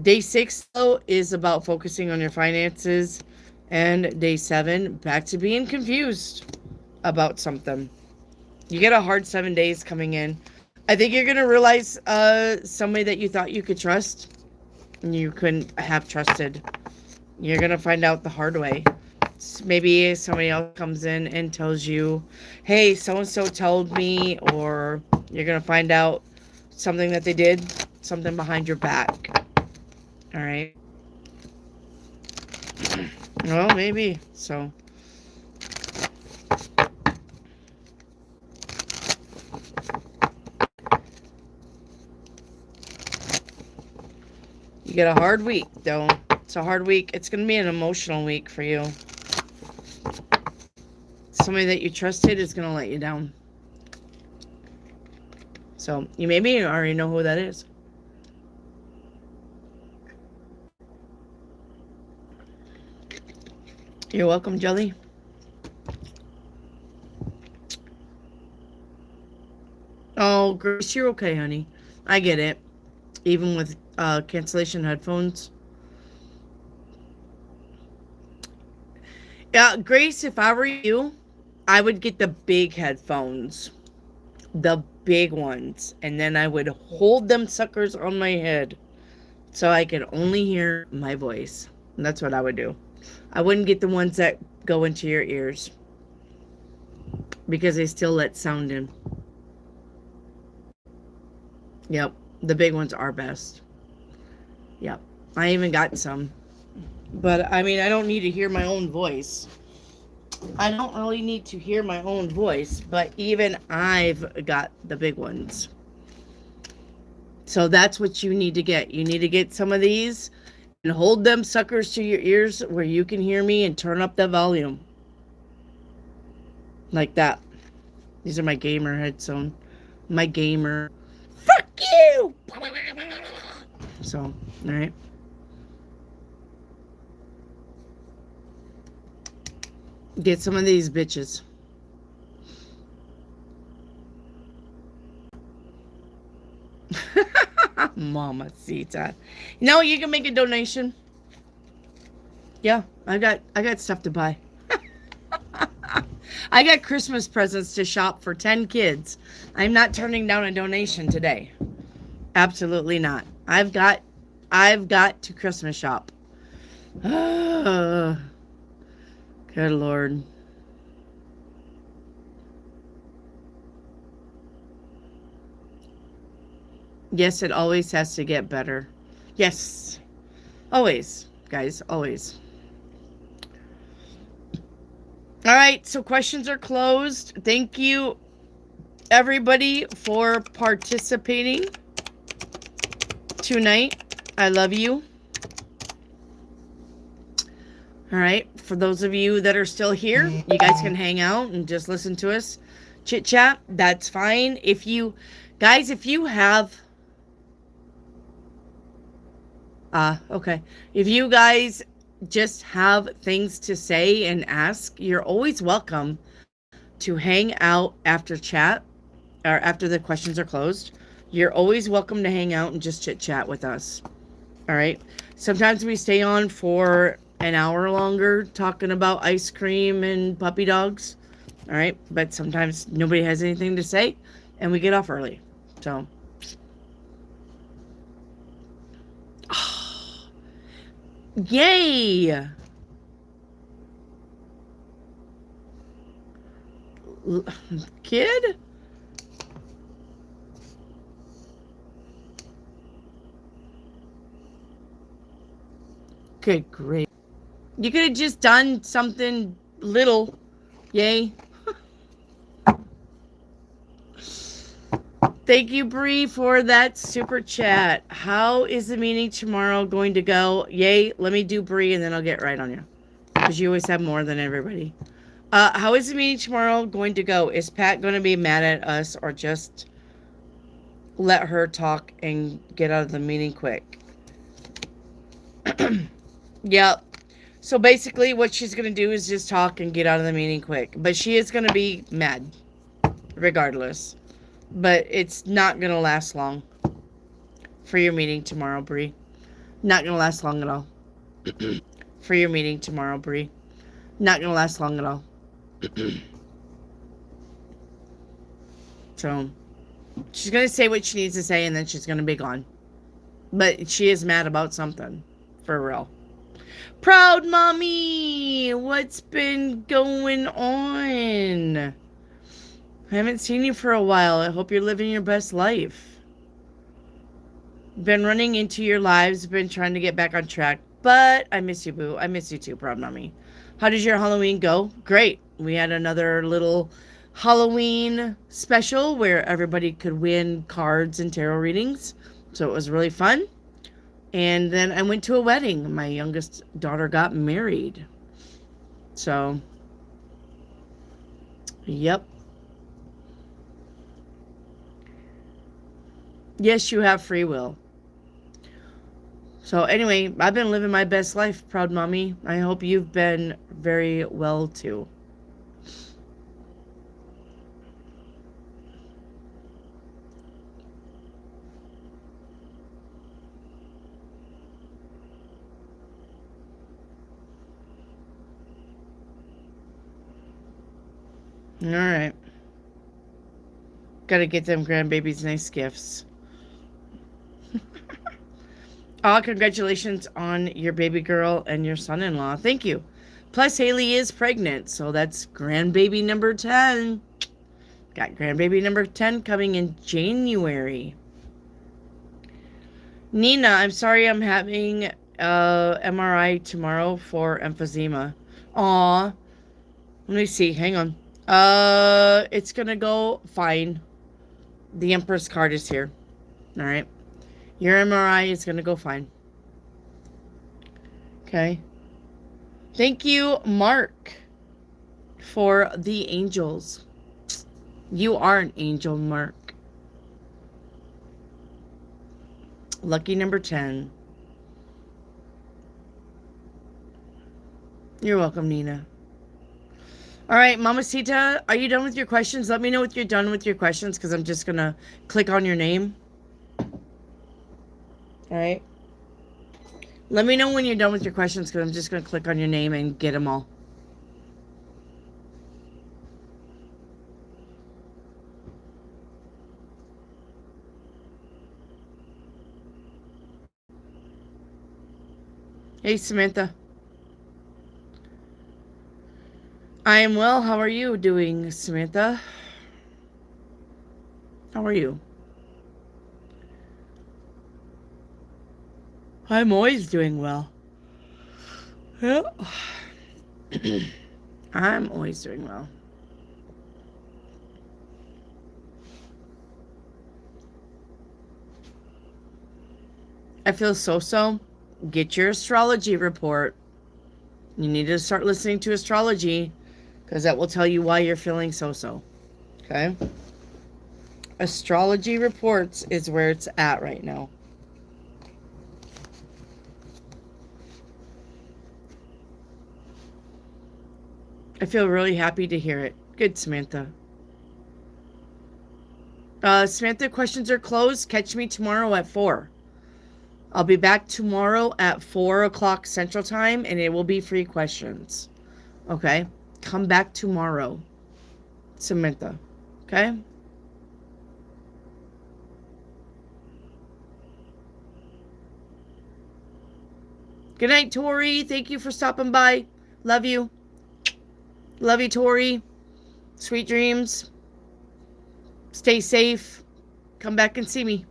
Day 6, though, is about focusing on your finances. And day 7, back to being confused about something. You get a hard 7 days coming in. I think you're going to realize somebody that you thought you could trust, and you couldn't have trusted. You're going to find out the hard way. Maybe somebody else comes in and tells you, hey, so-and-so told me, or you're going to find out something that they did, something behind your back. All right. Well, maybe. So. You get a hard week, though. It's a hard week. It's going to be an emotional week for you. Somebody that you trusted is going to let you down. So, you maybe already know who that is. You're welcome, Jelly. Oh, Grace, you're okay, honey. I get it. Even with cancellation headphones. Yeah, Grace, if I were you, I would get the big headphones. The big ones. And then I would hold them suckers on my head so I could only hear my voice. And that's what I would do. I wouldn't get the ones that go into your ears because they still let sound in. Yep, the big ones are best. Yep, I even got some. But, I mean, I don't need to hear my own voice. I don't really need to hear my own voice, but even I've got the big ones. So that's what you need to get. You need to get some of these and hold them suckers to your ears where you can hear me and turn up the volume. Like that. These are my gamer headphone. My gamer. Fuck you! So, all right. Get some of these bitches. Mamacita. No, you can make a donation. Yeah, I got stuff to buy. I got Christmas presents to shop for 10 kids. I'm not turning down a donation today. Absolutely not. I've got to Christmas shop. Good Lord. Yes, it always has to get better. Yes. Always, guys, always. All right, so questions are closed. Thank you, everybody, for participating tonight. I love you. All right, for those of you that are still here, you guys can hang out and just listen to us chit chat. That's fine. If you guys, if you have okay. If you guys just have things to say and ask, you're always welcome to hang out after chat or after the questions are closed. You're always welcome to hang out and just chit chat with us. All right. Sometimes we stay on for an hour longer talking about ice cream and puppy dogs. All right. But sometimes nobody has anything to say and we get off early. So. Yay! Kid? Good great. You could have just done something little. Yay. Thank you, Bree, for that super chat. How is the meeting tomorrow going to go? Yay. Let me do Bree and then I'll get right on you. Because you always have more than everybody. How is the meeting tomorrow going to go? Is Pat going to be mad at us or just let her talk and get out of the meeting quick? Yep. So basically what she's going to do is just talk and get out of the meeting quick. But she is going to be mad regardless. But it's not going to last long for your meeting tomorrow, Bree. Not going to last long at all. For your meeting tomorrow, Bree. Not going to last long at all. So, she's going to say what she needs to say and then she's going to be gone. But she is mad about something. For real. Proud Mommy! What's been going on? I haven't seen you for a while. I hope you're living your best life. Been running into your lives. Been trying to get back on track. But I miss you, boo. I miss you too, Proud Mommy. How did your Halloween go? Great. We had another little Halloween special where everybody could win cards and tarot readings. So it was really fun. And then I went to a wedding. My youngest daughter got married. So, yep. Yes, you have free will. So anyway, I've been living my best life, Proud Mommy. I hope you've been very well too. All right. Gotta get them grandbabies nice gifts. Oh, congratulations on your baby girl and your son-in-law. Thank you. Plus, Haley is pregnant, so that's grandbaby number 10. Got grandbaby number 10 coming in January. Nina, I'm sorry I'm having MRI tomorrow for emphysema. Aw. Let me see. Hang on. It's gonna go fine. The Empress card is here. All right. Your MRI is going to go fine. Okay. Thank you, Mark, for the angels. You are an angel, Mark. Lucky number 10. You're welcome, Nina. All right, Mamacita, are you done with your questions? Let me know if you're done with your questions, because I'm just going to click on your name. All right. Let me know when you're done with your questions, because I'm just going to click on your name and get them all. Hey, Samantha. I am well. How are you doing, Samantha? How are you? I'm always doing well. Yeah. I'm always doing well. I feel so. Get your astrology report. You need to start listening to astrology, because that will tell you why you're feeling so. Okay? Astrology reports is where it's at right now. I feel really happy to hear it. Good, Samantha. Samantha, questions are closed. Catch me tomorrow at 4. I'll be back tomorrow at 4 o'clock Central Time, and it will be free questions. Okay? Come back tomorrow, Samantha. Okay? Good night, Tori. Thank you for stopping by. Love you. Love you, Tori. Sweet dreams. Stay safe. Come back and see me.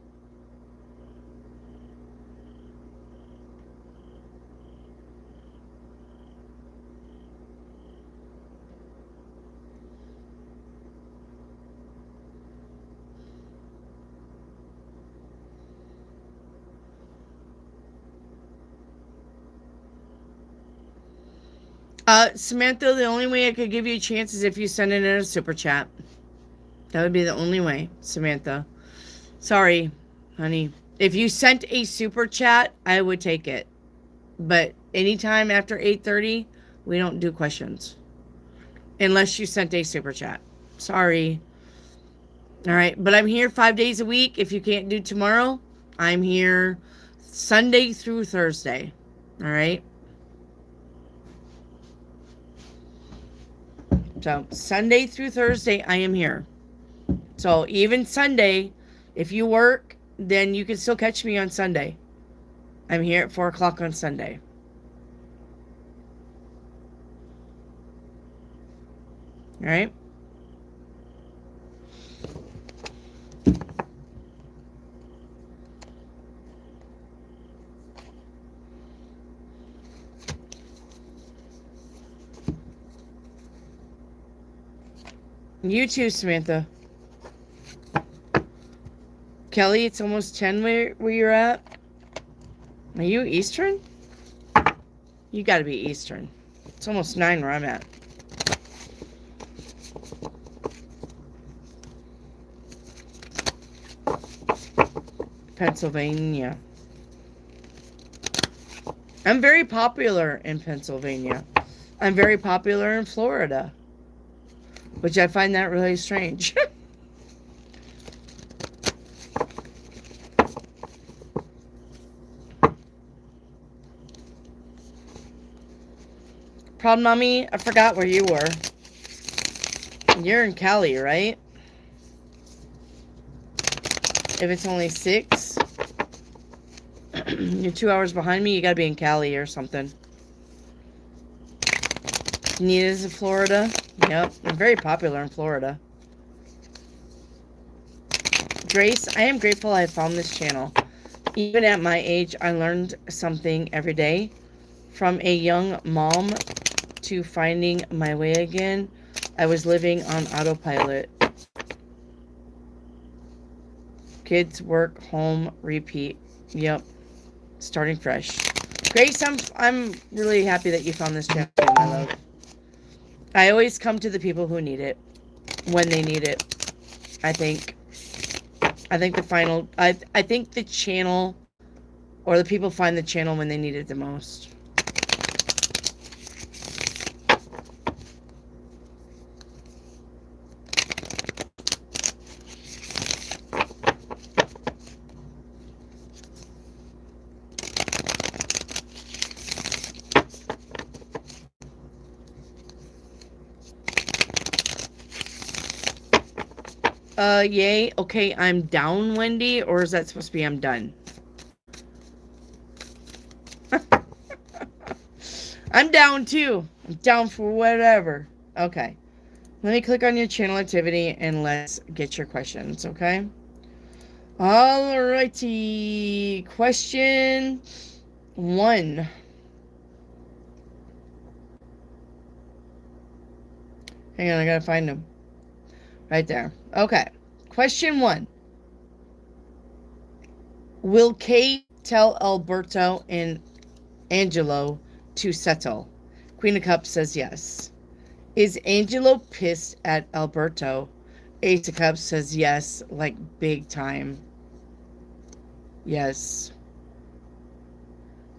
Samantha, the only way I could give you a chance is if you send it in a super chat. That would be the only way, Samantha. Sorry, honey. If you sent a super chat, I would take it. But anytime after 8:30, we don't do questions. Unless you sent a super chat. Sorry. All right. But I'm here 5 days a week. If you can't do tomorrow, I'm here Sunday through Thursday. All right. So Sunday through Thursday, I am here. So even Sunday, if you work, then you can still catch me on Sunday. I'm here at 4 o'clock on Sunday. All right. You too, Samantha. Kelly, it's almost 10 where you're at. Are you Eastern? You got to be Eastern. It's almost 9 where I'm at. Pennsylvania. I'm very popular in Pennsylvania. I'm very popular in Florida, which I find that really strange. Problem, Mommy, I forgot where you were. You're in Cali, right? If it's only 6, you're 2 hours behind me, you gotta be in Cali or something. Nina's in Florida. Yep, I'm very popular in Florida. Grace, I am grateful I found this channel. Even at my age, I learned something every day. From a young mom to finding my way again, I was living on autopilot. Kids, work, home, repeat. Yep. Starting fresh. Grace, I'm really happy that you found this channel, my love. I always come to the people who need it when they need it. I think. I think I think the channel or the people find the channel when they need it the most. Yay. Okay, I'm down, Wendy, or is that supposed to be I'm done? I'm down too. I'm down for whatever. Okay. Let me click on your channel activity and let's get your questions, okay? Alrighty. Question 1. Hang on, I gotta find them. Right there. Okay. Question 1. Will Kate tell Alberto and Angelo to settle? Queen of Cups says yes. Is Angelo pissed at Alberto? Ace of Cups says yes, like big time. Yes.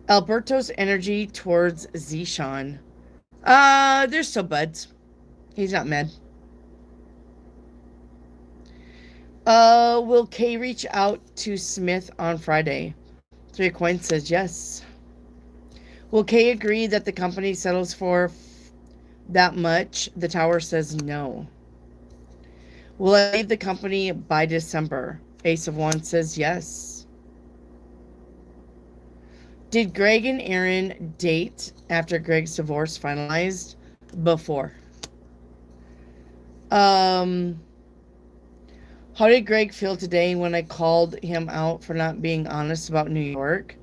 Alberto's energy towards Zishan. They're still buds. He's not mad. Will Kay reach out to Smith on Friday? 3 of Coins says yes. Will Kay agree that the company settles for that much? The Tower says no. Will I leave the company by December? Ace of Wands says yes. Did Greg and Aaron date after Greg's divorce finalized? Before. How did Greg feel today when I called him out for not being honest about New York?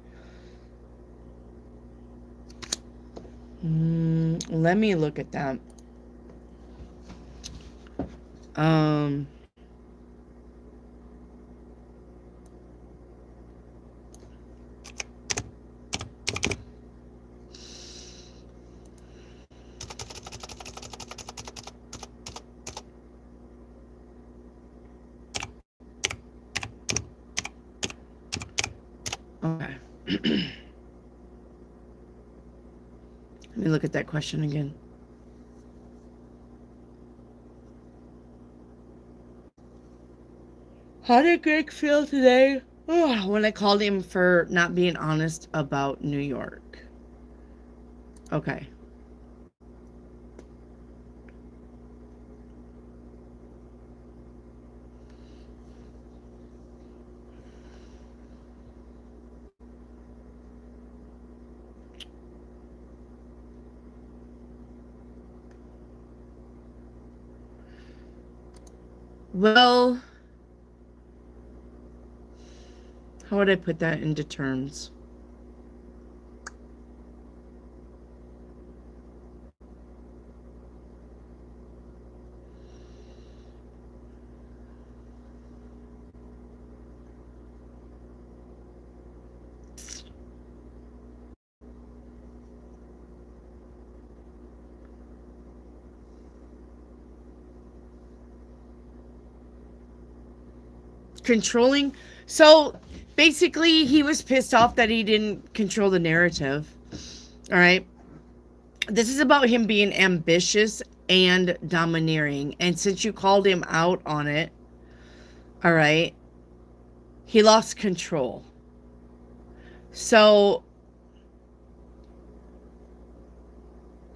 Let me look at that. Okay. Let me look at that question again. How did Greg feel today when I called him for not being honest about New York? Okay. Well, how would I put that into terms? Controlling. So basically, he was pissed off that he didn't control the narrative. All right. This is about him being ambitious and domineering. And since you called him out on it, all right, he lost control. So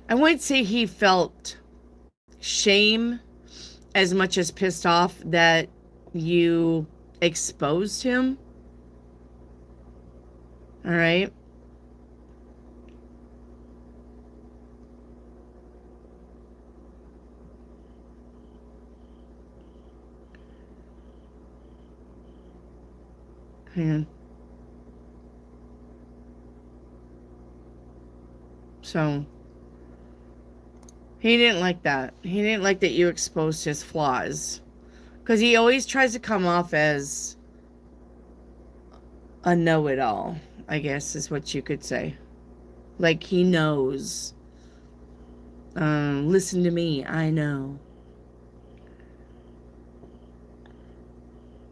I wouldn't say he felt shame as much as pissed off that you exposed him. All right. Hang on. So he didn't like that. He didn't like that you exposed his flaws. Because he always tries to come off as a know-it-all, I guess is what you could say. Like he knows. Listen to me, I know.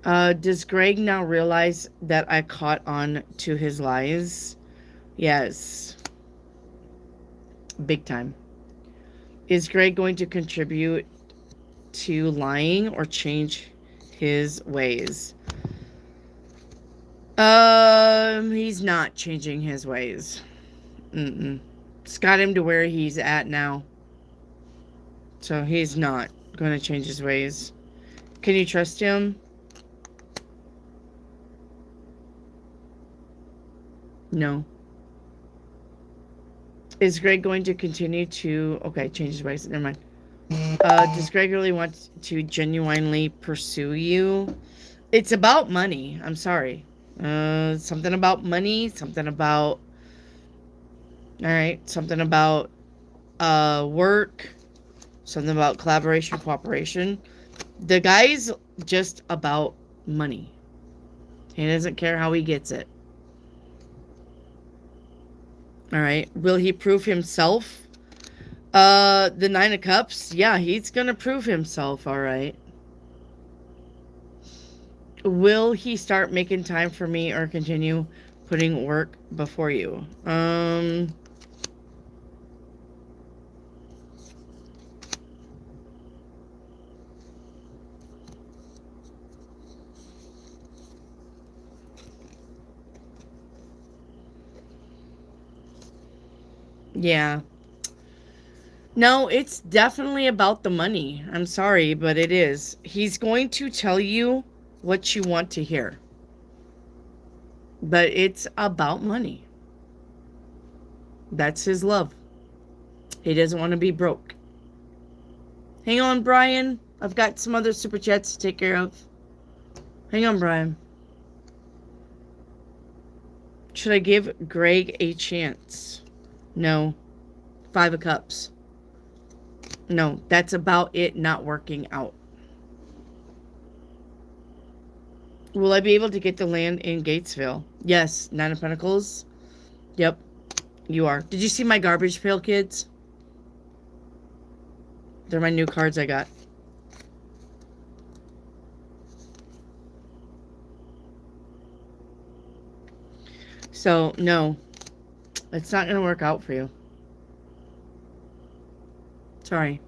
Does Greg now realize that I caught on to his lies? Yes. Big time. Is Greg going to contribute to lying or change his ways? He's not changing his ways. It's got him to where he's at now. So he's not going to change his ways. Can you trust him? No. Is Greg going to continue to... Okay, change his ways. Never mind. Does Greg really want to genuinely pursue you? It's about money. I'm sorry. Something about money. Something about... Alright. Something about work. Something about collaboration, cooperation. The guy's just about money. He doesn't care how he gets it. Alright. Will he prove himself? The Nine of Cups? Yeah, he's gonna prove himself, alright. Will he start making time for me or continue putting work before you? Yeah. No, it's definitely about the money. I'm sorry, but it is. He's going to tell you what you want to hear. But it's about money. That's his love. He doesn't want to be broke. Hang on, Brian. I've got some other super chats to take care of. Hang on, Brian. Should I give Greg a chance? No. 5 of Cups. No, that's about it not working out. Will I be able to get the land in Gatesville? Yes. 9 of Pentacles. Yep. You are. Did you see my garbage pail, kids? They're my new cards I got. So, no. It's not going to work out for you. Sorry.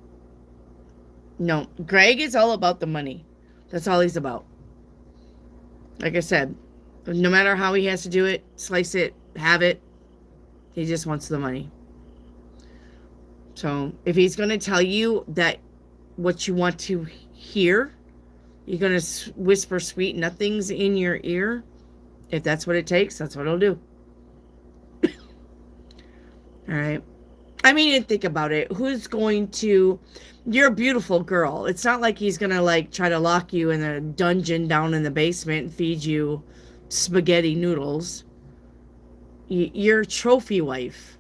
No. Greg is all about the money. That's all he's about. Like I said, no matter how he has to do it, slice it, have it, he just wants the money. So, if he's going to tell you that what you want to hear, you're going to whisper sweet nothings in your ear, if that's what it takes, that's what he'll do. All right. I mean, think about it. Who's going to... You're a beautiful girl. It's not like he's going to, like, try to lock you in a dungeon down in the basement and feed you spaghetti noodles. You're a trophy wife.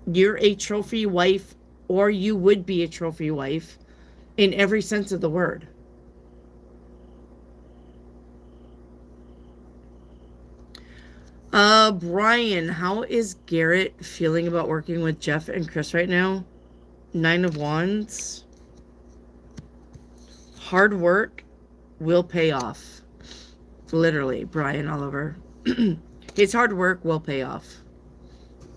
You're a trophy wife, or you would be a trophy wife in every sense of the word. Brian, how is Garrett feeling about working with Jeff and Chris right now? 9 of Wands. Hard work will pay off. Literally, Brian Oliver. His hard work will pay off.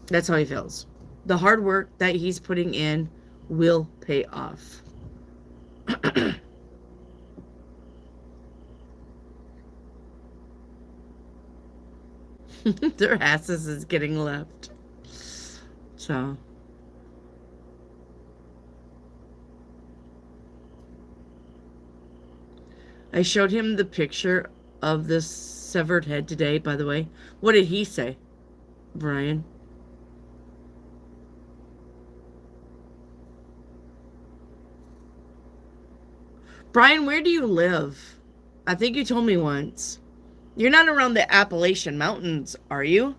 That's how he feels. The hard work that he's putting in will pay off. Their asses is getting left. So. I showed him the picture of this severed head today, by the way. What did he say, Brian? Brian, where do you live? I think you told me once. You're not around the Appalachian Mountains, are you?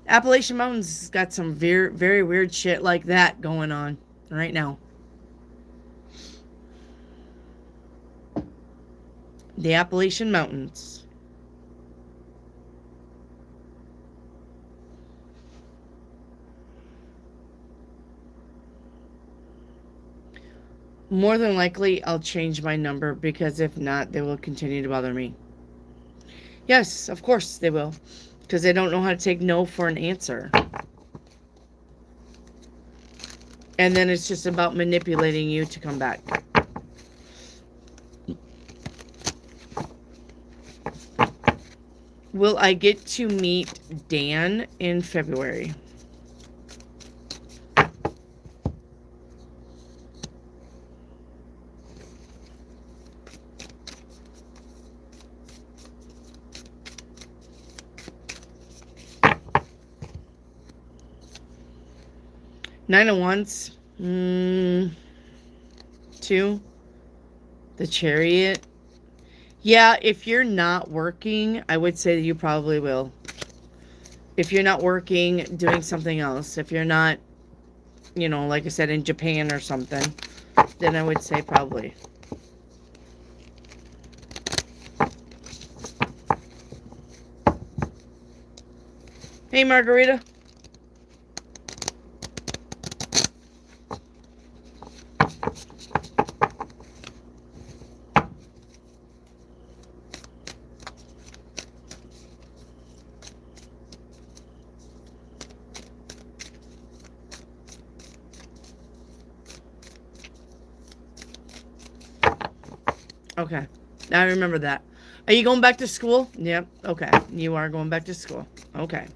Appalachian Mountains has got some very, very weird shit like that going on right now. The Appalachian Mountains. More than likely, I'll change my number because if not, they will continue to bother me. Yes, of course they will. Because they don't know how to take no for an answer. And then it's just about manipulating you to come back. Will I get to meet Dan in February? Nine of Wands. 2. The Chariot. Yeah, if you're not working, I would say that you probably will. If you're not working, doing something else. If you're not, like I said, in Japan or something, then I would say probably. Hey, Margarita. Okay. I remember that. Are you going back to school? Yep. Okay. You are going back to school. Okay.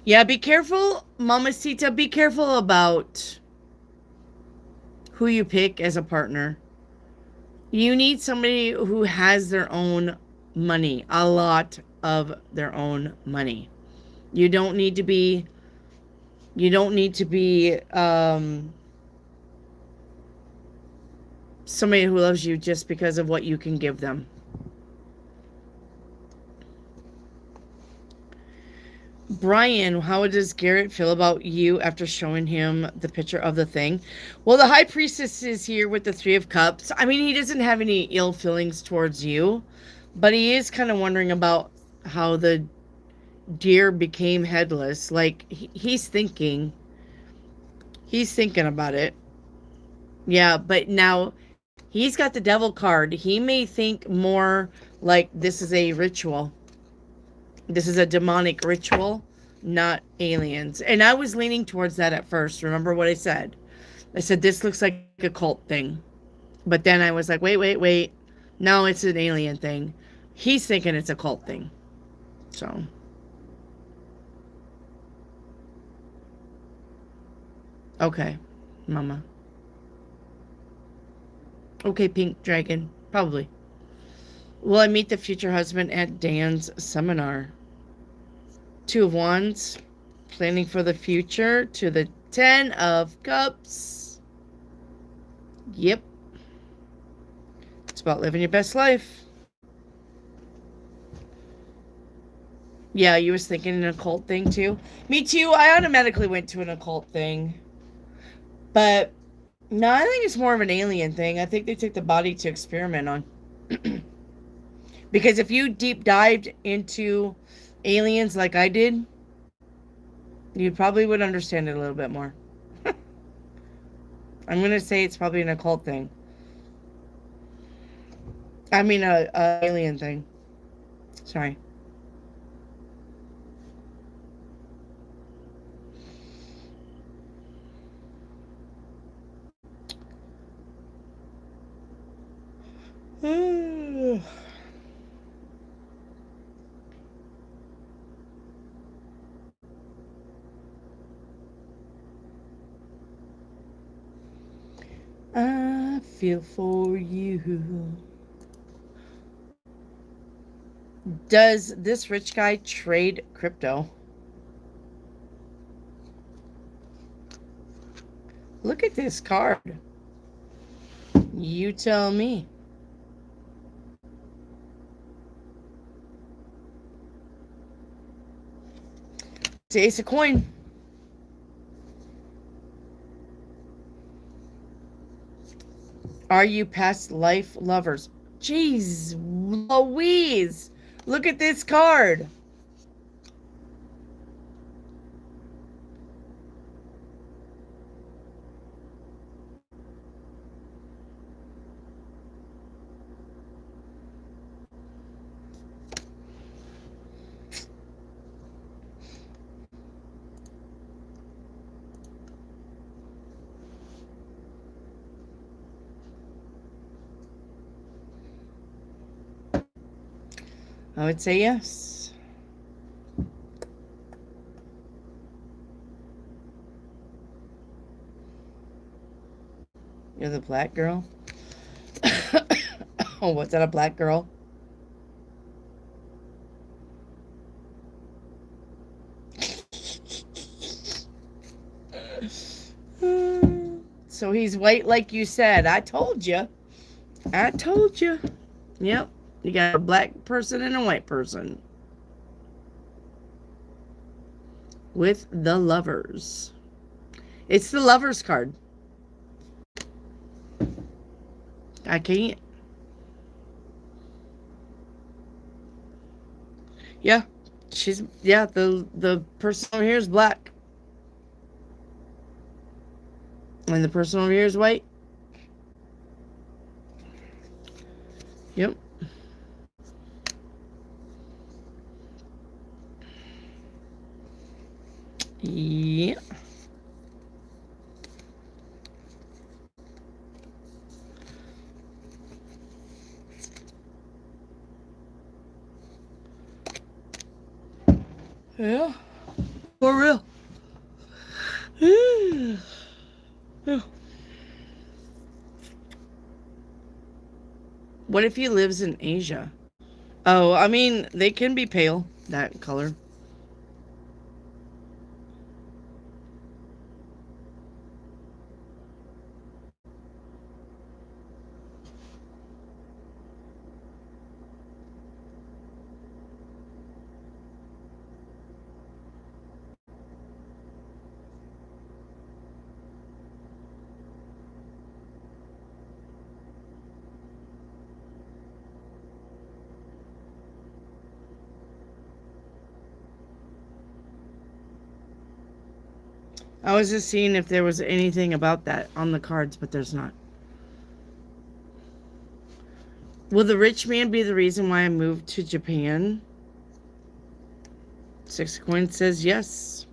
Yeah, be careful, Mamacita. Be careful about who you pick as a partner. You need somebody who has their own money, a lot of their own money. You don't need to be somebody who loves you just because of what you can give them. Brian, how does Garrett feel about you after showing him the picture of the thing? Well, the High Priestess is here with the Three of Cups. I mean, he doesn't have any ill feelings towards you, but he is kind of wondering about how the deer became headless. Like, he's thinking about it. Yeah, but now he's got the devil card. He may think more like this is a ritual. This is a demonic ritual, not aliens. And I was leaning towards that at first. Remember what I said? I said, this looks like a cult thing. But then I was like, wait. No, it's an alien thing. He's thinking it's a cult thing. So. Okay, Mama. Okay, Pink Dragon. Probably. Will I meet the future husband at Dan's seminar? 2 of Wands, planning for the future, to the 10 of Cups. Yep. It's about living your best life. Yeah, you was thinking an occult thing too? Me too. I automatically went to an occult thing. But no, I think it's more of an alien thing. I think they took the body to experiment on. Because if you deep dived into aliens like I did, you probably would understand it a little bit more. I'm going to say it's probably an occult thing. I mean, a alien thing. Sorry. I feel for you. Does this rich guy trade crypto? Look at this card. You tell me. It's Ace of Coin. Are you past life lovers? Jeez Louise. Look at this card. I would say yes. You're the black girl? Oh, what's that, a black girl? So he's white like you said. I told you. I told you. Yep. You got a black person and a white person. With the lovers. It's the lovers card. I can't. Yeah. The person over here is black. And the person over here is white. Yep. Yeah. Yeah. For real. Yeah. What if he lives in Asia? Oh, I mean, they can be pale, that color. I was just seeing if there was anything about that on the cards, but there's not. Will the rich man be the reason why I moved to Japan? 6 of Coins says yes.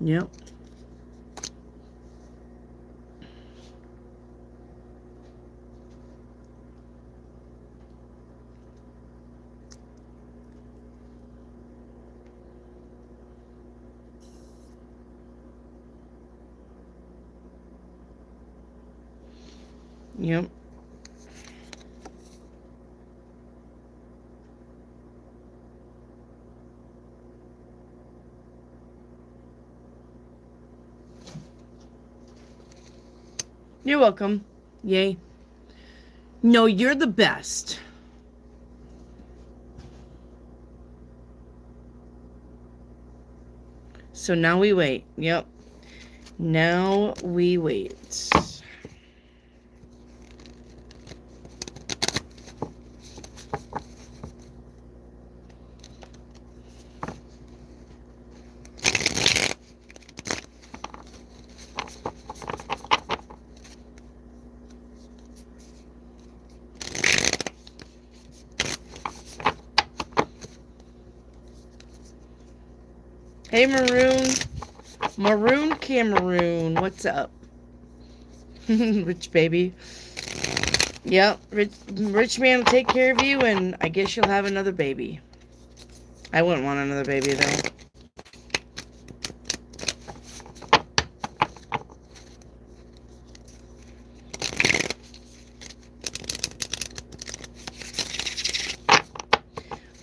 Yep. Yep. You're welcome. Yay. No, you're the best. So now we wait. Yep. Now we wait. Hey, Maroon Cameroon, what's up? Rich baby. Yep, rich man will take care of you, and I guess you'll have another baby. I wouldn't want another baby, though.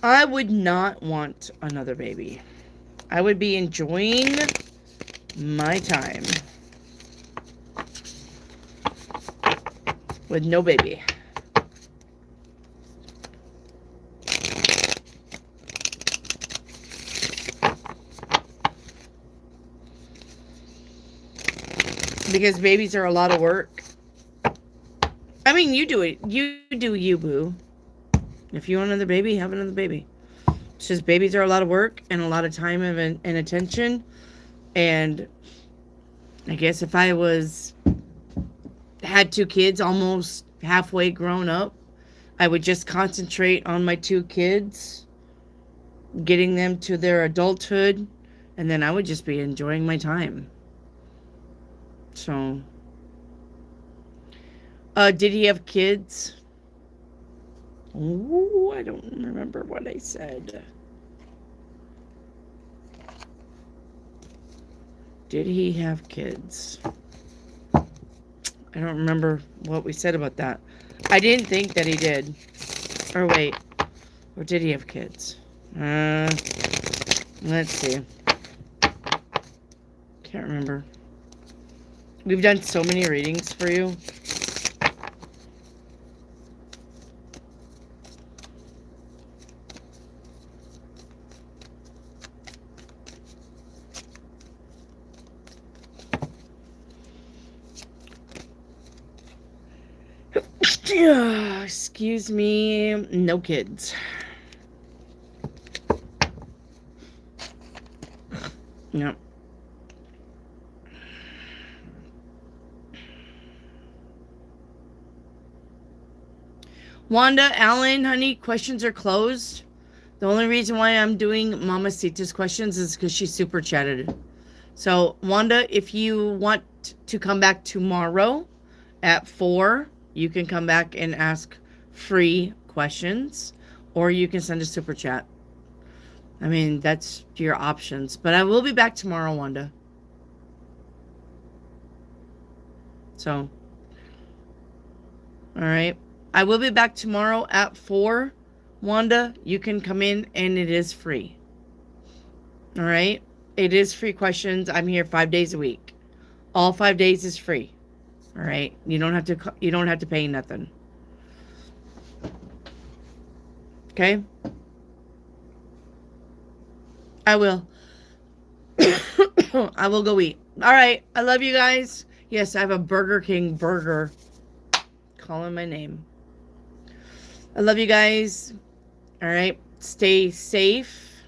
I would not want another baby. I would be enjoying my time with no baby. Because babies are a lot of work. I mean, you do it. You do you, boo. If you want another baby, have another baby. It's just babies are a lot of work and a lot of time and attention. And I guess if I had 2 kids almost halfway grown up, I would just concentrate on my 2 kids, getting them to their adulthood, and then I would just be enjoying my time. So, Did he have kids? Ooh, I don't remember what I said. Did he have kids? I don't remember what we said about that. I didn't think that he did. Or wait. Or did he have kids? Let's see. Can't remember. We've done so many readings for you. Excuse me. No kids. No. Wanda, Alan, honey, questions are closed. The only reason why I'm doing Mamacita's questions is because she super chatted. So, Wanda, if you want to come back tomorrow at 4, you can come back and ask free questions, or you can send a super chat. I mean, that's your options. But I will be back tomorrow, Wanda. So, all right. I will be back tomorrow at 4. Wanda, you can come in and it is free. All right. It is free questions. I'm here 5 days a week. All 5 days is free. All right. You don't have to pay nothing. Okay? I will. I will go eat. All right. I love you guys. Yes, I have a Burger King burger calling my name. I love you guys. All right. Stay safe.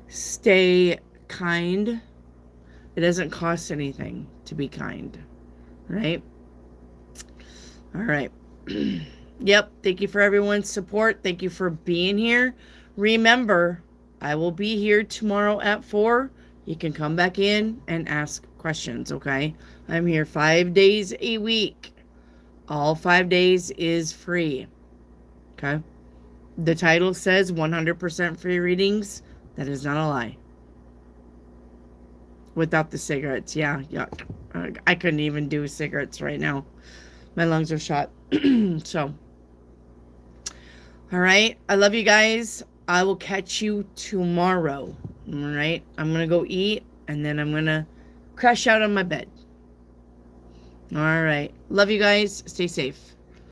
Stay kind. It doesn't cost anything to be kind. Right? All right. Yep. Thank you for everyone's support. Thank you for being here. Remember, I will be here tomorrow at 4. You can come back in and ask questions, okay? I'm here 5 days a week. All 5 days is free. Okay? The title says 100% free readings. That is not a lie. Without the cigarettes. Yeah, yuck. I couldn't even do cigarettes right now. My lungs are shot. So. All right. I love you guys. I will catch you tomorrow. All right. I'm going to go eat and then I'm going to crash out on my bed. All right. Love you guys. Stay safe.